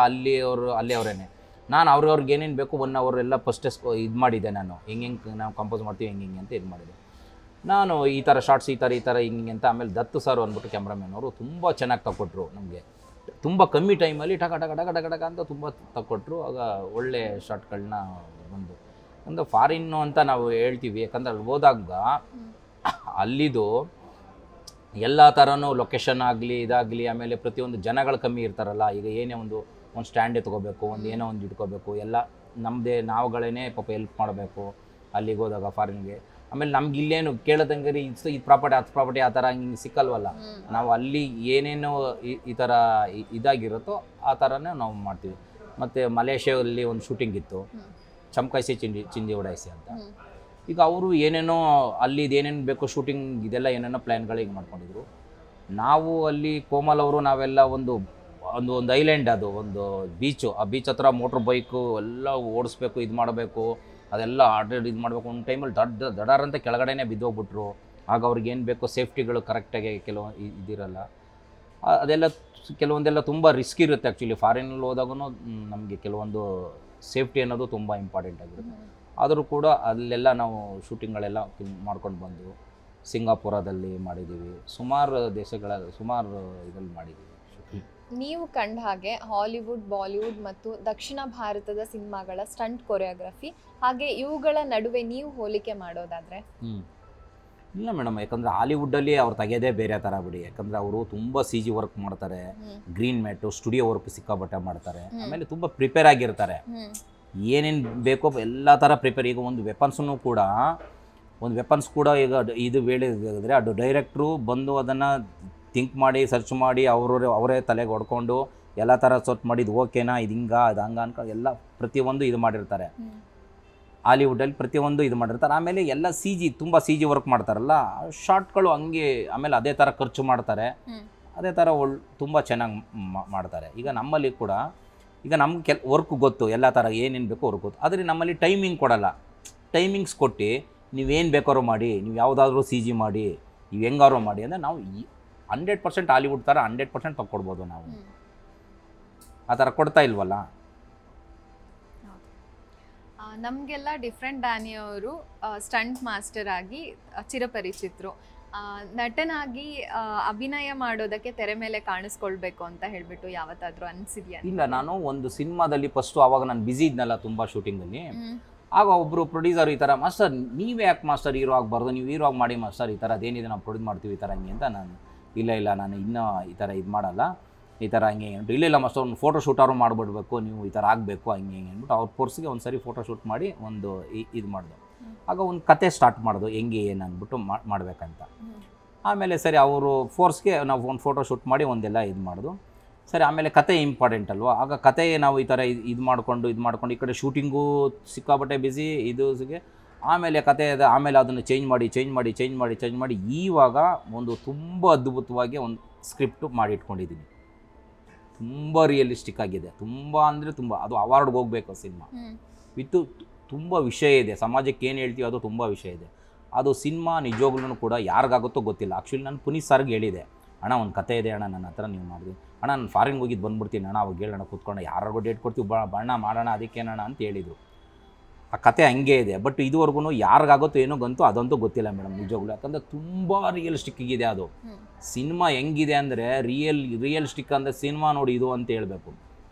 ಅಲ್ಲಿ ಅವರೇನೆ. ನಾನು ಅವ್ರಿಗೆ ಏನೇನು ಬೇಕು 1 hour ಎಲ್ಲ ಫಸ್ಟ್ ಇದು ಮಾಡಿದ್ದೆ. ನಾನು ಹೆಂಗೆ ನಾವು ಕಂಪೋಸ್ ಮಾಡ್ತೀವಿ ಹೆಂಗೆ ಅಂತ ಇದು ಮಾಡಿದೆ. ನಾನು ಈ ಥರ ಶಾರ್ಟ್ಸ್ ಈ ಥರ ಹಿಂಗೆ ಅಂತ. ಆಮೇಲೆ ದತ್ತು ಸರ್ ಅಂದ್ಬಿಟ್ಟು ಕ್ಯಾಮ್ರಾಮನ್ ಅವರು ತುಂಬ ಚೆನ್ನಾಗಿ ತಗೊಟ್ರು ನಮಗೆ. ತುಂಬ ಕಮ್ಮಿ ಟೈಮಲ್ಲಿ ಟಕ ಟಕ ಟಕ ಟಕ ಟಕ ಅಂತ ತುಂಬ ತಗೊಟ್ರು. ಆಗ ಒಳ್ಳೆ ಶಾರ್ಟ್ಗಳನ್ನ ಬಂದು ಒಂದು ಫಾರಿನ್ನು ಅಂತ ನಾವು ಹೇಳ್ತೀವಿ. ಯಾಕಂದರೆ ಅಲ್ಲಿ ಹೋದಾಗ ಅಲ್ಲಿದು ಎಲ್ಲ ಥರನೂ ಲೊಕೇಶನ್ ಆಗಲಿ ಇದಾಗಲಿ, ಆಮೇಲೆ ಪ್ರತಿಯೊಂದು ಜನಗಳು ಕಮ್ಮಿ ಇರ್ತಾರಲ್ಲ. ಈಗ ಏನೇ ಒಂದು ಸ್ಟ್ಯಾಂಡೇ ತೊಗೋಬೇಕು, ಏನೋ ಒಂದು ಇಟ್ಕೋಬೇಕು, ಎಲ್ಲ ನಮ್ಮದೇ ನಾವುಗಳೇ ಪಾಪ ಹೆಲ್ಪ್ ಮಾಡಬೇಕು ಅಲ್ಲಿಗೆ ಹೋದಾಗ ಫಾರಿನ್ಗೆ. ಆಮೇಲೆ ನಮ್ಗೆ ಇಲ್ಲೇನು ಕೇಳೋದಂಗೆ ಇದು ಪ್ರಾಪರ್ಟಿ ಅದು ಪ್ರಾಪರ್ಟಿ ಆ ಥರ ಹಿಂಗೆ ಸಿಕ್ಕಲ್ವಲ್ಲ. ನಾವು ಅಲ್ಲಿ ಏನೇನೋ ಈ ಥರ ಇದಾಗಿರುತ್ತೋ ಆ ಥರನೇ ನಾವು ಮಾಡ್ತೀವಿ. ಮತ್ತು ಮಲೇಷ್ಯಾದಲ್ಲಿ ಒಂದು ಶೂಟಿಂಗ್ ಇತ್ತು, ಚಮಕಾಯಿಸಿ ಚಿಂದಿ ಉಡಾಯಿಸಿ ಅಂತ. ಈಗ ಅವರು ಏನೇನೋ ಅಲ್ಲಿದು ಏನೇನು ಬೇಕು ಶೂಟಿಂಗ್ ಇದೆಲ್ಲ ಏನೇನೋ ಪ್ಲ್ಯಾನ್ಗಳಿಗೆ ಮಾಡ್ಕೊಂಡಿದ್ರು. ನಾವು ಅಲ್ಲಿ ಕೋಮಲ್ ಅವರು ನಾವೆಲ್ಲ ಒಂದು ಐಲ್ಯಾಂಡ್, ಅದು ಒಂದು ಬೀಚು, ಆ ಬೀಚ್ ಹತ್ರ ಮೋಟ್ರ್ ಬೈಕು ಎಲ್ಲ ಓಡಿಸ್ಬೇಕು, ಇದು ಮಾಡಬೇಕು, ಅದೆಲ್ಲ ಆರ್ಡರ್ ಇದು ಮಾಡಬೇಕು. ಒಂದು ಟೈಮಲ್ಲಿ ದಡಾರಂತ ಕೆಳಗಡೆನೇ ಬಿದ್ದೋಗ್ಬಿಟ್ರು. ಆಗ ಅವ್ರಿಗೆ ಏನು ಬೇಕೋ ಸೇಫ್ಟಿಗಳು ಕರೆಕ್ಟಾಗಿ ಕೆಲವು ಇದಿರಲ್ಲ. ಅದೆಲ್ಲ ಕೆಲವೊಂದೆಲ್ಲ ತುಂಬ ರಿಸ್ಕ್ ಇರುತ್ತೆ. ಆ್ಯಕ್ಚುಲಿ ಫಾರಿನಲ್ಲಿ ಹೋದಾಗೂ ನಮಗೆ ಕೆಲವೊಂದು ಸೇಫ್ಟಿ ಅನ್ನೋದು ತುಂಬ ಇಂಪಾರ್ಟೆಂಟ್ ಆಗಿರುತ್ತೆ. ಆದರೂ ಕೂಡ ಅಲ್ಲೆಲ್ಲ ನಾವು ಶೂಟಿಂಗ್ಗಳೆಲ್ಲ ಮಾಡ್ಕೊಂಡು ಬಂದು ಸಿಂಗಾಪುರದಲ್ಲಿ ಮಾಡಿದ್ದೀವಿ, ಸುಮಾರು ಇದರಲ್ಲಿ ಮಾಡಿದ್ದೀವಿ. ನೀವು ಕಂಡ ಹಾಗೆ ಹಾಲಿವುಡ್, ಬಾಲಿವುಡ್ ಮತ್ತು ದಕ್ಷಿಣ ಭಾರತದ ಸಿನಿಮಾಗಳ ಸ್ಟಂಟ್ ಕೊರಿಯೋಗ್ರಫಿ, ಹಾಗೆ ಇವುಗಳ ನಡುವೆ ನೀವು ಹೋಲಿಕೆ ಮಾಡೋದಾದರೆ? ಇಲ್ಲ ಮೇಡಮ್, ಯಾಕಂದರೆ ಹಾಲಿವುಡ್ಡಲ್ಲಿ ಅವ್ರು ತೆಗೆಯೋದೇ ಬೇರೆ ಥರ ಬಿಡಿ. ಯಾಕಂದರೆ ಅವರು ತುಂಬ CG ವರ್ಕ್ ಮಾಡ್ತಾರೆ, ಗ್ರೀನ್ ಮ್ಯಾಟು, ಸ್ಟುಡಿಯೋ ವರ್ಕ್ ಸಿಕ್ಕಾಪಟ್ಟೆ ಮಾಡ್ತಾರೆ. ಆಮೇಲೆ ತುಂಬ ಪ್ರಿಪೇರ್ ಆಗಿರ್ತಾರೆ, ಏನೇನು ಬೇಕೋ ಎಲ್ಲ ಥರ ಪ್ರಿಪೇರ್. ಈಗ ಒಂದು ವೆಪನ್ಸ್ ಕೂಡ ಈಗ ಇದು ಹೇಳಿದ್ರೆ ಅದು ಡೈರೆಕ್ಟ್ರು ಬಂದು ಅದನ್ನು ಥಿಂಕ್ ಮಾಡಿ ಸರ್ಚ್ ಮಾಡಿ ಅವರೇ ತಲೆಗೆ ಹೊಡ್ಕೊಂಡು ಎಲ್ಲ ಥರ ಸರ್ಚ್ ಮಾಡಿ ಇದು ಓಕೆನಾ, ಇದು ಹಿಂಗ ಅದು ಹಂಗ ಅನ್ಕೊಂಡು ಎಲ್ಲ ಪ್ರತಿಯೊಂದು ಇದು ಮಾಡಿರ್ತಾರೆ. ಹಾಲಿವುಡ್ಡಲ್ಲಿ ಪ್ರತಿಯೊಂದು ಇದು ಮಾಡಿರ್ತಾರೆ. ಆಮೇಲೆ ಎಲ್ಲ ತುಂಬ CG ವರ್ಕ್ ಮಾಡ್ತಾರಲ್ಲ, ಶಾರ್ಟ್ಗಳು ಹಂಗೆ. ಆಮೇಲೆ ಅದೇ ಥರ ಖರ್ಚು ಮಾಡ್ತಾರೆ, ಅದೇ ಥರ ತುಂಬ ಚೆನ್ನಾಗಿ ಮಾಡ್ತಾರೆ. ಈಗ ನಮ್ಮಲ್ಲಿ ಕೂಡ ಈಗ ನಮ್ಗೆ ವರ್ಕ್ ಗೊತ್ತು, ಎಲ್ಲ ಥರ ಏನೇನು ಬೇಕೋ ವರ್ಕ್ ಗೊತ್ತು. ಆದರೆ ನಮ್ಮಲ್ಲಿ ಟೈಮಿಂಗ್ ಕೊಡಲ್ಲ. ಟೈಮಿಂಗ್ಸ್ ಕೊಟ್ಟು ನೀವೇನು ಬೇಕಾದ್ರೂ ಮಾಡಿ, ನೀವು ಯಾವುದಾದ್ರೂ CG ಮಾಡಿ, ನೀವು ಹೆಂಗಾರು ಮಾಡಿ ಅಂದರೆ ನಾವು 100% ಹಾಲಿವುಡ್ ಥರ 100% ತಗೊಡ್ಬೋದು. ನಾವು ಆ ಥರ ಕೊಡ್ತಾ ಇಲ್ವಲ್ಲ. ನಮಗೆಲ್ಲ ಡಿಫ್ರೆಂಟ್ ಡ್ಯಾನಿ ಅವರು ಸ್ಟಂಟ್ ಮಾಸ್ಟರ್ ಆಗಿ ಚಿರಪರಿಚಿತರು. ನಟನಾಗಿ ಅಭಿನಯ ಮಾಡೋದಕ್ಕೆ ತೆರೆ ಮೇಲೆ ಕಾಣಿಸ್ಕೊಳ್ಬೇಕು ಅಂತ ಹೇಳ್ಬಿಟ್ಟು ಯಾವತ್ತಾದ್ರೂ ಅನಿಸಿದ್ಯಾ? ಇಲ್ಲ, ನಾನು ಒಂದು ಸಿನಿಮಾದಲ್ಲಿ ಫಸ್ಟು ಆವಾಗ ನಾನು ಬ್ಯುಸಿ ಇದ್ನಲ್ಲ ತುಂಬ ಶೂಟಿಂಗಲ್ಲಿ. ಆಗ ಒಬ್ಬರು ಪ್ರೊಡ್ಯೂಸರ್ ಈ ಥರ, ಮಾಸ್ಟರ್ ನೀವೇ ಯಾಕೆ ಮಾಸ್ಟರ್ ಹೀರೋ ಆಗಬಾರ್ದು, ನೀವು ಹೀರೋ ಆಗಿ ಮಾಡಿ ಮಾಸ್ಟರ್, ಈ ಥರ ಅದೇನಿದೆ ನಾವು ಪ್ರೊಡ್ಯೂಸ್ ಮಾಡ್ತೀವಿ ಈ ಥರ ಹಂಗೆ ಅಂತ. ನಾನು ಇಲ್ಲ ನಾನು ಇನ್ನೂ ಈ ಥರ ಇದು ಮಾಡಲ್ಲ, ಈ ಥರ ಹಂಗೆ ಇಲ್ಲ ಮಾಸ್ಟರ್ ಒಂದು ಫೋಟೋ ಶೂಟಾರು ಮಾಡಿಬಿಡ್ಬೇಕು, ನೀವು ಈ ಥರ ಆಗಬೇಕು ಹಂಗೆ ಅಂದ್ಬಿಟ್ಟು ಅವ್ರ ಫೋರ್ಸ್ಗೆ ಒಂದು ಸರಿ ಫೋಟೋ ಶೂಟ್ ಮಾಡಿ ಒಂದು ಇದು ಮಾಡಿದೆ. ಆಗ ಒಂದು ಕತೆ ಸ್ಟಾರ್ಟ್ ಮಾಡೋದು ಹೆಂಗೆ ಏನು ಅಂದ್ಬಿಟ್ಟು ಮಾಡಬೇಕಂತ. ಆಮೇಲೆ ಸರಿ ಅವರು ಫೋರ್ಸ್ಗೆ ನಾವು ಒಂದು ಫೋಟೋ ಶೂಟ್ ಮಾಡಿ ಒಂದೆಲ್ಲ ಇದು ಮಾಡೋದು. ಸರಿ, ಆಮೇಲೆ ಕತೆ ಇಂಪಾರ್ಟೆಂಟ್ ಅಲ್ವಾ. ಆಗ ಕತೆ ನಾವು ಈ ಥರ ಇದು ಮಾಡ್ಕೊಂಡು ಈ ಕಡೆ ಶೂಟಿಂಗು ಸಿಕ್ಕಾಪಟ್ಟೆ ಬ್ಯುಸಿ ಇದಕ್ಕೆ. ಆಮೇಲೆ ಕತೆ ಆಮೇಲೆ ಅದನ್ನು ಚೇಂಜ್ ಮಾಡಿ ಈವಾಗ ಒಂದು ತುಂಬ ಅದ್ಭುತವಾಗಿ ಒಂದು ಸ್ಕ್ರಿಪ್ಟು ಮಾಡಿ ಇಟ್ಕೊಂಡಿದ್ದೀನಿ. ತುಂಬ ರಿಯಲಿಸ್ಟಿಕ್ ಆಗಿದೆ, ತುಂಬ ಅಂದರೆ ತುಂಬ. ಅದು ಅವಾರ್ಡ್ಗೆ ಹೋಗಬೇಕು ಸಿನಿಮಾ ವಿತ್ತು. ತುಂಬ ವಿಷಯ ಇದೆ, ಸಮಾಜಕ್ಕೆ ಏನು ಹೇಳ್ತೀವಿ ಅದು ತುಂಬ ವಿಷಯ ಇದೆ. ಅದು ಸಿನಿಮಾ ನಿಜವಾಗ್ಲೂ ಕೂಡ ಯಾರಿಗಾಗುತ್ತೋ ಗೊತ್ತಿಲ್ಲ. ಆ್ಯಕ್ಚುಲಿ ನಾನು ಪುನೀತ್ ಸರ್ಗೆ ಹೇಳಿದೆ, ಅಣ್ಣ ಒಂದು ಕತೆ ಇದೆ ಅಣ್ಣ ನನ್ನ ಹತ್ರ, ನೀವು ಮಾಡಿದ್ವಿ ಅಣ್ಣ, ನಾನು ಫಾರಿನ್ಗೆ ಹೋಗಿದ್ದು ಬಂದುಬಿಡ್ತೀನಿ ಅಣ್ಣ, ಅವಾಗ ಹೇಳೋಣ ಕೂತ್ಕೊಂಡು ಯಾರಿಗೂ ಡೇಟ್ ಕೊಡ್ತೀವಿ ಬಣ್ಣ ಮಾಡೋಣ ಅದಕ್ಕೇನಣ್ಣ ಅಂತ ಹೇಳಿದರು. ಆ ಕತೆ ಹಂಗೆ ಇದೆ. ಬಟ್ ಇದುವರೆಗೂ ಯಾರಿಗಾಗುತ್ತೋ ಏನೋ ಗಂತೂ ಅದಂತೂ ಗೊತ್ತಿಲ್ಲ ಮೇಡಮ್ ನಿಜವಾಗ್ಲೂ. ಯಾಕಂದರೆ ತುಂಬ ರಿಯಲಿಸ್ಟಿಕ್ ಇದೆ ಅದು ಸಿನಿಮಾ. ಹೆಂಗಿದೆ ಅಂದರೆ ರಿಯಲಿಸ್ಟಿಕ್ ಅಂದರೆ ಸಿನಿಮಾ ನೋಡಿ ಇದು ಅಂತ ಹೇಳಬೇಕು.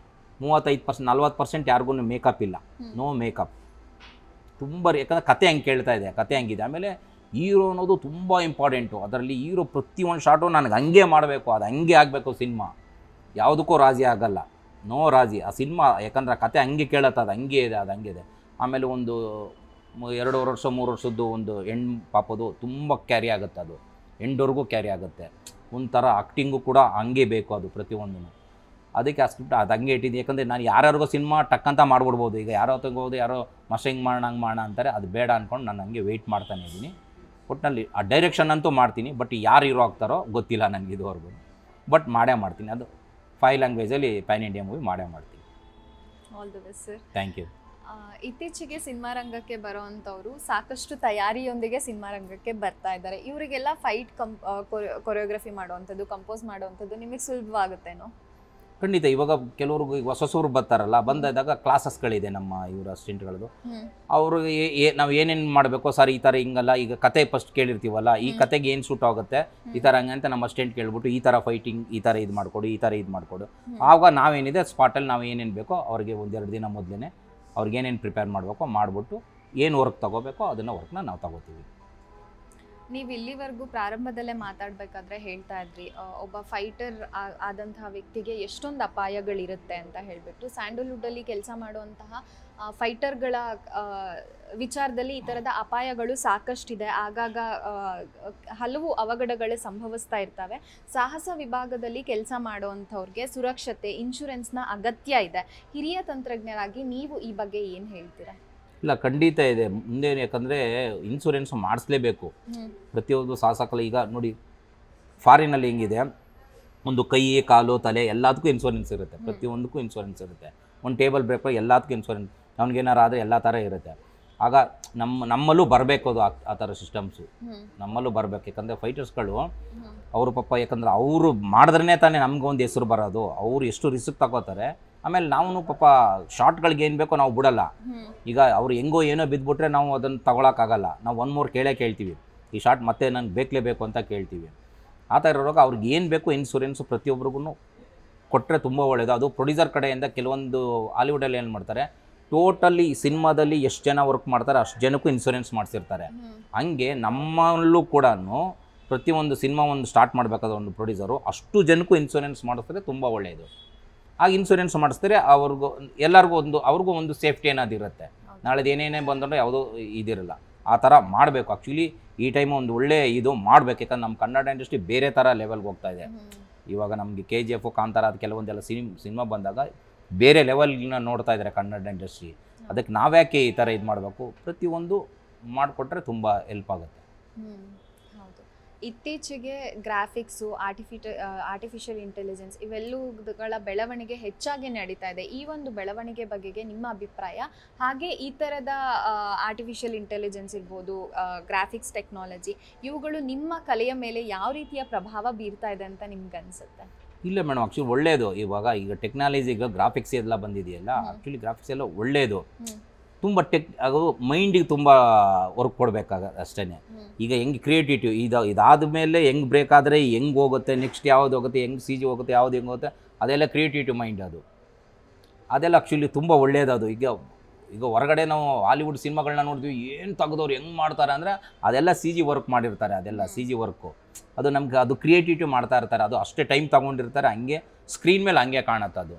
35% 40% ಯಾರಿಗೂ ಮೇಕಪ್ ಇಲ್ಲ, ನೋ ಮೇಕಪ್. ತುಂಬ ಯಾಕಂದರೆ ಕತೆ ಹಂಗೆ ಕೇಳ್ತಾ ಇದೆ, ಕತೆ ಹಂಗಿದೆ. ಆಮೇಲೆ ಹೀರೋ ಅನ್ನೋದು ತುಂಬ ಇಂಪಾರ್ಟೆಂಟು. ಅದರಲ್ಲಿ ಹೀರೋ ಪ್ರತಿಯೊಂದು ಶಾಟು ನನಗೆ ಹಂಗೆ ಮಾಡಬೇಕು, ಅದು ಹಂಗೆ ಆಗಬೇಕು. ಸಿನಿಮಾ ಯಾವುದಕ್ಕೂ ರಾಜಿ ಆಗಲ್ಲ, ನೋ ರಾಜಿ ಆ ಸಿನಿಮಾ. ಯಾಕಂದರೆ ಕತೆ ಹಂಗೆ ಕೇಳತ್ತೆ, ಅದು ಹಂಗೆ ಇದೆ, ಅದು ಹಂಗೆ ಇದೆ. ಆಮೇಲೆ ಒಂದು 2 ವರ್ಷ 3 ವರ್ಷದ್ದು ಒಂದು ಹೆಣ್ಣು ಪಾಪದು ತುಂಬ ಕ್ಯಾರಿ ಆಗುತ್ತೆ, ಅದು ಎಂಡ್ವರೆಗೂ ಕ್ಯಾರಿ ಆಗುತ್ತೆ. ಒಂಥರ ಆ್ಯಕ್ಟಿಂಗು ಕೂಡ ಹಂಗೆ ಬೇಕು ಅದು ಪ್ರತಿಯೊಂದೂ. ಅದಕ್ಕೆ ಆ ಸ್ಕ್ರಿಪ್ಟ್ ಅದು ಹಂಗೆ ಇಟ್ಟಿದ್ದೀನಿ. ಯಾಕಂದರೆ ನಾನು ಯಾರ್ಯಾರಿಗೋ ಸಿನಿಮಾ ಟಕ್ಕಂತ ಮಾಡ್ಬಿಡ್ಬೋದು. ಈಗ ಯಾರೋ ತಗೋದು ಯಾರೋ ಮಸ್ತ್ ಹಿಂಗೆ ಮಾಡೋಣ ಹಂಗೆ ಮಾಡೋಣ ಅಂತಾರೆ, ಅದು ಬೇಡ ಅಂದ್ಕೊಂಡು ನಾನು ಹಂಗೆ ವೆಯ್ಟ್ ಮಾಡ್ತಾನೆ ಇದ್ದೀನಿ. ಒಟ್ಟಿನಲ್ಲಿ ಆ ಡೈರೆಕ್ಷನ್ ಅಂತೂ ಮಾಡ್ತೀನಿ, ಬಟ್ ಯಾರು ಹೀರೋ ಆಗ್ತಾರೋ ಗೊತ್ತಿಲ್ಲ ನನಗೆ ಇದುವರೆಗೂ. ಬಟ್ ಮಾಡೇ ಮಾಡ್ತೀನಿ, ಅದು 5 ಲ್ಯಾಂಗ್ವೇಜಲ್ಲಿ ಪ್ಯಾನ್ ಇಂಡಿಯಾ ಮೂವಿ ಮಾಡೇ ಮಾಡ್ತೀನಿ. All the best sir. Thank you. ಇತ್ತೀಚೆಗೆ ಸಿನಿಮಾ ರಂಗಕ್ಕೆ ಬರೋವಂಥವ್ರು ಸಾಕಷ್ಟು ತಯಾರಿಯೊಂದಿಗೆ ಸಿನಿಮಾ ರಂಗಕ್ಕೆ ಬರ್ತಾ ಇದ್ದಾರೆ. ಇವರಿಗೆಲ್ಲ ಫೈಟ್ ಕೊರಿಯೋಗ್ರಫಿ ಮಾಡುವಂಥದ್ದು, ಕಂಪೋಸ್ ಮಾಡುವಂಥದ್ದು ನಿಮಗೆ ಸುಲಭವಾಗುತ್ತೇನೋ? ಖಂಡಿತ. ಇವಾಗ ಕೆಲವ್ರಿಗೆ ಈಗ ಹೊಸಸೂರು ಬರ್ತಾರಲ್ಲ, ಬಂದಾಗ ಕ್ಲಾಸಸ್ಗಳಿದೆ ನಮ್ಮ ಇವರ ಅಸಿಸ್ಟೆಂಟ್ಗಳದ್ದು. ಅವ್ರಿಗೆ ನಾವು ಏನೇನು ಮಾಡಬೇಕು ಸರ್, ಈ ಥರ ಹಿಂಗಲ್ಲ, ಈಗ ಕತೆ ಫಸ್ಟ್ ಕೇಳಿರ್ತೀವಲ್ಲ, ಈ ಕತೆಗೆ ಏನು ಸೂಟ್ ಆಗುತ್ತೆ ಈ ಥರ ಹಂಗೆ ಅಂತ ನಮ್ಮ ಅಸಿಸ್ಟೆಂಟ್ ಕೇಳ್ಬಿಟ್ಟು ಈ ಥರ ಫೈಟಿಂಗ್ ಈ ಥರ ಇದು ಮಾಡಿಕೊಡು, ಈ ಥರ ಇದು ಮಾಡಿಕೊಡು. ಆವಾಗ ನಾವೇನಿದೆ ಸ್ಪಾಟಲ್ಲಿ ನಾವು ಏನೇನು ಬೇಕೋ ಅವ್ರಿಗೆ ಒಂದೆರಡು ದಿನ ಮೊದಲೇ ಅವ್ರಿಗೆ ಏನೇನು ಪ್ರಿಪೇರ್ ಮಾಡಬೇಕೋ ಮಾಡಿಬಿಟ್ಟು ಏನು ವರ್ಕ್ ತೊಗೋಬೇಕೋ ಅದನ್ನು ವರ್ಕ್ನ ನಾವು ತಗೋತೀವಿ. ನೀವು ಇಲ್ಲಿವರೆಗೂ ಪ್ರಾರಂಭದಲ್ಲೇ ಮಾತಾಡಬೇಕಾದ್ರೆ ಹೇಳ್ತಾ ಇದ್ರಿ, ಒಬ್ಬ ಫೈಟರ್ ಆದಂತಹ ವ್ಯಕ್ತಿಗೆ ಎಷ್ಟೊಂದು ಅಪಾಯಗಳಿರುತ್ತೆ ಅಂತ ಹೇಳಿಬಿಟ್ಟು. ಸ್ಯಾಂಡಲ್ವುಡ್ಡಲ್ಲಿ ಕೆಲಸ ಮಾಡುವಂತಹ ಫೈಟರ್ಗಳ ವಿಚಾರದಲ್ಲಿ ಈ ಥರದ ಅಪಾಯಗಳು ಸಾಕಷ್ಟಿದೆ. ಆಗಾಗ ಹಲವು ಅವಘಡಗಳು ಸಂಭವಿಸ್ತಾ ಇರ್ತವೆ. ಸಾಹಸ ವಿಭಾಗದಲ್ಲಿ ಕೆಲಸ ಮಾಡುವಂಥವ್ರಿಗೆ ಸುರಕ್ಷತೆ, ಇನ್ಶೂರೆನ್ಸ್ನ ಅಗತ್ಯ ಇದೆ. ಹಿರಿಯ ತಂತ್ರಜ್ಞರಾಗಿ ನೀವು ಈ ಬಗ್ಗೆ ಏನು ಹೇಳ್ತೀರಾ? ಇಲ್ಲ, ಖಂಡಿತ ಇದೆ ಮುಂದೆ. ಯಾಕಂದರೆ ಇನ್ಶೂರೆನ್ಸ್ ಮಾಡಿಸ್ಲೇಬೇಕು ಪ್ರತಿಯೊಂದು ಸಾಹಸಕಲೆ. ಈಗ ನೋಡಿ ಫಾರಿನಲ್ಲಿ ಹೆಂಗಿದೆ, ಒಂದು ಕೈ ಕಾಲು ತಲೆ ಎಲ್ಲದಕ್ಕೂ ಇನ್ಶೂರೆನ್ಸ್ ಇರುತ್ತೆ, ಪ್ರತಿಯೊಂದಕ್ಕೂ ಇನ್ಶೂರೆನ್ಸ್ ಇರುತ್ತೆ. ಒಂದು ಟೇಬಲ್ ಬ್ರೇಕ್ ಎಲ್ಲದಕ್ಕೂ ಇನ್ಶೂರೆನ್ಸ್, ಅವ್ನಿಗೇನಾರು ಆದರೆ ಎಲ್ಲ ಥರ ಇರುತ್ತೆ. ಆಗ ನಮ್ಮಲ್ಲೂ ಬರಬೇಕು ಅದು, ಆ ಥರ ಸಿಸ್ಟಮ್ಸು ನಮ್ಮಲ್ಲೂ ಬರಬೇಕು. ಯಾಕಂದರೆ ಫೈಟರ್ಸ್ಗಳು ಅವರು ಪಾಪ, ಯಾಕಂದರೆ ಅವರು ಮಾಡಿದ್ರೇ ತಾನೇ ನಮ್ಗೊಂದು ಹೆಸರು ಬರೋದು. ಅವರು ಎಷ್ಟು ರಿಸ್ಕ್ ತಗೋತಾರೆ. ಆಮೇಲೆ ನಾವು ಪಾಪ ಶಾರ್ಟ್ಗಳಿಗೆ ಏನು ಬೇಕೋ ನಾವು ಬಿಡಲ್ಲ. ಈಗ ಅವ್ರು ಹೆಂಗೋ ಏನೋ ಬಿದ್ದುಬಿಟ್ರೆ ನಾವು ಅದನ್ನು ತಗೊಳಕ್ಕಾಗಲ್ಲ. ನಾವು ಒನ್ ಮೋರ್ ಕೇಳ್ತೀವಿ, ಈ ಶಾರ್ಟ್ ಮತ್ತೆ ನನಗೆ ಬೇಕಲೇಬೇಕು ಅಂತ ಕೇಳ್ತೀವಿ. ಆ ಥರ ಇರೋವಾಗ ಅವ್ರಿಗೆ ಏನು ಬೇಕು ಇನ್ಶೂರೆನ್ಸು ಪ್ರತಿಯೊಬ್ಬರಿಗೂ ಕೊಟ್ಟರೆ ತುಂಬ ಒಳ್ಳೆಯದು. ಅದು ಪ್ರೊಡ್ಯೂಸರ್ ಕಡೆಯಿಂದ ಕೆಲವೊಂದು ಹಾಲಿವುಡಲ್ಲಿ ಏನು ಮಾಡ್ತಾರೆ, ಟೋಟಲಿ ಸಿನಿಮಾದಲ್ಲಿ ಎಷ್ಟು ಜನ ವರ್ಕ್ ಮಾಡ್ತಾರೆ ಅಷ್ಟು ಜನಕ್ಕೂ ಇನ್ಶೂರೆನ್ಸ್ ಮಾಡಿಸಿರ್ತಾರೆ. ಹಂಗೆ ನಮ್ಮಲ್ಲೂ ಕೂಡ ಪ್ರತಿಯೊಂದು ಸಿನಿಮಾ ಒಂದು ಸ್ಟಾರ್ಟ್ ಮಾಡಬೇಕಾದ್ರೆ ಒಂದು ಪ್ರೊಡ್ಯೂಸರು ಅಷ್ಟು ಜನಕ್ಕೂ ಇನ್ಶೂರೆನ್ಸ್ ಮಾಡಿಸಿದ್ರೆ ತುಂಬ ಒಳ್ಳೆಯದು. ಆಗ ಇನ್ಶೂರೆನ್ಸ್ ಮಾಡಿಸಿದ್ರೆ ಎಲ್ಲರಿಗೂ ಅವ್ರಿಗೂ ಒಂದು ಸೇಫ್ಟಿ ಅನ್ನೋದಿರುತ್ತೆ. ನಾಳೆ ಏನೇನೇ ಬಂದರೂ ಯಾವುದೋ ಇದಿರಲ್ಲ. ಆ ಥರ ಮಾಡಬೇಕು. ಆ್ಯಕ್ಚುಲಿ ಈ ಟೈಮು ಒಂದು ಒಳ್ಳೆ ಇದು ಮಾಡಬೇಕು. ಯಾಕಂದ್ರೆ ನಮ್ಮ ಕನ್ನಡ ಇಂಡಸ್ಟ್ರಿ ಬೇರೆ ಥರ ಲೆವೆಲ್ಗೆ ಹೋಗ್ತಾ ಇದೆ. ಇವಾಗ ನಮಗೆ KGF, ಕಾಂತಾರ ಅದು ಕೆಲವೊಂದೆಲ್ಲ ಸಿನಿಮಾ ಬಂದಾಗ ಬೇರೆ ಲೆವೆಲ್ನ ನೋಡ್ತಾ ಇದ್ದಾರೆ ಕನ್ನಡ ಇಂಡಸ್ಟ್ರಿ. ಅದಕ್ಕೆ ನಾವ್ಯಾಕೆ ಈ ಥರ ಇದು ಮಾಡಬೇಕು, ಪ್ರತಿಯೊಂದು ಮಾಡಿಕೊಟ್ರೆ ತುಂಬ ಹೆಲ್ಪ್ ಆಗುತ್ತೆ. ಹೌದು. ಇತ್ತೀಚೆಗೆ ಗ್ರಾಫಿಕ್ಸು, ಆರ್ಟಿಫಿಷಿಯಲ್ ಇಂಟೆಲಿಜೆನ್ಸ್ ಇವೆಲ್ಲವುಗಳ ಬೆಳವಣಿಗೆ ಹೆಚ್ಚಾಗಿ ನಡೀತಾ ಇದೆ. ಈ ಒಂದು ಬೆಳವಣಿಗೆ ಬಗೆಗೆ ನಿಮ್ಮ ಅಭಿಪ್ರಾಯ? ಹಾಗೆ ಈ ಥರದ ಆರ್ಟಿಫಿಷಿಯಲ್ ಇಂಟೆಲಿಜೆನ್ಸ್ ಇರ್ಬೋದು, ಗ್ರಾಫಿಕ್ಸ್ ಟೆಕ್ನಾಲಜಿ, ಇವುಗಳು ನಿಮ್ಮ ಕಲೆಯ ಮೇಲೆ ಯಾವ ರೀತಿಯ ಪ್ರಭಾವ ಬೀರ್ತಾ ಇದೆ ಅಂತ ನಿಮ್ಗೆ ಅನಿಸುತ್ತೆ? ಇಲ್ಲ ಮೇಡಮ್, ಆ್ಯಕ್ಚುಲಿ ಒಳ್ಳೆಯದು. ಈಗ ಟೆಕ್ನಾಲಜಿ, ಈಗ ಗ್ರಾಫಿಕ್ಸ್ ಎಲ್ಲ ಬಂದಿದೆಯಲ್ಲ, ಆ್ಯಕ್ಚುಲಿ ಗ್ರಾಫಿಕ್ಸ್ ಎಲ್ಲ ಒಳ್ಳೆಯದು. ತುಂಬ ಅದು ಮೈಂಡಿಗೆ ತುಂಬ ವರ್ಕ್ ಕೊಡಬೇಕಾಗತ್ತೆ ಅಷ್ಟೇ. ಈಗ ಹೆಂಗೆ ಕ್ರಿಯೇಟಿವಿಟಿ ಇದಾದ ಮೇಲೆ ಹೆಂಗೆ ಬ್ರೇಕ್ ಆದರೆ ಹೆಂಗೆ ಹೋಗುತ್ತೆ, ನೆಕ್ಸ್ಟ್ ಯಾವುದು ಹೋಗುತ್ತೆ, ಹೆಂಗೆ CG ಹೋಗುತ್ತೆ, ಯಾವುದು ಹೆಂಗೆ ಹೋಗುತ್ತೆ, ಅದೆಲ್ಲ ಕ್ರಿಯೇಟಿವಿಟಿ ಮೈಂಡ್. ಅದೆಲ್ಲ ಆ್ಯಕ್ಚುಲಿ ತುಂಬ ಒಳ್ಳೆಯದು. ಅದು ಈಗ ಹೊರಗಡೆ ನಾವು ಹಾಲಿವುಡ್ ಸಿನಿಮಾಗಳನ್ನ ನೋಡಿದ್ವಿ, ಏನು ತೆಗೆದವ್ರು ಹೆಂಗೆ ಮಾಡ್ತಾರೆ ಅಂದರೆ ಅದೆಲ್ಲ CG ವರ್ಕ್ ಮಾಡಿರ್ತಾರೆ. ಅದೆಲ್ಲ CG ವರ್ಕು. ಅದು ನಮ್ಗೆ ಅದು ಕ್ರಿಯೇಟಿವಿಟಿ ಮಾಡ್ತಾ ಇರ್ತಾರೆ. ಅದು ಅಷ್ಟೇ ಟೈಮ್ ತೊಗೊಂಡಿರ್ತಾರೆ. ಹಂಗೆ ಸ್ಕ್ರೀನ್ ಮೇಲೆ ಹಂಗೆ ಕಾಣುತ್ತೆ. ಅದು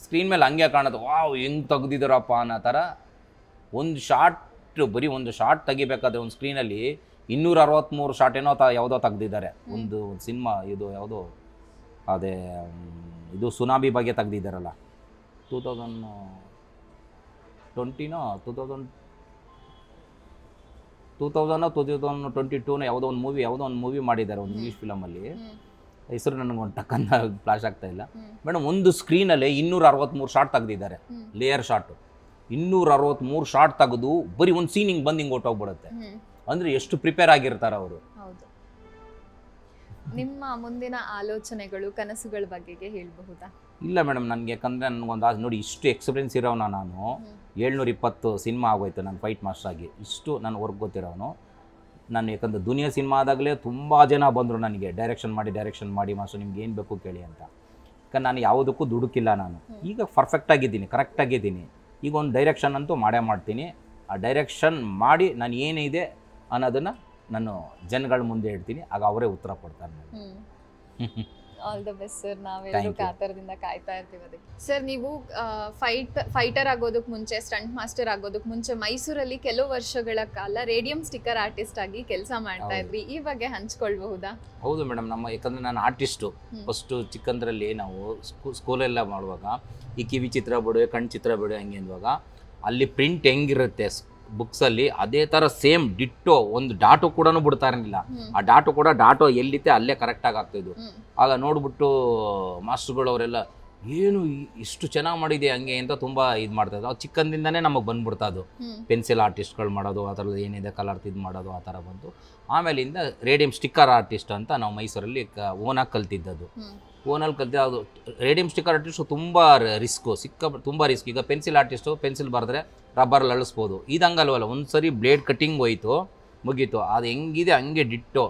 ಸ್ಕ್ರೀನ್ ಮೇಲೆ ಹಂಗೆ ಕಾಣುತ್ತೆ. ವಾವ್, ಹೆಂಗೆ ತೆಗ್ದಿದ್ದಾರಪ್ಪ ಅನ್ನೋ ಥರ. ಒಂದು ಶಾರ್ಟ್, ಬರೀ ಒಂದು ಶಾರ್ಟ್ ತೆಗಿಬೇಕಾದ್ರೆ ಒಂದು ಸ್ಕ್ರೀನಲ್ಲಿ 263 ಶಾರ್ಟ್ ಏನೋ ಯಾವುದೋ ತೆಗ್ದಿದ್ದಾರೆ. ಒಂದು ಸಿನಿಮಾ ಇದು ಯಾವುದೋ ಅದೇ ಇದು ಸುನಾಮಿ ಬಗ್ಗೆ ತೆಗ್ದಿದ್ದಾರಲ್ಲ, 2022 ಯಾವುದೋ ಒಂದು ಮೂವಿ ಮಾಡಿದ್ದಾರೆ, ಒಂದು ಇಂಗ್ಲೀಷ್ ಫಿಲಮಲ್ಲಿ. ಹೆಸರು ನನಗೊಂದು ಟಕ್ಕಂತ ಫ್ಲಾಶ್ ಆಗ್ತಾ ಇಲ್ಲ ಮೇಡಮ್. ಒಂದು ಸ್ಕ್ರೀನಲ್ಲಿ 263 ಶಾರ್ಟ್ ತೆಗ್ದಿದ್ದಾರೆ, ಲೇಯರ್ ಶಾರ್ಟು. 263 ಶಾರ್ಟ್ ತೆಗೆದು ಬರೀ ಒಂದು ಸೀನ್ ಹಿಂಗೆ ಬಂದು ಹಿಂಗೆ ಹೊಟ್ಟೋಗ್ಬಿಡುತ್ತೆ. ಅಂದರೆ ಎಷ್ಟು ಪ್ರಿಪೇರ್ ಆಗಿರ್ತಾರೆ ಅವರು. ನಿಮ್ಮ ಮುಂದಿನ ಆಲೋಚನೆಗಳು, ಕನಸುಗಳ ಬಗ್ಗೆ ಹೇಳಬಹುದಾ? ಇಲ್ಲ ಮೇಡಮ್, ನನಗೆ ಯಾಕಂದರೆ ನನಗೊಂದು ನೋಡಿ, ಇಷ್ಟು ಎಕ್ಸ್ಪೀರಿಯನ್ಸ್ ಇರೋನು ನಾನು. 720 ಸಿನಿಮಾ ಆಗೋಯ್ತು ನಾನು ಫೈಟ್ ಮಾಸ್ಟರ್ ಆಗಿ. ಇಷ್ಟು ನಾನು ವರ್ಕ್ ಗೊತ್ತಿರೋನು ನಾನು. ಯಾಕಂದರೆ ದುನಿಯಾ ಸಿನಿಮಾ ಆದಾಗಲೇ ತುಂಬ ಜನ ಬಂದರು ನನಗೆ, ಡೈರೆಕ್ಷನ್ ಮಾಡಿ ಮಾಸ್ಟರ್ ನಿಮ್ಗೆ ಏನು ಬೇಕು ಕೇಳಿ ಅಂತ. ಯಾಕಂದ್ರೆ ನಾನು ಯಾವುದಕ್ಕೂ ದುಡುಕಿಲ್ಲ. ನಾನು ಈಗ ಪರ್ಫೆಕ್ಟಾಗಿದ್ದೀನಿ, ಕರೆಕ್ಟಾಗಿದ್ದೀನಿ. ಈಗ ಒಂದು ಡೈರೆಕ್ಷನ್ ಅಂತೂ ಮಾಡ್ತೀನಿ. ಆ ಡೈರೆಕ್ಷನ್ ಮಾಡಿ ನಾನು ಏನಿದೆ ಅನ್ನೋದನ್ನು ನಾನು ಜನಗಳ ಮುಂದೆ ಹೇಳ್ತೀನಿ. ಆಗ ಅವರೇ ಉತ್ತರ ಕೊಡ್ತಾರೆ. All the best sir. ನಾವೆಲ್ಲರೂ ಕಾತರದಿಂದ ಕಾಯ್ತಾ ಇರ್ತೀವಿ ಅದಕ್ಕೆ. ಸರ್, ನೀವು ಫೈಟರ್ ಆಗೋದಕ್ಕೆ ಮುಂಚೆ, ಸ್ಟಂಟ್ ಮಾಸ್ಟರ್ ಆಗೋದಕ್ಕೆ ಮುಂಚೆ ಮೈಸೂರಲ್ಲಿ ಕೆಲವು ವರ್ಷಗಳ ಕಾಲ ರೇಡಿಯಂ ಸ್ಟಿಕ್ಕರ್ ಆರ್ಟಿಸ್ಟ್ ಆಗಿ ಕೆಲಸ ಮಾಡ್ತಾ ಇದ್ರಿ. ಈ ಬಗ್ಗೆ ಹಂಚ್ಕೊಳ್ಬಹುದಾ? ಹೌದು ಮೇಡಮ್. ಯಾಕಂದರೆ ನಾನು ಆರ್ಟಿಸ್ಟು. ಫಸ್ಟು ಚಿಕ್ಕಂದ್ರಲ್ಲಿ ನಾವು ಸ್ಕೂಲೆಲ್ಲ ಮಾಡುವಾಗ ಈ ಕಿವಿ ಚಿತ್ರ ಬಿಡು, ಕಣ್ಣು ಚಿತ್ರ ಬಿಡು ಹಂಗೆ ಅನ್ನುವಾಗ ಅಲ್ಲಿ ಪ್ರಿಂಟ್ ಹೆಂಗಿರುತ್ತೆ ಬುಕ್ಸಲ್ಲಿ, ಅದೇ ಥರ ಸೇಮ್ ಡಿಟ್ಟೋ ಒಂದು ಡಾಟು ಕೂಡ ಬಿಡ್ತಾ ಇರಲಿಲ್ಲ. ಆ ಡಾಟು ಕೂಡ ಡಾಟೋ ಎಲ್ಲಿತ್ತೆ ಅಲ್ಲೇ ಕರೆಕ್ಟಾಗಿ ಆಗ್ತಾಯಿದ್ದು. ಆಗ ನೋಡ್ಬಿಟ್ಟು ಮಾಸ್ಟರ್ಗಳು ಅವರೆಲ್ಲ ಏನು ಇಷ್ಟು ಚೆನ್ನಾಗಿ ಮಾಡಿದೆ ಹಂಗೆ ಅಂತ ತುಂಬ ಇದು ಮಾಡ್ತಾಯಿದ್ರು. ಅದು ಚಿಕ್ಕಂದಿಂದನೇ ನಮಗೆ ಬಂದ್ಬಿಡ್ತಾ ಅದು ಪೆನ್ಸಿಲ್ ಆರ್ಟಿಸ್ಟ್ಗಳು ಮಾಡೋದು, ಆ ಥರದ್ದು ಏನಿದೆ ಕಲರ್ ಇದು ಮಾಡೋದು ಆ ಥರ ಬಂತು. ಆಮೇಲಿಂದ ರೇಡಿಯಂ ಸ್ಟಿಕ್ಕರ್ ಆರ್ಟಿಸ್ಟ್ ಅಂತ ನಾವು ಮೈಸೂರಲ್ಲಿ ಓನಾಗಿ ಕಲ್ತಿದ್ದದು. ಓನಲ್ಲಿ ಕಲ್ತಿದ್ದ ಅದು ರೇಡಿಯಂ ಸ್ಟಿಕ್ಕರ್ ಆರ್ಟಿಸ್ಟು ತುಂಬ ರಿಸ್ಕು, ತುಂಬ ರಿಸ್ಕ್. ಈಗ ಪೆನ್ಸಿಲ್ ಆರ್ಟಿಸ್ಟು ಪೆನ್ಸಿಲ್ ಬರೆದ್ರೆ ರಬ್ಬರಲ್ಲಿ ಅಳಿಸ್ಬೋದು, ಇದು ಹಂಗಲ್ವಲ್ಲ, ಒಂದು ಸರಿ ಬ್ಲೇಡ್ ಕಟ್ಟಿಂಗ್ ಹೋಯ್ತು ಮುಗೀತು. ಅದು ಹೆಂಗಿದೆ ಹಂಗೆ ಡಿಟ್ಟೋ,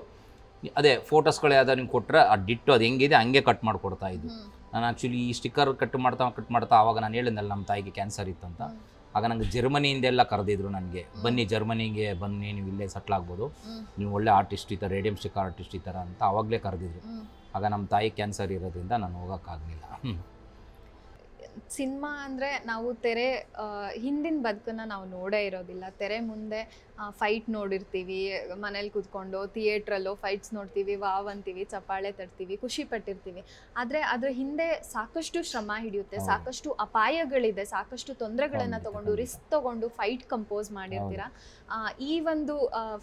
ಅದೇ ಫೋಟೋಸ್ಗಳು ಯಾವ್ದಾರು ನಿಮ್ಗೆ ಕೊಟ್ಟರೆ ಆ ಡಿಟ್ಟೋ ಅದು ಹೆಂಗಿದೆ ಹಂಗೆ ಕಟ್ ಮಾಡಿಕೊಡ್ತಾ ಇದ್ದು. ನಾನು ಆ್ಯಕ್ಚುಲಿ ಈ ಸ್ಟಿಕ್ಕರ್ ಕಟ್ ಮಾಡ್ತಾ ಆವಾಗ ನಾನು ಹೇಳಿದ್ನಲ್ಲ ನಮ್ಮ ತಾಯಿಗೆ ಕ್ಯಾನ್ಸರ್ ಇತ್ತು ಅಂತ. ಆಗ ನಂಗೆ ಜರ್ಮನಿಯಿಂದೆಲ್ಲ ಕರೆದಿದ್ರು ನನಗೆ, ಬನ್ನಿ ಜರ್ಮನಿಗೆ ಬನ್ನಿ, ನೀವು ಇಲ್ಲೇ ಸೆಟ್ಲ್ ಆಗ್ಬೋದು, ನೀವು ಒಳ್ಳೆ ಆರ್ಟಿಸ್ಟ್ ಈ ಥರ ರೇಡಿಯಂ ಸ್ಟಿಕ್ಕರ್ ಆರ್ಟಿಸ್ಟ್ ಈ ಥರ ಅಂತ ಆವಾಗಲೇ ಕರೆದಿದ್ರು. ಆಗ ನಮ್ಮ ತಾಯಿ ಕ್ಯಾನ್ಸರ್ ಇರೋದ್ರಿಂದ ನಾನು ಹೋಗೋಕ್ಕಾಗಲಿಲ್ಲ. ಸಿನಿಮಾ ಅಂದರೆ ನಾವು ತೆರೆ ಹಿಂದಿನ ಬದುಕನ್ನು ನಾವು ನೋಡೇ ಇರೋದಿಲ್ಲ. ತೆರೆ ಮುಂದೆ ಫೈಟ್ ನೋಡಿರ್ತೀವಿ, ಮನೇಲಿ ಕೂತ್ಕೊಂಡು ಥಿಯೇಟ್ರಲ್ಲೋ ಫೈಟ್ಸ್ ನೋಡ್ತೀವಿ, ವಾವ್ ಅಂತೀವಿ, ಚಪ್ಪಾಳೆ ತಡ್ತೀವಿ, ಖುಷಿ ಪಟ್ಟಿರ್ತೀವಿ. ಆದರೆ ಅದ್ರ ಹಿಂದೆ ಸಾಕಷ್ಟು ಶ್ರಮ ಹಿಡಿಯುತ್ತೆ, ಸಾಕಷ್ಟು ಅಪಾಯಗಳಿದೆ, ಸಾಕಷ್ಟು ತೊಂದರೆಗಳನ್ನು ತಗೊಂಡು ರಿಸ್ಕ್ ತಗೊಂಡು ಫೈಟ್ ಕಂಪೋಸ್ ಮಾಡಿರ್ತೀರ. ಈ ಒಂದು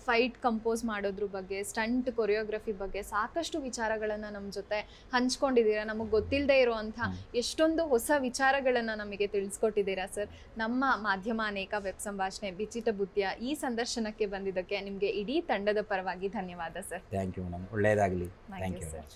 ಫೈಟ್ ಕಂಪೋಸ್ ಮಾಡೋದ್ರ ಬಗ್ಗೆ, ಸ್ಟಂಟ್ ಕೊರಿಯೋಗ್ರಫಿ ಬಗ್ಗೆ ಸಾಕಷ್ಟು ವಿಚಾರಗಳನ್ನು ನಮ್ಮ ಜೊತೆ ಹಂಚ್ಕೊಂಡಿದ್ದೀರಾ. ನಮಗೆ ಗೊತ್ತಿಲ್ಲದೆ ಇರುವಂಥ ಎಷ್ಟೊಂದು ಹೊಸ ವಿಚಾರಗಳನ್ನು ನಮಗೆ ತಿಳಿಸ್ಕೊಟ್ಟಿದ್ದೀರಾ ಸರ್. ನಮ್ಮ ಮಾಧ್ಯಮ ಅನೇಕ ವೆಬ್ ಸಂಭಾಷಣೆ ಬಿಚ್ಚಿಟ ಬುತ್ತಿಯ ಈ ಸಂದರ್ಶನಕ್ಕೆ ಬಂದಿದ್ದಕ್ಕೆ ನಿಮಗೆ ಇಡೀ ತಂಡದ ಪರವಾಗಿ ಧನ್ಯವಾದ ಸರ್. ಥ್ಯಾಂಕ್ ಯು ಮೇಡಮ್, ಒಳ್ಳೆಯದಾಗಲಿ. Thank you sir.